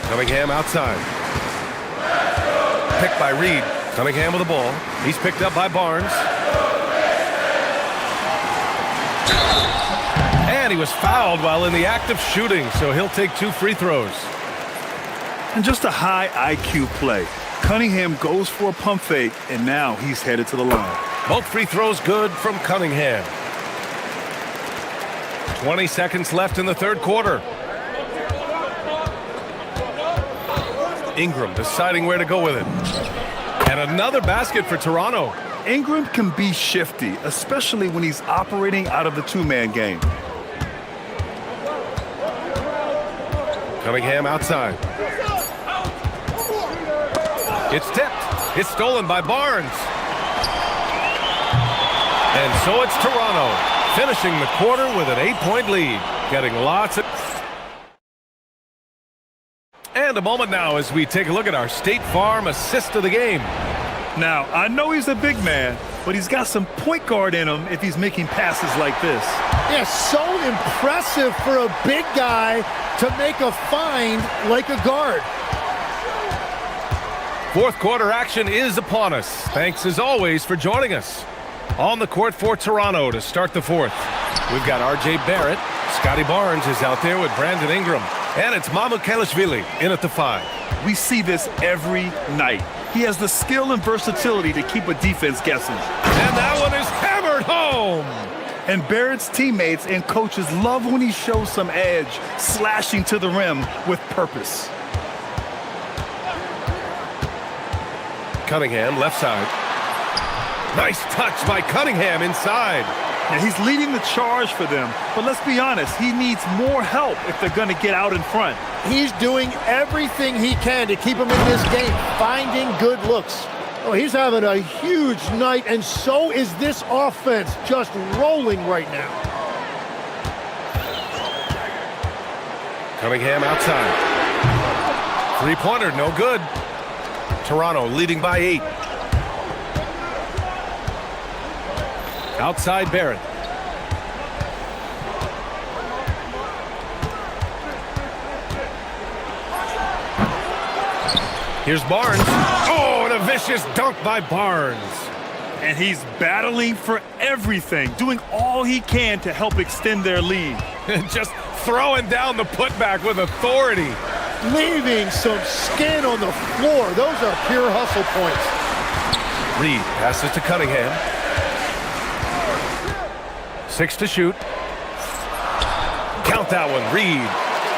[SPEAKER 1] Cunningham outside. Picked by Reed. Cunningham with the ball. He's picked up by Barnes. And he was fouled while in the act of shooting, so he'll take 2 free throws.
[SPEAKER 2] And just a high IQ play. Cunningham goes for a pump fake, and now he's headed to the line.
[SPEAKER 1] Both free throws good from Cunningham. 20 seconds left in the third quarter. Ingram deciding where to go with it. And another basket for Toronto.
[SPEAKER 2] Ingram can be shifty, especially when he's operating out of the two-man game.
[SPEAKER 1] Cunningham outside. It's tipped. It's stolen by Barnes. And so it's Toronto, finishing the quarter with an 8-point lead, getting lots of... And a moment now as we take a look at our State Farm assist of the game.
[SPEAKER 2] Now, I know he's a big man, but he's got some point guard in him if he's making passes like this.
[SPEAKER 4] Yeah, so impressive for a big guy to make a find like a guard.
[SPEAKER 1] Fourth quarter action is upon us. Thanks as always for joining us. On the court for Toronto to start the fourth. We've got R.J. Barrett. Scotty Barnes is out there with Brandon Ingram. And it's Mamu Kelishvili in at the 5.
[SPEAKER 2] We see this every night. He has the skill and versatility to keep a defense guessing.
[SPEAKER 1] And that one is hammered home.
[SPEAKER 2] And Barrett's teammates and coaches love when he shows some edge, slashing to the rim with purpose.
[SPEAKER 1] Cunningham, left side. Nice touch by Cunningham inside.
[SPEAKER 2] Now he's leading the charge for them, but let's be honest, he needs more help if they're going to get out in front.
[SPEAKER 4] He's doing everything he can to keep him in this game, finding good looks. Oh, he's having a huge night, and so is this offense, just rolling right now.
[SPEAKER 1] Cunningham outside. Three-pointer, no good. Toronto leading by 8. Outside Barrett. Here's Barnes. Oh, and a vicious dunk by Barnes.
[SPEAKER 2] And he's battling for everything, doing all he can to help extend their lead.
[SPEAKER 1] Just throwing down the putback with authority.
[SPEAKER 4] Leaving some skin on the floor. Those are pure hustle points.
[SPEAKER 1] Reed passes to Cunningham. 6 to shoot. Count that one, Reed.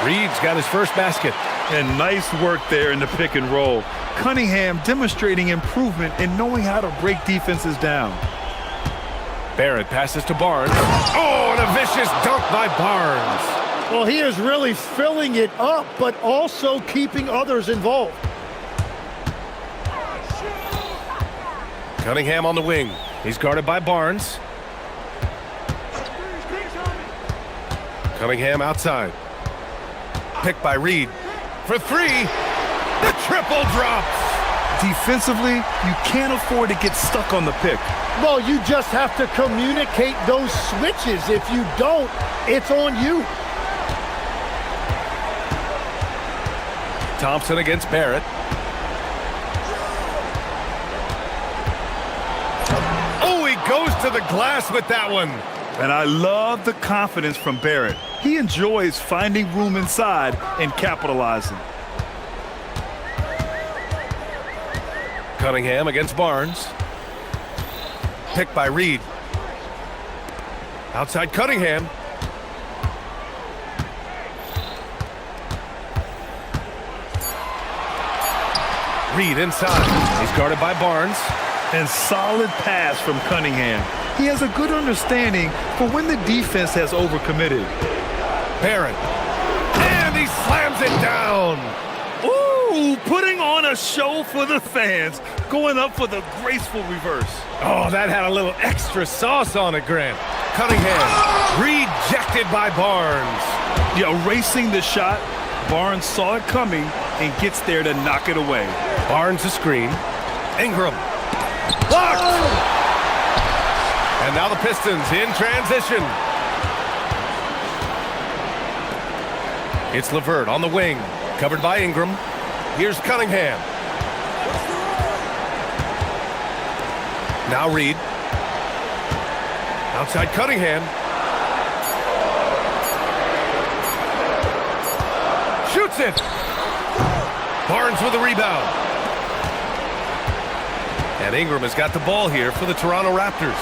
[SPEAKER 1] Reed's got his first basket.
[SPEAKER 2] And nice work there in the pick and roll. Cunningham demonstrating improvement in knowing how to break defenses down.
[SPEAKER 1] Barrett passes to Barnes. Oh, and a vicious dunk by Barnes.
[SPEAKER 4] Well, he is really filling it up, but also keeping others involved.
[SPEAKER 1] Cunningham on the wing. He's guarded by Barnes. Cunningham outside. Picked by Reed. For 3. The triple drops.
[SPEAKER 2] Defensively, you can't afford to get stuck on the pick.
[SPEAKER 4] Well, you just have to communicate those switches. If you don't, it's on you.
[SPEAKER 1] Thompson against Barrett. Oh, he goes to the glass with that one.
[SPEAKER 2] And I love the confidence from Barrett. He enjoys finding room inside and capitalizing.
[SPEAKER 1] Cunningham against Barnes. Picked by Reed. Outside Cunningham. Reed inside. He's guarded by Barnes.
[SPEAKER 2] And solid pass from Cunningham. He has a good understanding for when the defense has overcommitted.
[SPEAKER 1] Barrett. And he slams it down.
[SPEAKER 2] Ooh, putting on a show for the fans. Going up for the graceful reverse.
[SPEAKER 1] Oh, that had a little extra sauce on it, Grant. Cunningham. Rejected by Barnes.
[SPEAKER 2] Yeah, erasing the shot. Barnes saw it coming and gets there to knock it away.
[SPEAKER 1] Barnes a screen. Ingram. Blocked! And now the Pistons in transition. It's LeVert on the wing, covered by Ingram. Here's Cunningham. Now Reed. Outside Cunningham. Shoots it. Barnes with a rebound. And Ingram has got the ball here for the Toronto Raptors.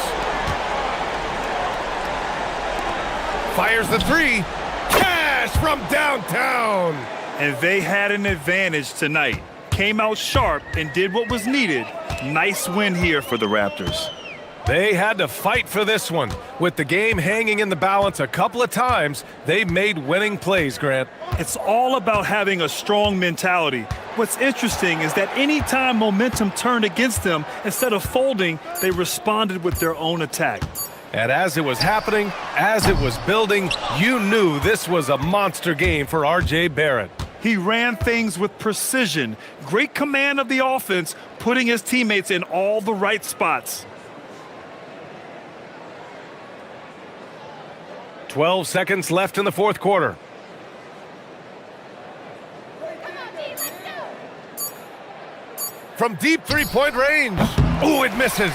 [SPEAKER 1] Fires the three. Cash from downtown.
[SPEAKER 2] And they had an advantage tonight. Came out sharp and did what was needed. Nice win here for the Raptors.
[SPEAKER 1] They had to fight for this one. With the game hanging in the balance a couple of times, they made winning plays, Grant.
[SPEAKER 2] It's all about having a strong mentality. What's interesting is that anytime momentum turned against them, instead of folding, they responded with their own attack.
[SPEAKER 1] And as it was happening, as it was building, you knew this was a monster game for R.J. Barrett.
[SPEAKER 2] He ran things with precision, great command of the offense, putting his teammates in all the right spots.
[SPEAKER 1] 12 seconds left in the fourth quarter. From deep three-point range. Ooh, it misses.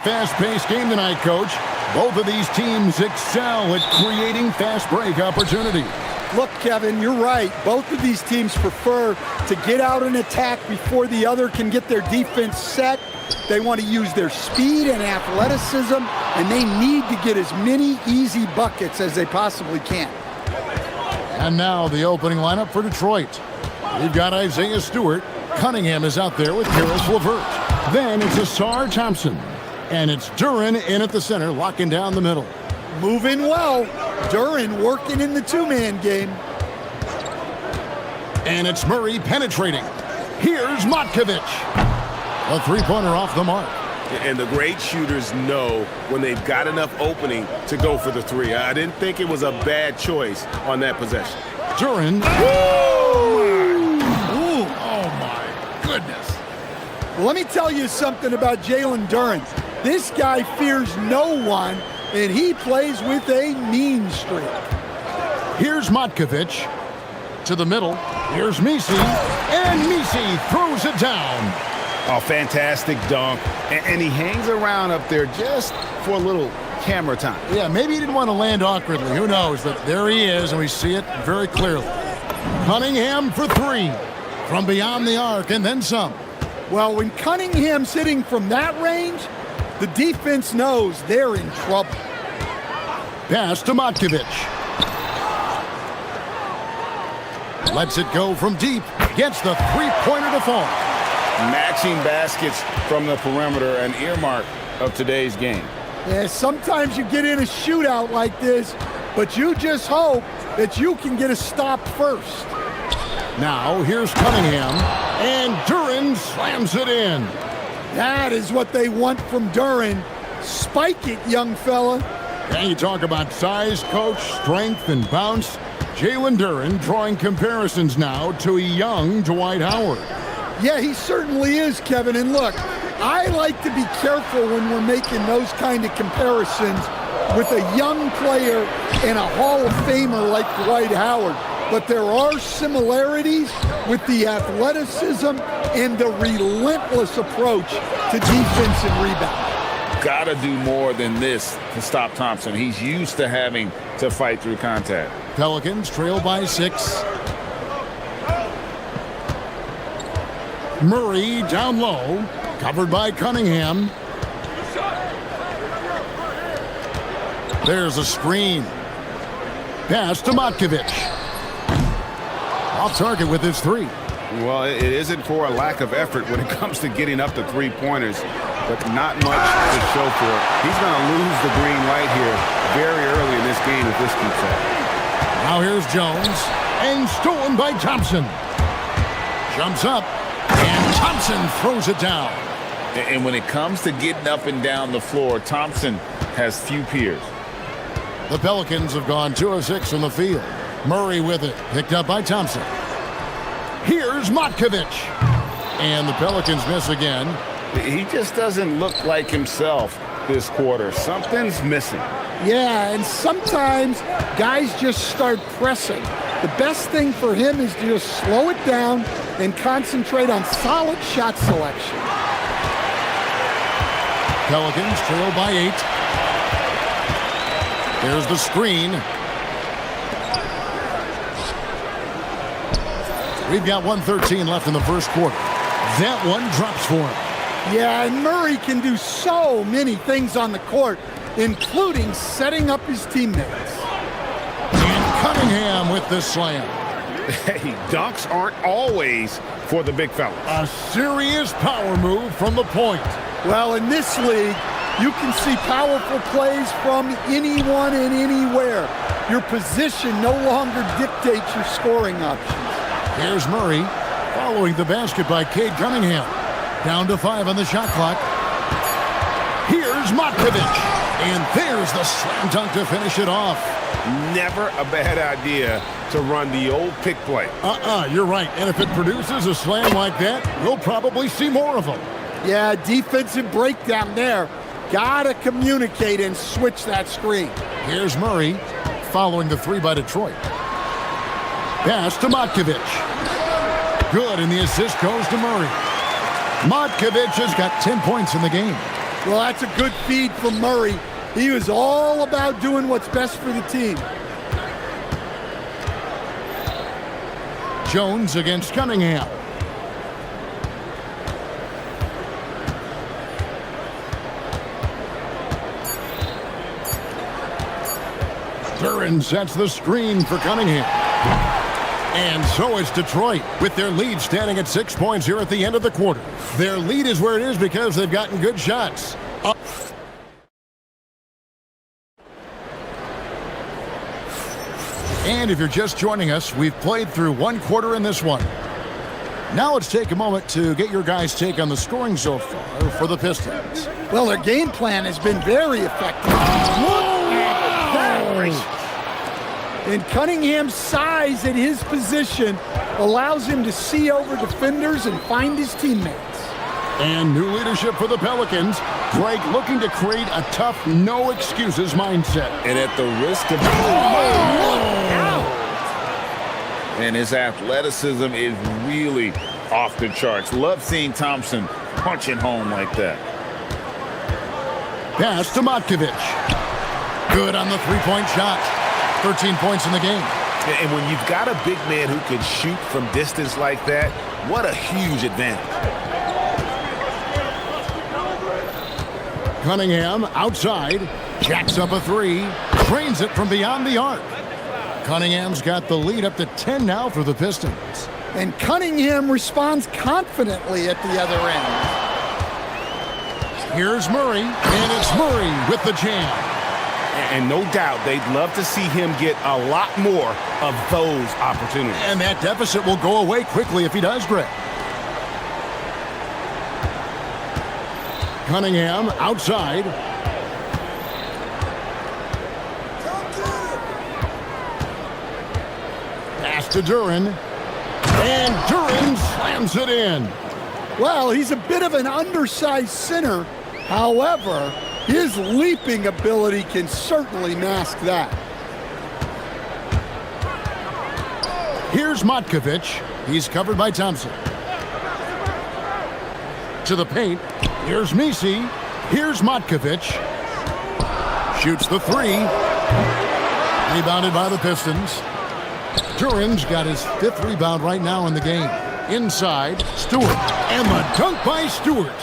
[SPEAKER 6] Fast-paced game tonight, Coach. Both of these teams excel at creating fast break opportunities.
[SPEAKER 12] Look, Kevin, you're right. Both of these teams prefer to get out and attack before the other can get their defense set. They want to use their speed and athleticism, and they need to get as many easy buckets as they possibly can.
[SPEAKER 6] And now the opening lineup for Detroit. We've got Isaiah Stewart. Cunningham is out there with Karis LeVert. Then it's Asar Thompson. And it's Duran in at the center, locking down the middle.
[SPEAKER 12] Moving well. Duran working in the two-man game.
[SPEAKER 6] And it's Murray penetrating. Here's Matkovic. A three-pointer off the mark.
[SPEAKER 9] And the great shooters know when they've got enough opening to go for the three. I didn't think it was a bad choice on that possession.
[SPEAKER 6] Duran.
[SPEAKER 12] Oh, my goodness. Let me tell you something about Jalen Duran. This guy fears no one, and he plays with a mean streak.
[SPEAKER 6] Here's Matkovic to the middle. Here's Misi, and Misi throws it down.
[SPEAKER 9] Oh, fantastic dunk. And he hangs around up there just for a little camera time.
[SPEAKER 6] Yeah, maybe he didn't want to land awkwardly. Who knows? But there he is, and we see it very clearly. Cunningham for three from beyond the arc, and then some.
[SPEAKER 12] Well, when Cunningham's hitting from that range, the defense knows they're in trouble.
[SPEAKER 6] Pass to Matkovic. Lets it go from deep. Gets the three-pointer to fall.
[SPEAKER 9] Matching baskets from the perimeter, an earmark of today's game.
[SPEAKER 12] Yeah, sometimes you get in a shootout like this, but you just hope that you can get a stop first.
[SPEAKER 6] Now, here's Cunningham, and Duran slams it in.
[SPEAKER 12] That is what they want from Duran. Spike it, young fella.
[SPEAKER 6] And you talk about size, Coach, strength, and bounce. Jalen Duran drawing comparisons now to a young Dwight Howard.
[SPEAKER 12] Yeah, he certainly is, Kevin. And look, I like to be careful when we're making those kind of comparisons with a young player and a Hall of Famer like Dwight Howard. But there are similarities with the athleticism and the relentless approach to defense and rebound.
[SPEAKER 9] Got to do more than this to stop Thompson. He's used to having to fight through contact.
[SPEAKER 6] Pelicans trail by 6. Murray down low, covered by Cunningham. There's a screen. Pass to Matkovic. Off target with his three.
[SPEAKER 9] Well, it isn't for a lack of effort when it comes to getting up to three-pointers, but not much to show for it. He's going to lose the green light here very early in this game if this keeps up.
[SPEAKER 6] Now here's Jones, and stolen by Thompson. Jumps up, and Thompson throws it down.
[SPEAKER 9] And when it comes to getting up and down the floor, Thompson has few peers.
[SPEAKER 6] The Pelicans have gone 2 of 6 from the field. Murray with it, picked up by Thompson. Here's Matkovic. And the Pelicans miss again.
[SPEAKER 9] He just doesn't look like himself this quarter. Something's missing.
[SPEAKER 12] Yeah, and sometimes guys just start pressing. The best thing for him is to just slow it down and concentrate on solid shot selection.
[SPEAKER 6] Pelicans trail by 8. There's the screen. We've got 1:13 left in the first quarter. That one drops for him.
[SPEAKER 12] Yeah, and Murray can do so many things on the court, including setting up his teammates.
[SPEAKER 6] And Cunningham with the slam.
[SPEAKER 9] Hey, dunks aren't always for the big fellas.
[SPEAKER 6] A serious power move from the point.
[SPEAKER 12] Well, in this league, you can see powerful plays from anyone and anywhere. Your position no longer dictates your scoring options.
[SPEAKER 6] Here's Murray, following the basket by Cade Cunningham. Down to 5 on the shot clock. Here's Matkovic. And there's the slam dunk to finish it off.
[SPEAKER 9] Never a bad idea to run the old pick play.
[SPEAKER 6] You're right. And if it produces a slam like that, we'll probably see more of them.
[SPEAKER 12] Yeah, defensive breakdown there. Gotta communicate and switch that screen.
[SPEAKER 6] Here's Murray, following the 3 by Detroit. Pass to Matkovic. Good, and the assist goes to Murray. Matkovic has got 10 points in the game.
[SPEAKER 12] Well, that's a good feed from Murray. He was all about doing what's best for the team.
[SPEAKER 6] Jones against Cunningham. Duran sets the screen for Cunningham. And so it's Detroit with their lead standing at 6 points here at the end of the quarter. Their lead is where it is because they've gotten good shots. And if you're just joining us, we've played through one quarter in this one. Now let's take a moment to get your guys' take on the scoring so far for the Pistons.
[SPEAKER 12] Well, their game plan has been very effective. Look at that! And Cunningham's size at his position allows him to see over defenders and find his teammates.
[SPEAKER 6] And new leadership for the Pelicans. Greg looking to create a tough, no-excuses mindset.
[SPEAKER 7] And at the risk of... And his athleticism is really off the charts. Love seeing Thompson punching home like that.
[SPEAKER 6] Pass to Matkovic. Good on the three-point shot. 13 points in the game.
[SPEAKER 9] And when you've got a big man who can shoot from distance like that, what a huge advantage.
[SPEAKER 6] Cunningham outside. Jacks up a three. Drains it from beyond the arc. Cunningham's got the lead up to 10 now for the Pistons.
[SPEAKER 12] And Cunningham responds confidently at the other end.
[SPEAKER 6] Here's Murray, and it's Murray with the jam.
[SPEAKER 9] And no doubt they'd love to see him get a lot more of those opportunities.
[SPEAKER 6] And that deficit will go away quickly if he does, Greg. Cunningham outside. Pass to Duran. And Duran slams it in.
[SPEAKER 12] Well, he's a bit of an undersized center. However, his leaping ability can certainly mask that.
[SPEAKER 6] Here's Matkovic. He's covered by Thompson. To the paint. Here's Misi. Here's Matkovic. Shoots the three. Rebounded by the Pistons. Duran's got his 5th rebound right now in the game. Inside, Stewart. And the dunk by Stewart.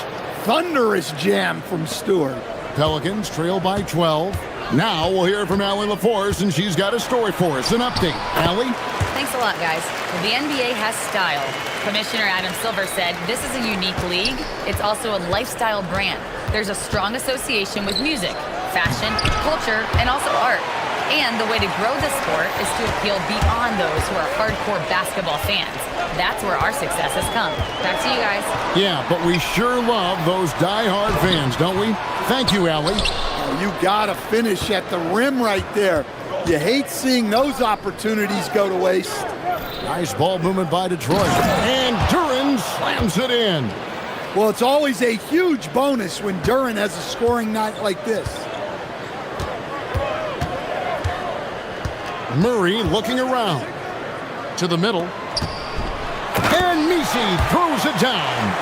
[SPEAKER 12] Thunderous jam from Stewart.
[SPEAKER 6] Pelicans trail by 12. Now we'll hear from Allie LaForce, and she's got a story for us. An update. Allie?
[SPEAKER 3] Thanks a lot, guys. Well, the NBA has style. Commissioner Adam Silver said this is a unique league. It's also a lifestyle brand. There's a strong association with music, fashion, culture, and also art. And the way to grow the sport is to appeal beyond those who are hardcore basketball fans. That's where our success has come. Back to you guys.
[SPEAKER 6] Yeah, but we sure love those die-hard fans, don't we? Thank you, Allie.
[SPEAKER 12] Oh, you gotta finish at the rim right there. You hate seeing those opportunities go to waste.
[SPEAKER 6] Nice ball movement by Detroit. And Duran slams it in.
[SPEAKER 12] Well, it's always a huge bonus when Duran has a scoring night like this.
[SPEAKER 6] Murray looking around. To the middle. And Misi throws it down.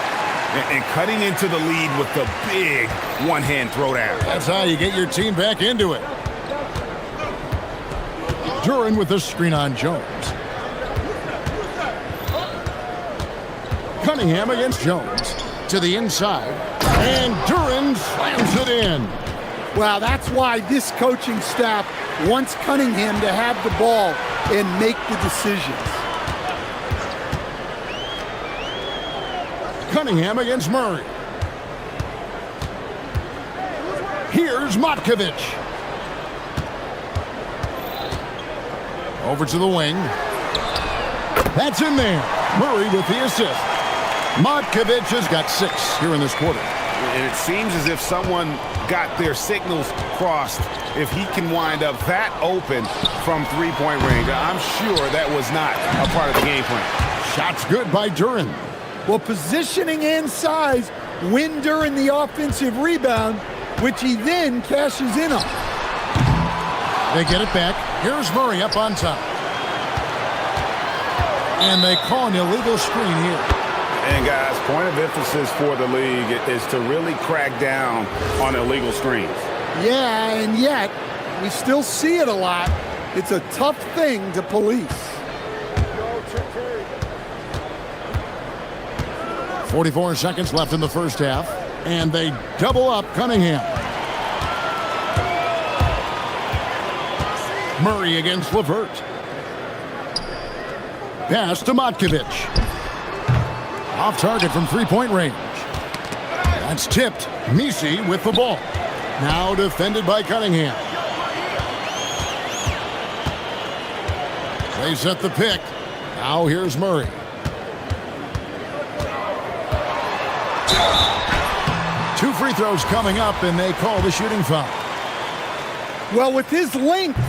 [SPEAKER 9] And cutting into the lead with the big one-hand throwdown.
[SPEAKER 6] That's how you get your team back into it. Duran with the screen on Jones. Cunningham against Jones. To the inside. And Duran slams it in.
[SPEAKER 12] Well, that's why this coaching staff wants Cunningham to have the ball and make the decisions.
[SPEAKER 6] Cunningham against Murray. Here's Matkovic. Over to the wing. That's in there. Murray with the assist. Matkovic has got 6 here in this quarter.
[SPEAKER 9] And it seems as if someone got their signals crossed. If he can wind up that open from three-point range, I'm sure that was not a part of the game plan.
[SPEAKER 6] Shots good by Duran.
[SPEAKER 12] Well, positioning and size win Duran the offensive rebound, which he then cashes in on.
[SPEAKER 6] They get it back. Here's Murray up on top. And they call an illegal screen here.
[SPEAKER 7] And guys, point of emphasis for the league is to really crack down on illegal screens.
[SPEAKER 12] Yeah, and yet we still see it a lot. It's a tough thing to police.
[SPEAKER 6] 44 seconds left in the first half, and they double up Cunningham. Murray against Levert. Pass to Matkovic. Off target from three-point range. That's tipped. Misi with the ball. Now defended by Cunningham. They set the pick. Now here's Murray. Two free throws coming up, and they call the shooting foul.
[SPEAKER 12] Well, with his length,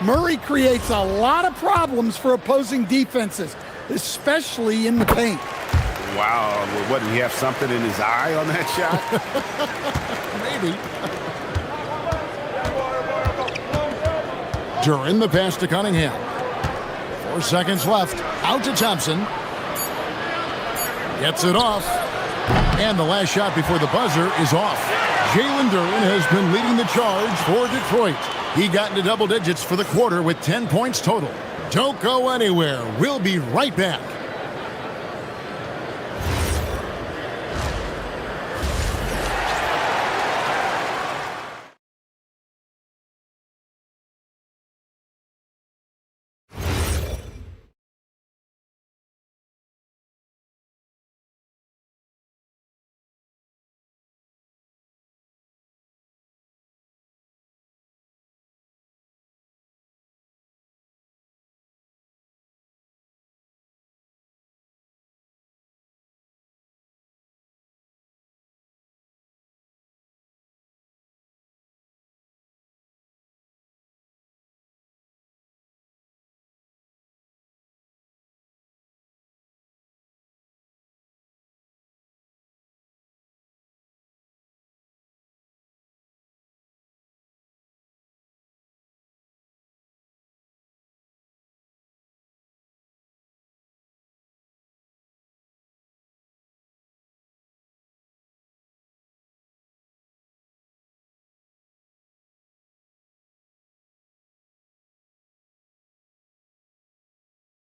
[SPEAKER 12] Murray creates a lot of problems for opposing defenses, especially in the paint.
[SPEAKER 7] Wow, what, did he have something in his eye on that shot?
[SPEAKER 6] Maybe. Duran the pass to Cunningham. 4 seconds left. Out to Thompson. Gets it off. And the last shot before the buzzer is off. Jalen Duran has been leading the charge for Detroit. He got into double digits for the quarter with 10 points total. Don't go anywhere. We'll be right back.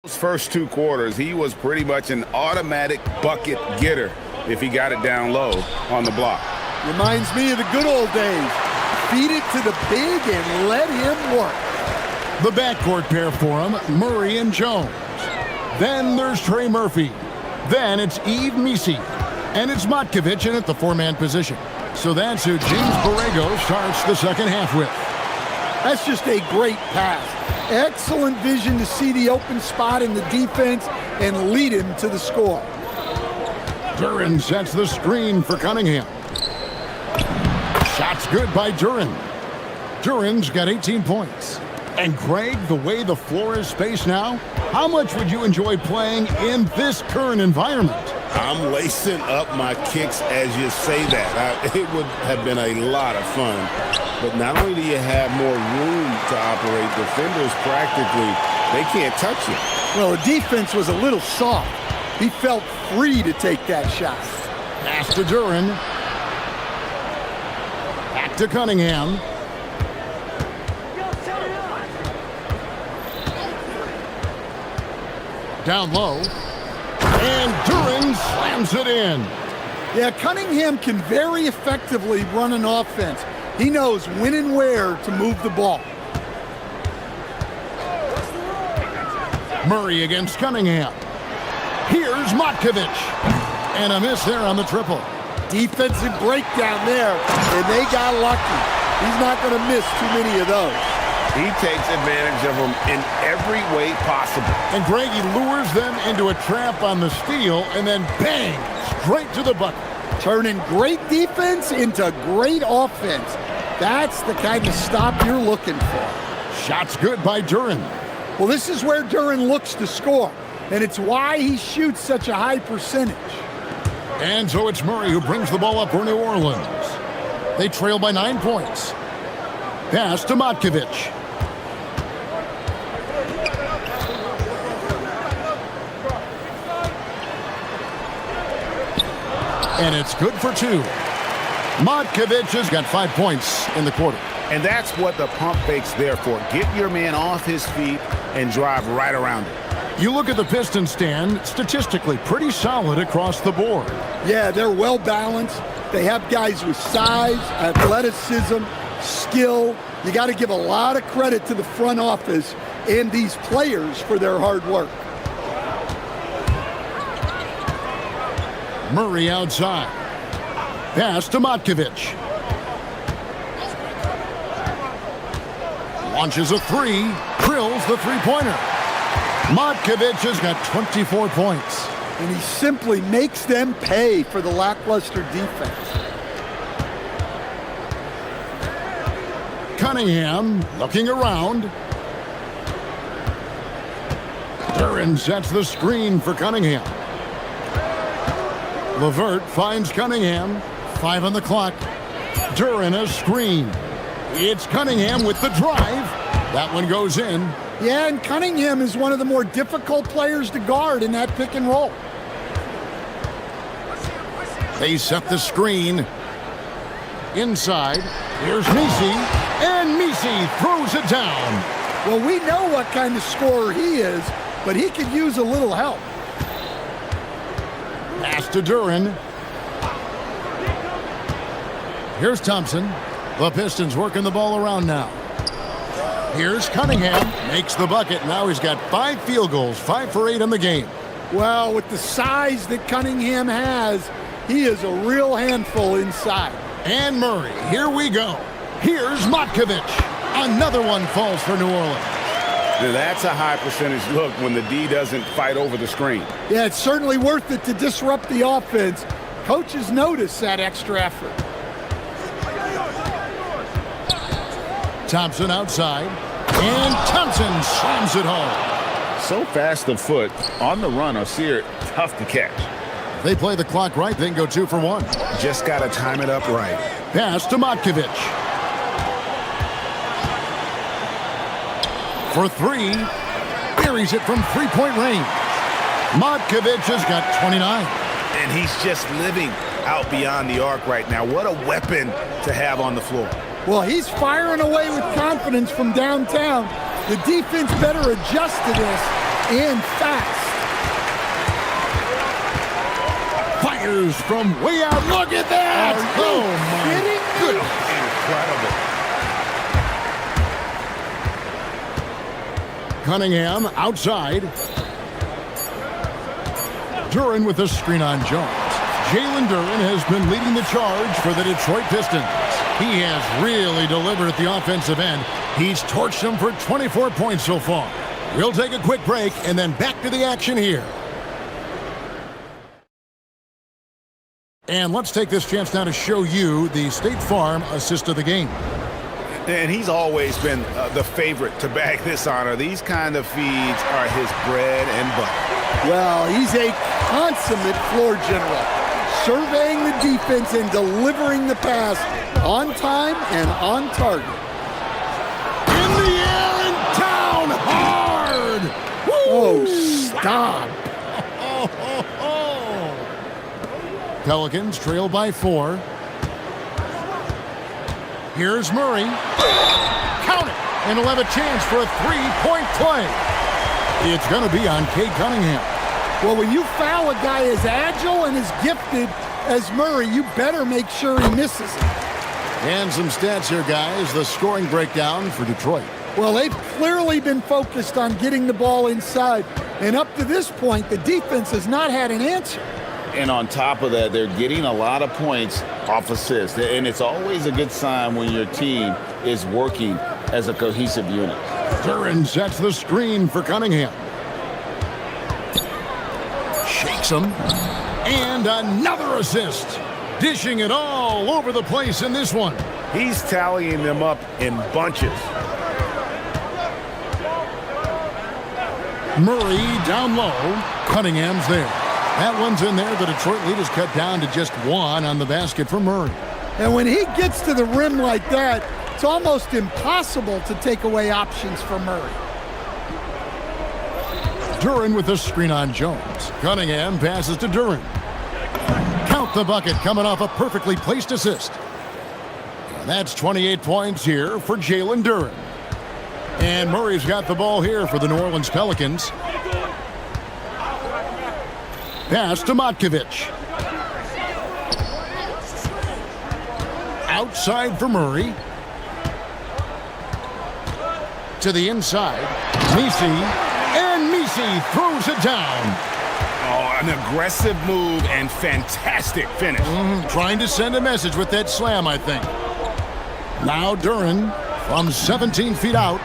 [SPEAKER 7] Those first two quarters, he was pretty much an automatic bucket getter if he got it down low on the block.
[SPEAKER 12] Reminds me of the good old days. Feed it to the big and let him work.
[SPEAKER 6] The backcourt pair for him, Murray and Jones. Then there's Trey Murphy. Then it's Yves Misi. And it's Matkovic in at the four-man position. So that's who James Borrego starts the second half with.
[SPEAKER 12] That's just a great pass. Excellent vision to see the open spot in the defense and lead him to the score.
[SPEAKER 6] Duran sets the screen for Cunningham. Shot's good by Duran. Duran's got 18 points. And Greg, the way the floor is spaced now, how much would you enjoy playing in this current environment?
[SPEAKER 7] I'm lacing up my kicks as you say that. It would have been a lot of fun. But not only do you have more room to operate, defenders practically, they can't touch you.
[SPEAKER 12] Well, the defense was a little soft. He felt free to take that shot.
[SPEAKER 6] Pass to Duran. Back to Cunningham. Down low. And Duran slams it in.
[SPEAKER 12] Yeah, Cunningham can very effectively run an offense. He knows when and where to move the ball.
[SPEAKER 6] Murray against Cunningham. Here's Matkovic. And a miss there on the triple.
[SPEAKER 12] Defensive breakdown there, and they got lucky. He's not going to miss too many of those.
[SPEAKER 7] He takes advantage of them in every way possible.
[SPEAKER 6] And Greg, he lures them into a trap on the steal, and then bang, straight to the bucket.
[SPEAKER 12] Turning great defense into great offense. That's the kind of stop you're looking for.
[SPEAKER 6] Shot's good by Duran.
[SPEAKER 12] Well, this is where Duran looks to score, and it's why he shoots such a high percentage.
[SPEAKER 6] And so it's Murray who brings the ball up for New Orleans. They trail by 9 points. Pass to Matkovic. And it's good for 2. Matkovic has got 5 points in the quarter.
[SPEAKER 7] And that's what the pump fake's there for. Get your man off his feet and drive right around it.
[SPEAKER 6] You look at the Pistons stand, statistically pretty solid across the board.
[SPEAKER 12] Yeah, they're well balanced. They have guys with size, athleticism, skill. You got to give a lot of credit to the front office and these players for their hard work.
[SPEAKER 6] Murray outside. Pass to Matkovic. Launches a 3, drills the three-pointer. Matkovic has got 24 points.
[SPEAKER 12] And he simply makes them pay for the lackluster defense.
[SPEAKER 6] Cunningham looking around. Duran sets the screen for Cunningham. LeVert finds Cunningham. 5 on the clock. Duran a screen. It's Cunningham with the drive. That one goes in.
[SPEAKER 12] Yeah, and Cunningham is one of the more difficult players to guard in that pick and roll.
[SPEAKER 6] They set the screen. Inside. Here's Misi. And Misi throws it down.
[SPEAKER 12] Well, we know what kind of scorer he is, but he could use a little help.
[SPEAKER 6] Pass to Duran. Here's Thompson. The Pistons working the ball around now. Here's Cunningham. Makes the bucket. Now he's got 5 field goals. 5 for 8 in the game.
[SPEAKER 12] Well, with the size that Cunningham has, he is a real handful inside.
[SPEAKER 6] And Murray. Here we go. Here's Matkovic. Another one falls for New Orleans.
[SPEAKER 7] That's a high percentage look when the D doesn't fight over the screen.
[SPEAKER 12] Yeah, it's certainly worth it to disrupt the offense. Coaches notice that extra effort.
[SPEAKER 6] Thompson outside. And Thompson slams it home.
[SPEAKER 7] So fast of foot, on the run, Osir, tough to catch.
[SPEAKER 6] If they play the clock right, they can go 2 for 1.
[SPEAKER 7] Just got to time it up right.
[SPEAKER 6] Pass to Matkovic. For 3. Buries it from 3-point range. Matkovic has got 29.
[SPEAKER 7] And he's just living out beyond the arc right now. What a weapon to have on the floor.
[SPEAKER 12] Well, he's firing away with confidence from downtown. The defense better adjust to this, and fast.
[SPEAKER 6] Fires from way out. Look at that!
[SPEAKER 12] Oh, my
[SPEAKER 6] Good.
[SPEAKER 7] Incredible.
[SPEAKER 6] Cunningham outside. Duran with a screen on Jones. Jalen Duran has been leading the charge for the Detroit Pistons. He has really delivered at the offensive end. He's torched them for 24 points so far. We'll take a quick break and then back to the action here. And let's take this chance now to show you the State Farm assist of the game.
[SPEAKER 7] And he's always been the favorite to bag this honor. These kind of feeds are his bread and butter.
[SPEAKER 12] Well, he's a consummate floor general, surveying the defense and delivering the pass on time and on target.
[SPEAKER 6] In the air and down hard! Woo!
[SPEAKER 12] Oh, stop.
[SPEAKER 6] Pelicans trail by 4. Here's Murray. Count it! And he'll have a chance for a 3-point play. It's going to be on Cade Cunningham.
[SPEAKER 12] Well, when you foul a guy as agile and as gifted as Murray, you better make sure he misses it.
[SPEAKER 6] And some stats here, guys. The scoring breakdown for Detroit.
[SPEAKER 12] Well, they've clearly been focused on getting the ball inside. And up to this point, the defense has not had an answer.
[SPEAKER 7] And on top of that, they're getting a lot of points off assists. And it's always a good sign when your team is working as a cohesive unit.
[SPEAKER 6] Duran sets the screen for Cunningham. Shakes him. And another assist. Dishing it all over the place in this one.
[SPEAKER 7] He's tallying them up in bunches.
[SPEAKER 6] Murray down low. Cunningham's there. That one's in there. The Detroit lead is cut down to just 1 on the basket for Murray.
[SPEAKER 12] And when he gets to the rim like that, it's almost impossible to take away options for Murray.
[SPEAKER 6] Duran with the screen on Jones. Cunningham passes to Duran. Count with the bucket, coming off a perfectly placed assist. And that's 28 points here for Jalen Duren. And Murray's got the ball here for the New Orleans Pelicans. Pass to Matkovic. Outside for Murray. To the inside. Misi. And Misi throws it down.
[SPEAKER 9] Oh, an aggressive move and fantastic finish.
[SPEAKER 6] Trying to send a message with that slam, I think. Now Duren from 17 feet out.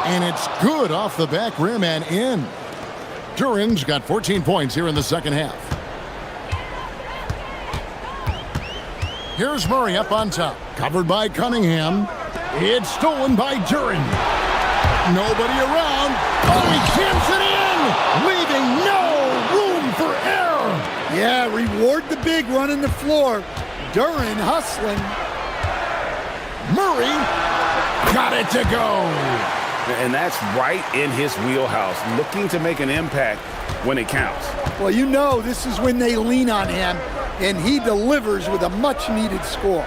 [SPEAKER 6] And it's good off the back rim and in. Duren's got 14 points here in the second half. Here's Murray up on top. Covered by Cunningham. It's stolen by Duren. Nobody around. Oh, he jams it in! Leaving no room for error!
[SPEAKER 12] Yeah, reward the big running the floor. Duren hustling.
[SPEAKER 6] Murray got it to go.
[SPEAKER 9] And that's right in his wheelhouse, looking to make an impact when it counts.
[SPEAKER 12] Well, you know this is when they lean on him, and he delivers with a much-needed score.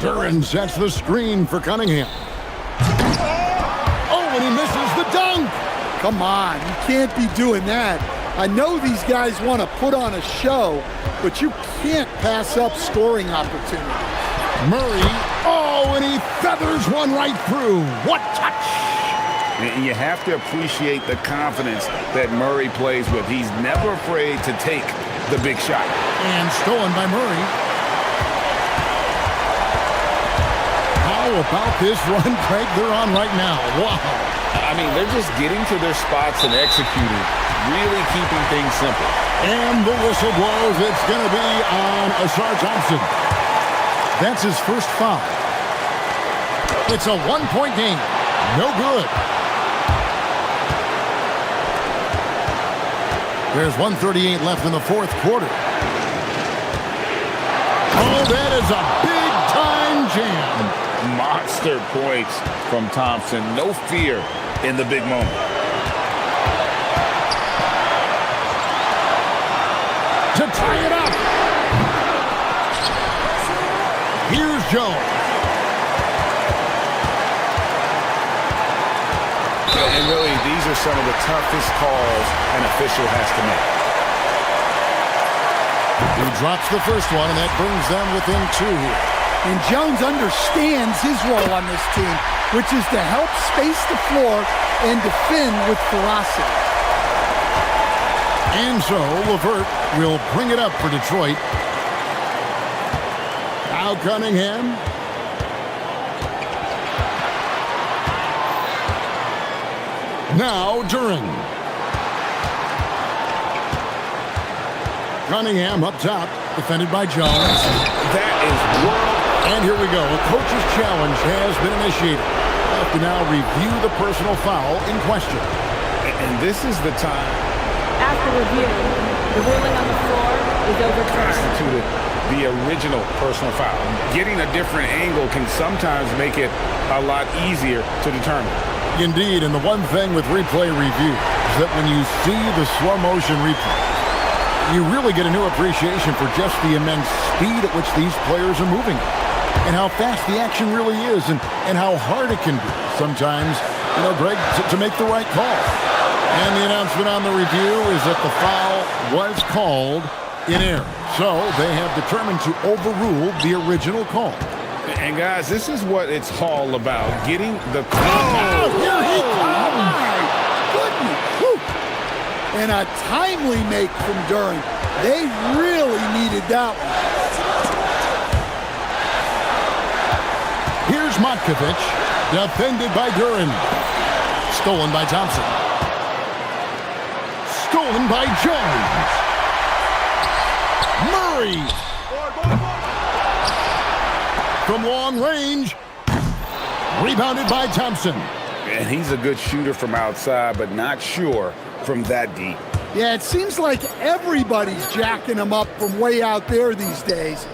[SPEAKER 6] Duren sets the screen for Cunningham. Oh, and he misses the dunk!
[SPEAKER 12] Come on, you can't be doing that. I know these guys want to put on a show, but you can't pass up scoring opportunities.
[SPEAKER 6] Murray, oh, and he feathers one right through. What touch!
[SPEAKER 9] And you have to appreciate the confidence that Murray plays with. He's never afraid to take the big shot.
[SPEAKER 6] And stolen by Murray. How about this run, Craig, they're on right now? Wow.
[SPEAKER 9] I mean, they're just getting to their spots and executing, really keeping things simple.
[SPEAKER 6] And the whistle blows. It's going to be on Asar Thompson. That's his first foul. It's a one-point game. No good. There's 1:38 left in the fourth quarter. Oh, that is a big-time jam.
[SPEAKER 9] Monster points from Thompson. No fear in the big moment.
[SPEAKER 6] To tie it up. Here's Jones.
[SPEAKER 9] And really, these are some of the toughest calls an official has to make.
[SPEAKER 6] He drops the first one, and that brings them within two.
[SPEAKER 12] And Jones understands his role on this team, which is to help space the floor and defend with ferocity.
[SPEAKER 6] And so LeVert will bring it up for Detroit. Now Cunningham. Now Duren. Cunningham up top, defended by Jones.
[SPEAKER 9] That is world.
[SPEAKER 6] And here we go. A coach's challenge has been initiated. We'll have to now review the personal foul in question.
[SPEAKER 9] And this is the time.
[SPEAKER 10] After review, the ruling on the floor is overturned.
[SPEAKER 9] Constituted the original personal foul. Getting a different angle can sometimes make it a lot easier to determine.
[SPEAKER 6] Indeed, and the one thing with replay review is that when you see the slow motion replay, you really get a new appreciation for just the immense speed at which these players are moving and how fast the action really is and how hard it can be sometimes, Greg, to make the right call. And the announcement on the review is that the foul was called in error. So they have determined to overrule the original call.
[SPEAKER 9] And guys, this is what it's all about, getting the call.
[SPEAKER 12] Oh, here he comes! My goodness! Whew. And a timely make from Duren. They really needed that one.
[SPEAKER 6] Here's Matkovic, defended by Duren. Stolen by Thompson. Stolen by Jones. Murray! From long range. Rebounded by Thompson.
[SPEAKER 9] And he's a good shooter from outside, but not sure from that deep.
[SPEAKER 12] Yeah, it seems like everybody's jacking him up from way out there these days.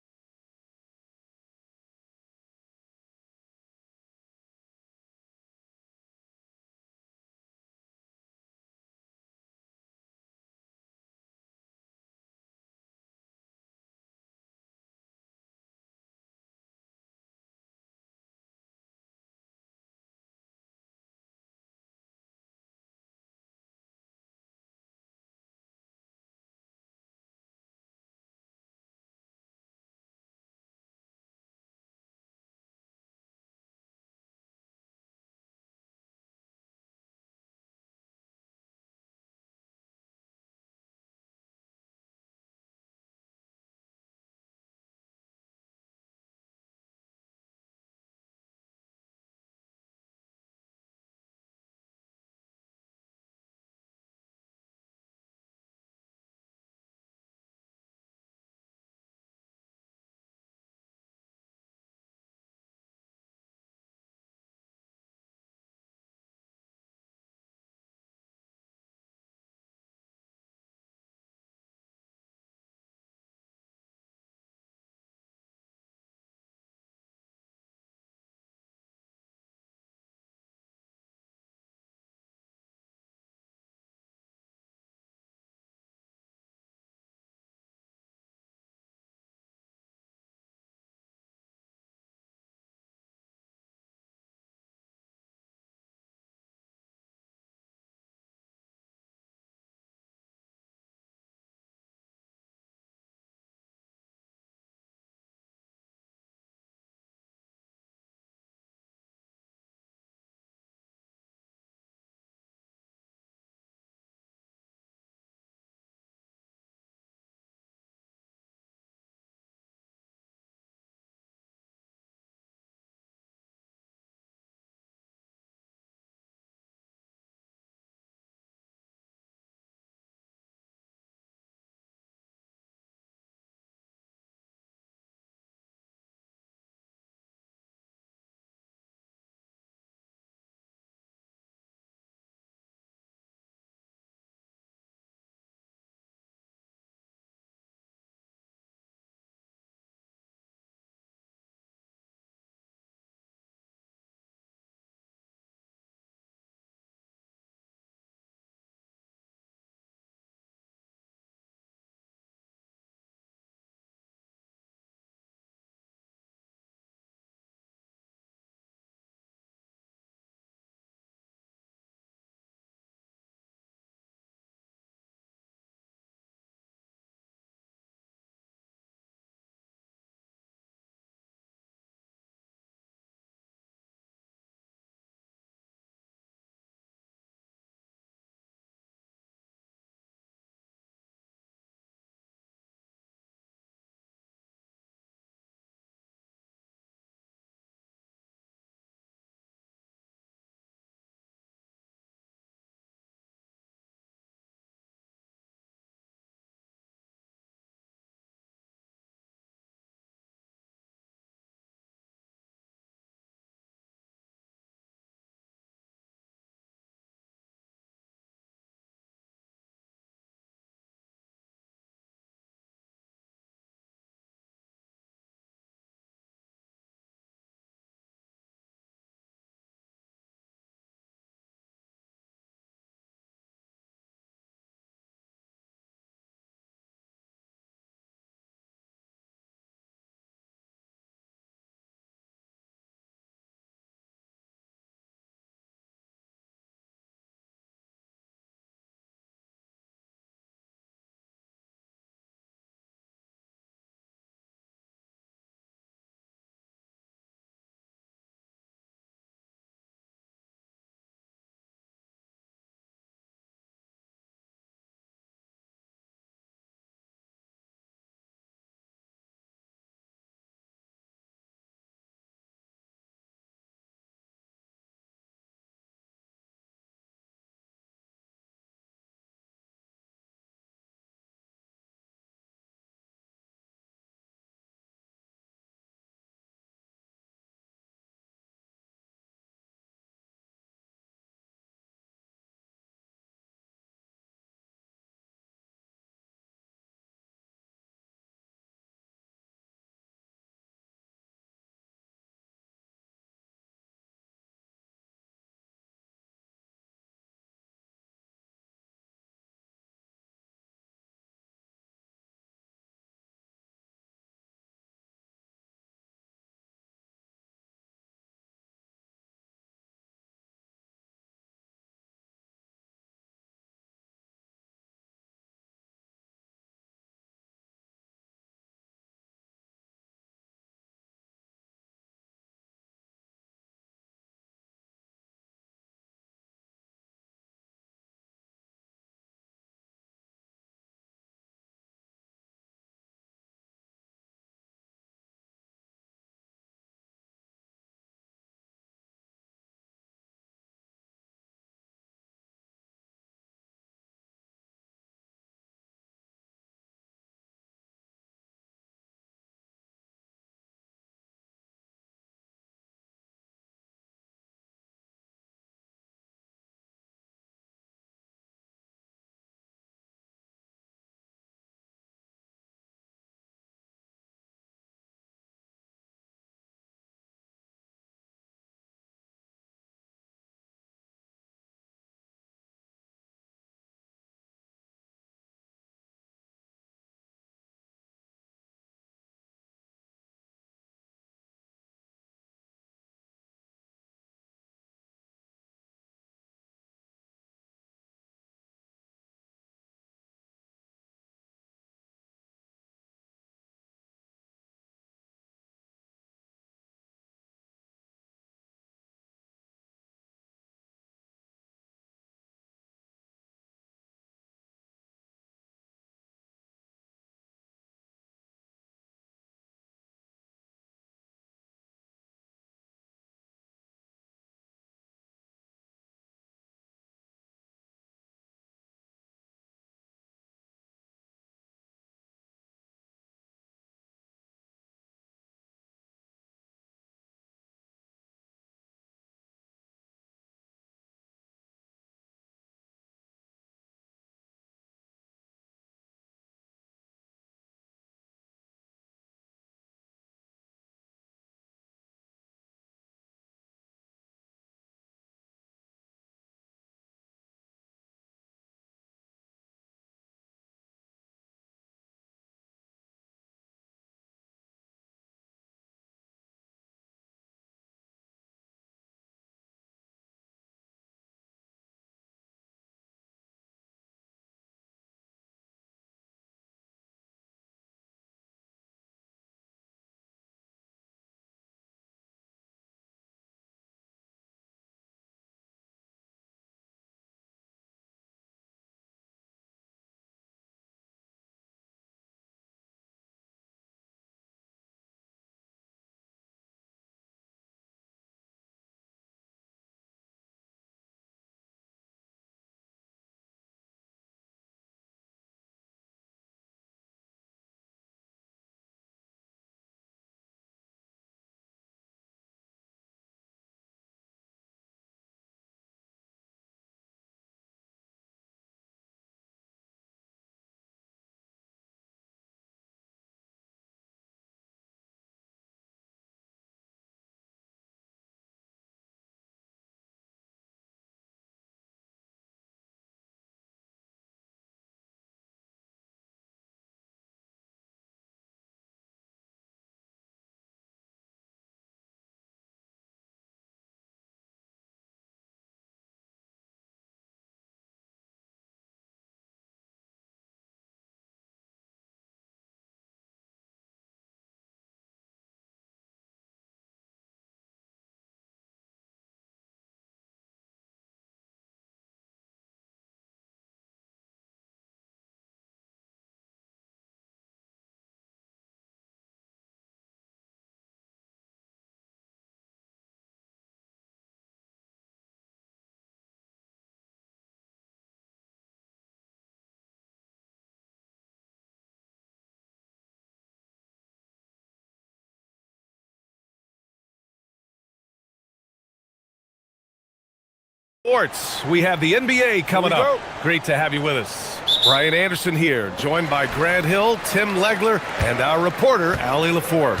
[SPEAKER 1] Sports, we have the NBA coming up. Great to have you with us. Brian Anderson here, joined by Grant Hill, Tim Legler, and our reporter, Allie LaForce.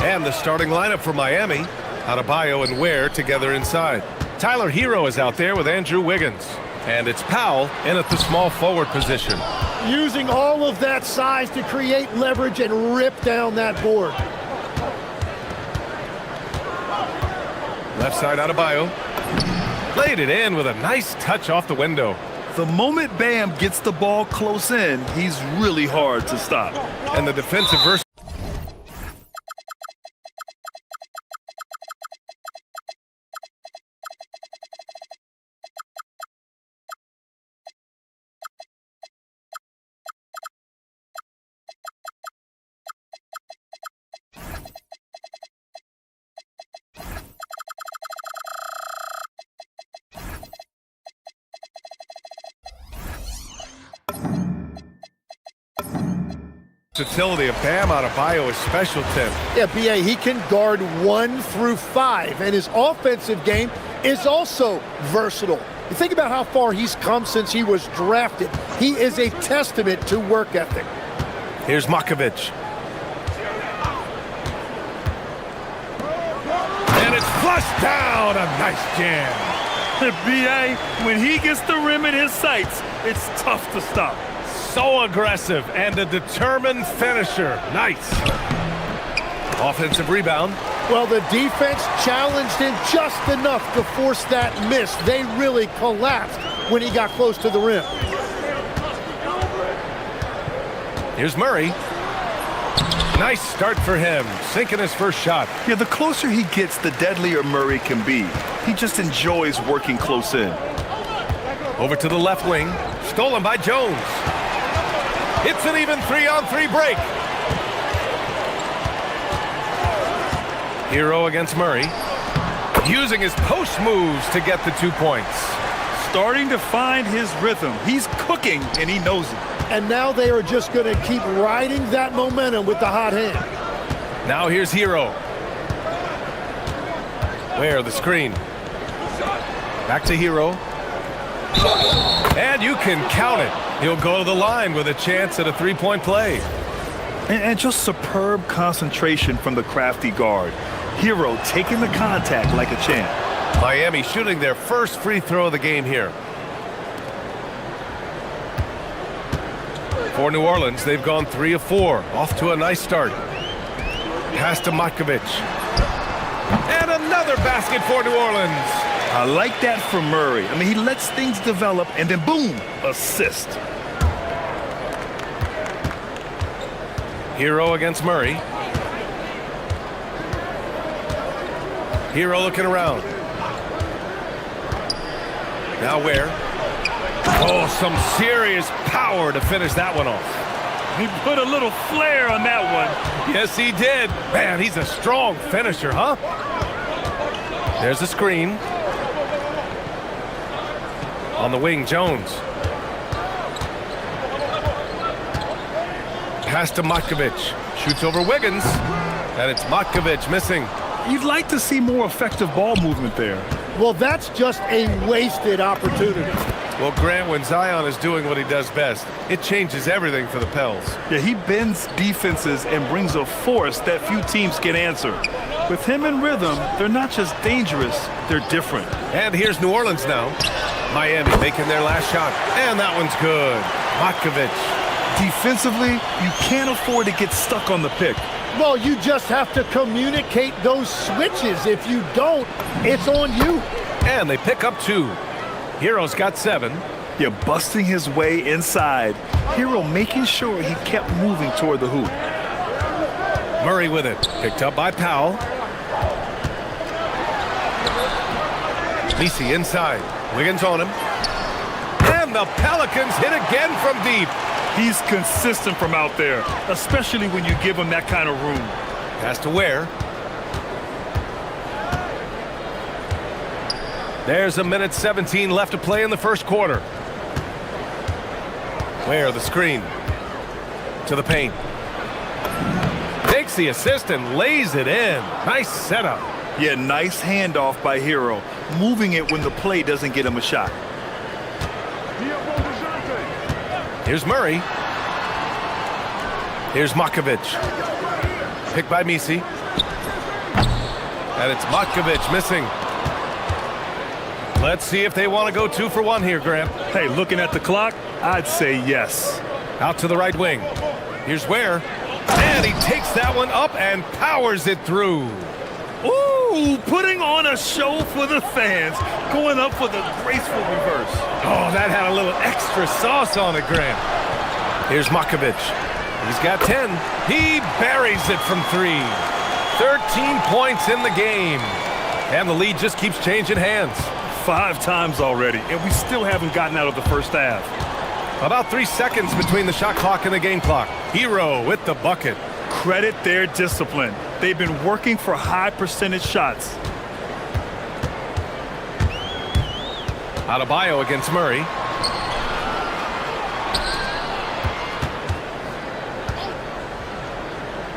[SPEAKER 1] And the starting lineup for Miami, Adebayo and Ware together inside. Tyler Hero is out there with Andrew Wiggins. And it's Powell in at the small forward position.
[SPEAKER 4] Using all of that size to create leverage and rip down that board.
[SPEAKER 1] Left side Adebayo. Played it in with a nice touch off the window.
[SPEAKER 2] The moment Bam gets the ball close in, he's really hard to stop.
[SPEAKER 1] And the defensive versus versatility of Bam Adebayo is special, Tim.
[SPEAKER 4] Yeah, B.A., he can guard 1 through 5, and his offensive game is also versatile. You think about how far he's come since he was drafted. He is a testament to work ethic.
[SPEAKER 1] Here's Makovic. And it's flushed down. A nice jam.
[SPEAKER 2] B.A., when he gets the rim in his sights, it's tough to stop.
[SPEAKER 1] So aggressive and a determined finisher. Nice. Offensive rebound.
[SPEAKER 4] Well, the defense challenged him just enough to force that miss. They really collapsed when he got close to the rim.
[SPEAKER 1] Here's Murray. Nice start for him, sinking his first shot.
[SPEAKER 2] Yeah, the closer he gets, the deadlier Murray can be. He just enjoys working close in.
[SPEAKER 1] Over to the left wing, stolen by Jones. It's an even 3-on-3 break. Hero against Murray. Using his post moves to get the 2 points.
[SPEAKER 2] Starting to find his rhythm. He's cooking, and he knows it.
[SPEAKER 4] And now they are just going to keep riding that momentum with the hot hand.
[SPEAKER 1] Now here's Hero. Where the screen. Back to Hero. And you can count it. He'll go to the line with a chance at a three-point play.
[SPEAKER 2] And just superb concentration from the crafty guard. Hero taking the contact like a champ.
[SPEAKER 1] Miami shooting their first free throw of the game here. For New Orleans, they've gone 3 of 4. Off to a nice start. Pass to Matkovic. And another basket for New Orleans.
[SPEAKER 2] I like that from Murray. I mean, he lets things develop, and then boom, assist.
[SPEAKER 1] Hero against Murray. Hero looking around. Now Ware. Oh, some serious power to finish that one off.
[SPEAKER 2] He put a little flair on that one.
[SPEAKER 1] Yes, he did. Man, he's a strong finisher, huh? There's a screen. On the wing, Jones. Pass to Matkovic. Shoots over Wiggins. And it's Matkovic missing.
[SPEAKER 2] You'd like to see more effective ball movement there.
[SPEAKER 4] Well, that's just a wasted opportunity.
[SPEAKER 1] Well, Grant, when Zion is doing what he does best, it changes everything for the Pels.
[SPEAKER 2] Yeah, he bends defenses and brings a force that few teams can answer. With him in rhythm, they're not just dangerous, they're different.
[SPEAKER 1] And here's New Orleans now. Miami making their last shot. And that one's good. Matkovic.
[SPEAKER 2] Defensively, you can't afford to get stuck on the pick.
[SPEAKER 4] Well, you just have to communicate those switches. If you don't, it's on you.
[SPEAKER 1] And they pick up 2. Hero's got 7.
[SPEAKER 2] Yeah, busting his way inside. Hero making sure he kept moving toward the hoop.
[SPEAKER 1] Murray with it. Picked up by Powell. Lisi inside. Wiggins on him. And the Pelicans hit again from deep.
[SPEAKER 2] He's consistent from out there, especially when you give him that kind of room.
[SPEAKER 1] Pass to Ware. There's a minute 17 left to play in the first quarter. Ware the screen. To the paint. Takes the assist and lays it in. Nice setup.
[SPEAKER 2] Yeah, nice handoff by Hero, moving it when the play doesn't get him a shot.
[SPEAKER 1] Here's Murray. Here's Makovic. Picked by Misi. And it's Makovic missing. Let's see if they want to go 2 for 1 here, Grant.
[SPEAKER 2] Hey, looking at the clock, I'd say yes.
[SPEAKER 1] Out to the right wing. Here's Ware. And he takes that one up and powers it through.
[SPEAKER 2] Ooh, putting on a show for the fans. Going up for the graceful reverse.
[SPEAKER 1] Oh, that had a little extra sauce on it, Grant. Here's Makovic. He's got 10. He buries it from 3. 13 points in the game. And the lead just keeps changing hands.
[SPEAKER 2] 5 times already, and we still haven't gotten out of the first half.
[SPEAKER 1] About 3 seconds between the shot clock and the game clock. Hero with the bucket.
[SPEAKER 2] Credit their discipline. They've been working for high percentage shots.
[SPEAKER 1] Adebayo against Murray.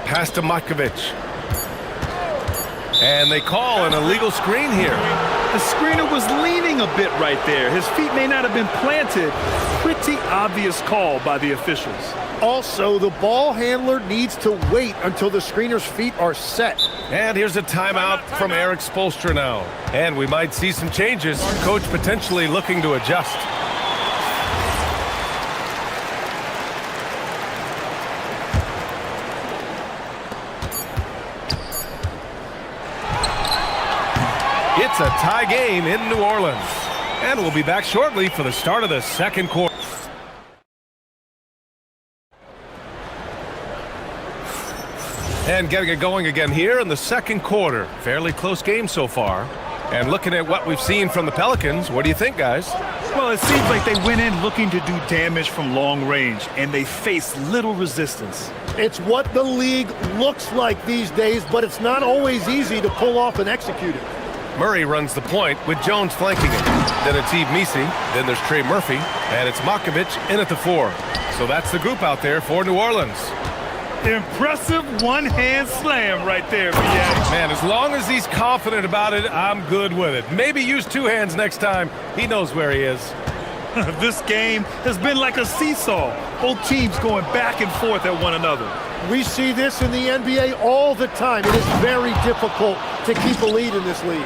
[SPEAKER 1] Pass to Makovic. And they call an illegal screen here.
[SPEAKER 2] The screener was leaning a bit right there. His feet may not have been planted. Pretty obvious call by the officials.
[SPEAKER 4] Also, the ball handler needs to wait until the screener's feet are set.
[SPEAKER 1] And here's a timeout from Eric Spoelstra now. And we might see some changes. Coach potentially looking to adjust. It's a tie game in New Orleans. And we'll be back shortly for the start of the second quarter. And getting it going again here in the second quarter. Fairly close game so far. And looking at what we've seen from the Pelicans, what do you think, guys?
[SPEAKER 2] Well, it seems like they went in looking to do damage from long range, and they faced little resistance.
[SPEAKER 4] It's what the league looks like these days, but it's not always easy to pull off and execute it.
[SPEAKER 1] Murray runs the point with Jones flanking it. Then it's Yves Misi. Then there's Trey Murphy. And it's Makovic in at the 4. So that's the group out there for New Orleans.
[SPEAKER 2] Impressive one-hand slam right there, BA.
[SPEAKER 1] Man, as long as he's confident about it, I'm good with it. Maybe use 2 hands next time. He knows where he is.
[SPEAKER 2] This game has been like a seesaw. Both teams going back and forth at one another.
[SPEAKER 4] We see this in the NBA all the time. It is very difficult to keep a lead in this league.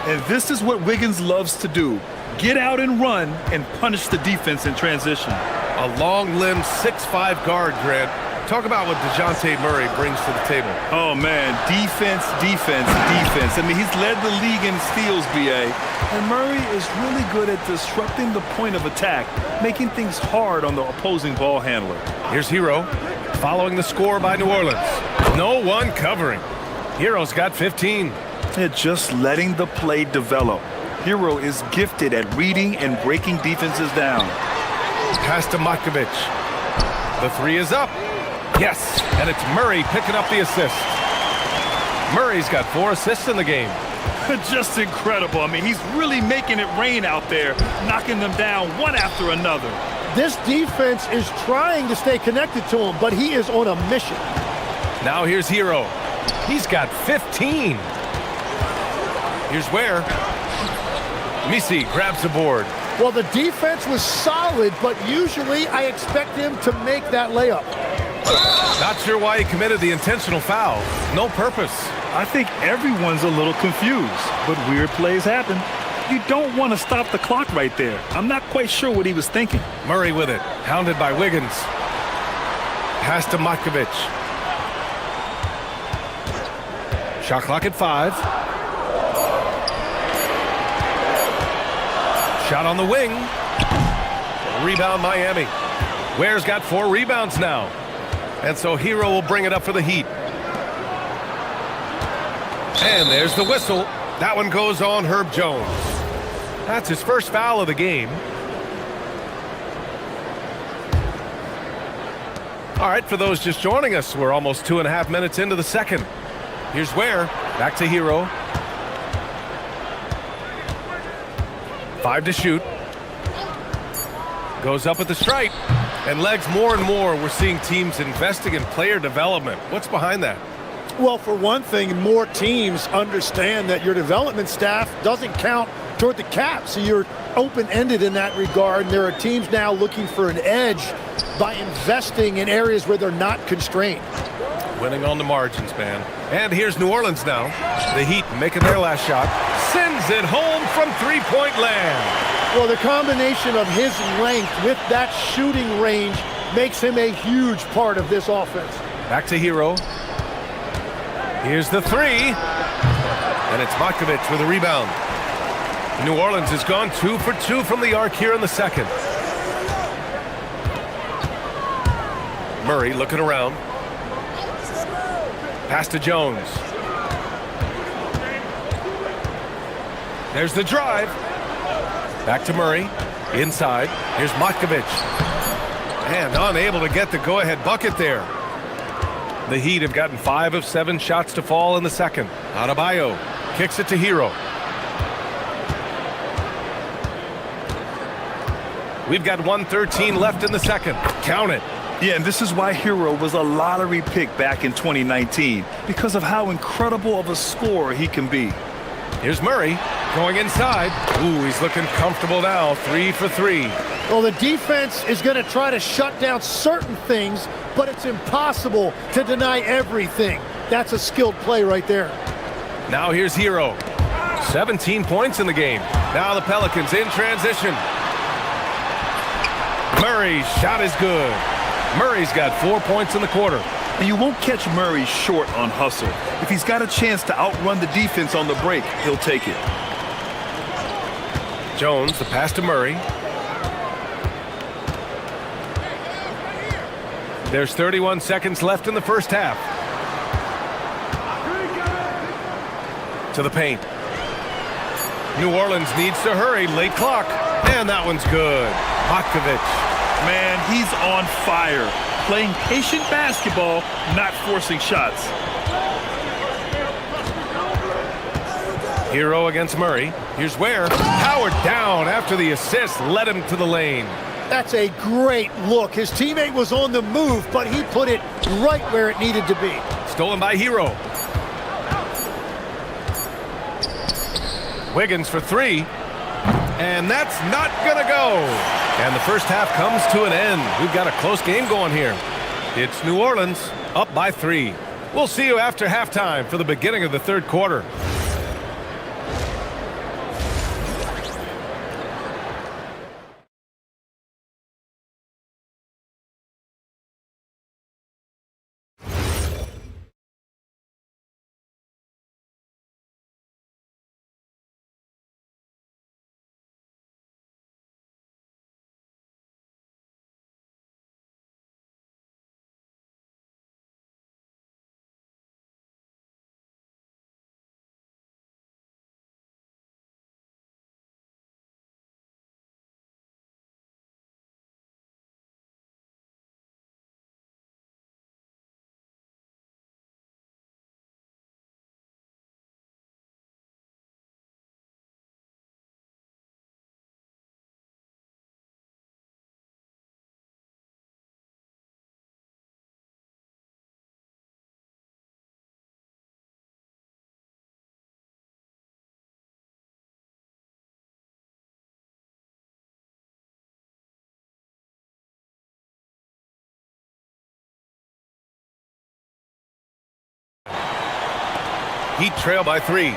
[SPEAKER 2] And this is what Wiggins loves to do. Get out and run and punish the defense in transition.
[SPEAKER 1] A long-limbed 6'5" guard, Grant. Talk about what DeJounte Murray brings to the table.
[SPEAKER 2] Oh, man, defense, defense, defense. I mean, he's led the league in steals, BA. And Murray is really good at disrupting the point of attack, making things hard on the opposing ball handler.
[SPEAKER 1] Here's Hero, following the score by New Orleans. No one covering. Hero's got 15.
[SPEAKER 2] Yeah, just letting the play develop. Hero is gifted at reading and breaking defenses down.
[SPEAKER 1] Pass to Makovic. The 3 is up. Yes, and it's Murray picking up the assist. Murray's got 4 assists in the game.
[SPEAKER 2] Just incredible. I mean, he's really making it rain out there, knocking them down one after another.
[SPEAKER 4] This defense is trying to stay connected to him, but he is on a mission.
[SPEAKER 1] Now here's Hero. He's got 15. Here's Ware. Misi grabs the board.
[SPEAKER 4] Well, the defense was solid, but usually I expect him to make that layup.
[SPEAKER 1] Not sure why he committed the intentional foul. No purpose.
[SPEAKER 2] I think everyone's a little confused, but weird plays happen. You don't want to stop the clock right there. I'm not quite sure what he was thinking.
[SPEAKER 1] Murray with it, hounded by Wiggins. Pass to Makovic. Shot clock at 5. Shot on the wing. Rebound Miami. Ware's got 4 rebounds now. And so Hero will bring it up for the Heat. And there's the whistle. That one goes on Herb Jones. That's his first foul of the game. All right, for those just joining us, we're almost 2.5 minutes into the second. Here's Ware. Back to Hero. 5 to shoot. Goes up at the stripe. And legs, more and more, we're seeing teams investing in player development. What's behind that?
[SPEAKER 4] Well, for one thing, more teams understand that your development staff doesn't count toward the cap, so you're open-ended in that regard. And there are teams now looking for an edge by investing in areas where they're not constrained.
[SPEAKER 1] Winning on the margins, man. And here's New Orleans now. The Heat making their last shot. Sends it home from three-point land.
[SPEAKER 4] Well, the combination of his length with that shooting range makes him a huge part of this offense.
[SPEAKER 1] Back to Hero. Here's the three. And it's Matkovic with a rebound. New Orleans has gone 2 for 2 from the arc here in the second. Murray looking around. Pass to Jones. There's the drive. Back to Murray. Inside. Here's Matkovic. And unable to get the go-ahead bucket there. The Heat have gotten 5 of 7 shots to fall in the second. Adebayo kicks it to Hero. We've got 1:13 left in the second. Count it.
[SPEAKER 2] Yeah, and this is why Hero was a lottery pick back in 2019, because of how incredible of a scorer he can be.
[SPEAKER 1] Here's Murray going inside. Ooh, he's looking comfortable now. 3 for 3.
[SPEAKER 4] Well, the defense is going to try to shut down certain things, but it's impossible to deny everything. That's a skilled play right there.
[SPEAKER 1] Now here's Hero. 17 points in the game. Now the Pelicans in transition. Murray's shot is good. Murray's got 4 points in the quarter.
[SPEAKER 2] And you won't catch Murray short on hustle. If he's got a chance to outrun the defense on the break, he'll take it.
[SPEAKER 1] Jones, the pass to Murray. There's 31 seconds left in the first half. To the paint. New Orleans needs to hurry. Late clock. And that one's good. Matkovic.
[SPEAKER 2] Man, he's on fire. Playing patient basketball, not forcing shots.
[SPEAKER 1] Hero against Murray. Here's Ware. Howard down after the assist led him to the lane.
[SPEAKER 4] That's a great look. His teammate was on the move, but he put it right where it needed to be.
[SPEAKER 1] Stolen by Hero. Wiggins for 3. And that's not going to go. And the first half comes to an end. We've got a close game going here. It's New Orleans up by 3. We'll see you after halftime for the beginning of the third quarter. Heat trail by 3.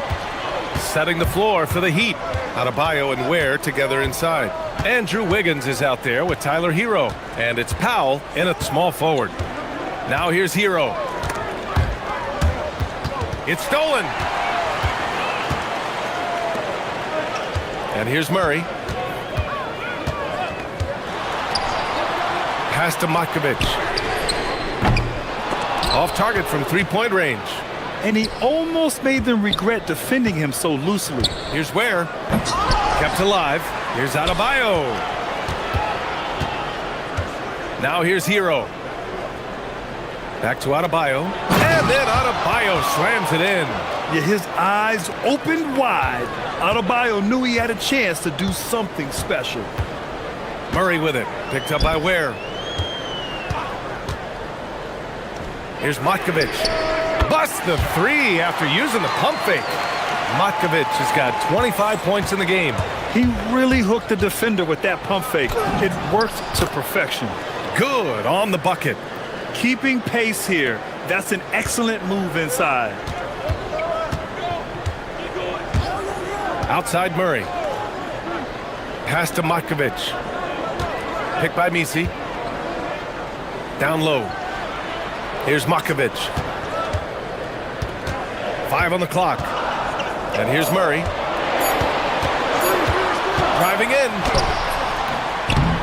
[SPEAKER 1] Setting the floor for the Heat. Adebayo and Ware together inside. Andrew Wiggins is out there with Tyler Hero. And it's Powell in a small forward. Now here's Hero. It's stolen. And here's Murray. Pass to Matkovic. Off target from three-point range.
[SPEAKER 2] And he almost made them regret defending him so loosely.
[SPEAKER 1] Here's Ware. Kept alive. Here's Adebayo. Now here's Hero. Back to Adebayo. And then Adebayo slams it in.
[SPEAKER 2] Yeah, his eyes opened wide. Adebayo knew he had a chance to do something special.
[SPEAKER 1] Murray with it. Picked up by Ware. Here's Matkovic. Busts the three after using the pump fake. Matkovic has got 25 points in the game.
[SPEAKER 2] He really hooked the defender with that pump fake. It worked to perfection.
[SPEAKER 1] Good on the bucket.
[SPEAKER 2] Keeping pace here. That's an excellent move inside.
[SPEAKER 1] Outside Murray. Pass to Matkovic. Picked by Misi. Down low. Here's Matkovic. 5 on the clock. And here's Murray. Driving in.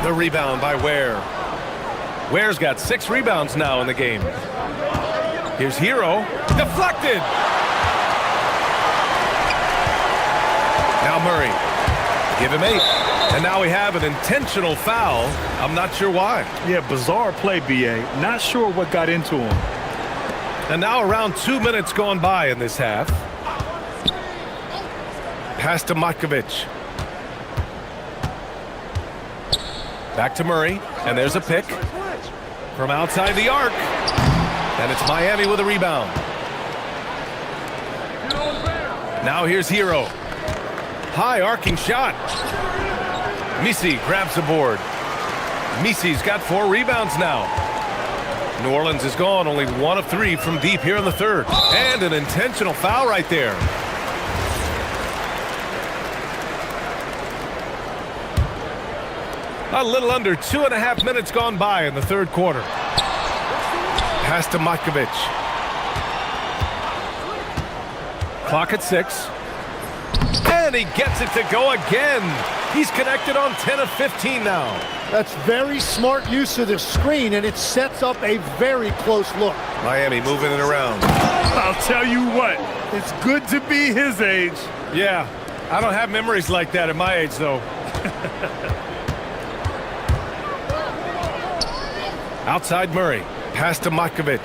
[SPEAKER 1] The rebound by Ware. Ware's got 6 rebounds now in the game. Here's Hero. Deflected. Now Murray. Give him 8. And now we have an intentional foul. I'm not sure why.
[SPEAKER 2] Yeah, bizarre play, B.A. Not sure what got into him.
[SPEAKER 1] And now around 2 minutes gone by in this half. Pass to Matkovic. Back to Murray. And there's a pick from outside the arc. And it's Miami with a rebound. Now here's Hero. High arcing shot. Misi grabs the board. Misi's got 4 rebounds now. New Orleans is gone only 1 of 3 from deep here in the third. And an intentional foul right there. A little under 2.5 minutes gone by in the third quarter. Pass to Matkovic. Clock at 6. And he gets it to go again. He's connected on 10 of 15 now.
[SPEAKER 4] That's very smart use of the screen, and it sets up a very close look.
[SPEAKER 1] Miami moving it around.
[SPEAKER 2] I'll tell you what, it's good to be his age.
[SPEAKER 1] Yeah, I don't have memories like that at my age, though. Outside Murray. Pass to Matkovic.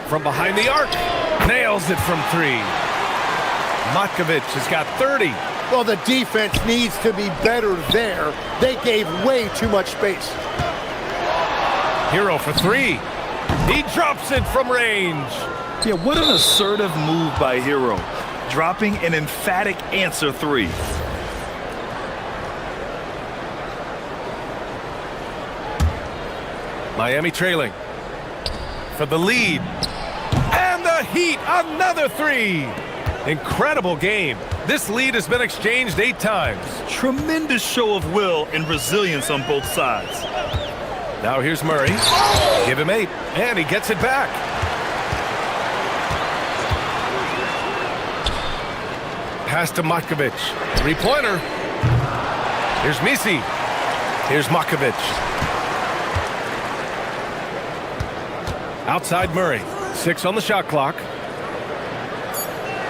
[SPEAKER 1] From behind the arc. Nails it from 3. Matkovic has got 30.
[SPEAKER 4] Well, the defense needs to be better there. They gave way too much space.
[SPEAKER 1] Hero for 3. He drops it from range.
[SPEAKER 2] Yeah, what an assertive move by Hero. Dropping an emphatic answer 3.
[SPEAKER 1] Miami trailing for the lead. And the Heat, another 3. Incredible game. This lead has been exchanged 8 times.
[SPEAKER 2] Tremendous show of will and resilience on both sides.
[SPEAKER 1] Now here's Murray. Give him 8, and he gets it back. Pass to Matkovic. 3-pointer. Here's Misi. Here's Matkovic. Outside Murray. 6 on the shot clock.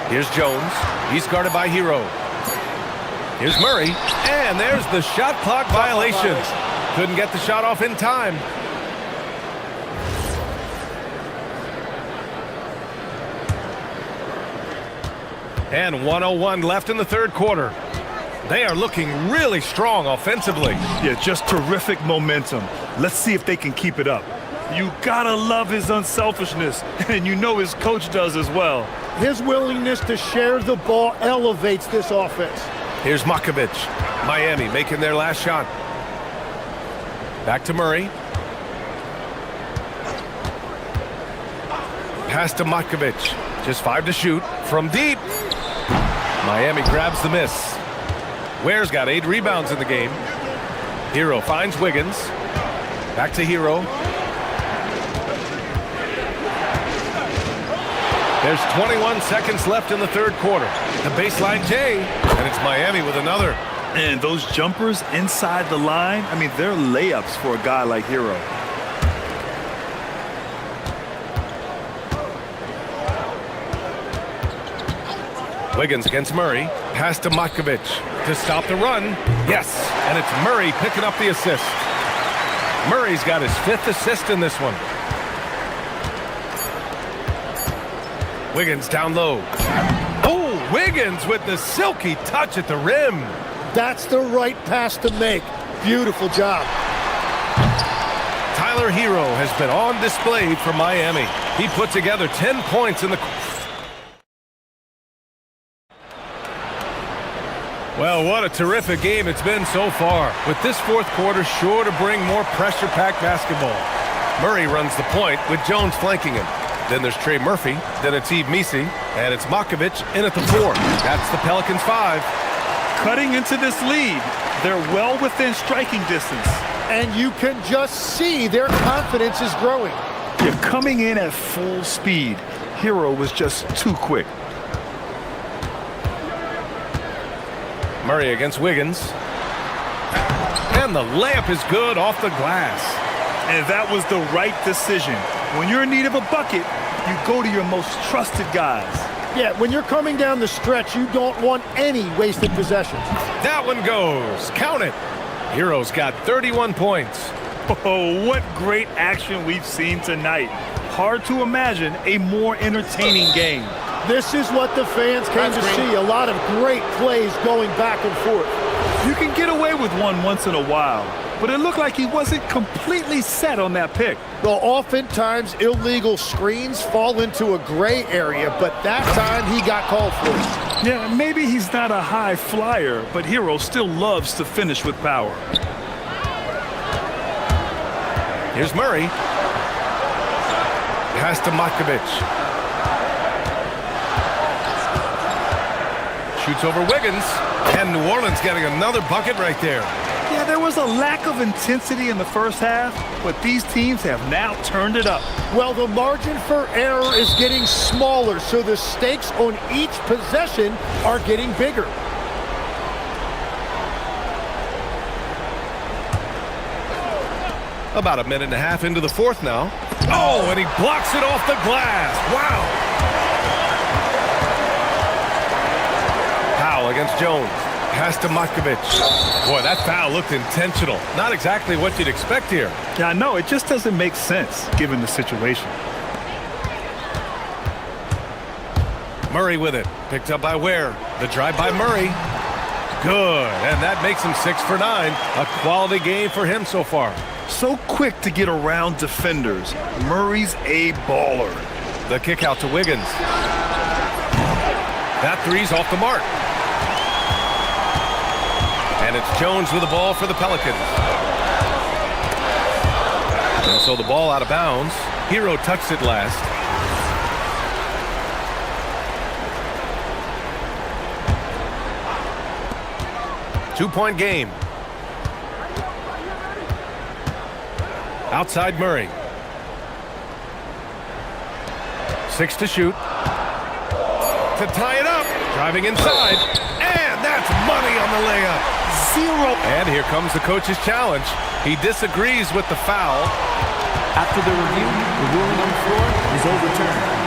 [SPEAKER 1] Here's Jones. He's guarded by Hero. Here's Murray. And there's the shot clock violation. Couldn't get the shot off in time. And 1:01 left in the third quarter. They are looking really strong offensively.
[SPEAKER 2] Yeah, just terrific momentum. Let's see if they can keep it up. You gotta love his unselfishness, and you know his coach does as well.
[SPEAKER 4] His willingness to share the ball elevates this offense.
[SPEAKER 1] Here's Matkovic. Miami making their last shot. Back to Murray. Pass to Matkovic. Just 5 to shoot from deep. Miami grabs the miss. Ware's got 8 rebounds in the game. Hero finds Wiggins. Back to Hero. There's 21 seconds left in the third quarter. The baseline J, and it's Miami with another.
[SPEAKER 2] And those jumpers inside the line, I mean, they're layups for a guy like Hero.
[SPEAKER 1] Wiggins against Murray. Pass to Matkovic to stop the run. Yes, and it's Murray picking up the assist. Murray's got his 5th assist in this one. Wiggins down low. Oh, Wiggins with the silky touch at the rim.
[SPEAKER 4] That's the right pass to make. Beautiful job.
[SPEAKER 1] Tyler Hero has been on display for Miami. He put together 10 points in the... Well, what a terrific game it's been so far, with this fourth quarter sure to bring more pressure-packed basketball. Murray runs the point with Jones flanking him. Then there's Trey Murphy, then it's eBasketball, and it's Makovic in at the 4. That's the Pelicans 5.
[SPEAKER 2] Cutting into this lead, they're well within striking distance.
[SPEAKER 4] And you can just see their confidence is growing.
[SPEAKER 2] You're coming in at full speed. Hero was just too quick.
[SPEAKER 1] Murray against Wiggins. And the layup is good off the glass.
[SPEAKER 2] And that was the right decision. When you're in need of a bucket, you go to your most trusted guys.
[SPEAKER 4] Yeah, when you're coming down the stretch, you don't want any wasted possessions.
[SPEAKER 1] That one goes. Count it. Hero's got 31 points.
[SPEAKER 2] Oh, what great action we've seen tonight. Hard to imagine a more entertaining game.
[SPEAKER 4] This is what the fans came to see. A lot of great plays going back and forth.
[SPEAKER 2] You can get away with one once in a while, but it looked like he wasn't completely set on that pick.
[SPEAKER 4] Well, oftentimes illegal screens fall into a gray area, but that time he got called for it.
[SPEAKER 2] Yeah, maybe he's not a high flyer, but Hero still loves to finish with power.
[SPEAKER 1] Here's Murray. Pass to Makovic. Shoots over Wiggins. And New Orleans getting another bucket right there.
[SPEAKER 2] Yeah, there was a lack of intensity in the first half, but these teams have now turned it up.
[SPEAKER 4] Well, the margin for error is getting smaller, so the stakes on each possession are getting bigger.
[SPEAKER 1] About a minute and a half into the fourth now. Oh, and he blocks it off the glass. Wow. Powell against Jones. Pass to Makovic. Boy, that foul looked intentional. Not exactly what you'd expect here.
[SPEAKER 2] Yeah, I know. It just doesn't make sense given the situation.
[SPEAKER 1] Murray with it. Picked up by Ware. The drive by Murray. Good. And that makes him 6 for 9. A quality game for him so far.
[SPEAKER 2] So quick to get around defenders. Murray's a baller.
[SPEAKER 1] The kick out to Wiggins. That three's off the mark. And it's Jones with the ball for the Pelicans. And so the ball out of bounds. Hero touched it last. Two-point game. Outside Murray. 6 to shoot. To tie it up. Driving inside. And that's money on the layup. 0. And here comes the coach's challenge. He disagrees with the foul.
[SPEAKER 13] After the review, the ruling on the floor is overturned.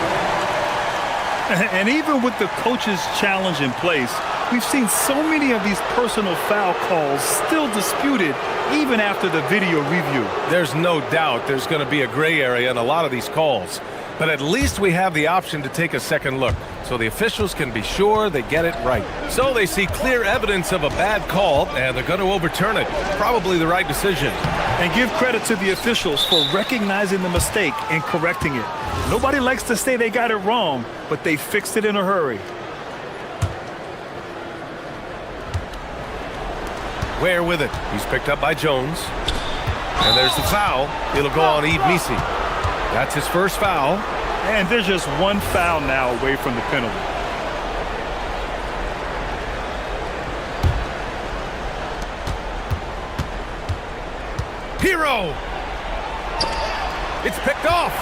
[SPEAKER 2] And even with the coach's challenge in place, we've seen so many of these personal foul calls still disputed even after the video review.
[SPEAKER 1] There's no doubt there's going to be a gray area in a lot of these calls. But at least we have the option to take a second look, so the officials can be sure they get it right. So they see clear evidence of a bad call, and they're going to overturn it. Probably the right decision.
[SPEAKER 2] And give credit to the officials for recognizing the mistake and correcting it. Nobody likes to say they got it wrong, but they fixed it in a hurry.
[SPEAKER 1] Ware with it. He's picked up by Jones. And there's the foul. It'll go on eBasketball. That's his first foul.
[SPEAKER 2] And there's just one foul now away from the penalty.
[SPEAKER 1] Hero! It's picked off.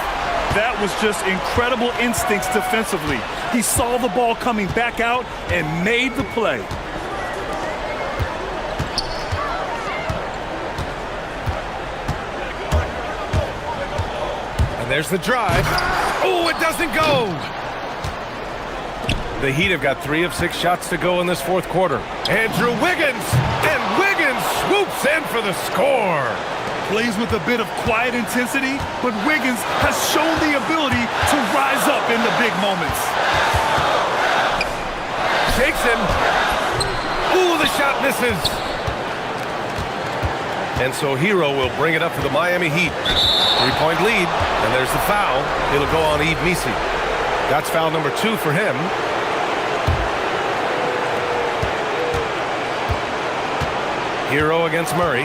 [SPEAKER 2] That was just incredible instincts defensively. He saw the ball coming back out and made the play.
[SPEAKER 1] There's the drive. Oh, it doesn't go. The Heat have got 3 of 6 shots to go in this fourth quarter. Andrew Wiggins, and Wiggins swoops in for the score.
[SPEAKER 2] Plays with a bit of quiet intensity, but Wiggins has shown the ability to rise up in the big moments.
[SPEAKER 1] Shakes him. Ooh, the shot misses. And so Hero will bring it up for the Miami Heat. 3-point lead, and there's the foul. It'll go on Yves Missi. That's foul number 2 for him. Hero against Murray.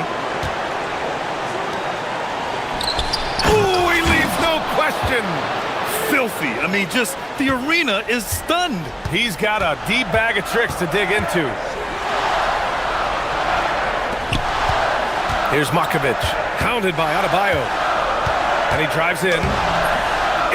[SPEAKER 1] Ooh, he leaves no question.
[SPEAKER 2] Filthy. I mean, just the arena is stunned.
[SPEAKER 1] He's got a deep bag of tricks to dig into. Here's Makovic, hounded by Adebayo. And he drives in.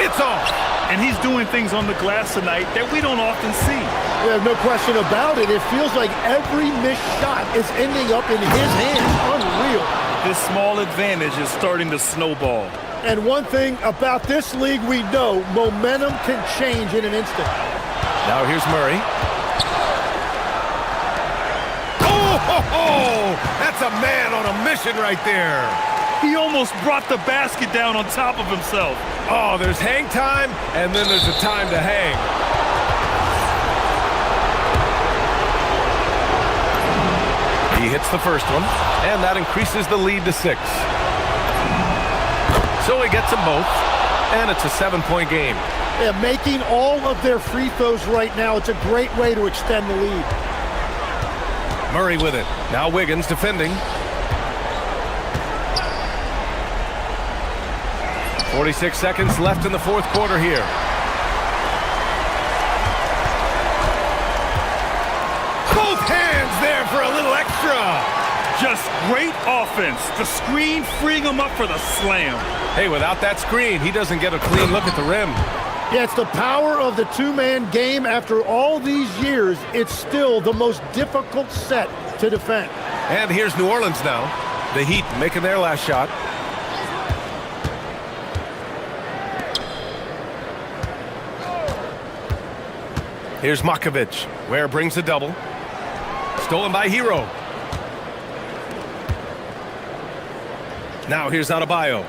[SPEAKER 1] It's off.
[SPEAKER 2] And he's doing things on the glass tonight that we don't often see.
[SPEAKER 4] Yeah, no question about it. It feels like every missed shot is ending up in his hands. Unreal.
[SPEAKER 2] This small advantage is starting to snowball.
[SPEAKER 4] And one thing about this league we know, momentum can change in an instant.
[SPEAKER 1] Now here's Murray. Oh, that's a man on a mission right there.
[SPEAKER 2] He almost brought the basket down on top of himself.
[SPEAKER 1] Oh, there's hang time, and then there's a time to hang. He hits the first one, and that increases the lead to 6. So he gets them both, and it's a 7-point game.
[SPEAKER 4] Yeah, making all of their free throws right now, it's a great way to extend the lead.
[SPEAKER 1] Murray with it. Now Wiggins defending. 46 seconds left in the fourth quarter here. Both hands there for a little extra.
[SPEAKER 2] Just great offense. The screen freeing him up for the slam.
[SPEAKER 1] Hey, without that screen, he doesn't get a clean look at the rim.
[SPEAKER 4] Yeah, it's the power of the two-man game. After all these years, it's still the most difficult set to defend.
[SPEAKER 1] And here's New Orleans now. The Heat making their last shot. Here's Makovic. Ware brings the double. Stolen by Hero. Now here's Adebayo.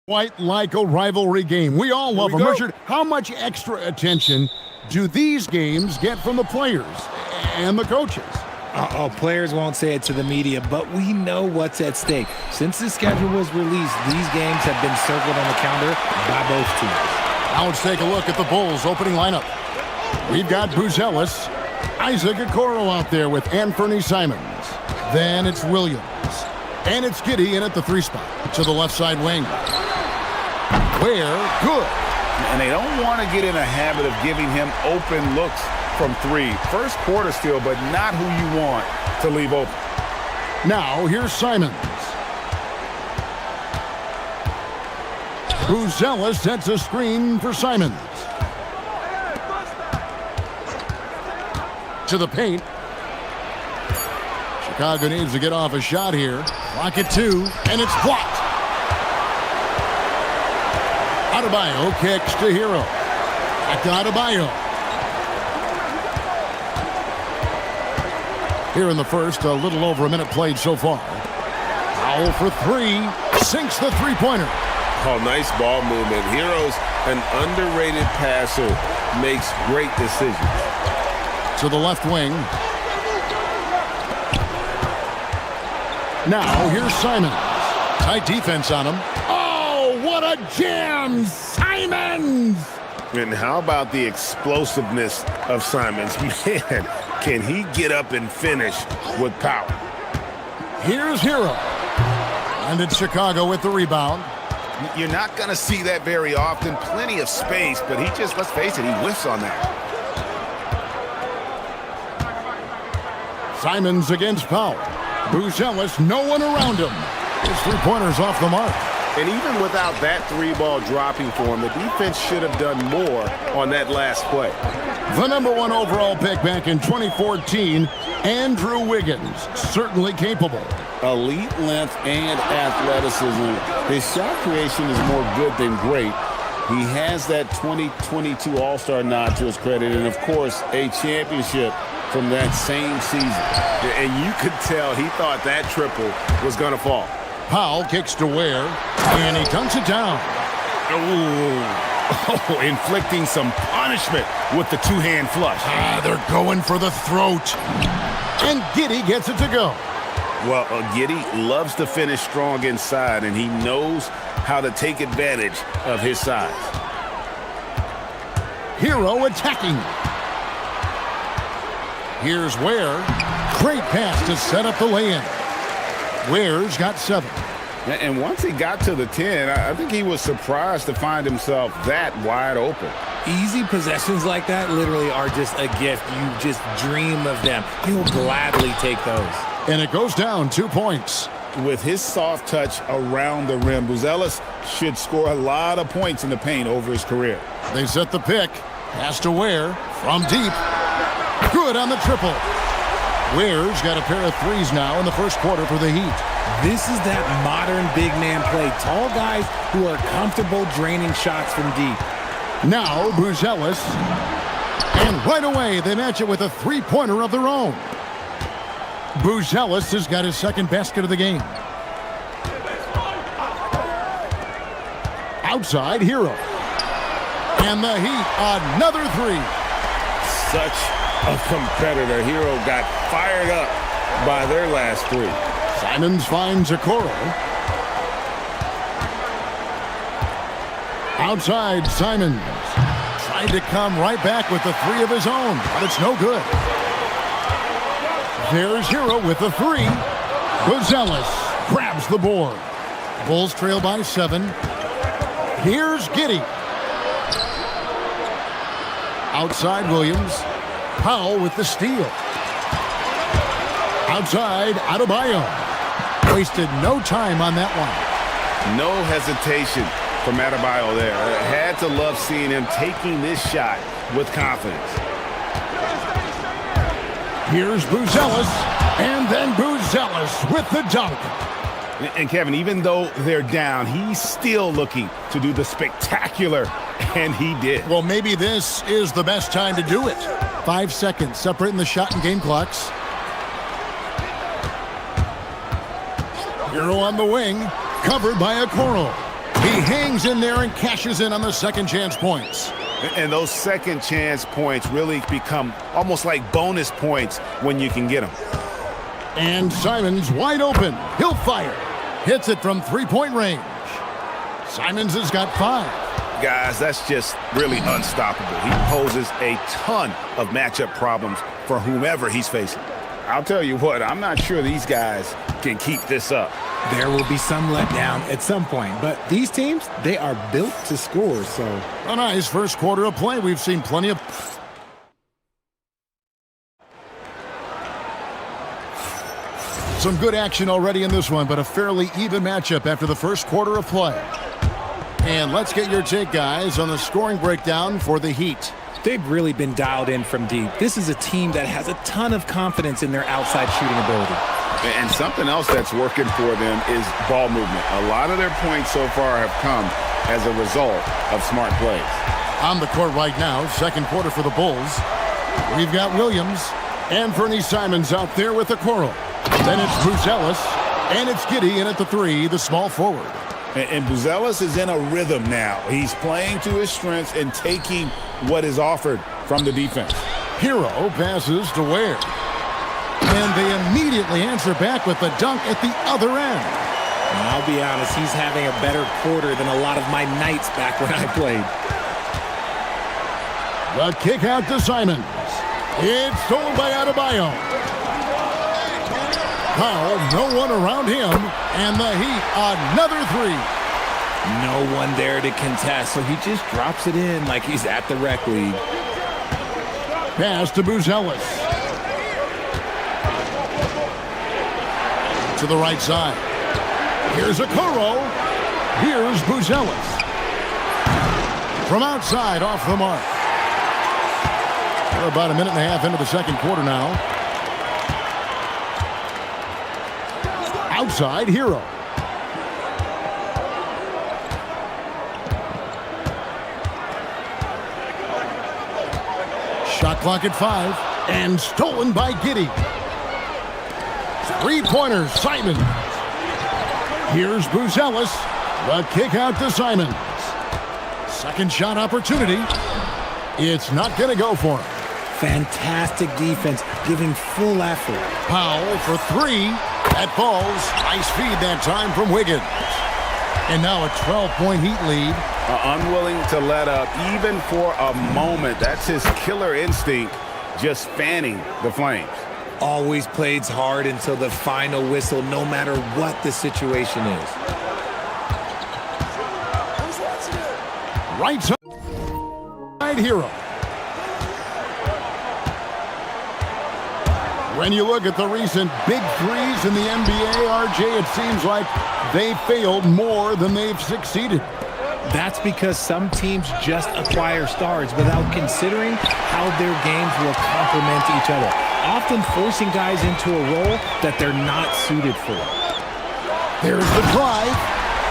[SPEAKER 6] Quite like a rivalry game. We all love them. Richard, how much extra attention do these games get from the players and the coaches?
[SPEAKER 8] Players won't say it to the media, but we know what's at stake. Since the schedule was released, these games have been circled on the calendar by both teams.
[SPEAKER 6] Now let's take a look at the Bulls' opening lineup. We've got Buzelis, Isaac Okoro out there with Anthony Simons. Then it's Williams. And it's Giddy in at the 3 spot to the left side wing. Where good.
[SPEAKER 7] And they don't want to get in a habit of giving him open looks from 3. First quarter still, but not who you want to leave open.
[SPEAKER 6] Now here's Simons. Buzelis sets a screen for Simons. To the paint. Chicago needs to get off a shot here. Clock at 2, and it's blocked. Adebayo kicks to Hero. Back to Adebayo. Here in the first, a little over a minute played so far. Foul for 3. Sinks the three-pointer.
[SPEAKER 9] Oh, nice ball movement. Hero's an underrated passer. Makes great decisions.
[SPEAKER 6] To the left wing. Now here's Simons. Tight defense on him. Oh, what a jam! Simons!
[SPEAKER 9] And how about the explosiveness of Simons? Man, can he get up and finish with power?
[SPEAKER 6] Here's Hero. And it's Chicago with the rebound.
[SPEAKER 7] You're not going to see that very often. Plenty of space, but he just, let's face it, he whiffs on that.
[SPEAKER 6] Simons against Powell. Buzelis, no one around him. His three-pointer's off the mark.
[SPEAKER 9] And even without that 3-ball dropping for him, the defense should have done more on that last play.
[SPEAKER 6] The #1 overall pick back in 2014, Andrew Wiggins, certainly capable.
[SPEAKER 7] Elite length and athleticism. His shot creation is more good than great. He has that 2022 All-Star nod to his credit, and of course, a championship from that same season.
[SPEAKER 9] And you could tell he thought that triple was going to fall.
[SPEAKER 6] Powell kicks to Ware, and he dunks it down.
[SPEAKER 9] Oh, inflicting some punishment with the two-hand flush.
[SPEAKER 6] They're going for the throat. And Giddy gets it to go.
[SPEAKER 9] Well, Giddy loves to finish strong inside, and he knows how to take advantage of his size.
[SPEAKER 6] Hero attacking. Here's Ware. Great pass to set up the lay-in. Ware's got 7.
[SPEAKER 7] And once he got to the 10, I think he was surprised to find himself that wide open.
[SPEAKER 8] Easy possessions like that literally are just a gift. You just dream of them. He'll gladly take those.
[SPEAKER 6] And it goes down 2 points.
[SPEAKER 7] With his soft touch around the rim, Buzelis should score a lot of points in the paint over his career.
[SPEAKER 6] They set the pick. Pass to Ware from deep. Good on the triple. Ware's got a pair of 3s now in the first quarter for the Heat.
[SPEAKER 8] This is that modern big man play. Tall guys who are comfortable draining shots from deep.
[SPEAKER 6] Now Buzelis. And right away they match it with a 3-pointer of their own. Buzelis has got his second basket of the game. Outside, Hero. And the Heat, another 3.
[SPEAKER 9] Such a competitor. Hero got fired up by their last 3.
[SPEAKER 6] Simons finds Okoro. Outside, Simons. Tried to come right back with the 3 of his own, but it's no good. There's Hero with the 3. Buzelis grabs the board. Bulls trail by 7. Here's Giddy. Outside, Williams. Powell with the steal. Outside, Adebayo. Wasted no time on that one.
[SPEAKER 9] No hesitation from Adebayo there. Had to love seeing him taking this shot with confidence.
[SPEAKER 6] Here's Buzelis, and then Buzelis with the dunk.
[SPEAKER 9] And Kevin, even though they're down, he's still looking to do the spectacular, and he did.
[SPEAKER 6] Well, maybe this is the best time to do it. 5 seconds separating the shot and game clocks. Hero on the wing, covered by Okoro. He hangs in there and cashes in on the second chance points.
[SPEAKER 9] And those second chance points really become almost like bonus points when you can get them.
[SPEAKER 6] And Simons wide open. He'll fire. Hits it from three-point range. Simons has got 5.
[SPEAKER 9] Guys, that's just really unstoppable. He poses a ton of matchup problems for whomever he's facing. I'll tell you what, I'm not sure these guys can keep this up.
[SPEAKER 8] There will be some letdown at some point, but these teams, they are built to score, so.
[SPEAKER 6] A nice first quarter of play. We've seen plenty of... Some good action already in this one, but a fairly even matchup after the first quarter of play. And let's get your take, guys, on the scoring breakdown for the Heat.
[SPEAKER 8] They've really been dialed in from deep. This is a team that has a ton of confidence in their outside shooting ability.
[SPEAKER 9] And something else that's working for them is ball movement. A lot of their points so far have come as a result of smart plays.
[SPEAKER 6] On the court right now, second quarter for the Bulls. We've got Williams and Fernie Simons out there with the Coral. Then it's Buzelis, and it's Giddy in at the 3, the small forward.
[SPEAKER 9] And Buzelis is in a rhythm now. He's playing to his strengths and taking what is offered from the defense.
[SPEAKER 6] Hero passes to Ware. And they immediately answer back with the dunk at the other end.
[SPEAKER 8] And I'll be honest, he's having a better quarter than a lot of my nights back when I played.
[SPEAKER 6] The kick out to Simons. It's stolen by Adebayo. Powell, no one around him, and the Heat, another 3.
[SPEAKER 8] No one there to contest, so he just drops it in like he's at the rec league.
[SPEAKER 6] Pass to Buzelis. To the right side. Here's Okoro. Here's Buzelis. From outside, off the mark. We're about a minute and a half into the second quarter now. Outside, Hero. Shot clock at 5, and stolen by Giddy. Three-pointers, Simons. Here's Buzelis. The kick out to Simons. Second shot opportunity. It's not going to go for him.
[SPEAKER 8] Fantastic defense, giving full effort.
[SPEAKER 6] Powell for 3. That falls. Nice feed that time from Wiggins. And now a 12-point Heat lead.
[SPEAKER 9] Unwilling to let up even for a moment. That's his killer instinct, just fanning the flames.
[SPEAKER 8] Always plays hard until the final whistle, no matter what the situation is.
[SPEAKER 6] Right side, Hero. When you look at the recent big threes in the NBA, RJ, it seems like they failed more than they've succeeded.
[SPEAKER 8] That's because some teams just acquire stars without considering how their games will complement each other, often forcing guys into a role that they're not suited for.
[SPEAKER 6] There's the drive.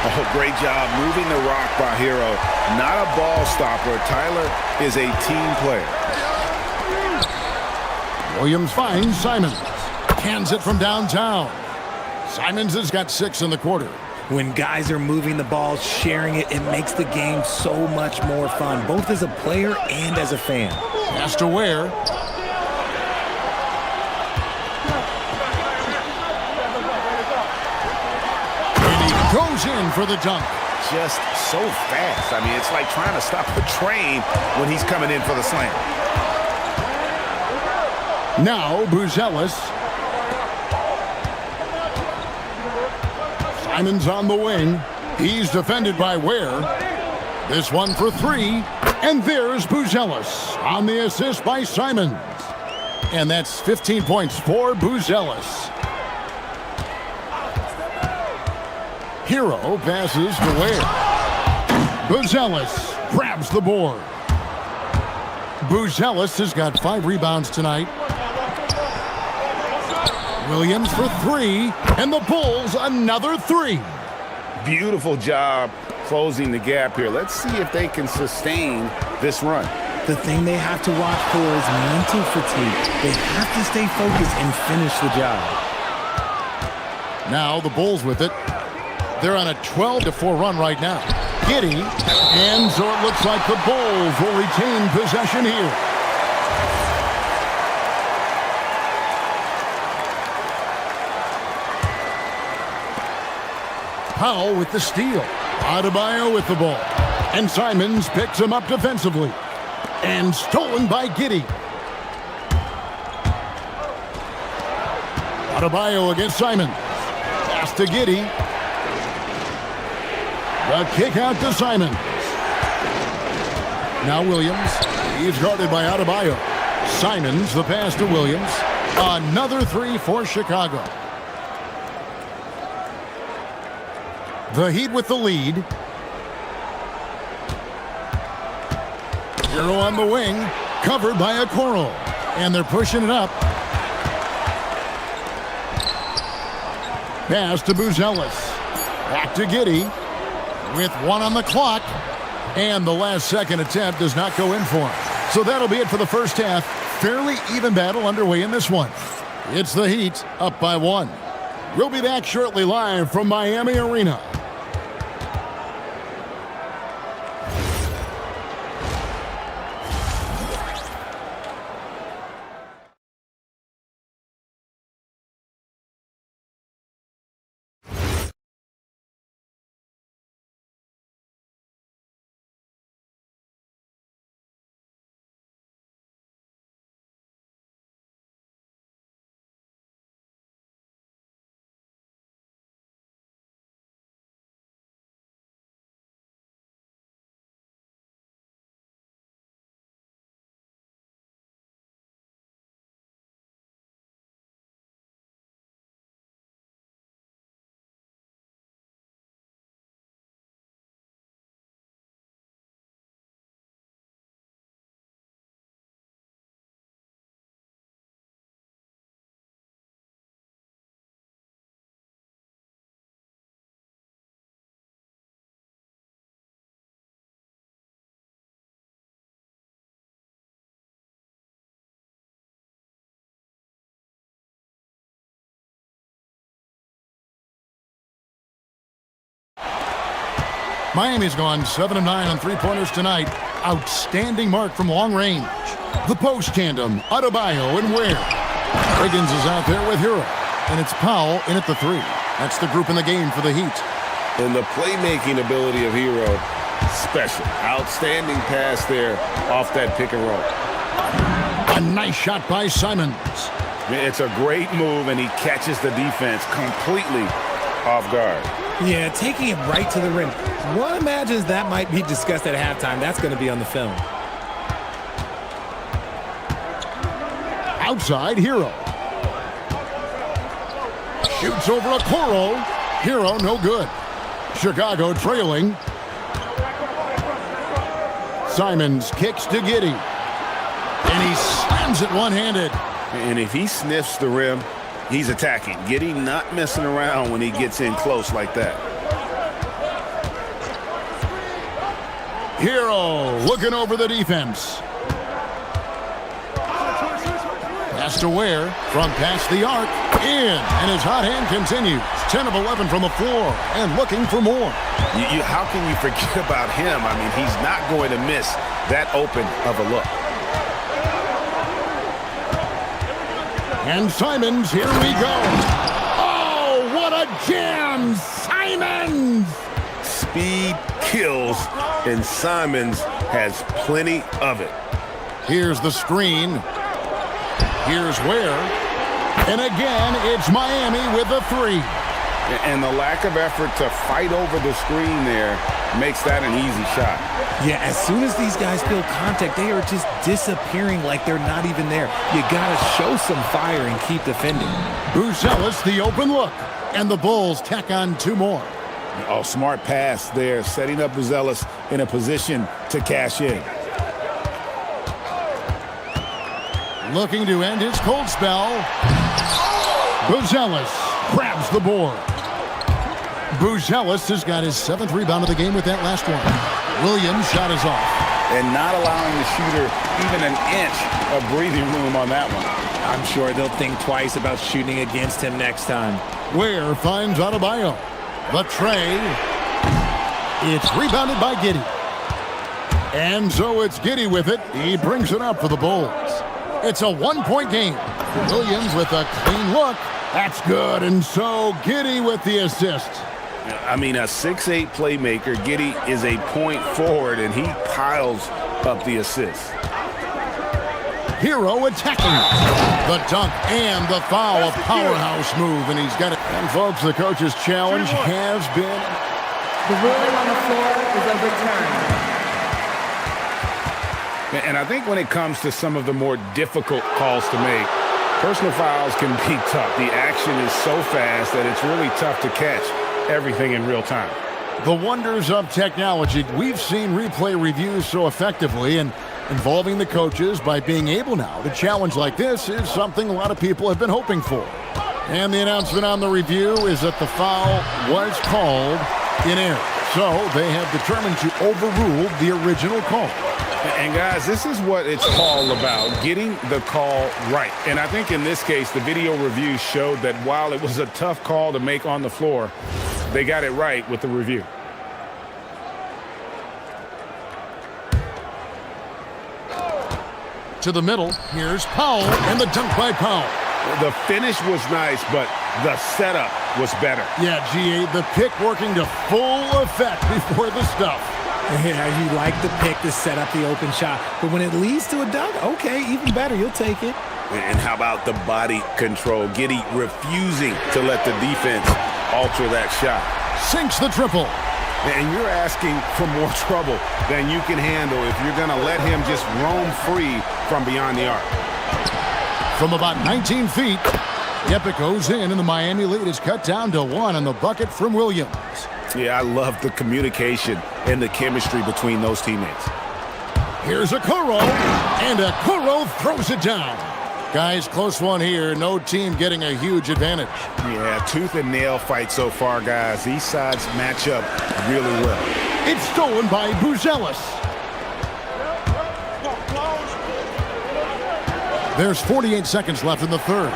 [SPEAKER 9] Oh, great job moving the rock by Hero. Not a ball stopper. Tyler is a team player.
[SPEAKER 6] Williams finds Simons. Cans it from downtown. Simons has got 6 in the quarter.
[SPEAKER 8] When guys are moving the ball, sharing it, it makes the game so much more fun, both as a player and as a fan.
[SPEAKER 6] Pass to Ware. And he goes in for the dunk.
[SPEAKER 9] Just so fast. I mean, it's like trying to stop a train when he's coming in for the slam.
[SPEAKER 6] Now Buzelis. Simons on the wing. He's defended by Ware. This one for 3. And there's Buzelis on the assist by Simons. And that's 15 points for Buzelis. Hero passes to Ware. Buzelis grabs the board. Buzelis has got 5 rebounds tonight. Williams for 3, and the Bulls another 3.
[SPEAKER 9] Beautiful job closing the gap here. Let's see if they can sustain this run.
[SPEAKER 8] The thing they have to watch for is mental fatigue. They have to stay focused and finish the job.
[SPEAKER 6] Now the Bulls with it. They're on a 12-4 run right now. Giddy, and so it looks like the Bulls will retain possession here. Powell with the steal. Adebayo with the ball. And Simons picks him up defensively. And stolen by Giddy. Adebayo against Simons. Pass to Giddy. The kick out to Simons. Now Williams. He's guarded by Adebayo. Simons, the pass to Williams. Another three for Chicago. The Heat with the lead. Hero on the wing. Covered by Okoro. And they're pushing it up. Pass to Buzelis. Back to Giddy. With one on the clock. And the last second attempt does not go in for him. So that'll be it for the first half. Fairly even battle underway in this one. It's the Heat up by 1. We'll be back shortly live from Miami Arena. Miami's gone 7 of 9 on three-pointers tonight. Outstanding mark from long range. The post tandem, Adebayo and Ware. Wiggins is out there with Hero. And it's Powell in at the 3. That's the group in the game for the Heat.
[SPEAKER 7] And the playmaking ability of Hero, special. Outstanding pass there off that pick and roll.
[SPEAKER 6] A nice shot by Simons.
[SPEAKER 7] It's a great move, and he catches the defense completely off guard.
[SPEAKER 8] Yeah, taking it right to the rim. One imagines that might be discussed at halftime. That's going to be on the film.
[SPEAKER 6] Outside, Hero. Shoots over Okoro. Hero, no good. Chicago trailing. Simons kicks to Giddy. And he slams it one-handed.
[SPEAKER 7] And if he sniffs the rim, he's attacking. Giddy not messing around when he gets in close like that.
[SPEAKER 6] Hero looking over the defense. Pass to Ware from past the arc. In. And his hot hand continues. 10 of 11 from the floor and looking for more.
[SPEAKER 7] How can you forget about him? I mean, he's not going to miss that open of a look.
[SPEAKER 6] And Simons, here we go. Oh, what a jam! Simons!
[SPEAKER 7] Speed kills, and Simons has plenty of it.
[SPEAKER 6] Here's the screen. Here's Ware. And again, it's Miami with a 3.
[SPEAKER 7] And the lack of effort to fight over the screen there makes that an easy shot.
[SPEAKER 8] Yeah, as soon as these guys feel contact, they are just disappearing like they're not even there. You got to show some fire and keep defending.
[SPEAKER 6] Buzelis, the open look. And the Bulls tack on 2 more.
[SPEAKER 7] Oh, smart pass there, setting up Buzelis in a position to cash in.
[SPEAKER 6] Looking to end his cold spell. Buzelis grabs the board. Buzelis has got his 7th rebound of the game with that last one. Williams' shot is off.
[SPEAKER 7] And not allowing the shooter even an inch of breathing room on that one.
[SPEAKER 8] I'm sure they'll think twice about shooting against him next time.
[SPEAKER 6] Ware finds Adebayo. The tray. It's rebounded by Giddey. And so it's Giddey with it. He brings it up for the Bulls. It's a 1-point game. Williams with a clean look. That's good. And so Giddey with the assist.
[SPEAKER 7] I mean, a 6'8 playmaker. Giddey is a point forward, and he piles up the assist.
[SPEAKER 6] Hero attacking. The dunk and the foul. A powerhouse move, and he's got it. And, folks, the coach's challenge has been...
[SPEAKER 10] The ruling on the floor is overturned.
[SPEAKER 9] And I think when it comes to some of the more difficult calls to make, personal fouls can be tough. The action is so fast that it's really tough to catch everything in real time.
[SPEAKER 6] The wonders of technology. We've seen replay reviews so effectively, and involving the coaches by being able now to challenge like this is something a lot of people have been hoping for. And the announcement on the review is that the foul was called in error. So they have determined to overrule the original call.
[SPEAKER 9] And guys, this is what it's all about, getting the call right. And I think in this case, the video review showed that while it was a tough call to make on the floor, they got it right with the review.
[SPEAKER 6] To the middle, here's Powell, and the dunk by Powell.
[SPEAKER 9] The finish was nice, but the setup was better.
[SPEAKER 6] Yeah, G8, the pick working to full effect before the stuff.
[SPEAKER 8] Yeah, you like the pick to set up the open shot, but when it leads to a dunk, okay, even better, you'll take it.
[SPEAKER 7] And how about the body control? Giddey refusing to let the defense alter that shot.
[SPEAKER 6] Sinks the triple.
[SPEAKER 9] And you're asking for more trouble than you can handle if you're going to let him just roam free from beyond the arc.
[SPEAKER 6] From about 19 feet, yep, it goes in, and the Miami lead is cut down to 1 on the bucket from Williams.
[SPEAKER 7] Yeah, I love the communication and the chemistry between those teammates.
[SPEAKER 6] Here's Okoro, and Okoro throws it down. Guys, close one here. No team getting a huge advantage.
[SPEAKER 9] Yeah, tooth and nail fight so far, guys. These sides match up really well.
[SPEAKER 6] It's stolen by Buzelis. There's 48 seconds left in the third.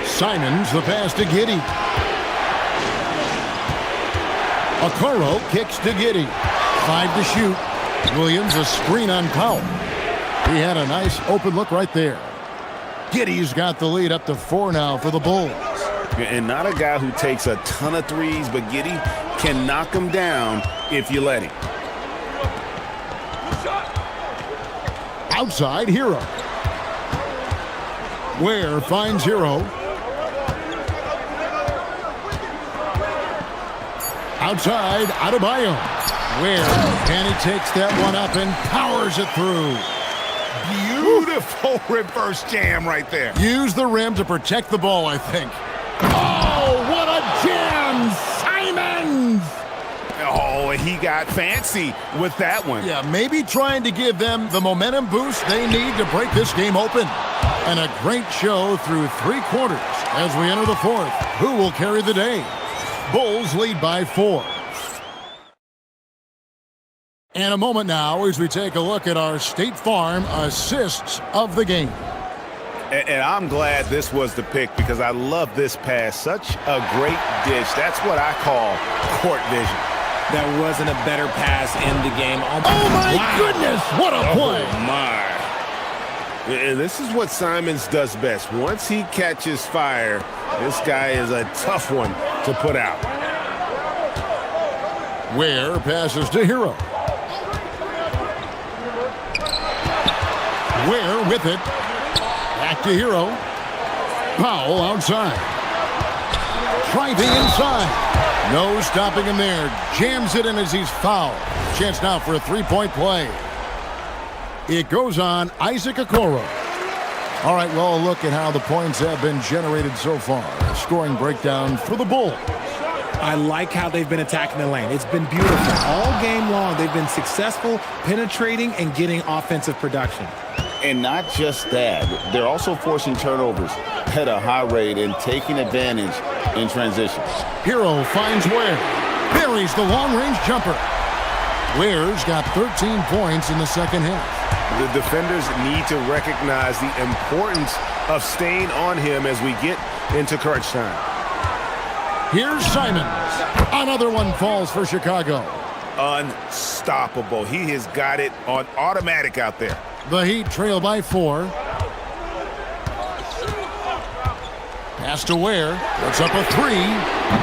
[SPEAKER 6] Simons, the pass to Giddey. Okoro kicks to Giddey. 5 to shoot. Williams, a screen on Powell. He had a nice open look right there. Giddey's got the lead up to 4 now for the Bulls.
[SPEAKER 7] And not a guy who takes a ton of threes, but Giddey can knock him down if you let him.
[SPEAKER 6] Outside, Hero. Ware finds Hero. Outside, Adebayo. Ware, and he takes that one up and powers it through.
[SPEAKER 9] Beautiful reverse jam right there.
[SPEAKER 6] Use the rim to protect the ball, I think. Oh, what a jam! Simons!
[SPEAKER 9] Oh, he got fancy with that one.
[SPEAKER 6] Yeah, maybe trying to give them the momentum boost they need to break this game open. And a great show through 3 quarters as we enter the 4th. Who will carry the day? Bulls lead by 4. And a moment now as we take a look at our State Farm assists of the game.
[SPEAKER 7] And I'm glad this was the pick because I love this pass. Such a great dish. That's what I call court vision.
[SPEAKER 8] There wasn't a better pass in the game.
[SPEAKER 6] Oh, my goodness. What a play.
[SPEAKER 7] Oh, my. And this is what Simons does best. Once he catches fire, this guy is a tough one to put out.
[SPEAKER 6] Ware passes to Hero. Ware with it. Back to Hero. Powell outside. Driving inside. No stopping him there. Jams it in as he's fouled. Chance now for a 3-point play. It goes on Isaac Okoro. All right, well, look at how the points have been generated so far. A scoring breakdown for the Bulls.
[SPEAKER 8] I like how they've been attacking the lane. It's been beautiful. All game long, they've been successful penetrating and getting offensive production.
[SPEAKER 7] And not just that, they're also forcing turnovers at a high rate and taking advantage in transition.
[SPEAKER 6] Hero finds Ware. Buries the long-range jumper. Ware's got 13 points in the second half.
[SPEAKER 7] The defenders need to recognize the importance of staying on him as we get into crunch time.
[SPEAKER 6] Here's Simons. Another one falls for Chicago.
[SPEAKER 9] Unstoppable. He has got it on automatic out there.
[SPEAKER 6] The Heat trail by 4. Pass to Ware. Puts up a 3.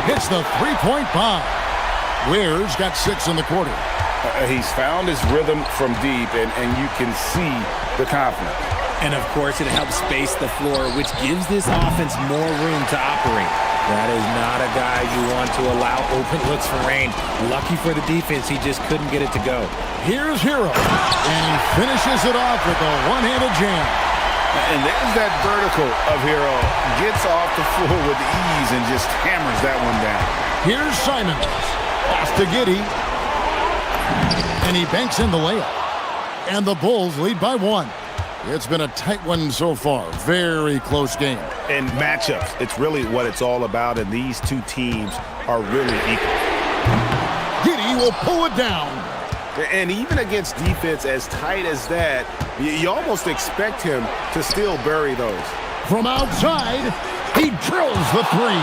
[SPEAKER 6] Hits the three-point bomb. Ware's got 6 in the quarter.
[SPEAKER 9] He's found his rhythm from deep, and you can see the confidence.
[SPEAKER 8] And, of course, it helps space the floor, which gives this offense more room to operate. That is not a guy you want to allow open looks for rain. Lucky for the defense, he just couldn't get it to go.
[SPEAKER 6] Here's Hero, and he finishes it off with a one-handed jam.
[SPEAKER 9] And there's that vertical of Hero. Gets off the floor with ease and just hammers that one down.
[SPEAKER 6] Here's Simons. Pass to Giddey. And he banks in the layup. And the Bulls lead by 1. It's been a tight one so far. Very close game.
[SPEAKER 9] And matchups, it's really what it's all about, and these two teams are really equal.
[SPEAKER 6] Giddey will pull it down.
[SPEAKER 9] And even against defense as tight as that, you almost expect him to still bury those.
[SPEAKER 6] From outside, he drills the 3.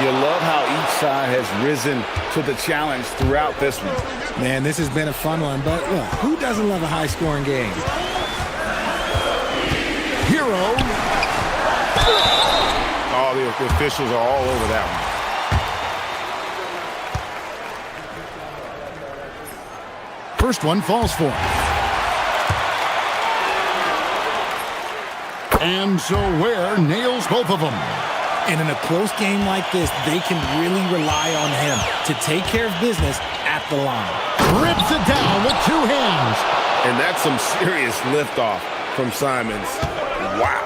[SPEAKER 9] You love how each side has risen to the challenge throughout this one.
[SPEAKER 8] Man, this has been a fun one, but look, who doesn't love a high-scoring game?
[SPEAKER 6] Hero.
[SPEAKER 9] Oh, the officials are all over that
[SPEAKER 6] one. First one falls for him. And so Ware nails both of them.
[SPEAKER 8] And in a close game like this, they can really rely on him to take care of business at the line.
[SPEAKER 6] Rips it down with 2 hands.
[SPEAKER 9] And that's some serious liftoff from Simons. Wow.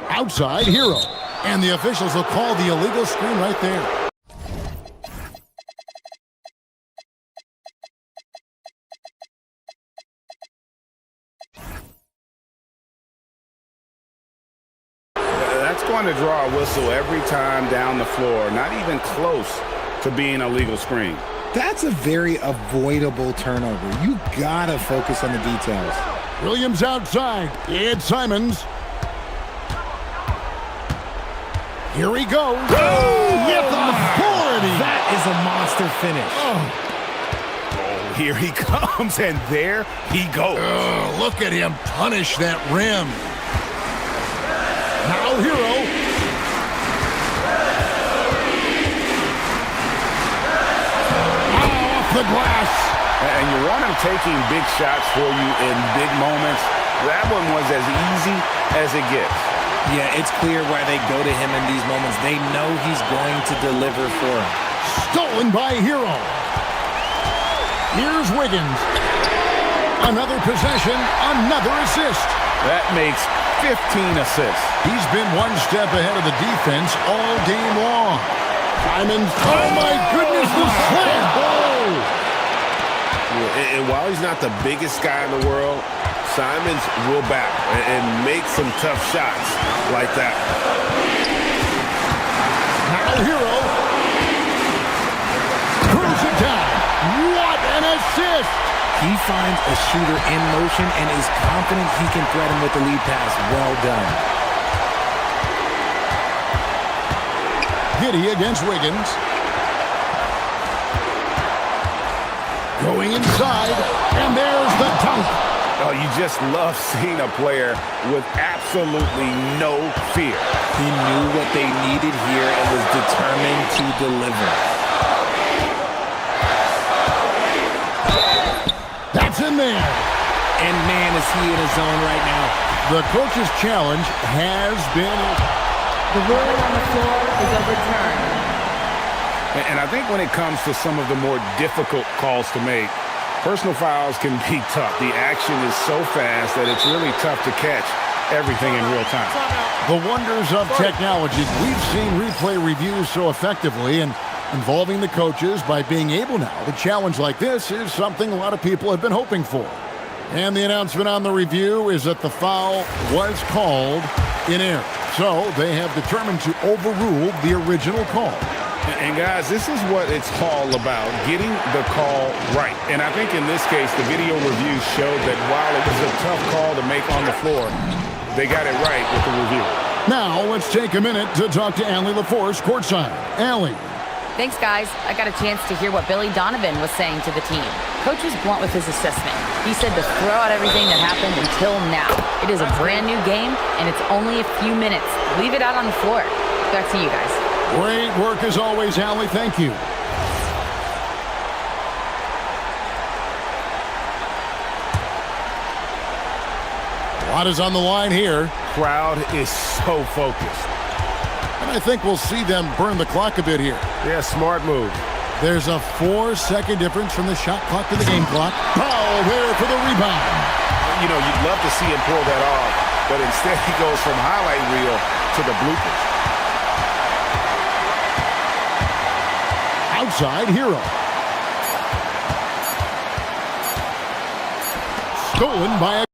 [SPEAKER 6] Outside, Hero. And the officials will call the illegal screen right there.
[SPEAKER 9] That's going to draw a whistle every time down the floor. Not even close to being a legal screen.
[SPEAKER 8] That's a very avoidable turnover. You gotta focus on the details.
[SPEAKER 6] Williams outside. It's Simons. Here he goes. With authority.
[SPEAKER 8] That is a monster finish.
[SPEAKER 9] Oh, here he comes, and there he goes.
[SPEAKER 6] Look at him punish that rim. Now Hero. Off the glass.
[SPEAKER 9] And you want him taking big shots for you in big moments. That one was as easy as it gets.
[SPEAKER 8] Yeah, it's clear why they go to him in these moments. They know he's going to deliver for them.
[SPEAKER 6] Stolen by Hero. Here's Wiggins. Another possession, another assist.
[SPEAKER 9] That makes 15 assists.
[SPEAKER 6] He's been one step ahead of the defense all game long. Simons, oh my goodness, the slam!
[SPEAKER 9] And while he's not the biggest guy in the world, Simons will battle and make some tough shots like that.
[SPEAKER 6] Now Hero. Throws it down. What an assist!
[SPEAKER 8] He finds a shooter in motion and is confident he can thread him with the lead pass. Well done.
[SPEAKER 6] Giddey against Wiggins. Going inside, and there's the dunk.
[SPEAKER 9] Oh, you just love seeing a player with absolutely no fear.
[SPEAKER 8] He knew what they needed here and was determined to deliver.
[SPEAKER 6] That's in there.
[SPEAKER 8] And man, is he in a zone right now.
[SPEAKER 6] The coach's challenge has been...
[SPEAKER 10] The ruling on the floor is overturned.
[SPEAKER 9] And I think when it comes to some of the more difficult calls to make, personal fouls can be tough. The action is so fast that it's really tough to catch everything in real time.
[SPEAKER 6] The wonders of technology. We've seen replay reviews so effectively and involving the coaches by being able now to challenge like this is something a lot of people have been hoping for. And the announcement on the review is that the foul was called in error. So they have determined to overrule the original call.
[SPEAKER 9] And guys, this is what it's all about, getting the call right. And I think in this case, the video review showed that while it was a tough call to make on the floor, they got it right with the review.
[SPEAKER 6] Now, let's take a minute to talk to Allie LaForce courtside. Allie.
[SPEAKER 3] Thanks, guys. I got a chance to hear what Billy Donovan was saying to the team. Coach was blunt with his assessment. He said to throw out everything that happened until now. It is a brand new game, and it's only a few minutes. Leave it out on the floor. Back to you guys.
[SPEAKER 6] Great work as always, Allie. Thank you. A lot is on the line here.
[SPEAKER 9] Crowd is so focused.
[SPEAKER 6] And I think we'll see them burn the clock a bit here.
[SPEAKER 9] Yeah, smart move.
[SPEAKER 6] There's a 4-second difference from the shot clock to the game clock. Powell there for the rebound.
[SPEAKER 9] You know, you'd love to see him pull that off, but instead he goes from highlight reel to the bloopers.
[SPEAKER 6] Outside Hero. Stolen by a